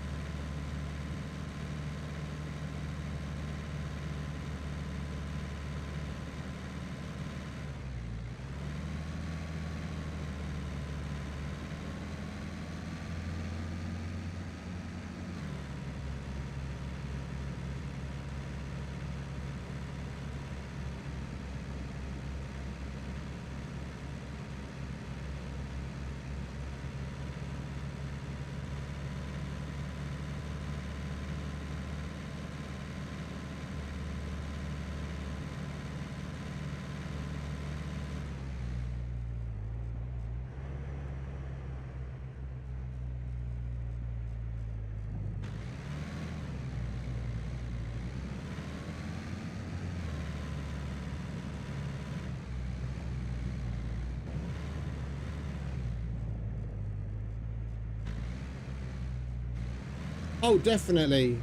Oh, definitely.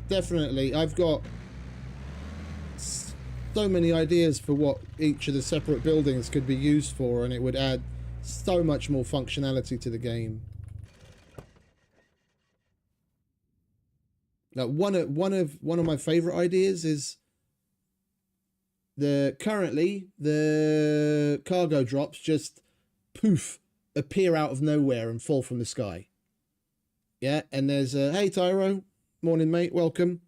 Definitely. I've got so many ideas for what each of the separate buildings could be used for, and it would add so much more functionality to the game. Now, one of my favorite ideas is currently the cargo drops just poof appear out of nowhere and fall from the sky. Yeah, and there's a, hey Tyro, morning mate, welcome.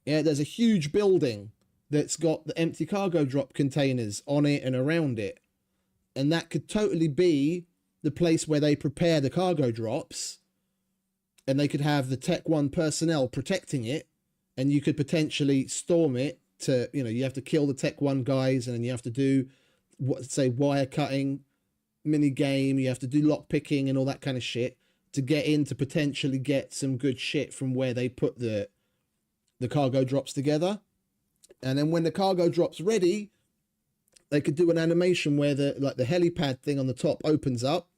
Yeah, there's a huge building that's got the empty cargo drop containers on it and around it. And that could totally be the place where they prepare the cargo drops. And they could have the Tech 1 personnel protecting it. And you could potentially storm it to, you know, you have to kill the Tech 1 guys, and then you have to do, what, say, wire cutting, mini game. You have to do lock picking and all that kind of shit to get in to potentially get some good shit from where they put the cargo drops together. And then when the cargo drop's ready, they could do an animation where the helipad thing on the top opens up,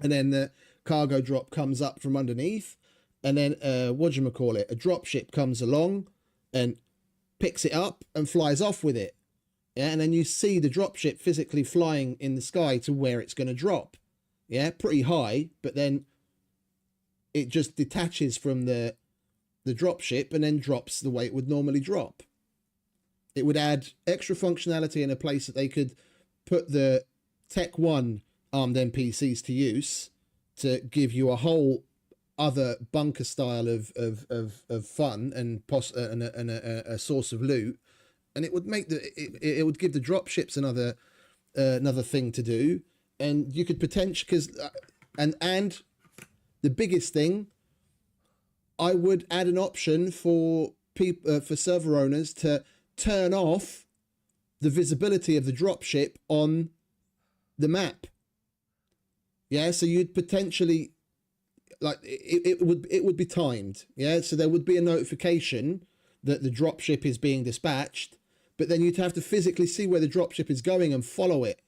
and then the cargo drop comes up from underneath, and then a dropship comes along and picks it up and flies off with it. Yeah, and then you see the dropship physically flying in the sky to where it's going to drop. Yeah, pretty high, but then it just detaches from the dropship and then drops the way it would normally drop. It would add extra functionality in a place that they could put the Tech 1 armed NPCs to use to give you a whole other bunker style of fun and a source of loot. And it would make it would give the dropships another thing to do. And you could potentially, because and the biggest thing, I would add an option for people, for server owners, to turn off the visibility of the dropship on the map. Yeah, so you'd potentially, like, it would be timed. Yeah, so there would be a notification that the dropship is being dispatched, but then you'd have to physically see where the dropship is going and follow it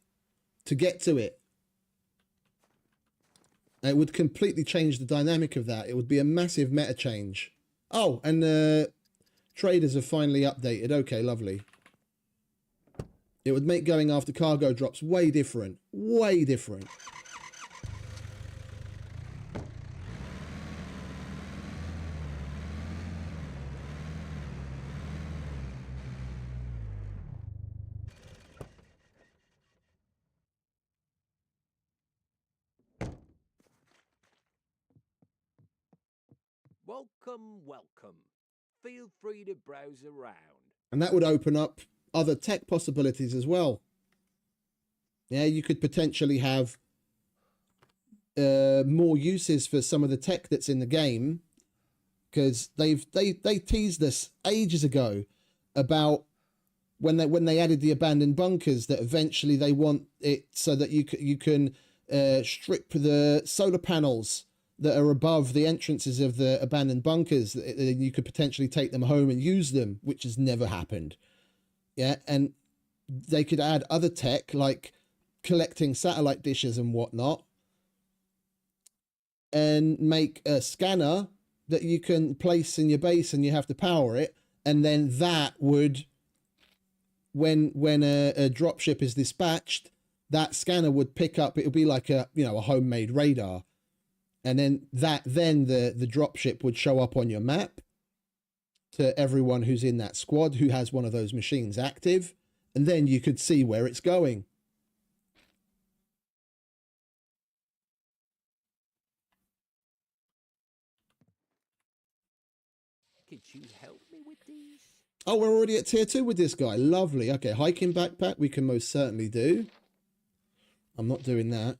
to get to it. And it would completely change the dynamic of that. It would be a massive meta change. Oh, and traders have finally updated. Okay, lovely. It would make going after cargo drops way different. Way different. Welcome, welcome. Feel free to browse around. And that would open up other tech possibilities as well. Yeah, you could potentially have more uses for some of the tech that's in the game, because they teased us ages ago about when they added the abandoned bunkers, that eventually they want it so that you can strip the solar panels that are above the entrances of the abandoned bunkers. You could potentially take them home and use them, which has never happened. Yeah, and they could add other tech like collecting satellite dishes and whatnot, and make a scanner that you can place in your base, and you have to power it, and then that would, when a dropship is dispatched, that scanner would pick up. It would be like a homemade radar, and then the dropship would show up on your map to everyone who's in that squad who has one of those machines active, and then you could see where it's going. Could you help me with these? Oh, we're already at tier 2 with this guy. Lovely. Okay, hiking backpack we can most certainly do. I'm not doing that.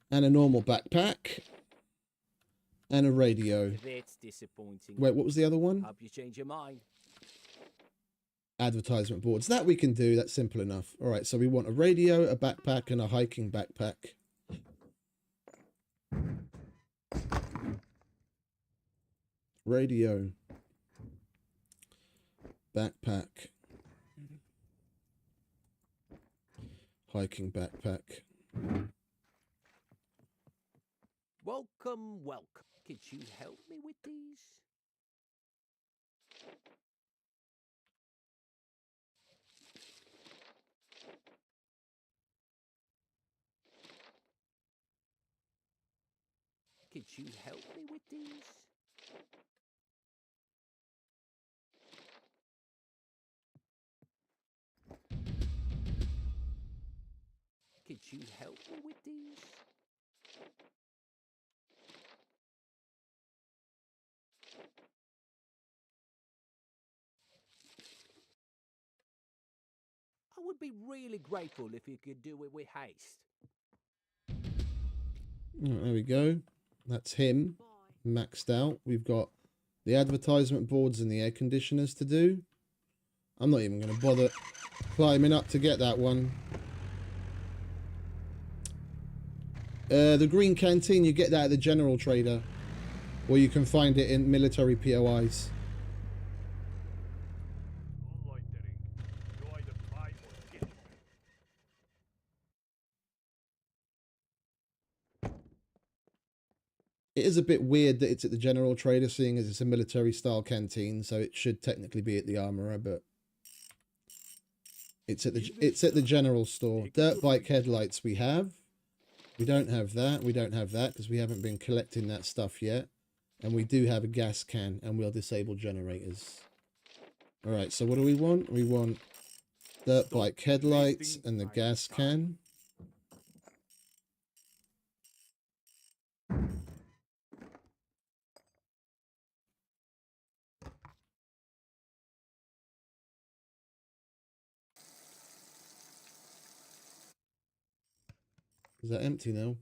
And a normal backpack. And a radio. That's disappointing. Wait, what was the other one? Hope you change your mind. Advertisement boards. That we can do. That's simple enough. All right, so we want a radio, a backpack, and a hiking backpack. Radio. Backpack. Hiking backpack. Welcome, welcome. Could you help me with these? Could you help me with these? Could you help me with these? would be really grateful if you could do it with haste. Oh, there we go. That's him maxed out. We've got the advertisement boards and the air conditioners to do. I'm not even going to bother climbing up to get that one. The green canteen, you get that at the general trader, or you can find it in military POIs. No loitering. You either buy or get. It is a bit weird that it's at the general trader, seeing as it's a military style canteen, so it should technically be at the armorer, but it's at the general store. Dirt bike headlights we have. We don't have that. We don't have that because we haven't been collecting that stuff yet. And we do have a gas can, and we'll disable generators. Alright, so what do we want? We want dirt bike headlights and the gas can. Is that empty now?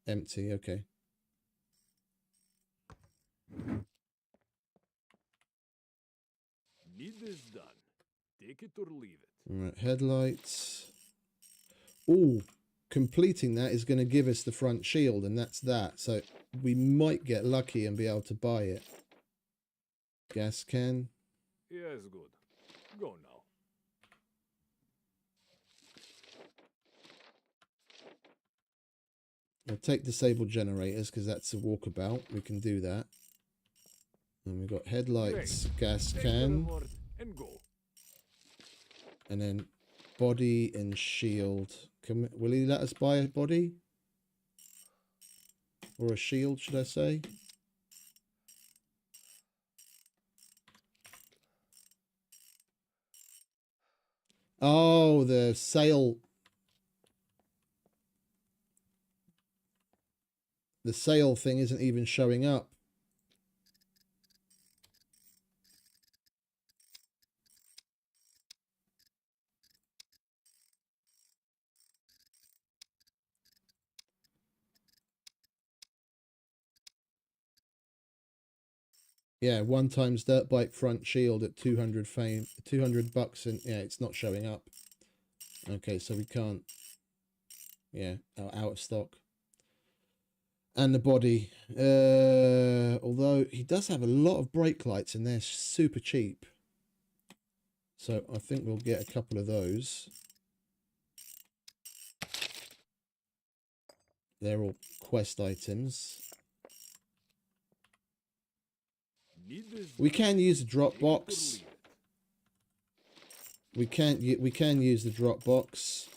Empty, okay. Need this done. Take it or leave it. Alright, headlights. Ooh, completing that is going to give us the front shield, and that's that. So we might get lucky and be able to buy it. Gas can. Yes, good. Go now. We'll take disabled generators because that's a walkabout. We can do that. And we've got headlights, gas Take can, the reward and go. and then body and shield. Will he let us buy a body? Or a shield, should I say? Oh, the sale. The sale thing isn't even showing up. Yeah, 1 times dirt bike front shield at 200 fame, 200 bucks, and yeah, it's not showing up. Okay, so we can't. Yeah, out of stock. And the body, although he does have a lot of brake lights and they're super cheap. So I think we'll get a couple of those. They're all quest items. Need this We done. can use the drop Take it or box. leave it. We can use the drop box.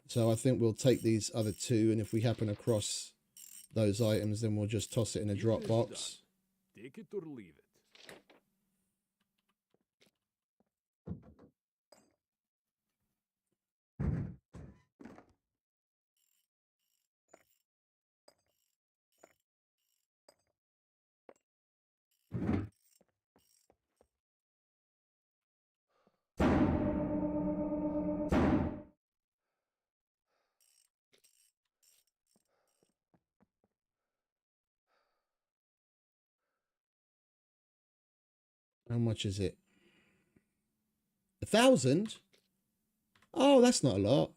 So I think we'll take these other 2, and if we happen across those items, then we'll just toss it in a Need drop this box. done. Take it or leave it. How much is it? 1,000? Oh, that's not a lot.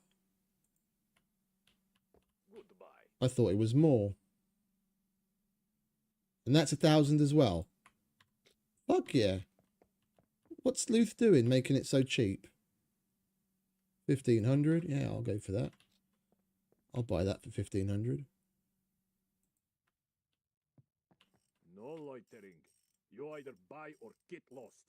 Goodbye. I thought it was more. And that's 1,000 as well. Fuck yeah. What's Luth doing, making it so cheap? 1,500? Yeah, I'll go for that. I'll buy that for 1,500. No loitering. You either buy or get lost.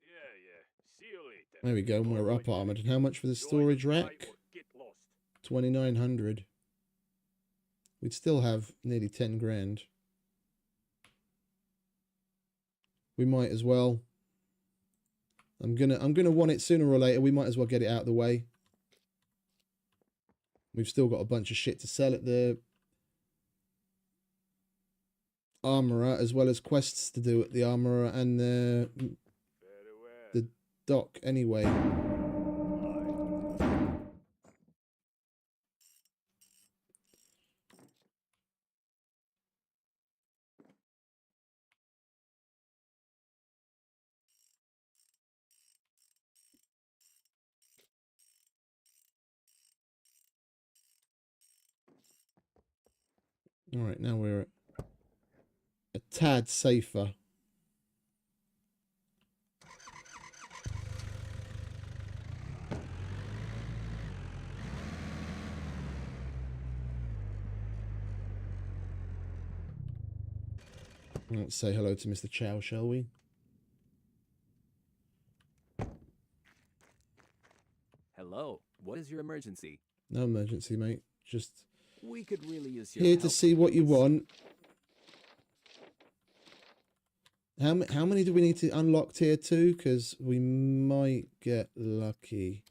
Yeah. See you later. There we go, and No we're up loitering. armored. And how much for the You storage either buy rack? or get lost. 2,900. We'd still have nearly 10 grand. we might as well. I'm gonna want it sooner or later. We might as well get it out of the way. We've still got a bunch of shit to sell at the armorer, as well as quests to do at the armorer and the dock anyway. All right, now we're a tad safer. Let's say hello to Mr. Chow, shall we? Hello. What is your emergency? No emergency, mate. Just We could really use your here to help see with what you these. want. How many do we need to unlock tier 2? Because we might get lucky.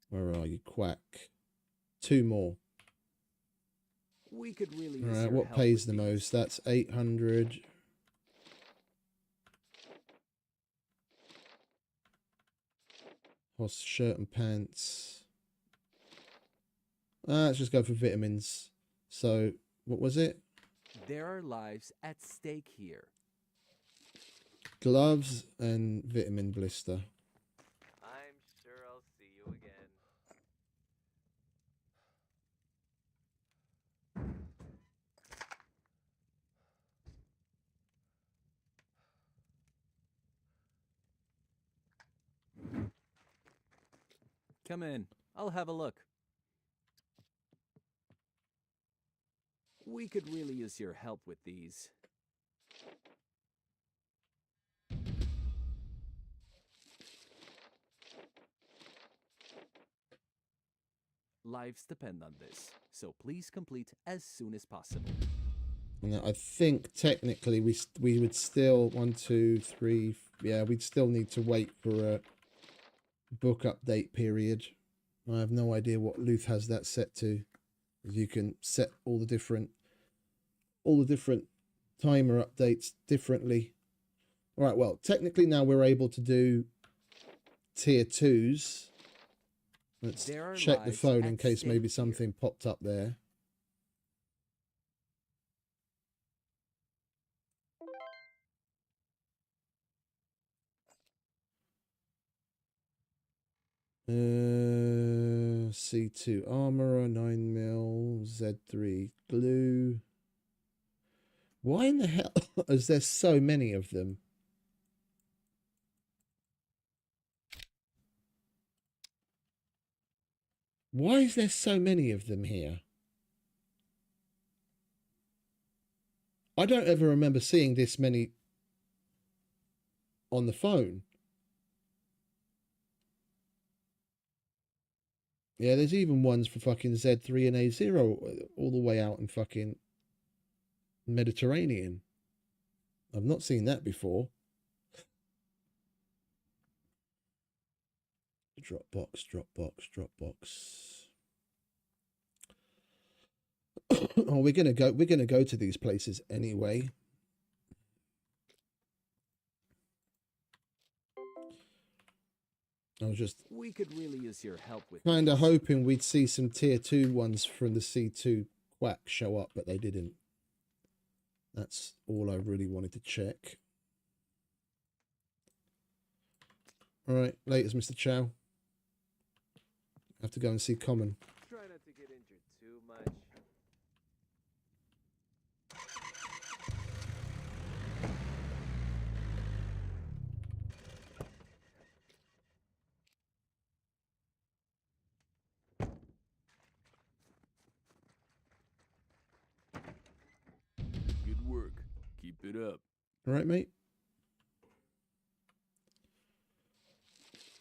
Where are you, Quack? 2 more. We could really use Alright, your what help pays with the these. most? That's 800. Horse shirt and pants. Let's just go for vitamins. So, what was it? There are lives at stake here. Gloves and vitamin blister. I'm sure I'll see you again. Come in. I'll have a look. We could really use your help with these. Lives depend on this, so please complete as soon as possible. And I think technically we would still 1, 2, 3. Yeah, we'd still need to wait for a book update period. I have no idea what Luth has that set to. You can set all the different timer updates differently. All right, well, technically now we're able to do tier 2s. Let's There are check the lives phone in at case maybe stake here. something popped up there. C2 armorer, 9mm, Z3 glue. Why in the hell is there so many of them? Why is there so many of them here? I don't ever remember seeing this many on the phone. Yeah, there's even ones for fucking Z3 and A0 all the way out in fucking Mediterranean. I've not seen that before. Dropbox, Dropbox, Dropbox. Oh, we're gonna go to these places anyway. I was just We could really use your help with kind of these. hoping we'd see some tier 2 ones from the C2 Quack show up, but they didn't. That's all I really wanted to check. All right, laters, Mr. Chow. I have to go and see Common. Try not to get injured too much. Good work. Keep it up. All right, mate.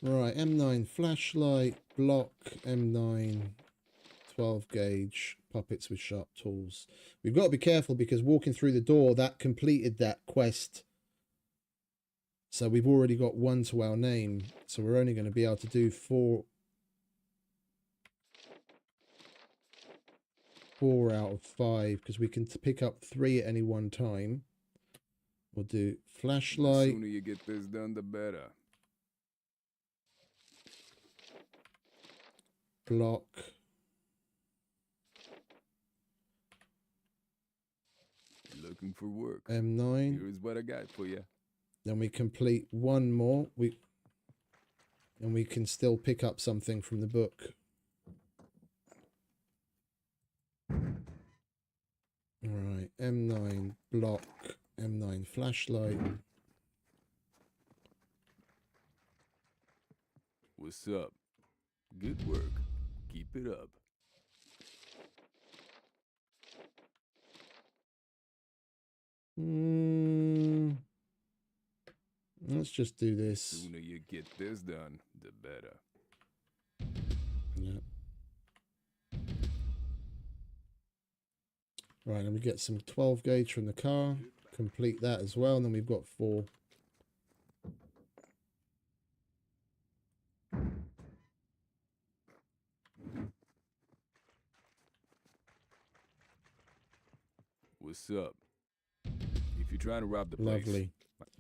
Right, M9 flashlight, block, M9, 12 gauge, puppets with sharp tools. We've got to be careful because walking through the door, that completed that quest So we've already got 1 to our name. So we're only going to be able to do 4 out of 5 because we can pick up 3 at any one time. We'll do The flashlight. sooner you get this done, the better. Block. Looking for work. M9. Here's what I got for you. Then we complete 1 more. And we can still pick up something from the book. Alright, M9 block, M9 flashlight. What's up? Good work. Keep it up. Let's just do The this. sooner you get this done, the better. Yeah. Right, and we get some 12 gauge from the car. Complete that as well, and then we've got 4. What's up? If you're trying to rob the place, Lovely.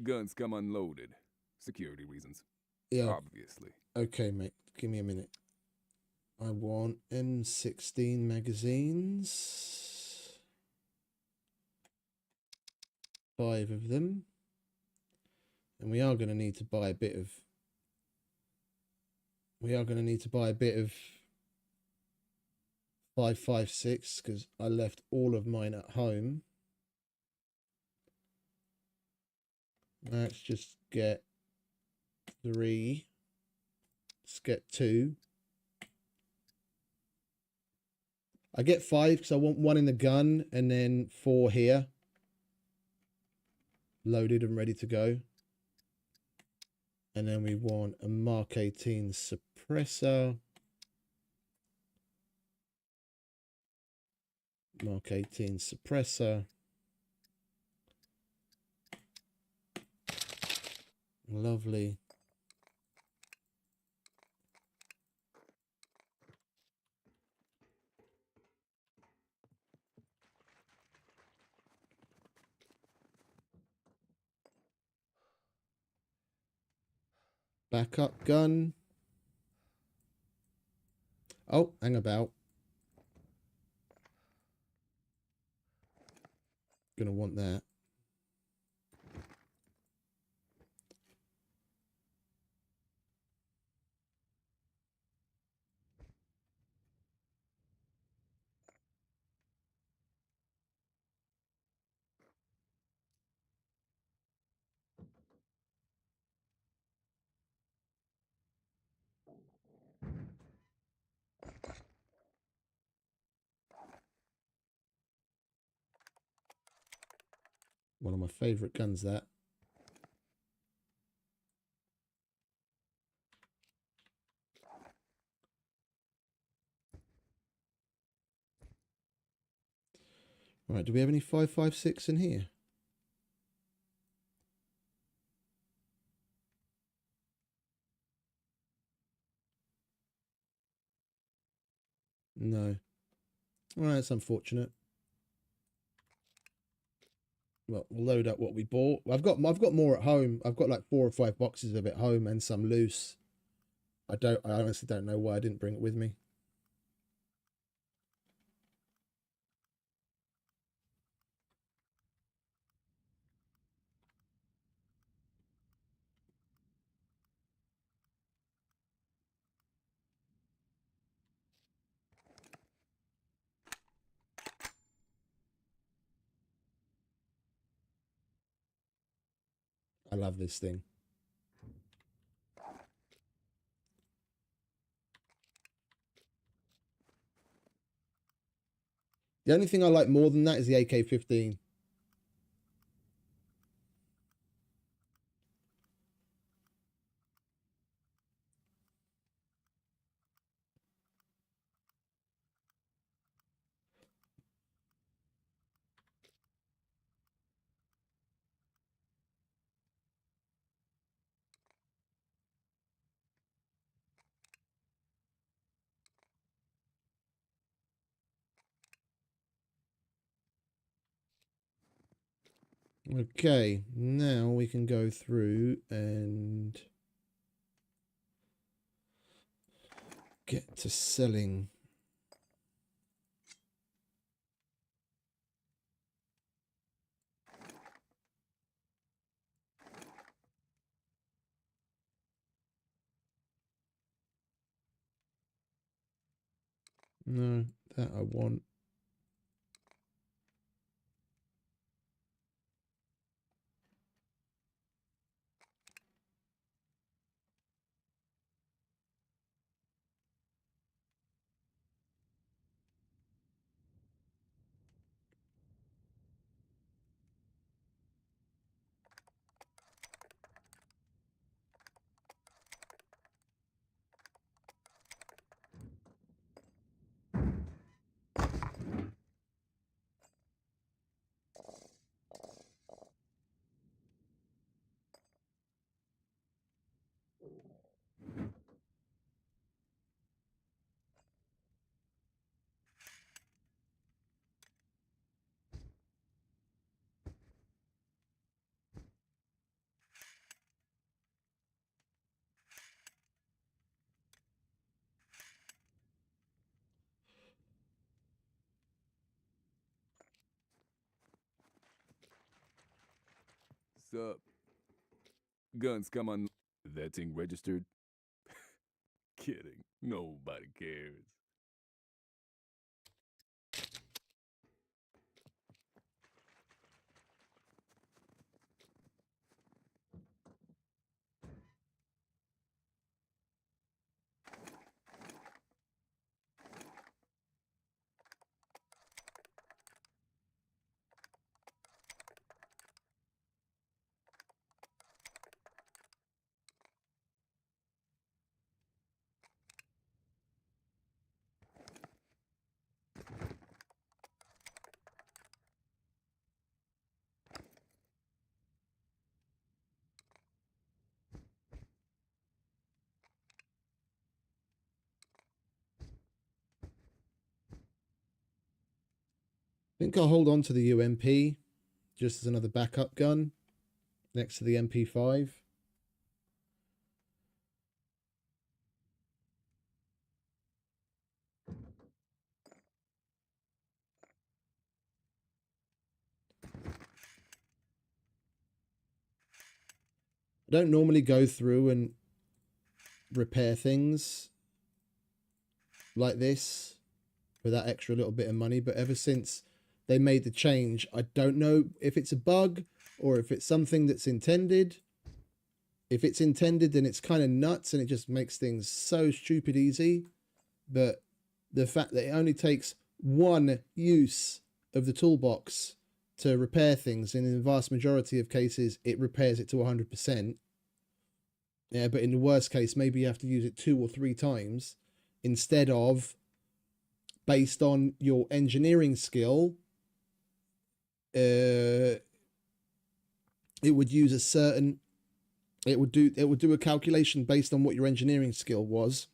guns come unloaded. Security reasons. Yeah. Obviously. Okay, mate. Give me a minute. I want M16 magazines. 5 of them. And we are going to need to buy a bit of... We are going to need to buy a bit of 5.56 because I left all of mine at home. Let's just get 3. Let's get 2. I get 5 because I want 1 in the gun and then 4 here. Loaded and ready to go. And then we want a Mark 18 suppressor. Mark 18 suppressor. Lovely. Backup gun. Oh, hang about. Gonna want that. One of my favorite guns, that. Right, do we have any 5.56 in here? No. Well, that's unfortunate. Well, we'll load up what we bought. I've got more at home. I've got like 4 or 5 boxes of it at home and some loose. I honestly don't know why I didn't bring it with me. I love this thing. The only thing I like more than that is the AK-15. Okay, now we can go through and get to selling. No, that I want. Sup? Guns come on. That thing registered? Kidding. Nobody cares. I think I'll hold on to the UMP just as another backup gun next to the MP5. I don't normally go through and repair things like this for that extra little bit of money, but ever since they made the change, I don't know if it's a bug or if it's something that's intended. If it's intended, then it's kind of nuts and it just makes things so stupid easy. But the fact that it only takes one use of the toolbox to repair things, and in the vast majority of cases, it repairs it to 100%. Yeah, but in the worst case, maybe you have to use it 2 or 3 times instead of, based on your engineering skill, it would use a certain, it would do a calculation based on what your engineering skill was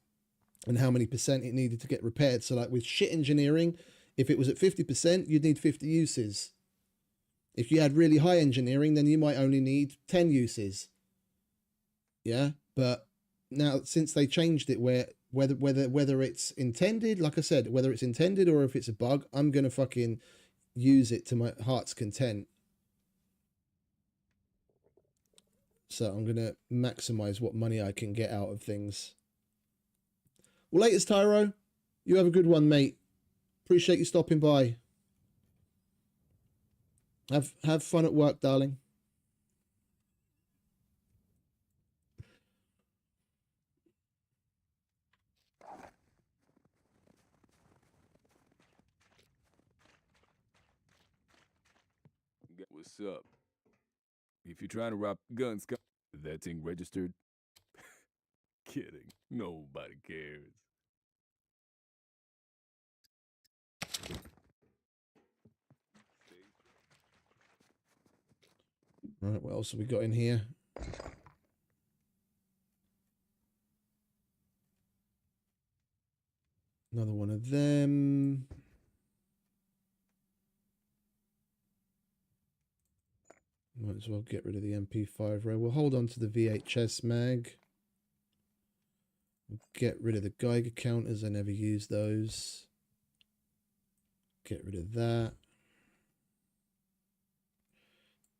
and how many percent it needed to get repaired. So like with shit engineering, if it was at 50%, you'd need 50 uses. If you had really high engineering, then you might only need 10 uses. Yeah, but now since they changed it, where whether it's intended, like I said, whether it's intended or if it's a bug, I'm gonna fucking use it to my heart's content. So I'm gonna maximize what money I can get out of things. Well, latest Tyro, you have a good one, mate. Appreciate you stopping by. Have fun at work, darling. What's up? If you're trying to rob guns, come. That thing registered? Kidding. Nobody cares. Right, what else have we got in here? Another one of them. Might as well get rid of the MP5 rail. We'll hold on to the VHS mag. We'll get rid of the Geiger counters. I never use those. Get rid of that.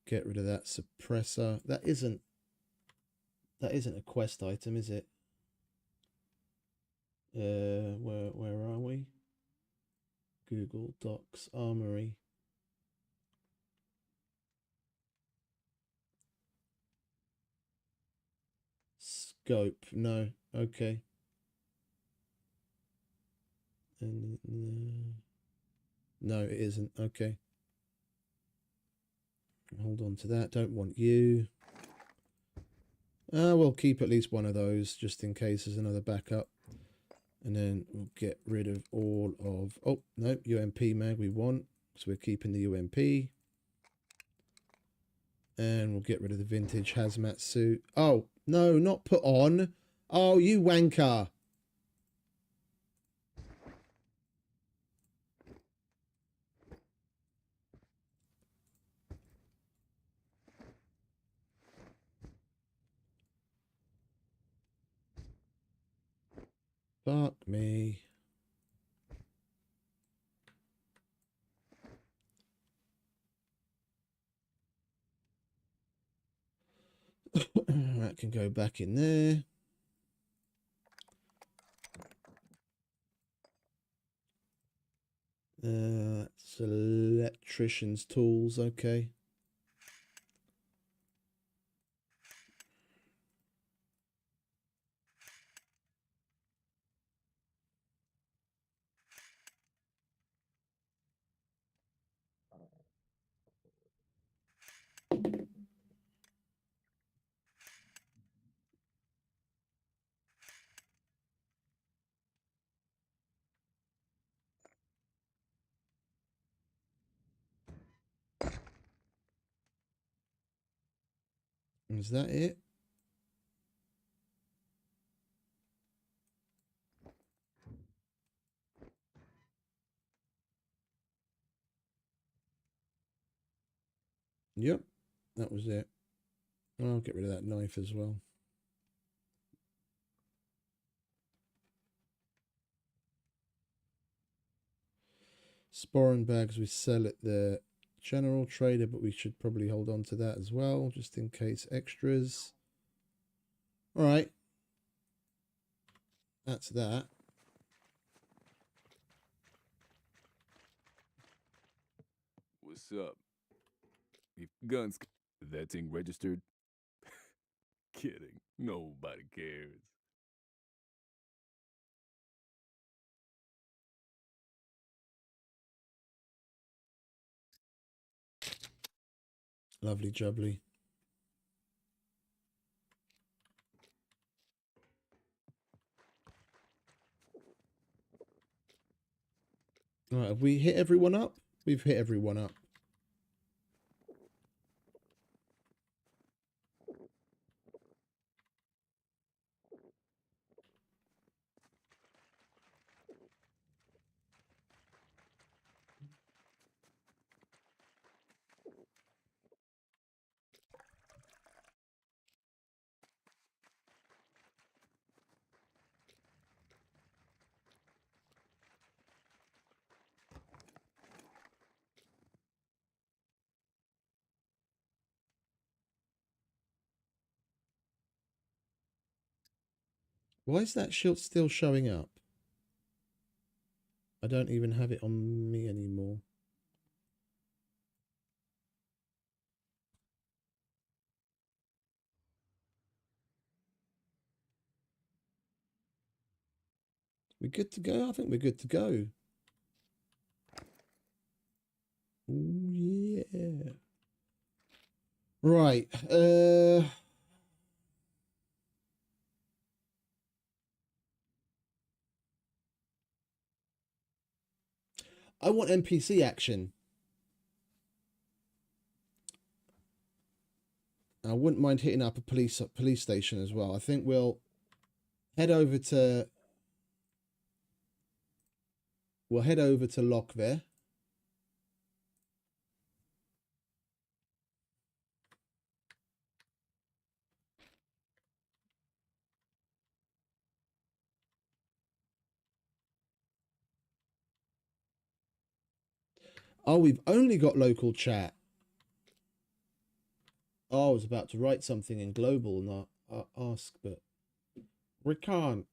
Get rid of that suppressor. That isn't a quest item, is it? Where are we? Google Docs Armory. Scope. No. Okay. And no, it isn't. Okay. Hold on to that. Don't want you. We'll keep at least one of those just in case there's another backup. And then we'll get rid of all of... Oh, no. UMP mag we want. So we're keeping the UMP. And we'll get rid of the vintage hazmat suit. Oh, no, not put on. Oh, you wanker. Fuck me. That can go back in there. That's electrician's tools, okay. Is that it? Yep, that was it. I'll get rid of that knife as well. Sporran bags we sell at the general trader, but we should probably hold on to that as well, just in case extras. All right. That's that. What's up? If guns... That thing registered? Kidding. Nobody cares. Lovely jubbly. All right, have we hit everyone up? We've hit everyone up. Why is that shield still showing up? I don't even have it on me anymore. We good to go? I think we're good to go. Oh yeah. Right. I want NPC action. I wouldn't mind hitting up a police station as well. I think we'll head over to Laika. Oh, we've only got local chat. Oh, I was about to write something in global and ask, but we can't.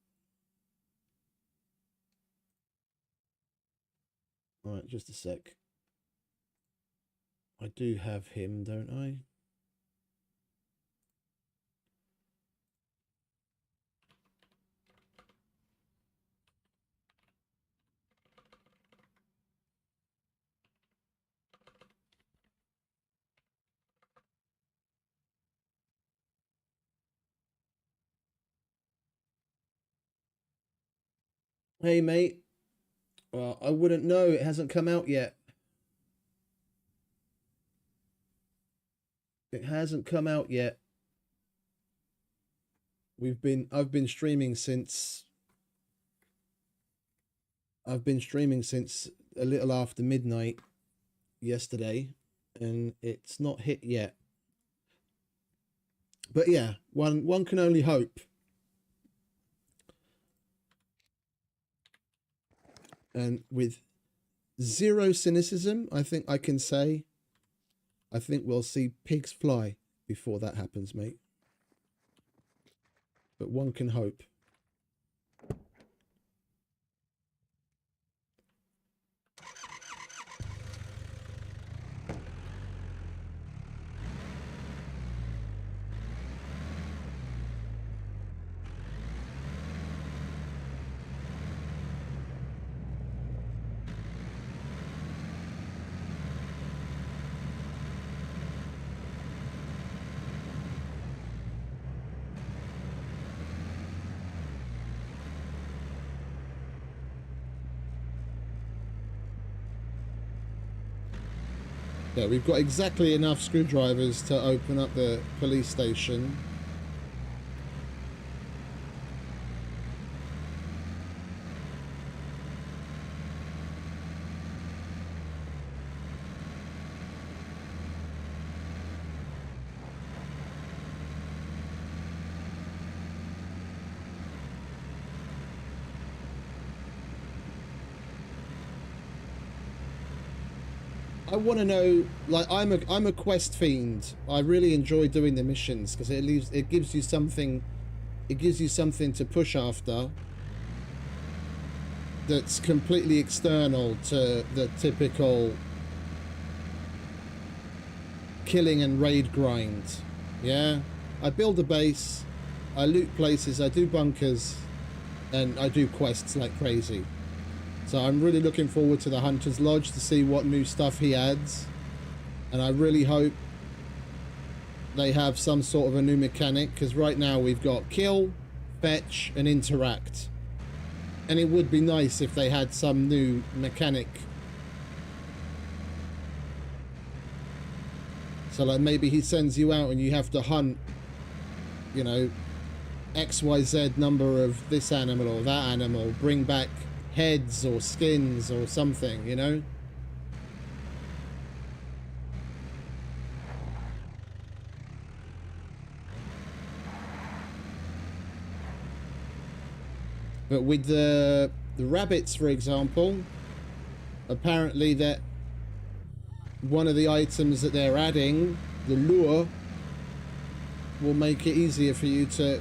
All right, just a sec. I do have him, don't I? Hey, mate. Well, I wouldn't know. It hasn't come out yet. It hasn't come out yet. I've been streaming since a little after midnight yesterday, and it's not hit yet. But yeah, one can only hope. And with zero cynicism, I think I can say, I think we'll see pigs fly before that happens, mate. But one can hope. Yeah, we've got exactly enough screwdrivers to open up the police station. I want to know, like, I'm a quest fiend. I really enjoy doing the missions because it gives you something to push after that's completely external to the typical killing and raid grind. Yeah, I build a base, I loot places, I do bunkers, and I do quests like crazy. So I'm really looking forward to the Hunter's Lodge to see what new stuff he adds. And I really hope they have some sort of a new mechanic, because right now we've got kill, fetch, and interact. And it would be nice if they had some new mechanic. So like maybe he sends you out and you have to hunt, you know, XYZ number of this animal or that animal, bring back heads or skins or something, you know? But with the rabbits, for example, apparently that one of the items that they're adding, the lure, will make it easier for you to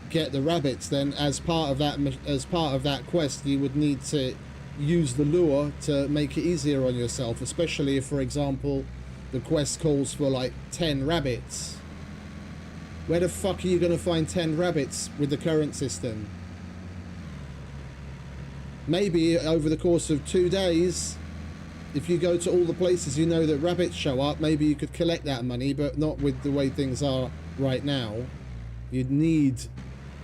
get the rabbits. Then as part of that quest, you would need to use the lure to make it easier on yourself, especially if, for example, the quest calls for like 10 rabbits. Where the fuck are you going to find 10 rabbits with the current system? Maybe over the course of 2 days, if you go to all the places you know that rabbits show up, maybe you could collect that money, but not with the way things are right now. You'd need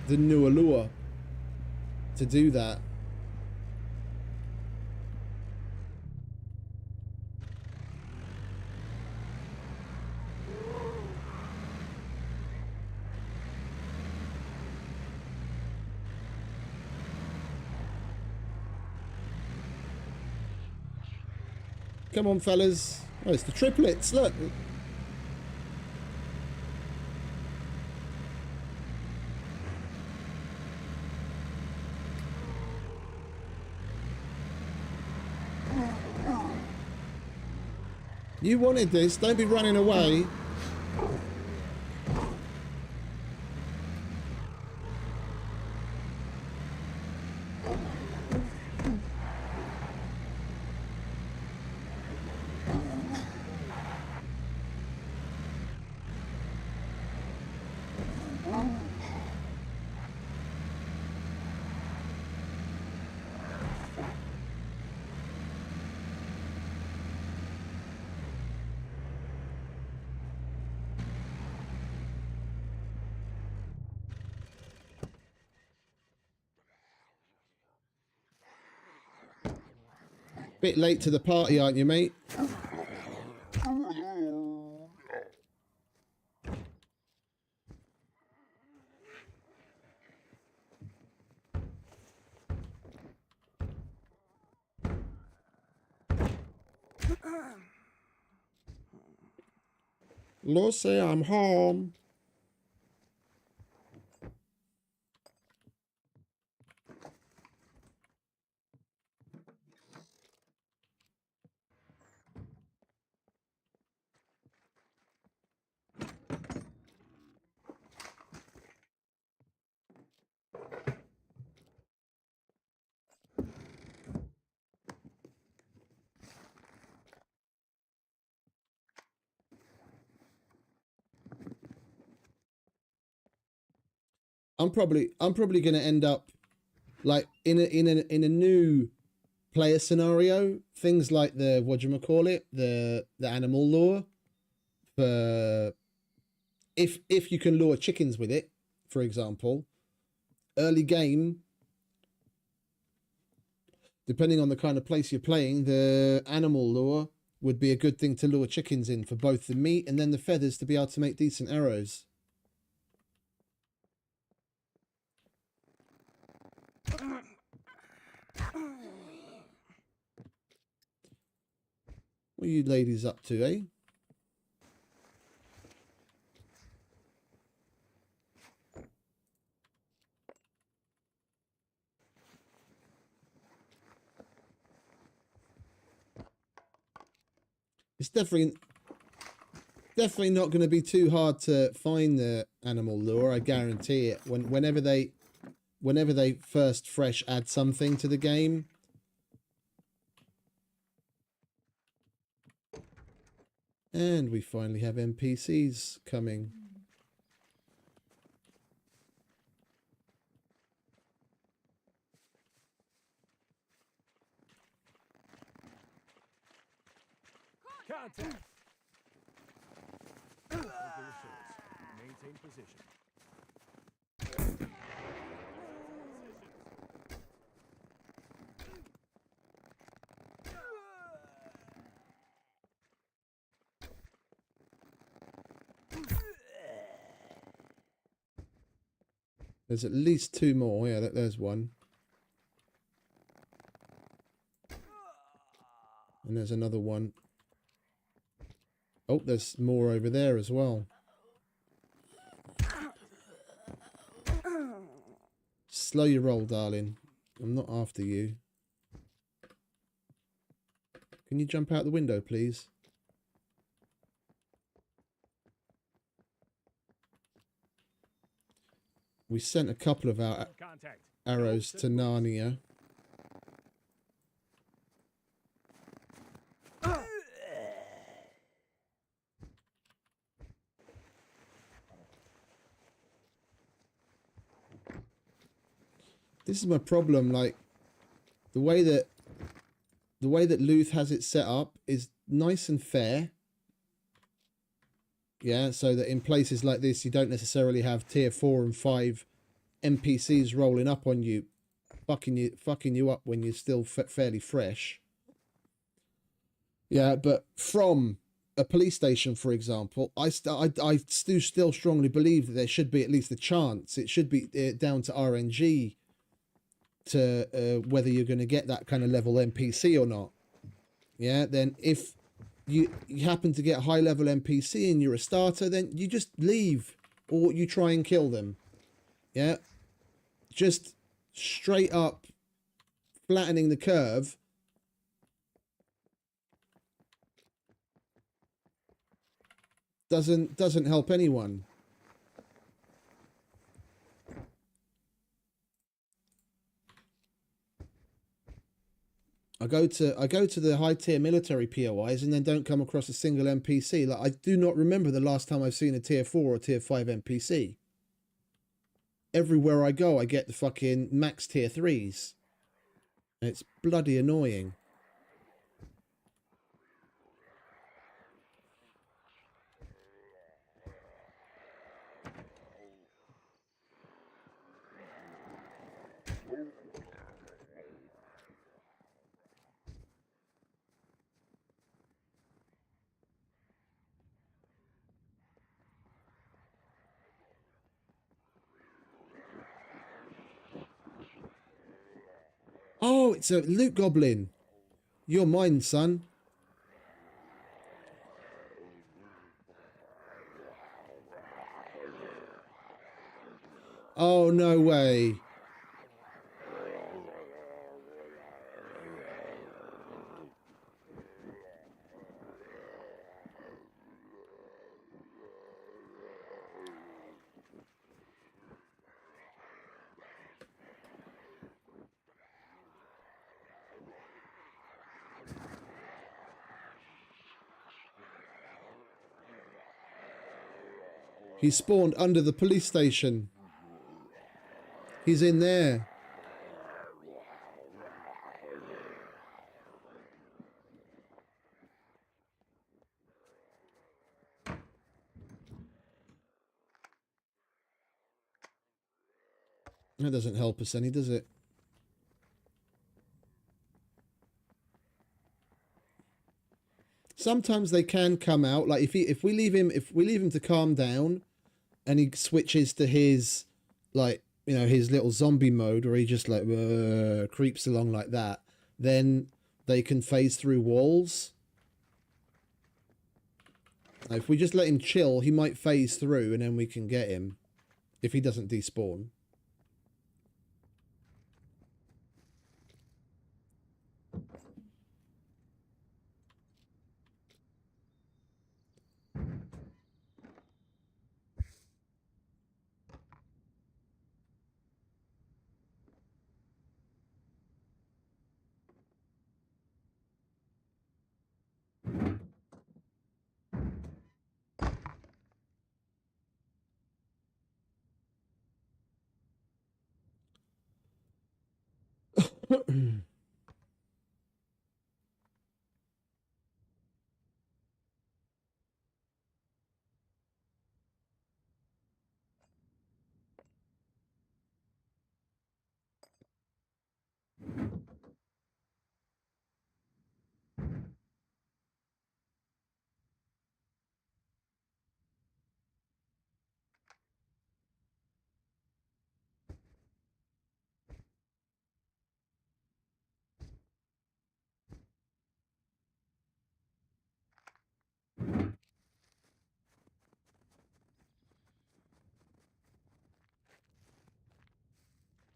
the new lure to do that. Come on, fellas. Oh, it's the triplets, look. You wanted this. Don't be running away. Bit late to the party, aren't you, mate? Lucy, I'm home. I'm probably gonna end up like in a new player scenario. Things like the the animal lure for if you can lure chickens with it, for example, early game. Depending on the kind of place you're playing, the animal lure would be a good thing to lure chickens in for both the meat and then the feathers to be able to make decent arrows. What are you ladies up to, eh? It's definitely not going to be too hard to find the animal lure. I guarantee it. Whenever they first fresh add something to the game. And we finally have NPCs coming. Contact! Over your shoulders. Maintain position. There's at least two more. Yeah, there's one. And there's another one. Oh, there's more over there as well. Slow your roll, darling. I'm not after you. Can you jump out the window, please? We sent a couple of our arrows to Narnia. This is my problem, like the way that Luth has it set up is nice and fair. Yeah, so that in places like this you don't necessarily have tier 4 and 5 NPCs rolling up on you, fucking you up when you're still fairly fresh. Yeah, but from a police station, for example, I do still strongly believe that there should be at least a chance. It should be down to RNG to whether you're going to get that kind of level NPC or not. Yeah, then if you happen to get a high level NPC and you're a starter, then you just leave or you try and kill them. Yeah, just straight up flattening the curve. doesn't help anyone. I go to the high tier military POIs and then don't come across a single NPC. Like, I do not remember the last time I've seen a tier 4 or tier 5 NPC. Everywhere I go, I get the fucking max tier 3s. And it's bloody annoying. Oh, it's a loot goblin. You're mine, son. Oh, no way. He spawned under the police station. He's in there. That doesn't help us any, does it? Sometimes they can come out. Like if we leave him to calm down, and he switches to his, like, you know, his little zombie mode, where he just like creeps along like that, then they can phase through walls. Now, if we just let him chill, he might phase through, and then we can get him if he doesn't despawn.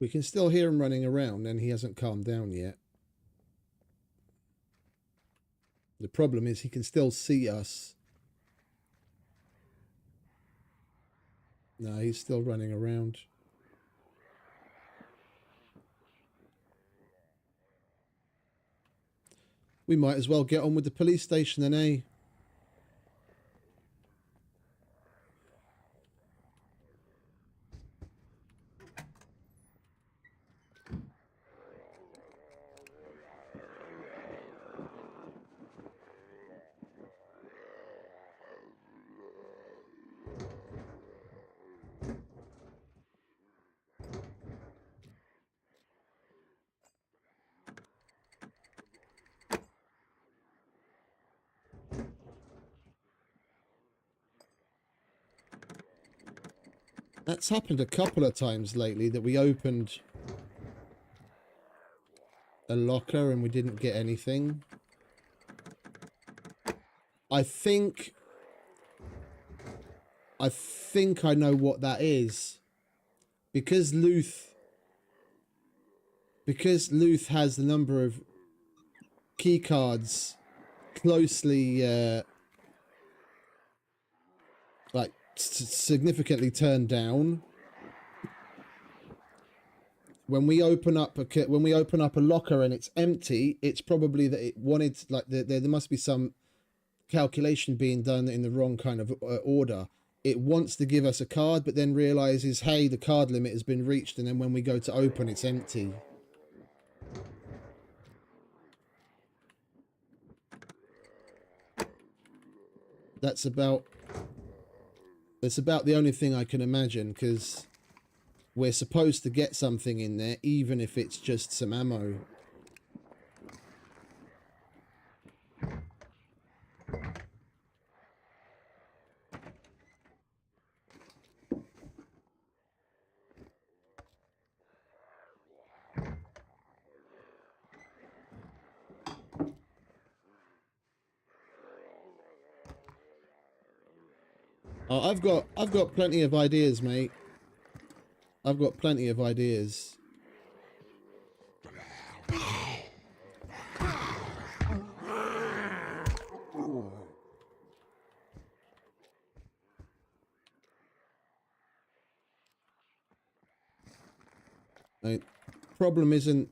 We can still hear him running around, and he hasn't calmed down yet. The problem is he can still see us. No, he's still running around. We might as well get on with the police station then, eh? That's happened a couple of times lately, that we opened a locker and we didn't get anything. I think I know what that is. Because Luth has the number of key cards closely like significantly turned down. When we open up a locker and it's empty, it's probably that it wanted, like, there must be some calculation being done in the wrong kind of order. It wants to give us a card, but then realizes, hey, the card limit has been reached, and then when we go to open, it's empty. That's about the only thing I can imagine, because we're supposed to get something in there, even if it's just some ammo. Oh, I've got plenty of ideas, mate. I've got plenty of ideas. Right. Problem isn't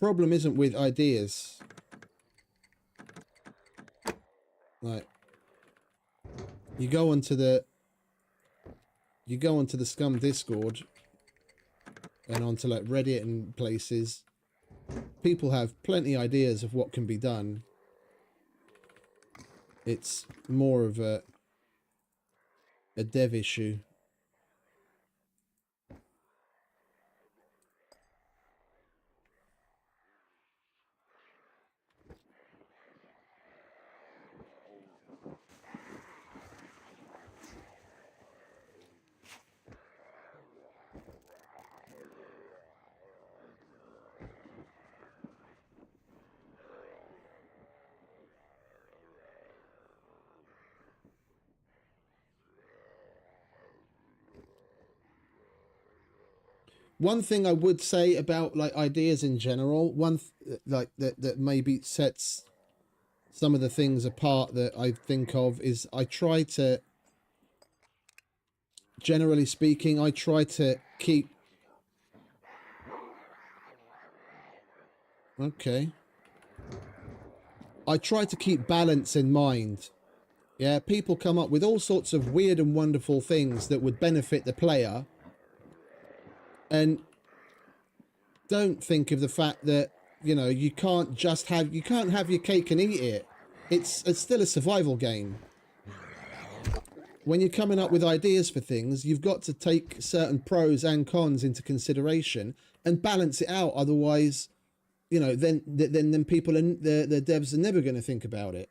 with ideas. Like, you go onto the SCUM Discord and onto like Reddit and places. People have plenty of ideas of what can be done. It's more of a dev issue. One thing I would say about like ideas in general, like that maybe sets some of the things apart that I think of, is I try to, generally speaking, I try to keep... Okay. I try to keep balance in mind. Yeah, people come up with all sorts of weird and wonderful things that would benefit the player, and don't think of the fact that, you know, you can't have your cake and eat it. It's still a survival game. When you're coming up with ideas for things, you've got to take certain pros and cons into consideration and balance it out. Otherwise, you know, then people and the devs are never going to think about it.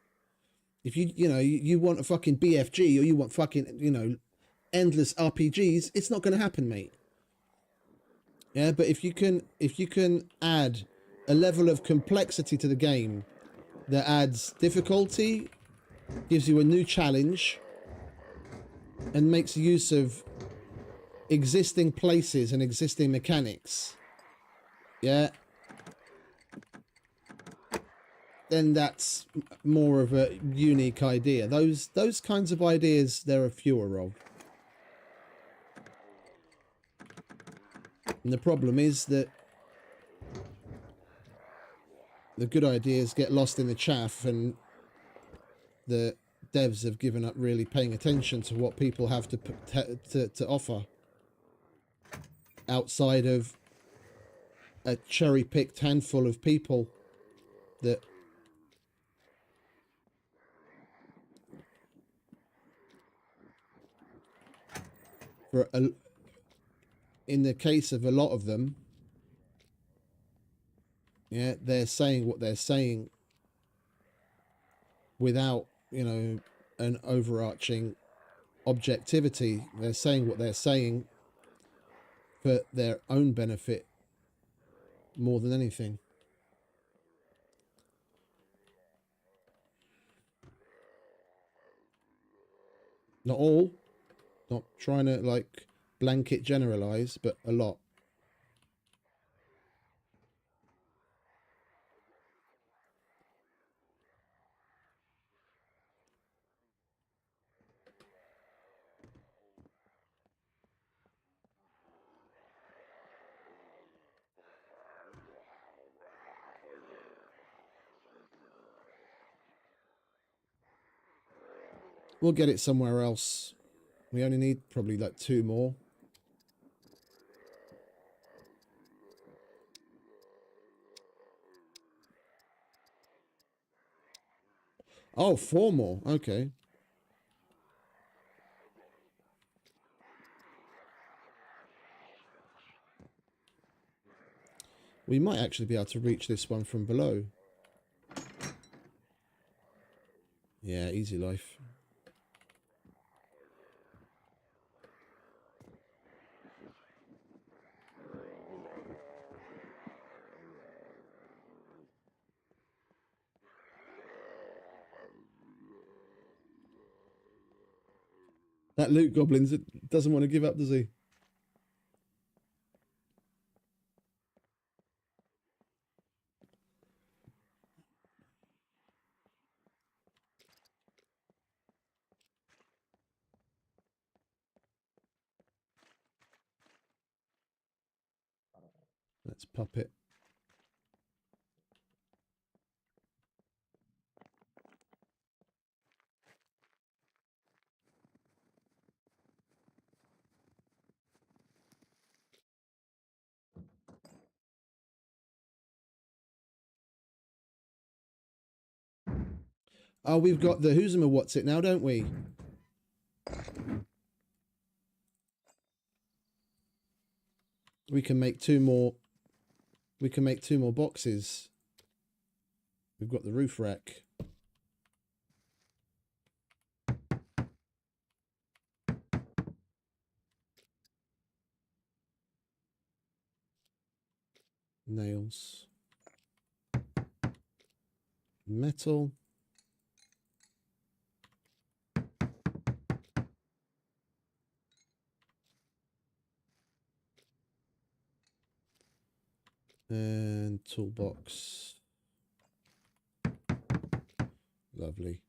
If you want a fucking BFG, or you want fucking, you know, endless RPGs, it's not going to happen, mate. Yeah, but if you can add a level of complexity to the game that adds difficulty, gives you a new challenge, and makes use of existing places and existing mechanics, yeah, then that's more of a unique idea. Those kinds of ideas, there are fewer of. And the problem is that the good ideas get lost in the chaff, and the devs have given up really paying attention to what people have to offer outside of a cherry-picked handful of people that in the case of a lot of them, yeah, they're saying what they're saying without, you know, an overarching objectivity. They're saying what they're saying for their own benefit more than anything. Not all, not trying to like blanket generalize, but a lot. We'll get it somewhere else. We only need probably like 2 more. Oh, 4 more. Okay. We might actually be able to reach this one from below. Yeah, easy life. That loot goblin doesn't want to give up, does he? Let's pop it. Oh, we've got the who's what's it now, don't we? We can make 2 more. We can make 2 more boxes. We've got the roof rack. Nails. Metal. And toolbox. Lovely.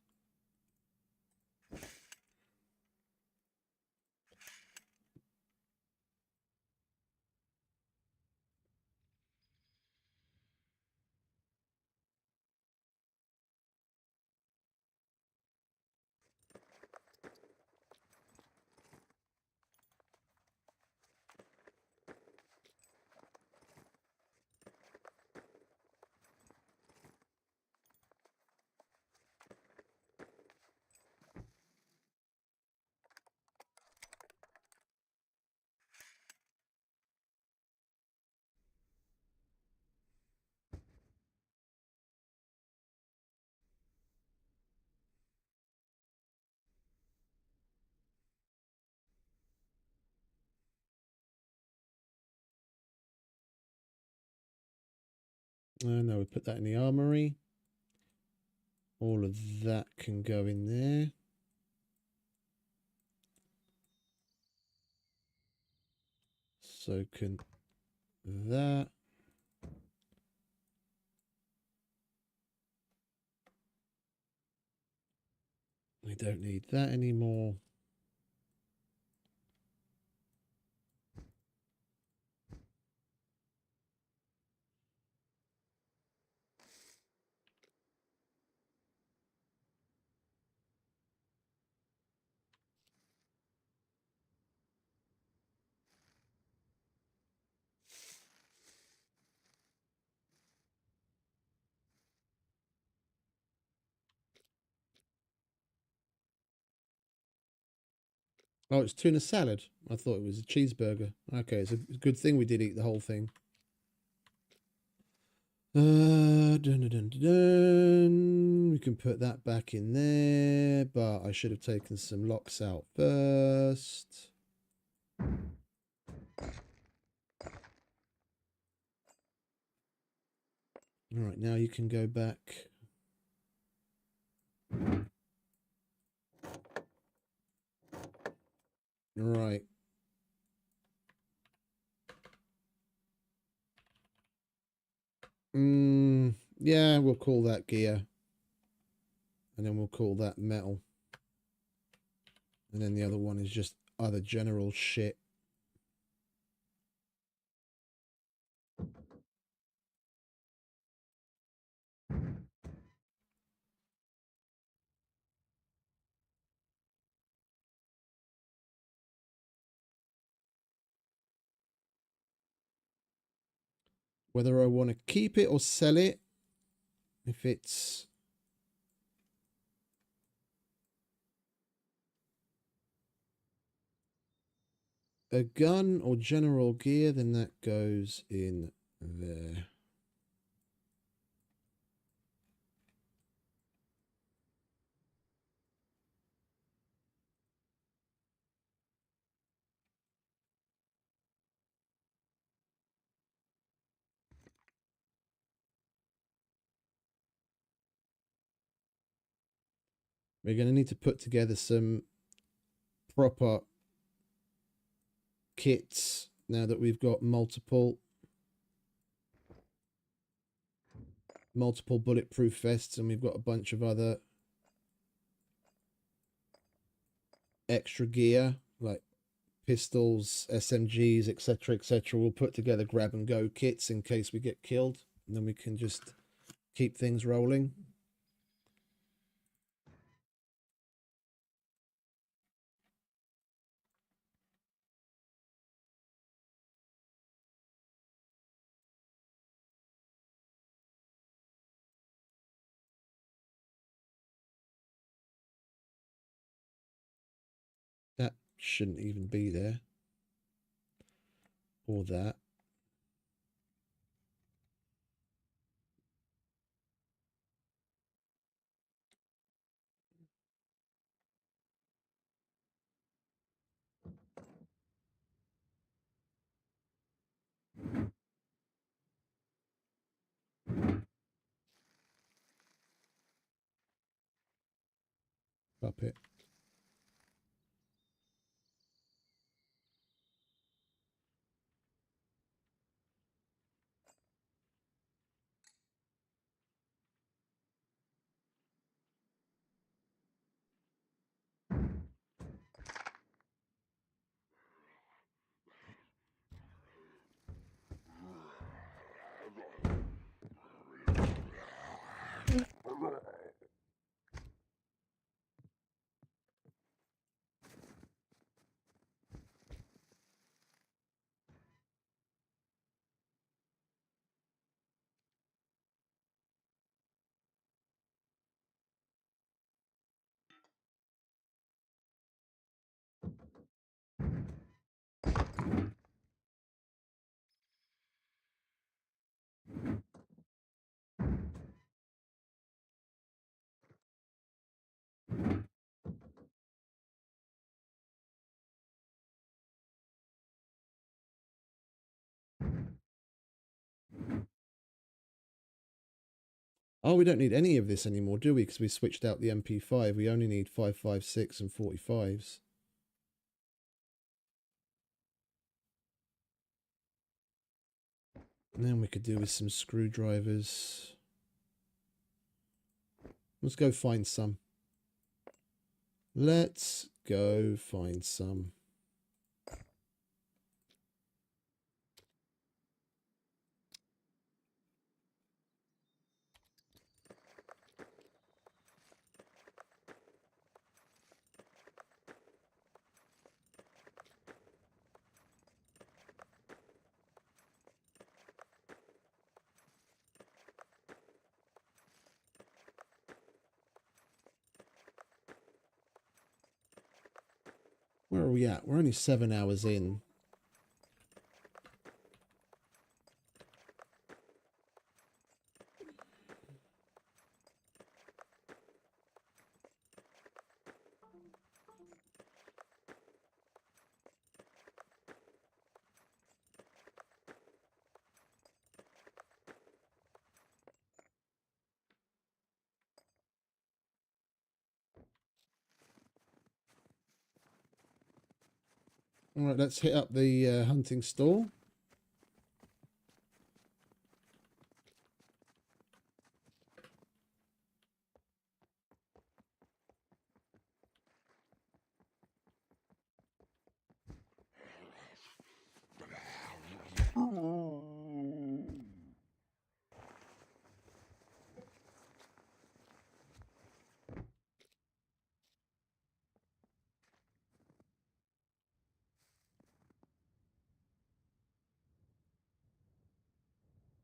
No, we put that in the armory. All of that can go in there. So can that. We don't need that anymore. Oh, it's tuna salad. I thought it was a cheeseburger. Okay, it's a good thing we did eat the whole thing. Dun, dun, dun, dun, dun. We can put that back in there, but I should have taken some locks out first. All right, now you can go back. All right. Yeah, we'll call that gear. And then we'll call that metal. And then the other one is just other general shit. whether I want to keep it or sell it. If it's a gun or general gear, then that goes in there. We're going to need to put together some proper kits now that we've got multiple bulletproof vests, and we've got a bunch of other extra gear like pistols, SMGs, etc., etc. We'll put together grab and go kits in case we get killed, and then we can just keep things rolling. That shouldn't even be there. Or that. Puppet. Oh, we don't need any of this anymore, do we? Because we switched out the MP5. We only need 5.56 and 45s. And then we could do with some screwdrivers. Let's go find some. Let's go find some. Where are we at? We're only 7 hours in. All right, let's hit up the hunting stall.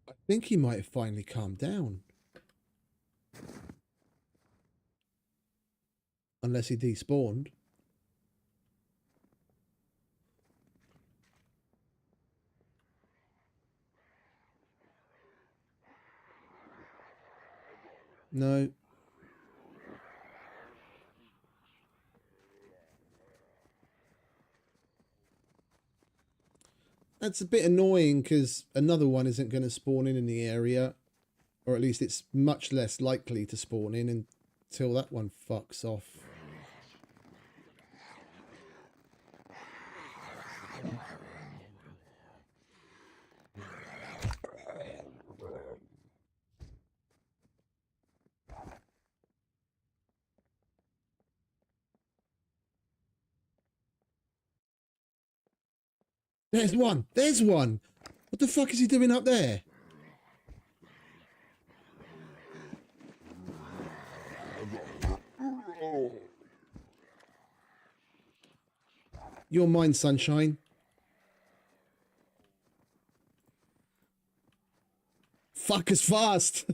I think he might have finally calmed down. Unless he despawned. No. That's a bit annoying because another one isn't going to spawn in the area. Or at least it's much less likely to spawn in until that one fucks off. There's one! There's one! What the fuck is he doing up there? You're mine, sunshine. Fuck us fast!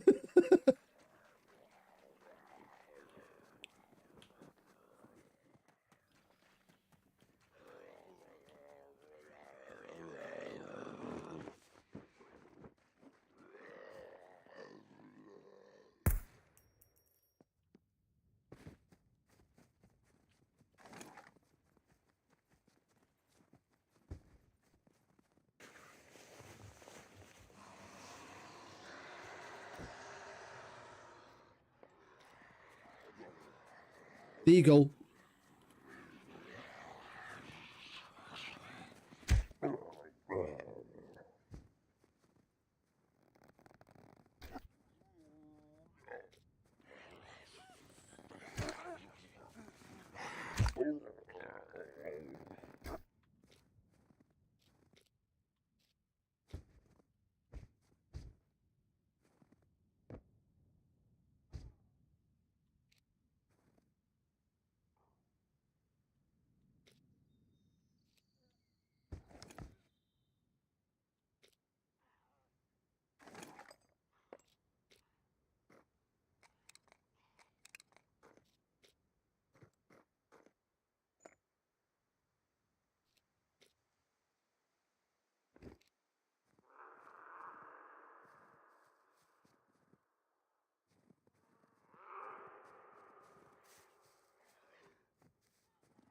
Eagle.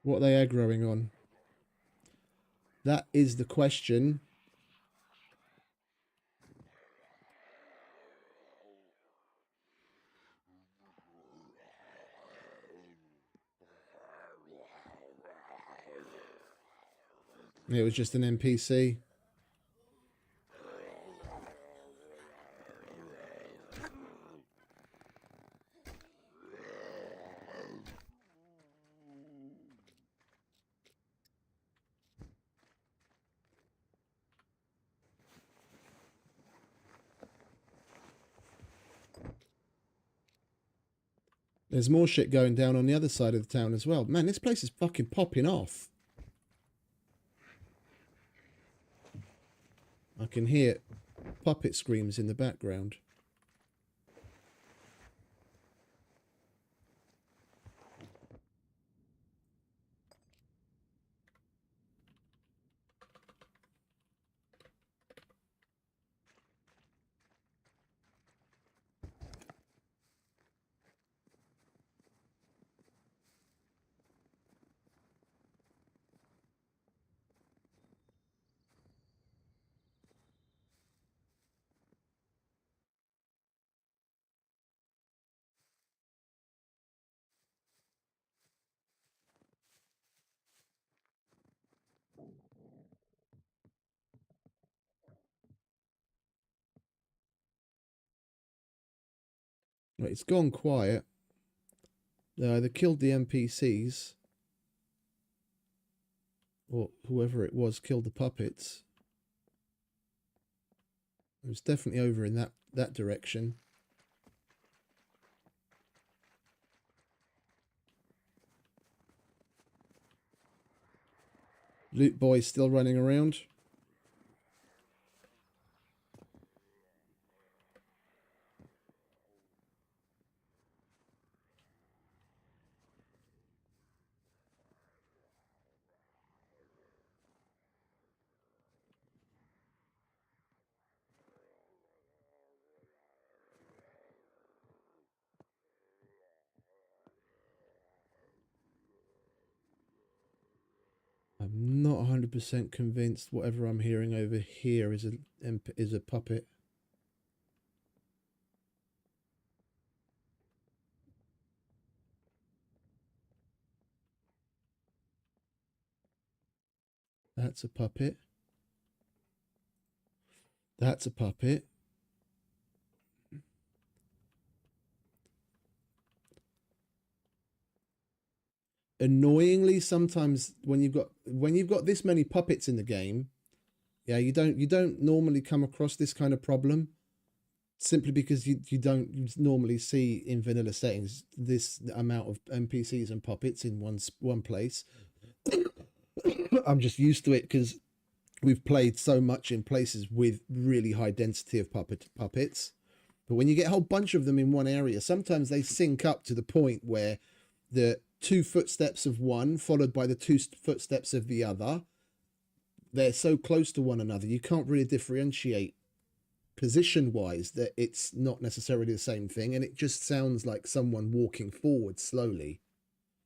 What are they aggroing on? That is the question. It was just an NPC. There's more shit going down on the other side of the town as well. Man, this place is fucking popping off. I can hear puppet screams in the background. Right, it's gone quiet. They either killed the NPCs or whoever it was killed the puppets. It was definitely over in that direction. Loot boy's still running around. 100% convinced whatever I'm hearing over here is a puppet. That's a puppet. That's a puppet. Annoyingly, sometimes when you've got this many puppets in the game, yeah, you don't normally come across this kind of problem, simply because you don't normally see in vanilla settings this amount of NPCs and puppets in one place. I'm just used to it because we've played so much in places with really high density of puppets. But when you get a whole bunch of them in one area, sometimes they sync up to the point where the 2 footsteps of one followed by the 2 footsteps of the other, they're so close to one another you can't really differentiate position wise that it's not necessarily the same thing, and it just sounds like someone walking forward slowly,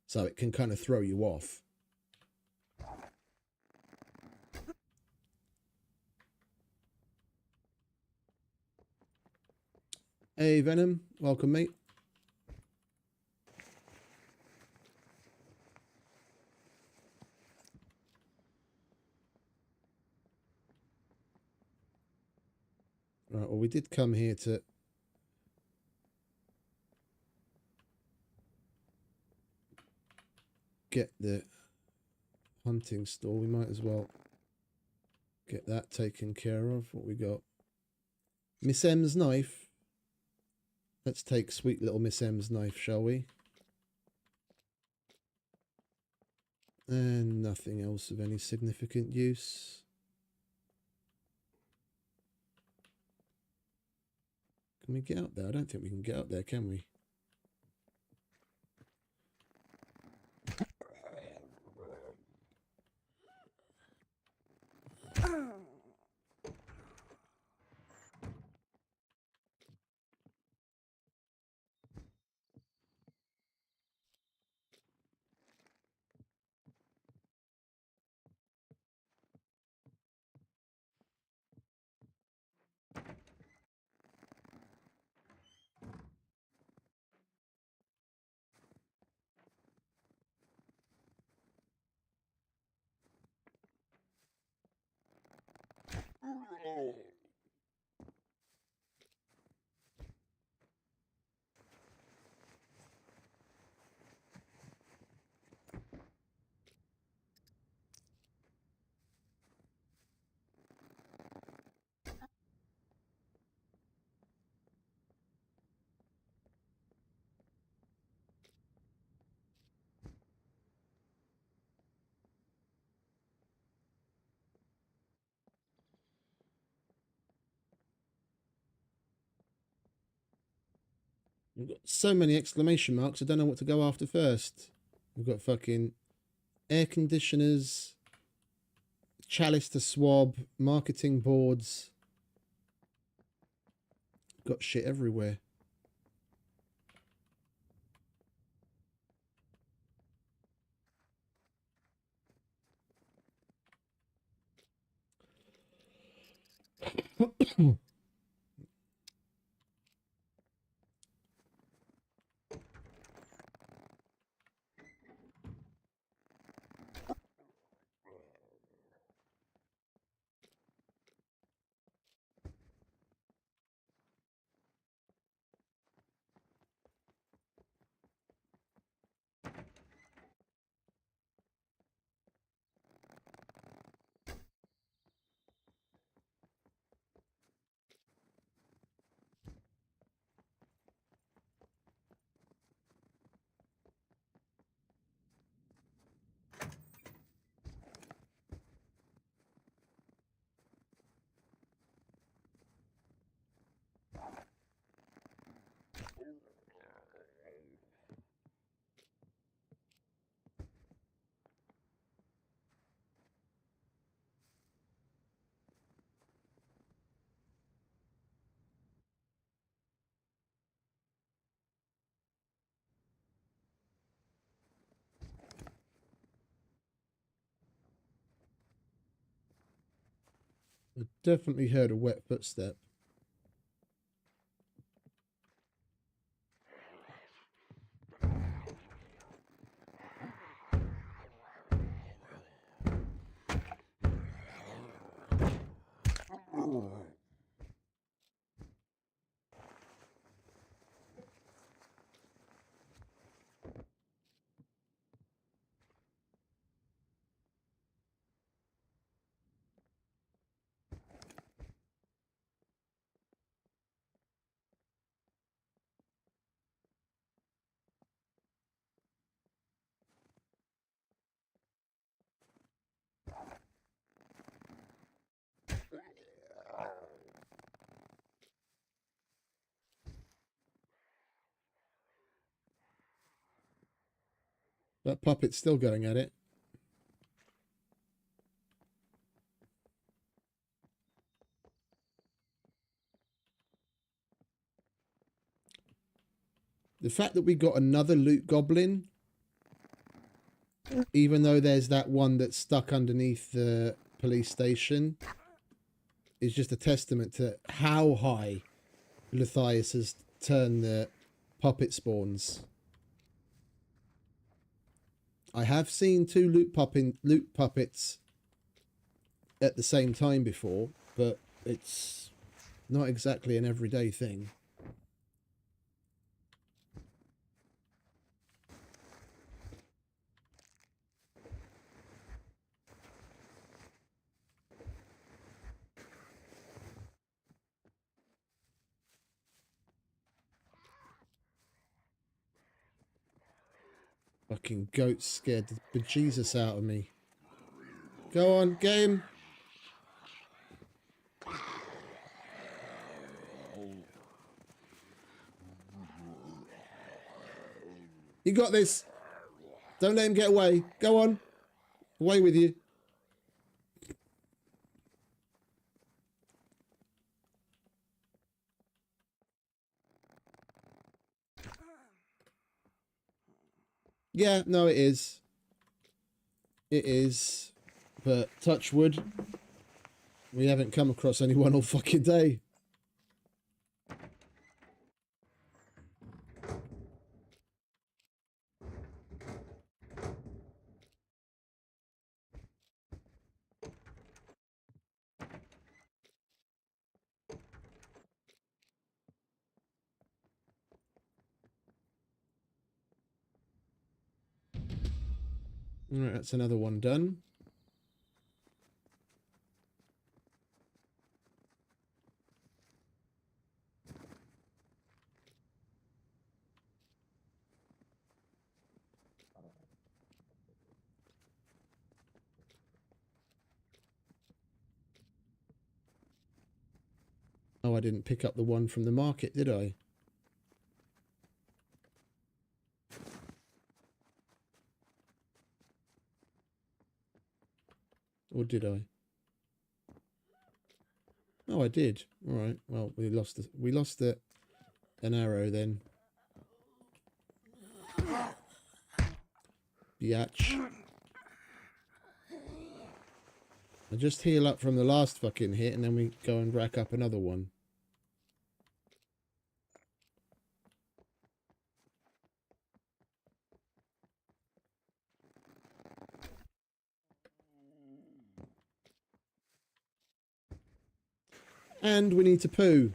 so it can kind of throw you off. Hey Venom, welcome mate. Right, well, we did come here to get the hunting store. We might as well get that taken care of. What we got? Miss M's knife. Let's take sweet little Miss M's knife, shall we? And nothing else of any significant use. Can we get out there? I don't think we can get out there, can we? We've got so many exclamation marks, I don't know what to go after first. We've got fucking air conditioners, chalice to swab, marketing boards. Got shit everywhere. I definitely heard a wet footstep. That puppet's still going at it. The fact that we got another loot goblin, even though there's that one that's stuck underneath the police station, is just a testament to how high Luthais has turned the puppet spawns. I have seen two loot puppets at the same time before, but it's not exactly an everyday thing. Fucking goat scared the bejesus out of me. Go on, game. You got this. Don't let him get away. Go on. Away with you. Yeah, no, it is. It is. But touch wood, we haven't come across anyone all fucking day. Alright, that's another one done. Oh, I didn't pick up the one from the market, did I? Or did I? Oh, I did. All right. Well, we lost an arrow then. Biatch. I just heal up from the last fucking hit and then we go and rack up another one. And we need to poo.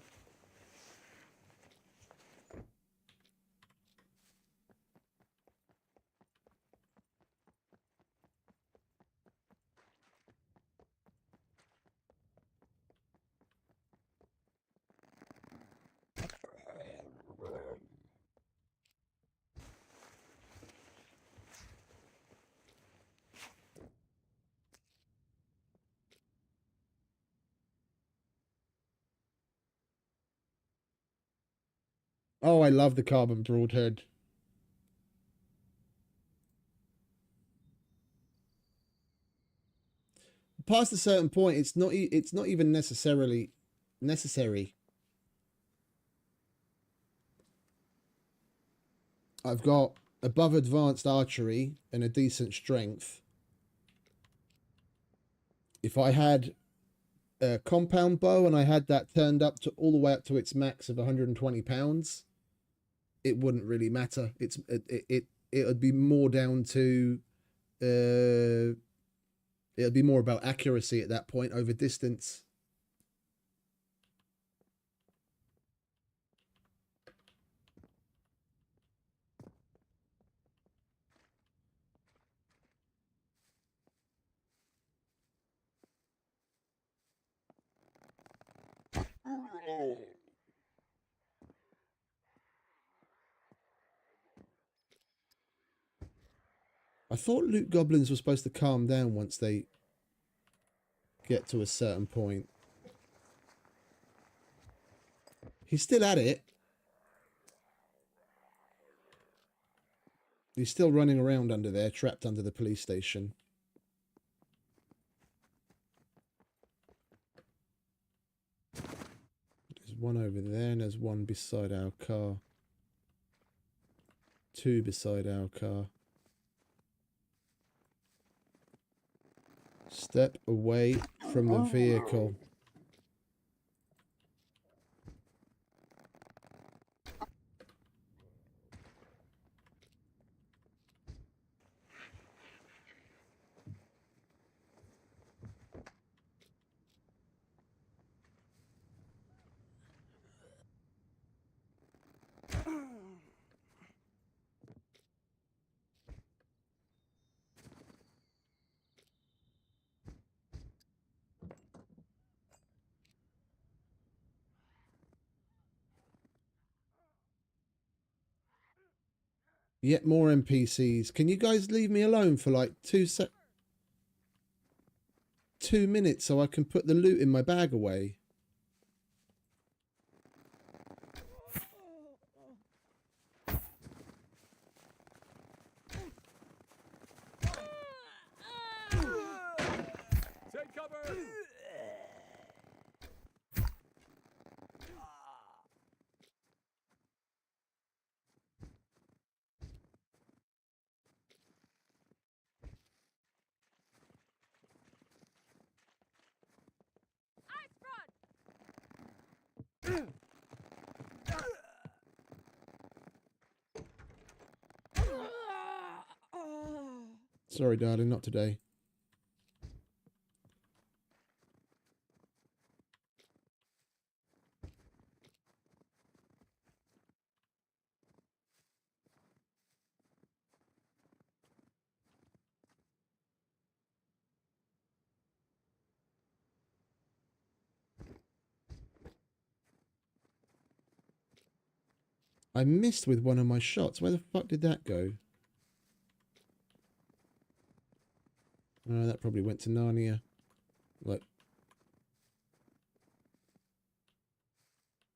Oh, I love the carbon broadhead. Past a certain point, it's not even necessarily necessary. I've got above advanced archery and a decent strength. If I had compound bow and I had that turned up to all the way up to its max of 120 pounds, it wouldn't really matter. It would be more down to it would be more about accuracy at that point over distance. I thought loot goblins were supposed to calm down once they get to a certain point. He's still at it. He's still running around under there, trapped under the police station. There's one over there and there's one beside our car. Two beside our car. Step away from the vehicle. Yet more NPCs. Can you guys leave me alone for like 2 minutes so I can put the loot in my bag away? Take cover! Sorry, darling, not today. I missed with one of my shots. Where the fuck did that go? Oh, that probably went to Narnia. Like,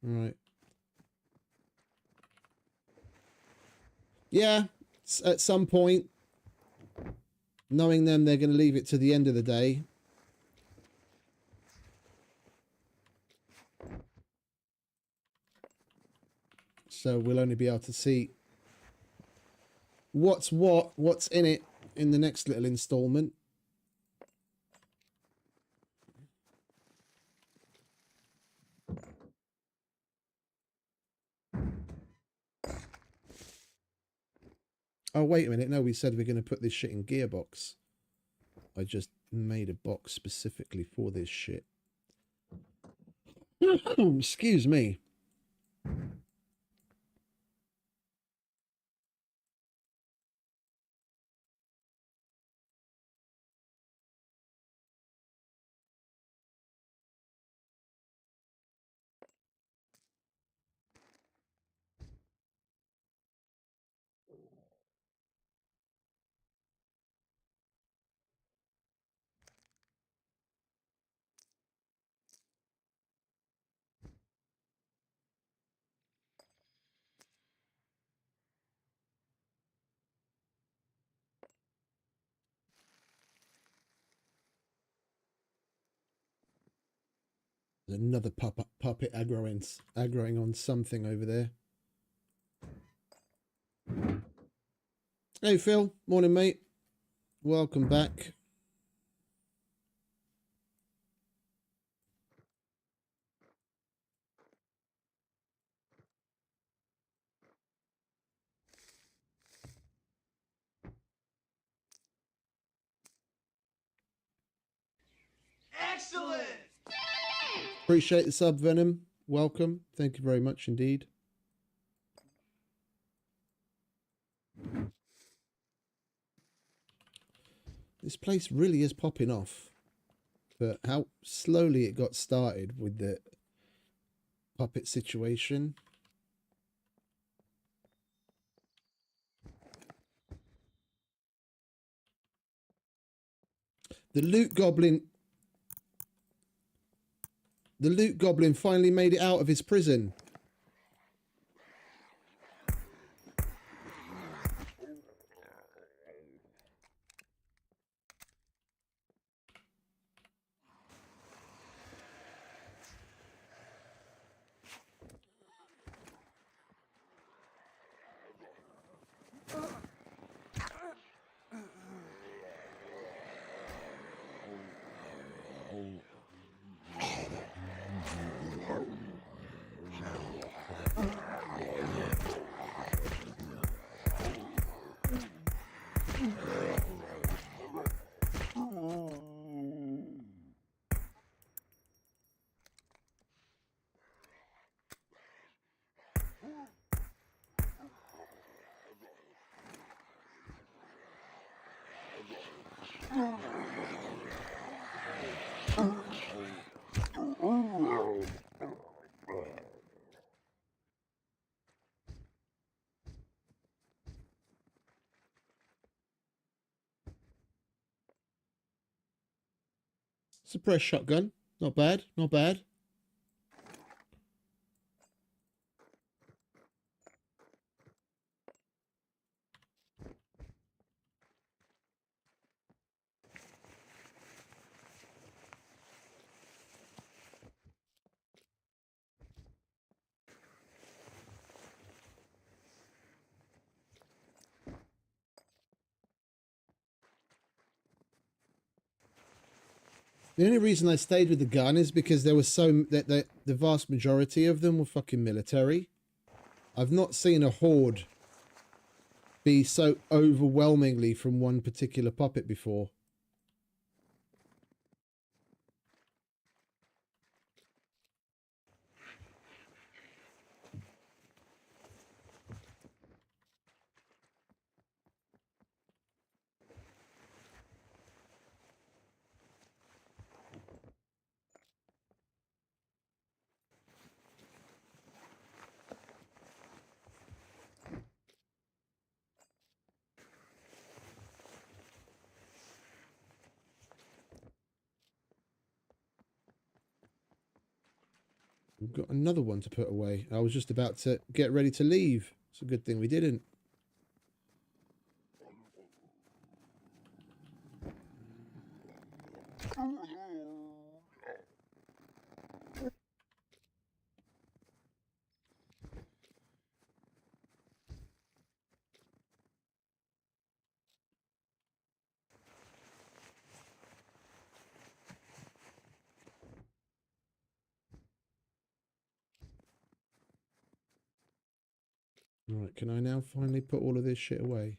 right. Yeah, at some point, knowing them, they're going to leave it to the end of the day. So we'll only be able to see what's in it in the next little installment. Oh, wait a minute. No, we said we're going to put this shit in gearbox. I just made a box specifically for this shit. Excuse me. There's another puppet aggroing on something over there. Hey Phil, morning mate. Welcome back. Excellent! Appreciate the sub, Venom. Welcome. Thank you very much indeed. This place really is popping off. But how slowly it got started with the puppet situation. The loot goblin finally made it out of his prison. Suppressed shotgun. Not bad, not bad. The only reason I stayed with the gun is because there was the vast majority of them were fucking military. I've not seen a horde be so overwhelmingly from one particular puppet before. We've got another one to put away. I was just about to get ready to leave. It's a good thing we didn't. Right, can I now finally put all of this shit away?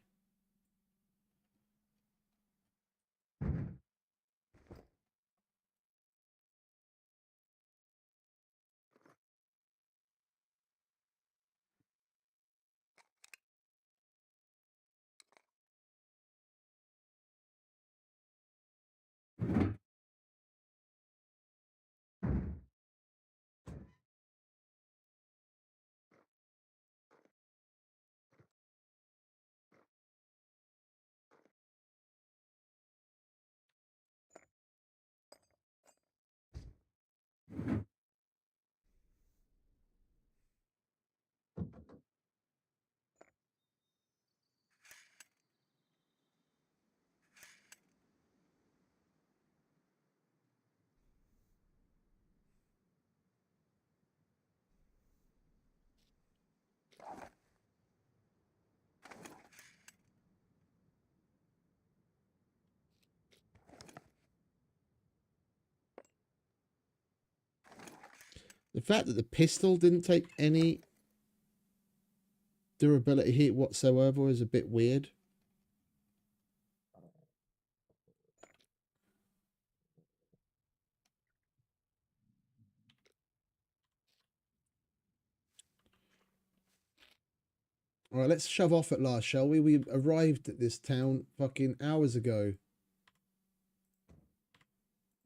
The fact that the pistol didn't take any durability hit whatsoever is a bit weird. Alright, let's shove off at last, shall we? We arrived at this town fucking hours ago.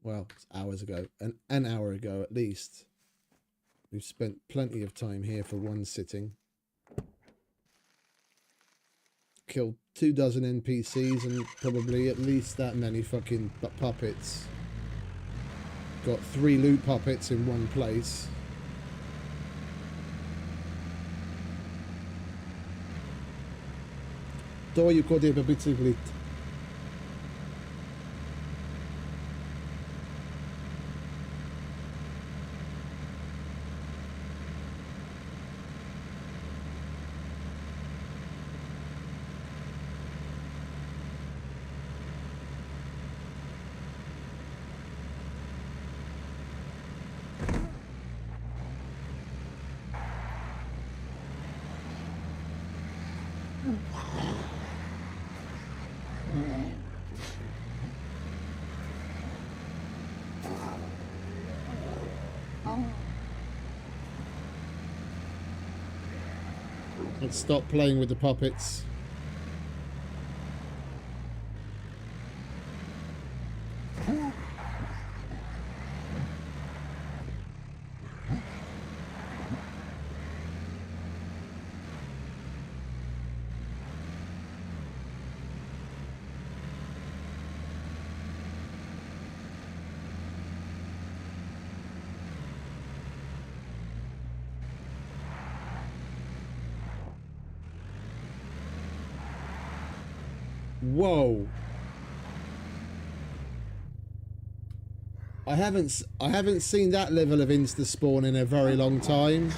Well, it's hours ago. An hour ago at least. We've spent plenty of time here for one sitting. Killed 24 NPCs and probably at least that many fucking puppets. Got 3 loot puppets in one place. To ju kod je bicyklit. Let's stop playing with the puppets. Whoa. I haven't seen that level of insta spawn in a very long time.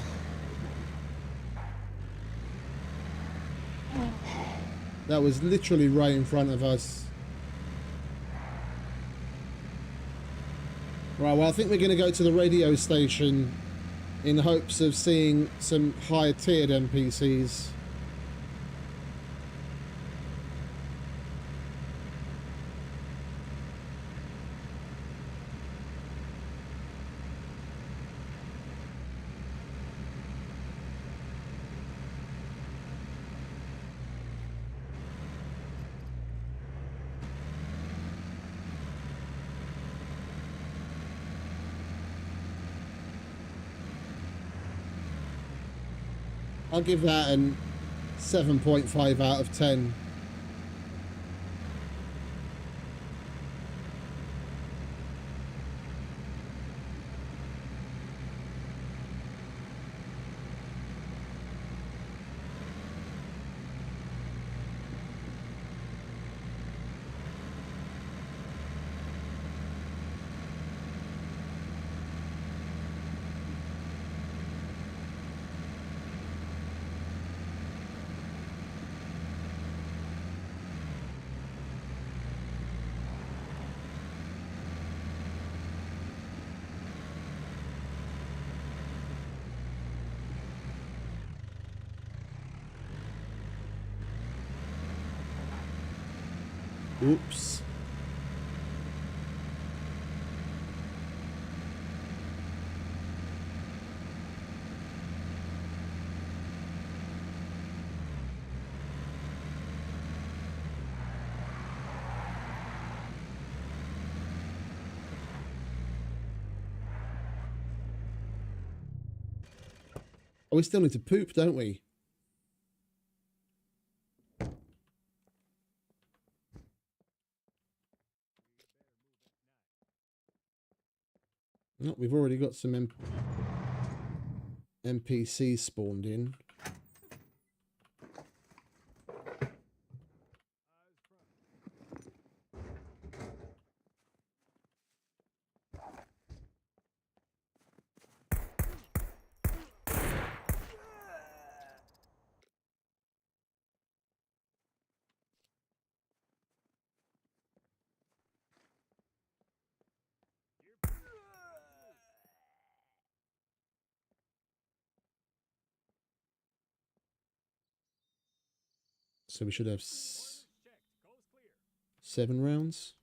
That was literally right in front of us. Right, well, I think we're going to go to the radio station in hopes of seeing some higher tiered NPCs. I'll give that an 7.5 out of 10. Oops. Oh, we still need to poop, don't we? No, we've already got some NPCs spawned in. So we should have 7 rounds.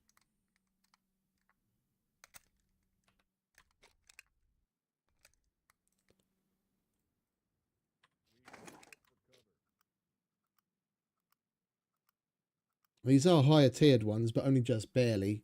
These are higher tiered ones, but only just barely.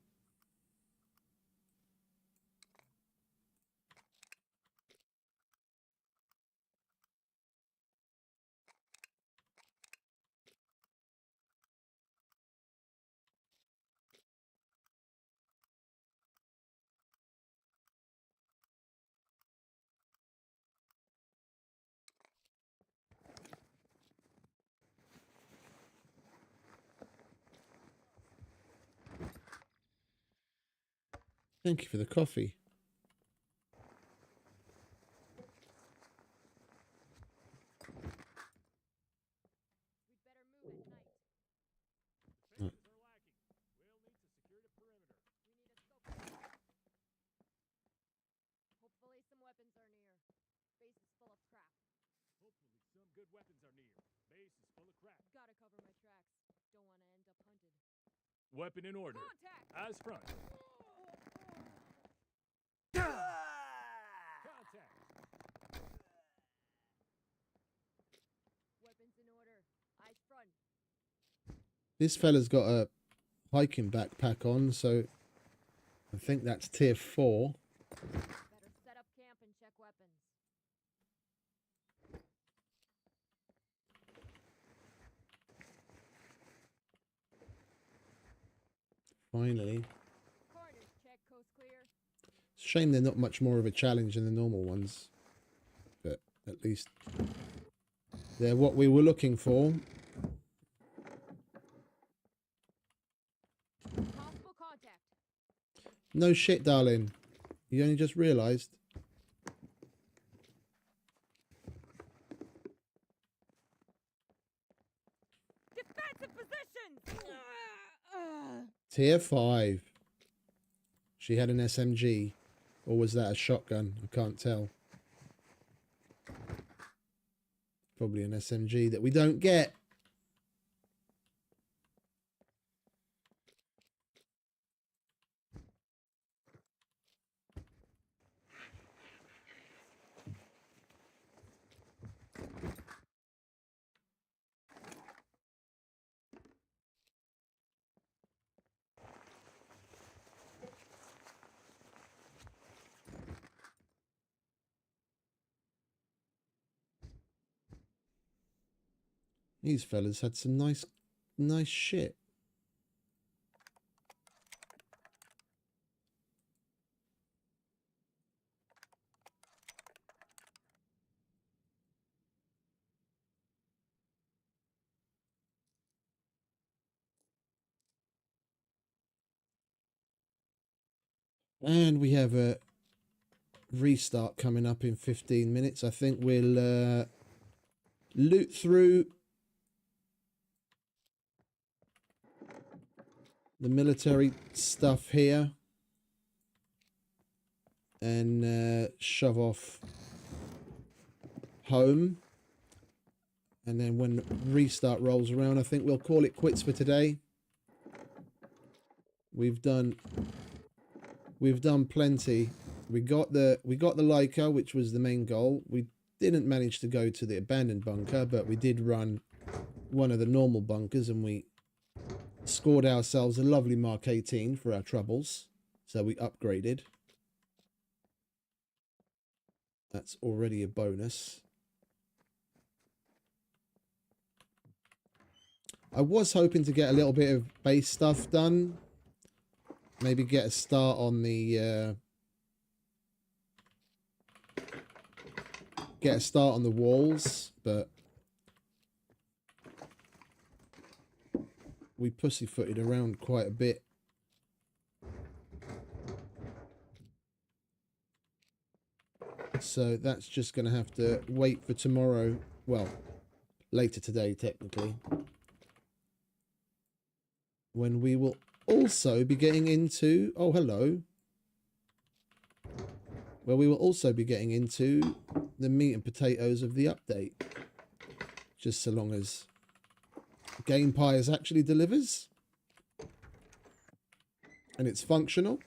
Thank you for the coffee. Defenders are lacking. We'll need to secure the perimeter. Hopefully some weapons are near. Base is full of crap. Hopefully some good weapons are near. Base is full of crap. Gotta cover my tracks. Don't want to end up hunted. Weapon in order. Contact! As front. Contact. Weapons in order. Eyes front. This fella's got a hiking backpack on, so I think that's tier 4. Better set up camp and check weapons. Finally. Corners check, coast clear. Shame they're not much more of a challenge than the normal ones. But at least they're what we were looking for. Possible contact. No shit, darling. You only just realised. Defensive positions! Tier 5. She had an SMG. Or was that a shotgun? I can't tell. Probably an SMG that we don't get. These fellas had some nice shit. And we have a restart coming up in 15 minutes. I think we'll loot through the military stuff here and shove off home. And then when restart rolls around, I think we'll call it quits for today. We've done plenty. We got the Laika, which was the main goal. We didn't manage to go to the abandoned bunker, but we did run one of the normal bunkers, and we scored ourselves a lovely Mark 18 for our troubles. So we upgraded. That's already a bonus. I was hoping to get a little bit of base stuff done. Maybe get a start on the walls, but we pussyfooted around quite a bit. So that's just going to have to wait for tomorrow. Well, later today, technically. When we will also be getting into... Oh, hello. Well, we will also be getting into the meat and potatoes of the update. Just so long as Game Pies actually delivers. And it's functional.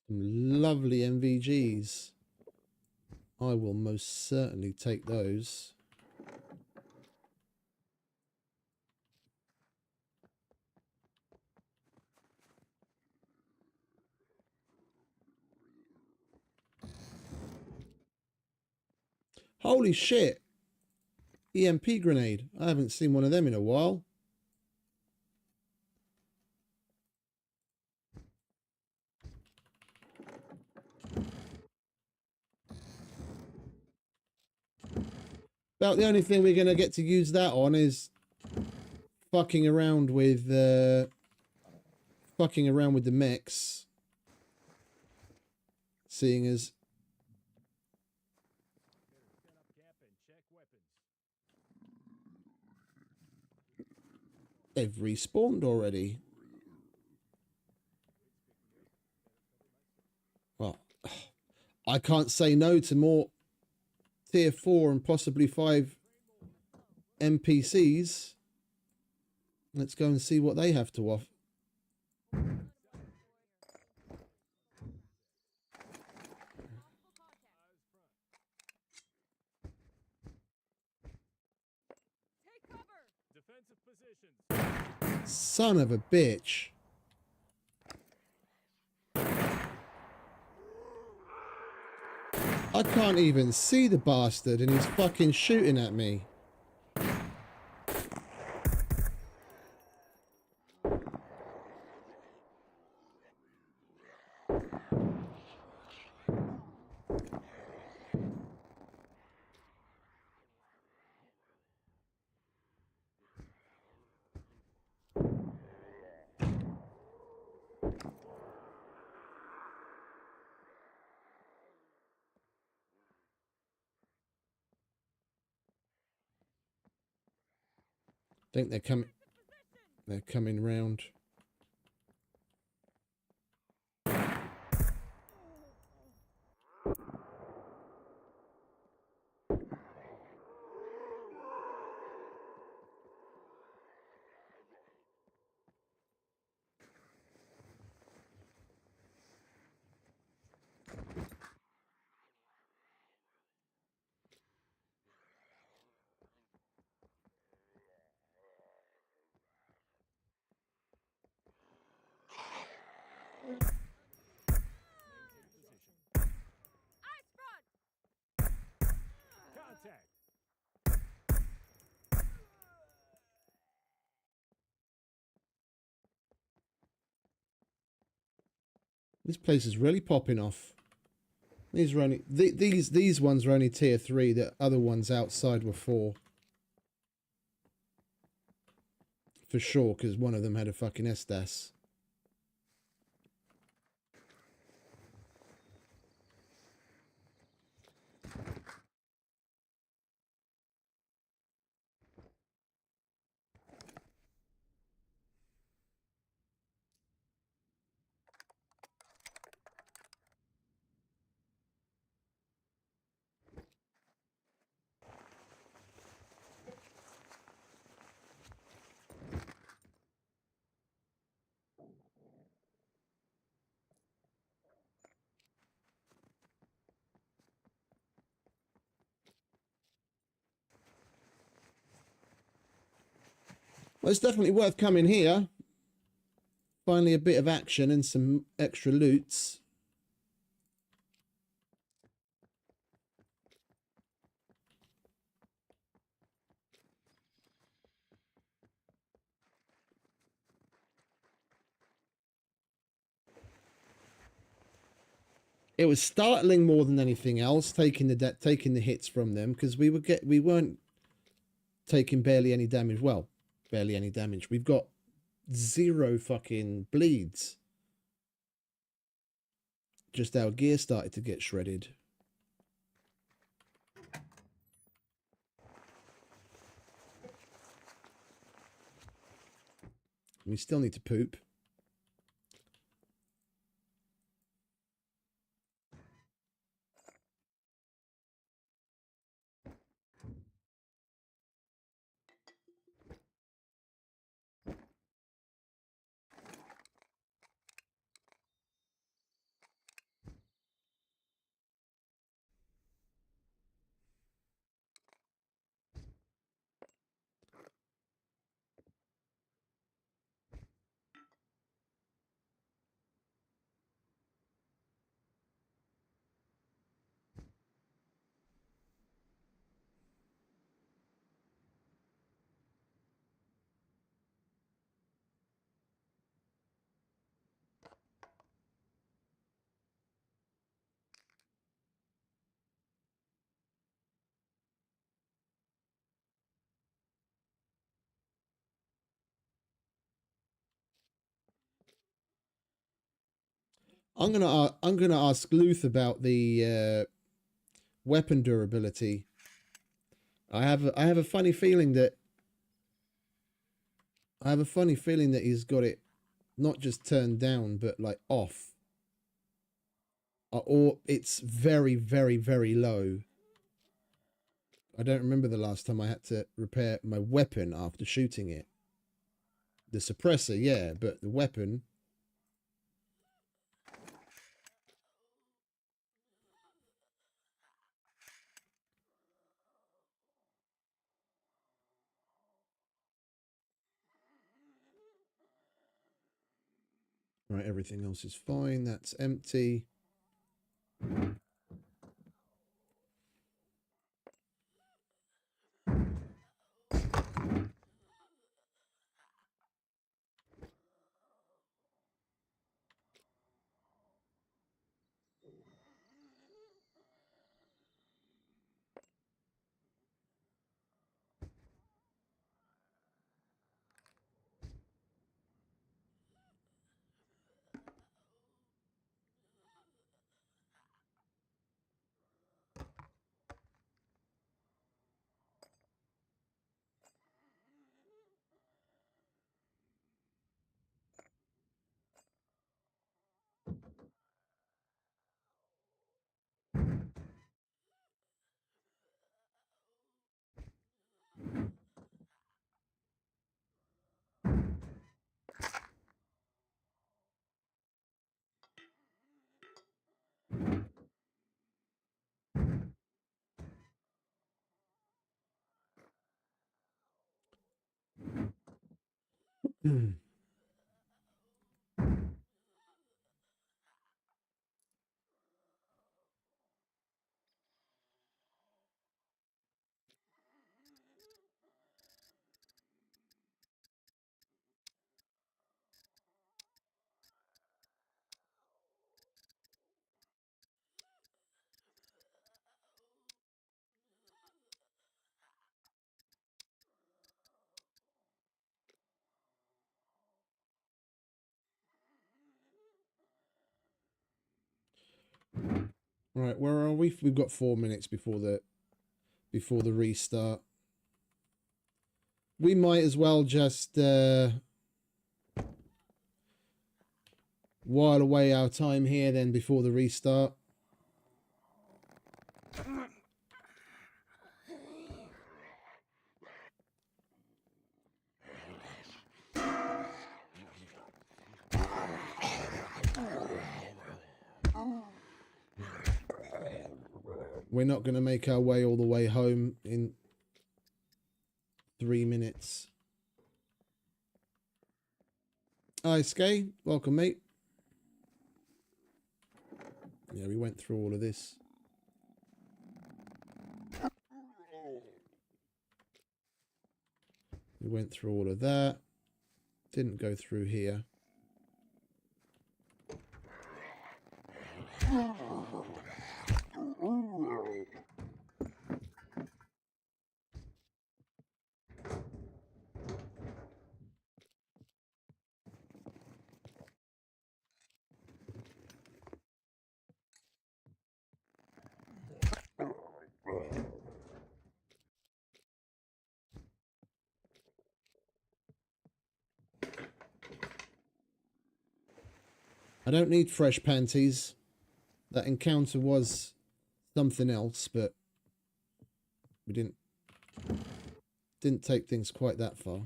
Some lovely MVGs. I will most certainly take those. Holy shit! EMP grenade. I haven't seen one of them in a while. About the only thing we're going to get to use that on is fucking around with the mechs. Seeing as they've respawned already. Well, I can't say no to more tier 4 and possibly 5 NPCs. Let's go and see what they have to offer. Take cover! Defensive positions. Son of a bitch. I can't even see the bastard and he's fucking shooting at me. I think they're coming round. Eyes front! Contact. This place is really popping off. These are only these ones are only tier 3. The other ones outside were 4. For sure, because one of them had a fucking Estes. Well, it's definitely worth coming here. Finally a bit of action and some extra loots. It was startling more than anything else, taking the hits from them, because we weren't taking barely any damage. Well, barely any damage. We've got 0 fucking bleeds. Just our gear started to get shredded. We still need to poop. I'm gonna ask Luth about the weapon durability. I have a funny feeling that he's got it not just turned down, but like off. Or it's very, very, very low. I don't remember the last time I had to repair my weapon after shooting it. The suppressor, yeah, but the weapon... Right, everything else is fine. That's empty. Right, where are we? We've got 4 minutes before the restart. We might as well just while away our time here then before the restart. We're not going to make our way all the way home in 3 minutes. Hi, Skay. Welcome, mate. Yeah, we went through all of this. We went through all of that. Didn't go through here. I don't need fresh panties. That encounter was something else, but we didn't take things quite that far.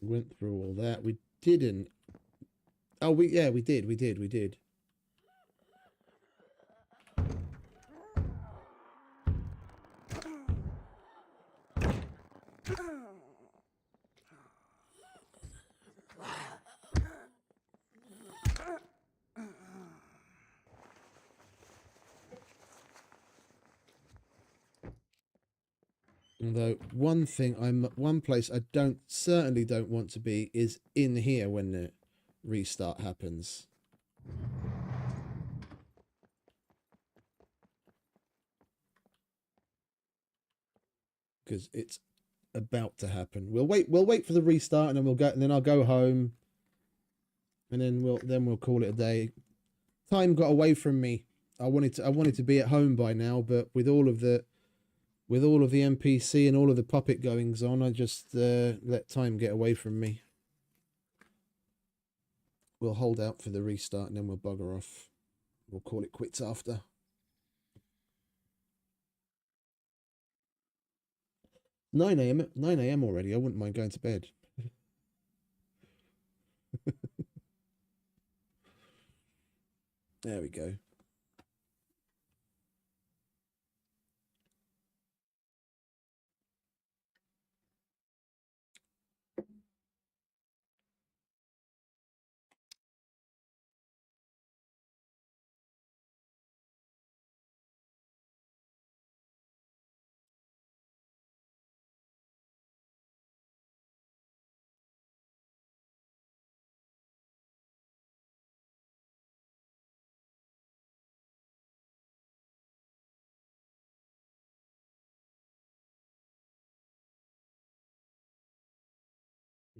Went through all that. We didn't. Oh, we did. Although one place I certainly don't want to be is in here when the restart happens. Because it's about to happen. We'll wait for the restart and then I'll go home. And then we'll call it a day. Time got away from me. I wanted to be at home by now, but with all of the NPC and all of the puppet goings on, I just let time get away from me. We'll hold out for the restart and then we'll bugger off. We'll call it quits after. Nine a.m. already. I wouldn't mind going to bed. There we go.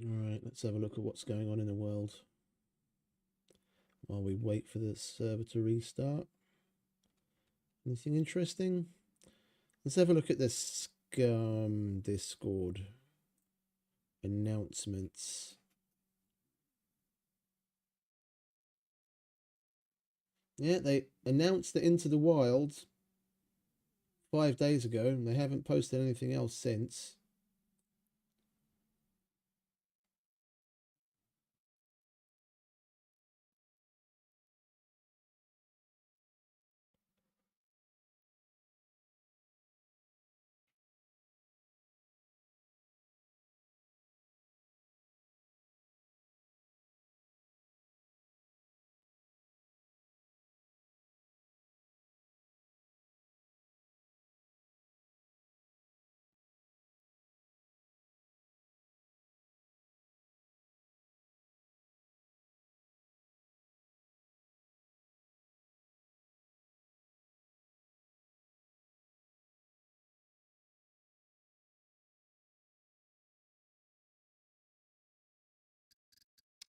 Alright, let's have a look at what's going on in the world while we wait for the server to restart. Anything interesting? Let's have a look at the SCUM Discord announcements. Yeah, they announced it Into the Wild 5 days ago, and they haven't posted anything else since.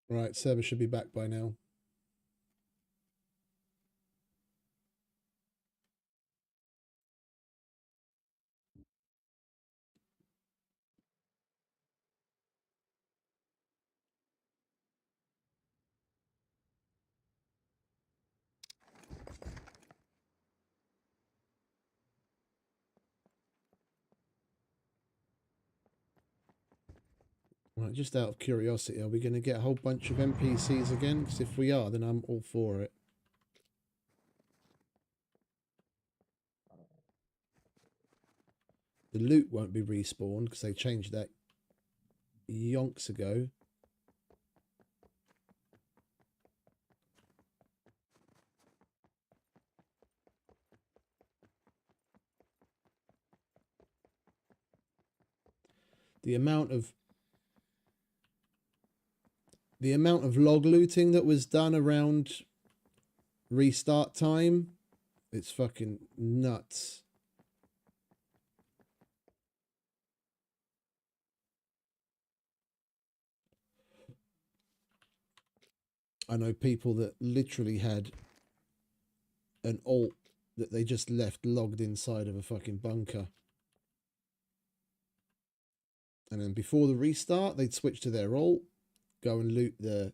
Right, server should be back by now. Right, just out of curiosity, are we going to get a whole bunch of NPCs again? Because if we are, then I'm all for it. The loot won't be respawned because they changed that yonks ago. The amount of log looting that was done around restart time, it's fucking nuts. I know people that literally had an alt that they just left logged inside of a fucking bunker. And then before the restart, they'd switch to their alt, go and loot the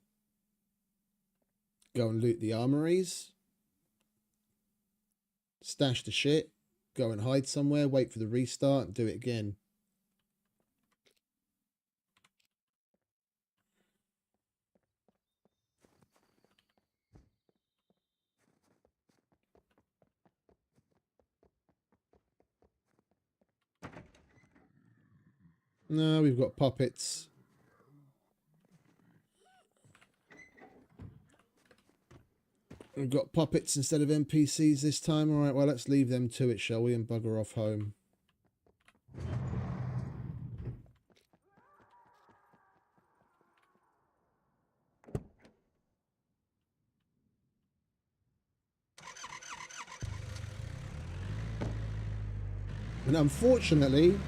armories, stash the shit, go and hide somewhere, wait for the restart, and do it again. No, we've got puppets. We've got puppets instead of NPCs this time. All right, well, let's leave them to it, shall we, and bugger off home. And unfortunately,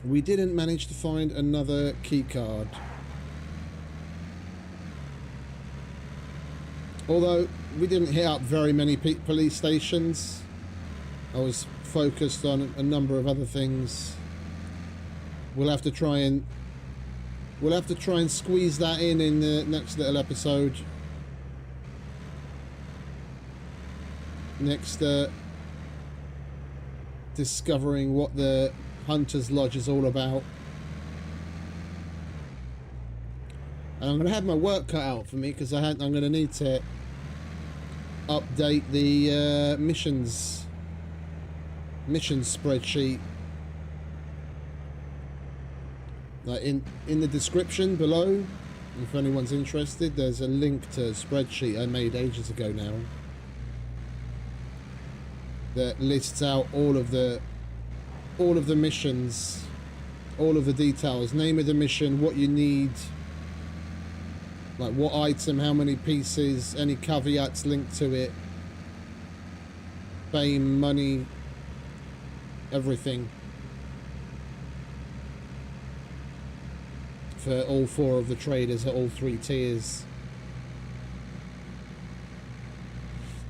we didn't manage to find another key card. Although we didn't hit up very many police stations. I was focused on a number of other things. We'll have to try and squeeze that in the next little episode. Next, discovering what the Hunter's Lodge is all about. And I'm going to have my work cut out for me because I'm going to need to update the mission spreadsheet. Like in the description below, if anyone's interested, there's a link to a spreadsheet I made ages ago now that lists out all of the missions, all of the details, name of the mission, what you need, like what item, how many pieces, any caveats linked to it, fame, money, everything. For all 4 of the traders at all 3 tiers.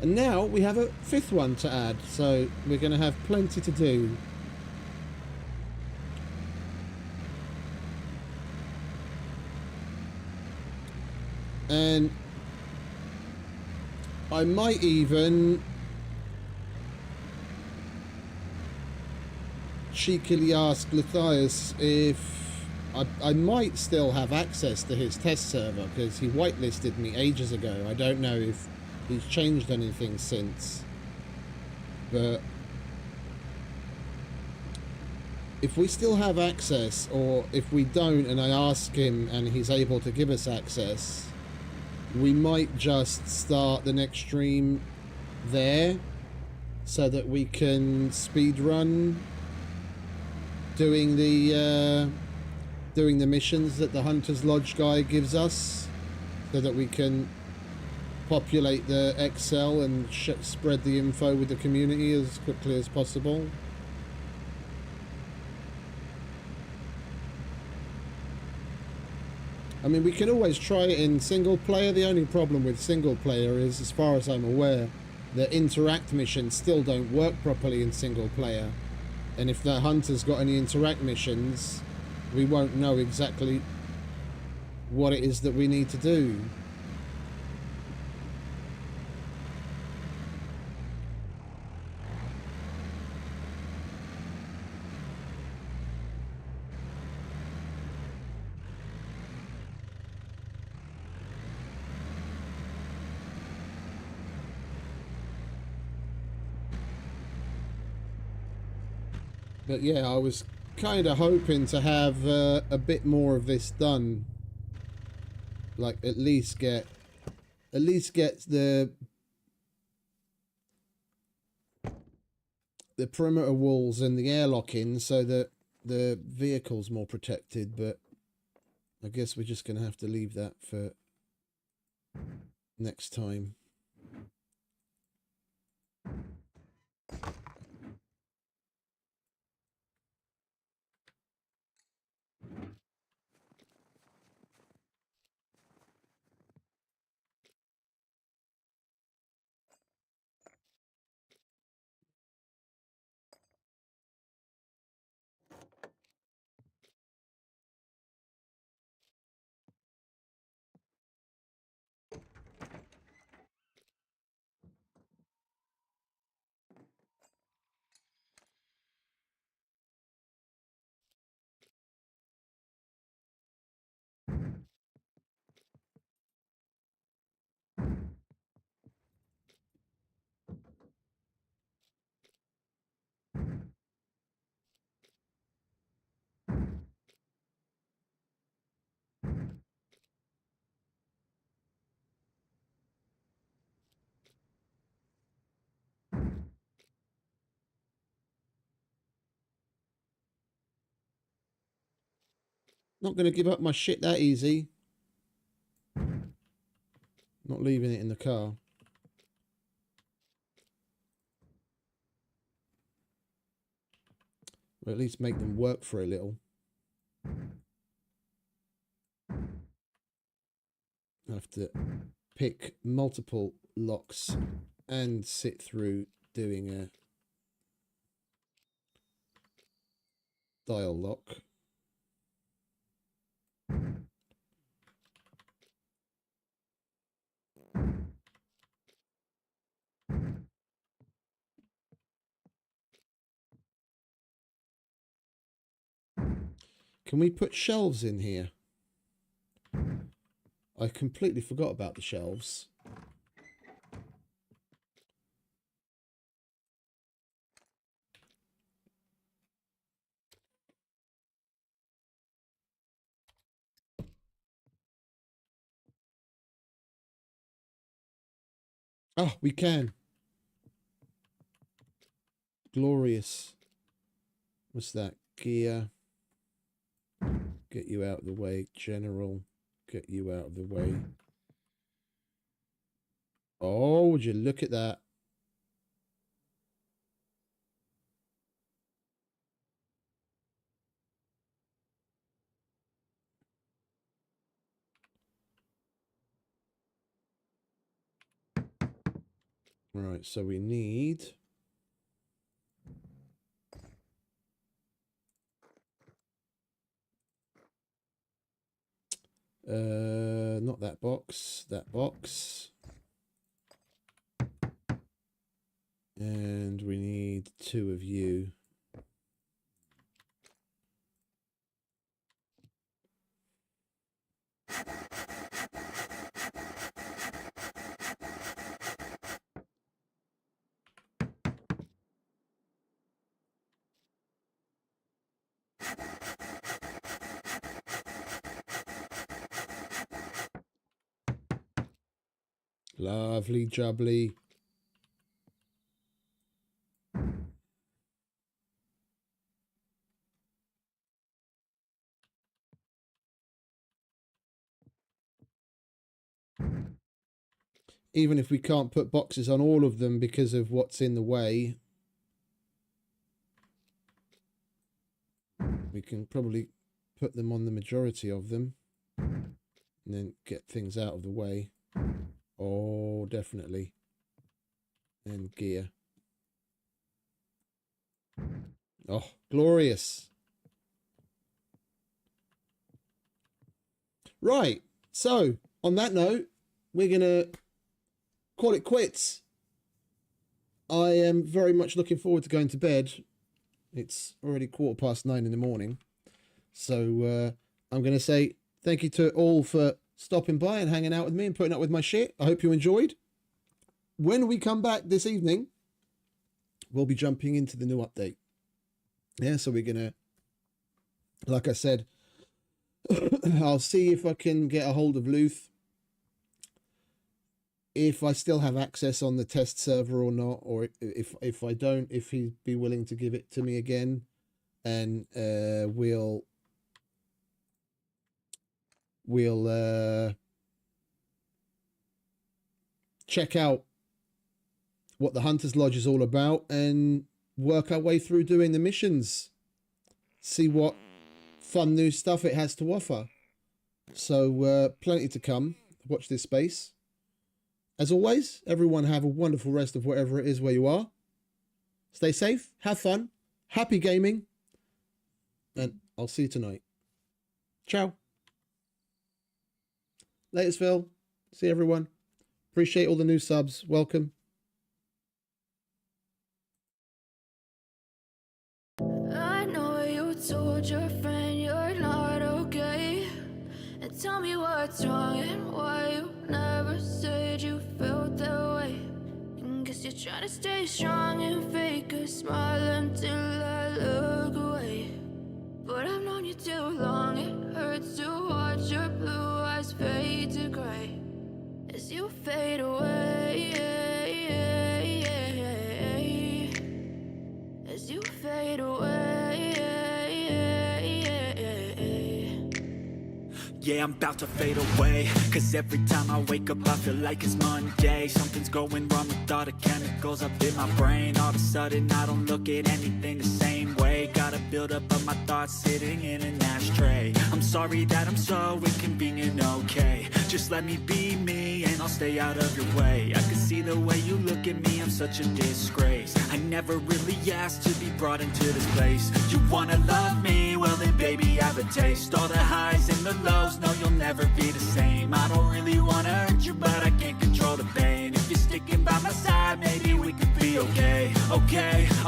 And now we have a 5th one to add, so we're going to have plenty to do. And I might even cheekily ask Luthais if I might still have access to his test server, because he whitelisted me ages ago. I don't know if he's changed anything since, but if we still have access, or if we don't and I ask him and he's able to give us access, we might just start the next stream there so that we can speedrun doing the missions that the Hunter's Lodge guy gives us, so that we can populate the Excel and spread the info with the community as quickly as possible. I mean, we can always try it in single player. The only problem with single player is, as far as I'm aware, the interact missions still don't work properly in single player. And if the Hunter's got any interact missions, we won't know exactly what it is that we need to do. But yeah, I was kind of hoping to have a bit more of this done. Like at least get the perimeter walls and the airlock in so that the vehicle's more protected, but I guess we're just going to have to leave that for next time. Not going to give up my shit that easy. Not leaving it in the car. Or at least make them work for a little. I have to pick multiple locks and sit through doing a dial lock. Can we put shelves in here? I completely forgot about the shelves. Oh, we can. Glorious. What's that? Gear. Get you out of the way. General. Get you out of the way. Oh, would you look at that? Right, so we need... not that box, that box. And we need 2 of you. Lovely jubbly. Even if we can't put boxes on all of them because of what's in the way, we can probably put them on the majority of them and then get things out of the way. Oh, definitely. And gear. Oh, glorious. Right. So, on that note, we're going to call it quits. I am very much looking forward to going to bed. It's already 9:15 in the morning. So, I'm going to say thank you to all for stopping by and hanging out with me and putting up with my shit. I hope you enjoyed. When we come back this evening, we'll be jumping into the new update. Yeah, so we're going to, like I said, I'll see if I can get a hold of Luth. If I still have access on the test server or not, or if I don't, if he'd be willing to give it to me again, and we'll check out what the Hunter's Lodge is all about and work our way through doing the missions. See what fun new stuff it has to offer. So plenty to come. Watch this space. As always, everyone have a wonderful rest of whatever it is where you are. Stay safe, have fun, happy gaming, and I'll see you tonight. Ciao. Latest, Phil. See everyone. Appreciate all the new subs. Welcome. I know you told your friend you're not okay, and tell me what's wrong and why you never said you felt that way. And guess you're trying to stay strong and fake a smile until I look away. But I've known you too long, it hurts to watch your blue eyes fade to gray as you fade away, as you fade away. Yeah, I'm about to fade away, cause every time I wake up I feel like it's Monday. Something's going wrong with all the chemicals up in my brain. All of a sudden I don't look at anything the same way. day. Got a buildup of my thoughts sitting in an ashtray. I'm sorry that I'm so inconvenient, okay. Just let me be me and I'll stay out of your way. I can see the way you look at me, I'm such a disgrace. I never really asked to be brought into this place. You wanna love me? Well then baby, have a taste. All the highs and the lows, no you'll never be the same. I don't really wanna hurt you, but I can't control the pain. If you're sticking by my side, maybe we could be okay.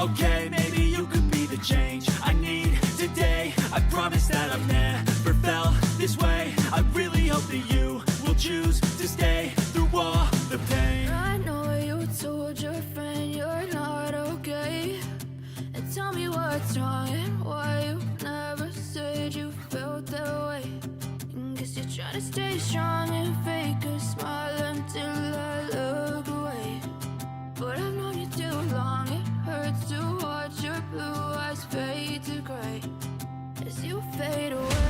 Okay, maybe you could be the change I need today. I promise that I've never felt this way. I really hope that you will choose to stay through all the pain. I know you told your friend you're not okay, and tell me what's wrong and why you never said you felt that way. Guess you're trying to stay strong and fake a smile until I look away. But I've known you too long, it hurts to watch your blue eyes fade to gray as you fade away.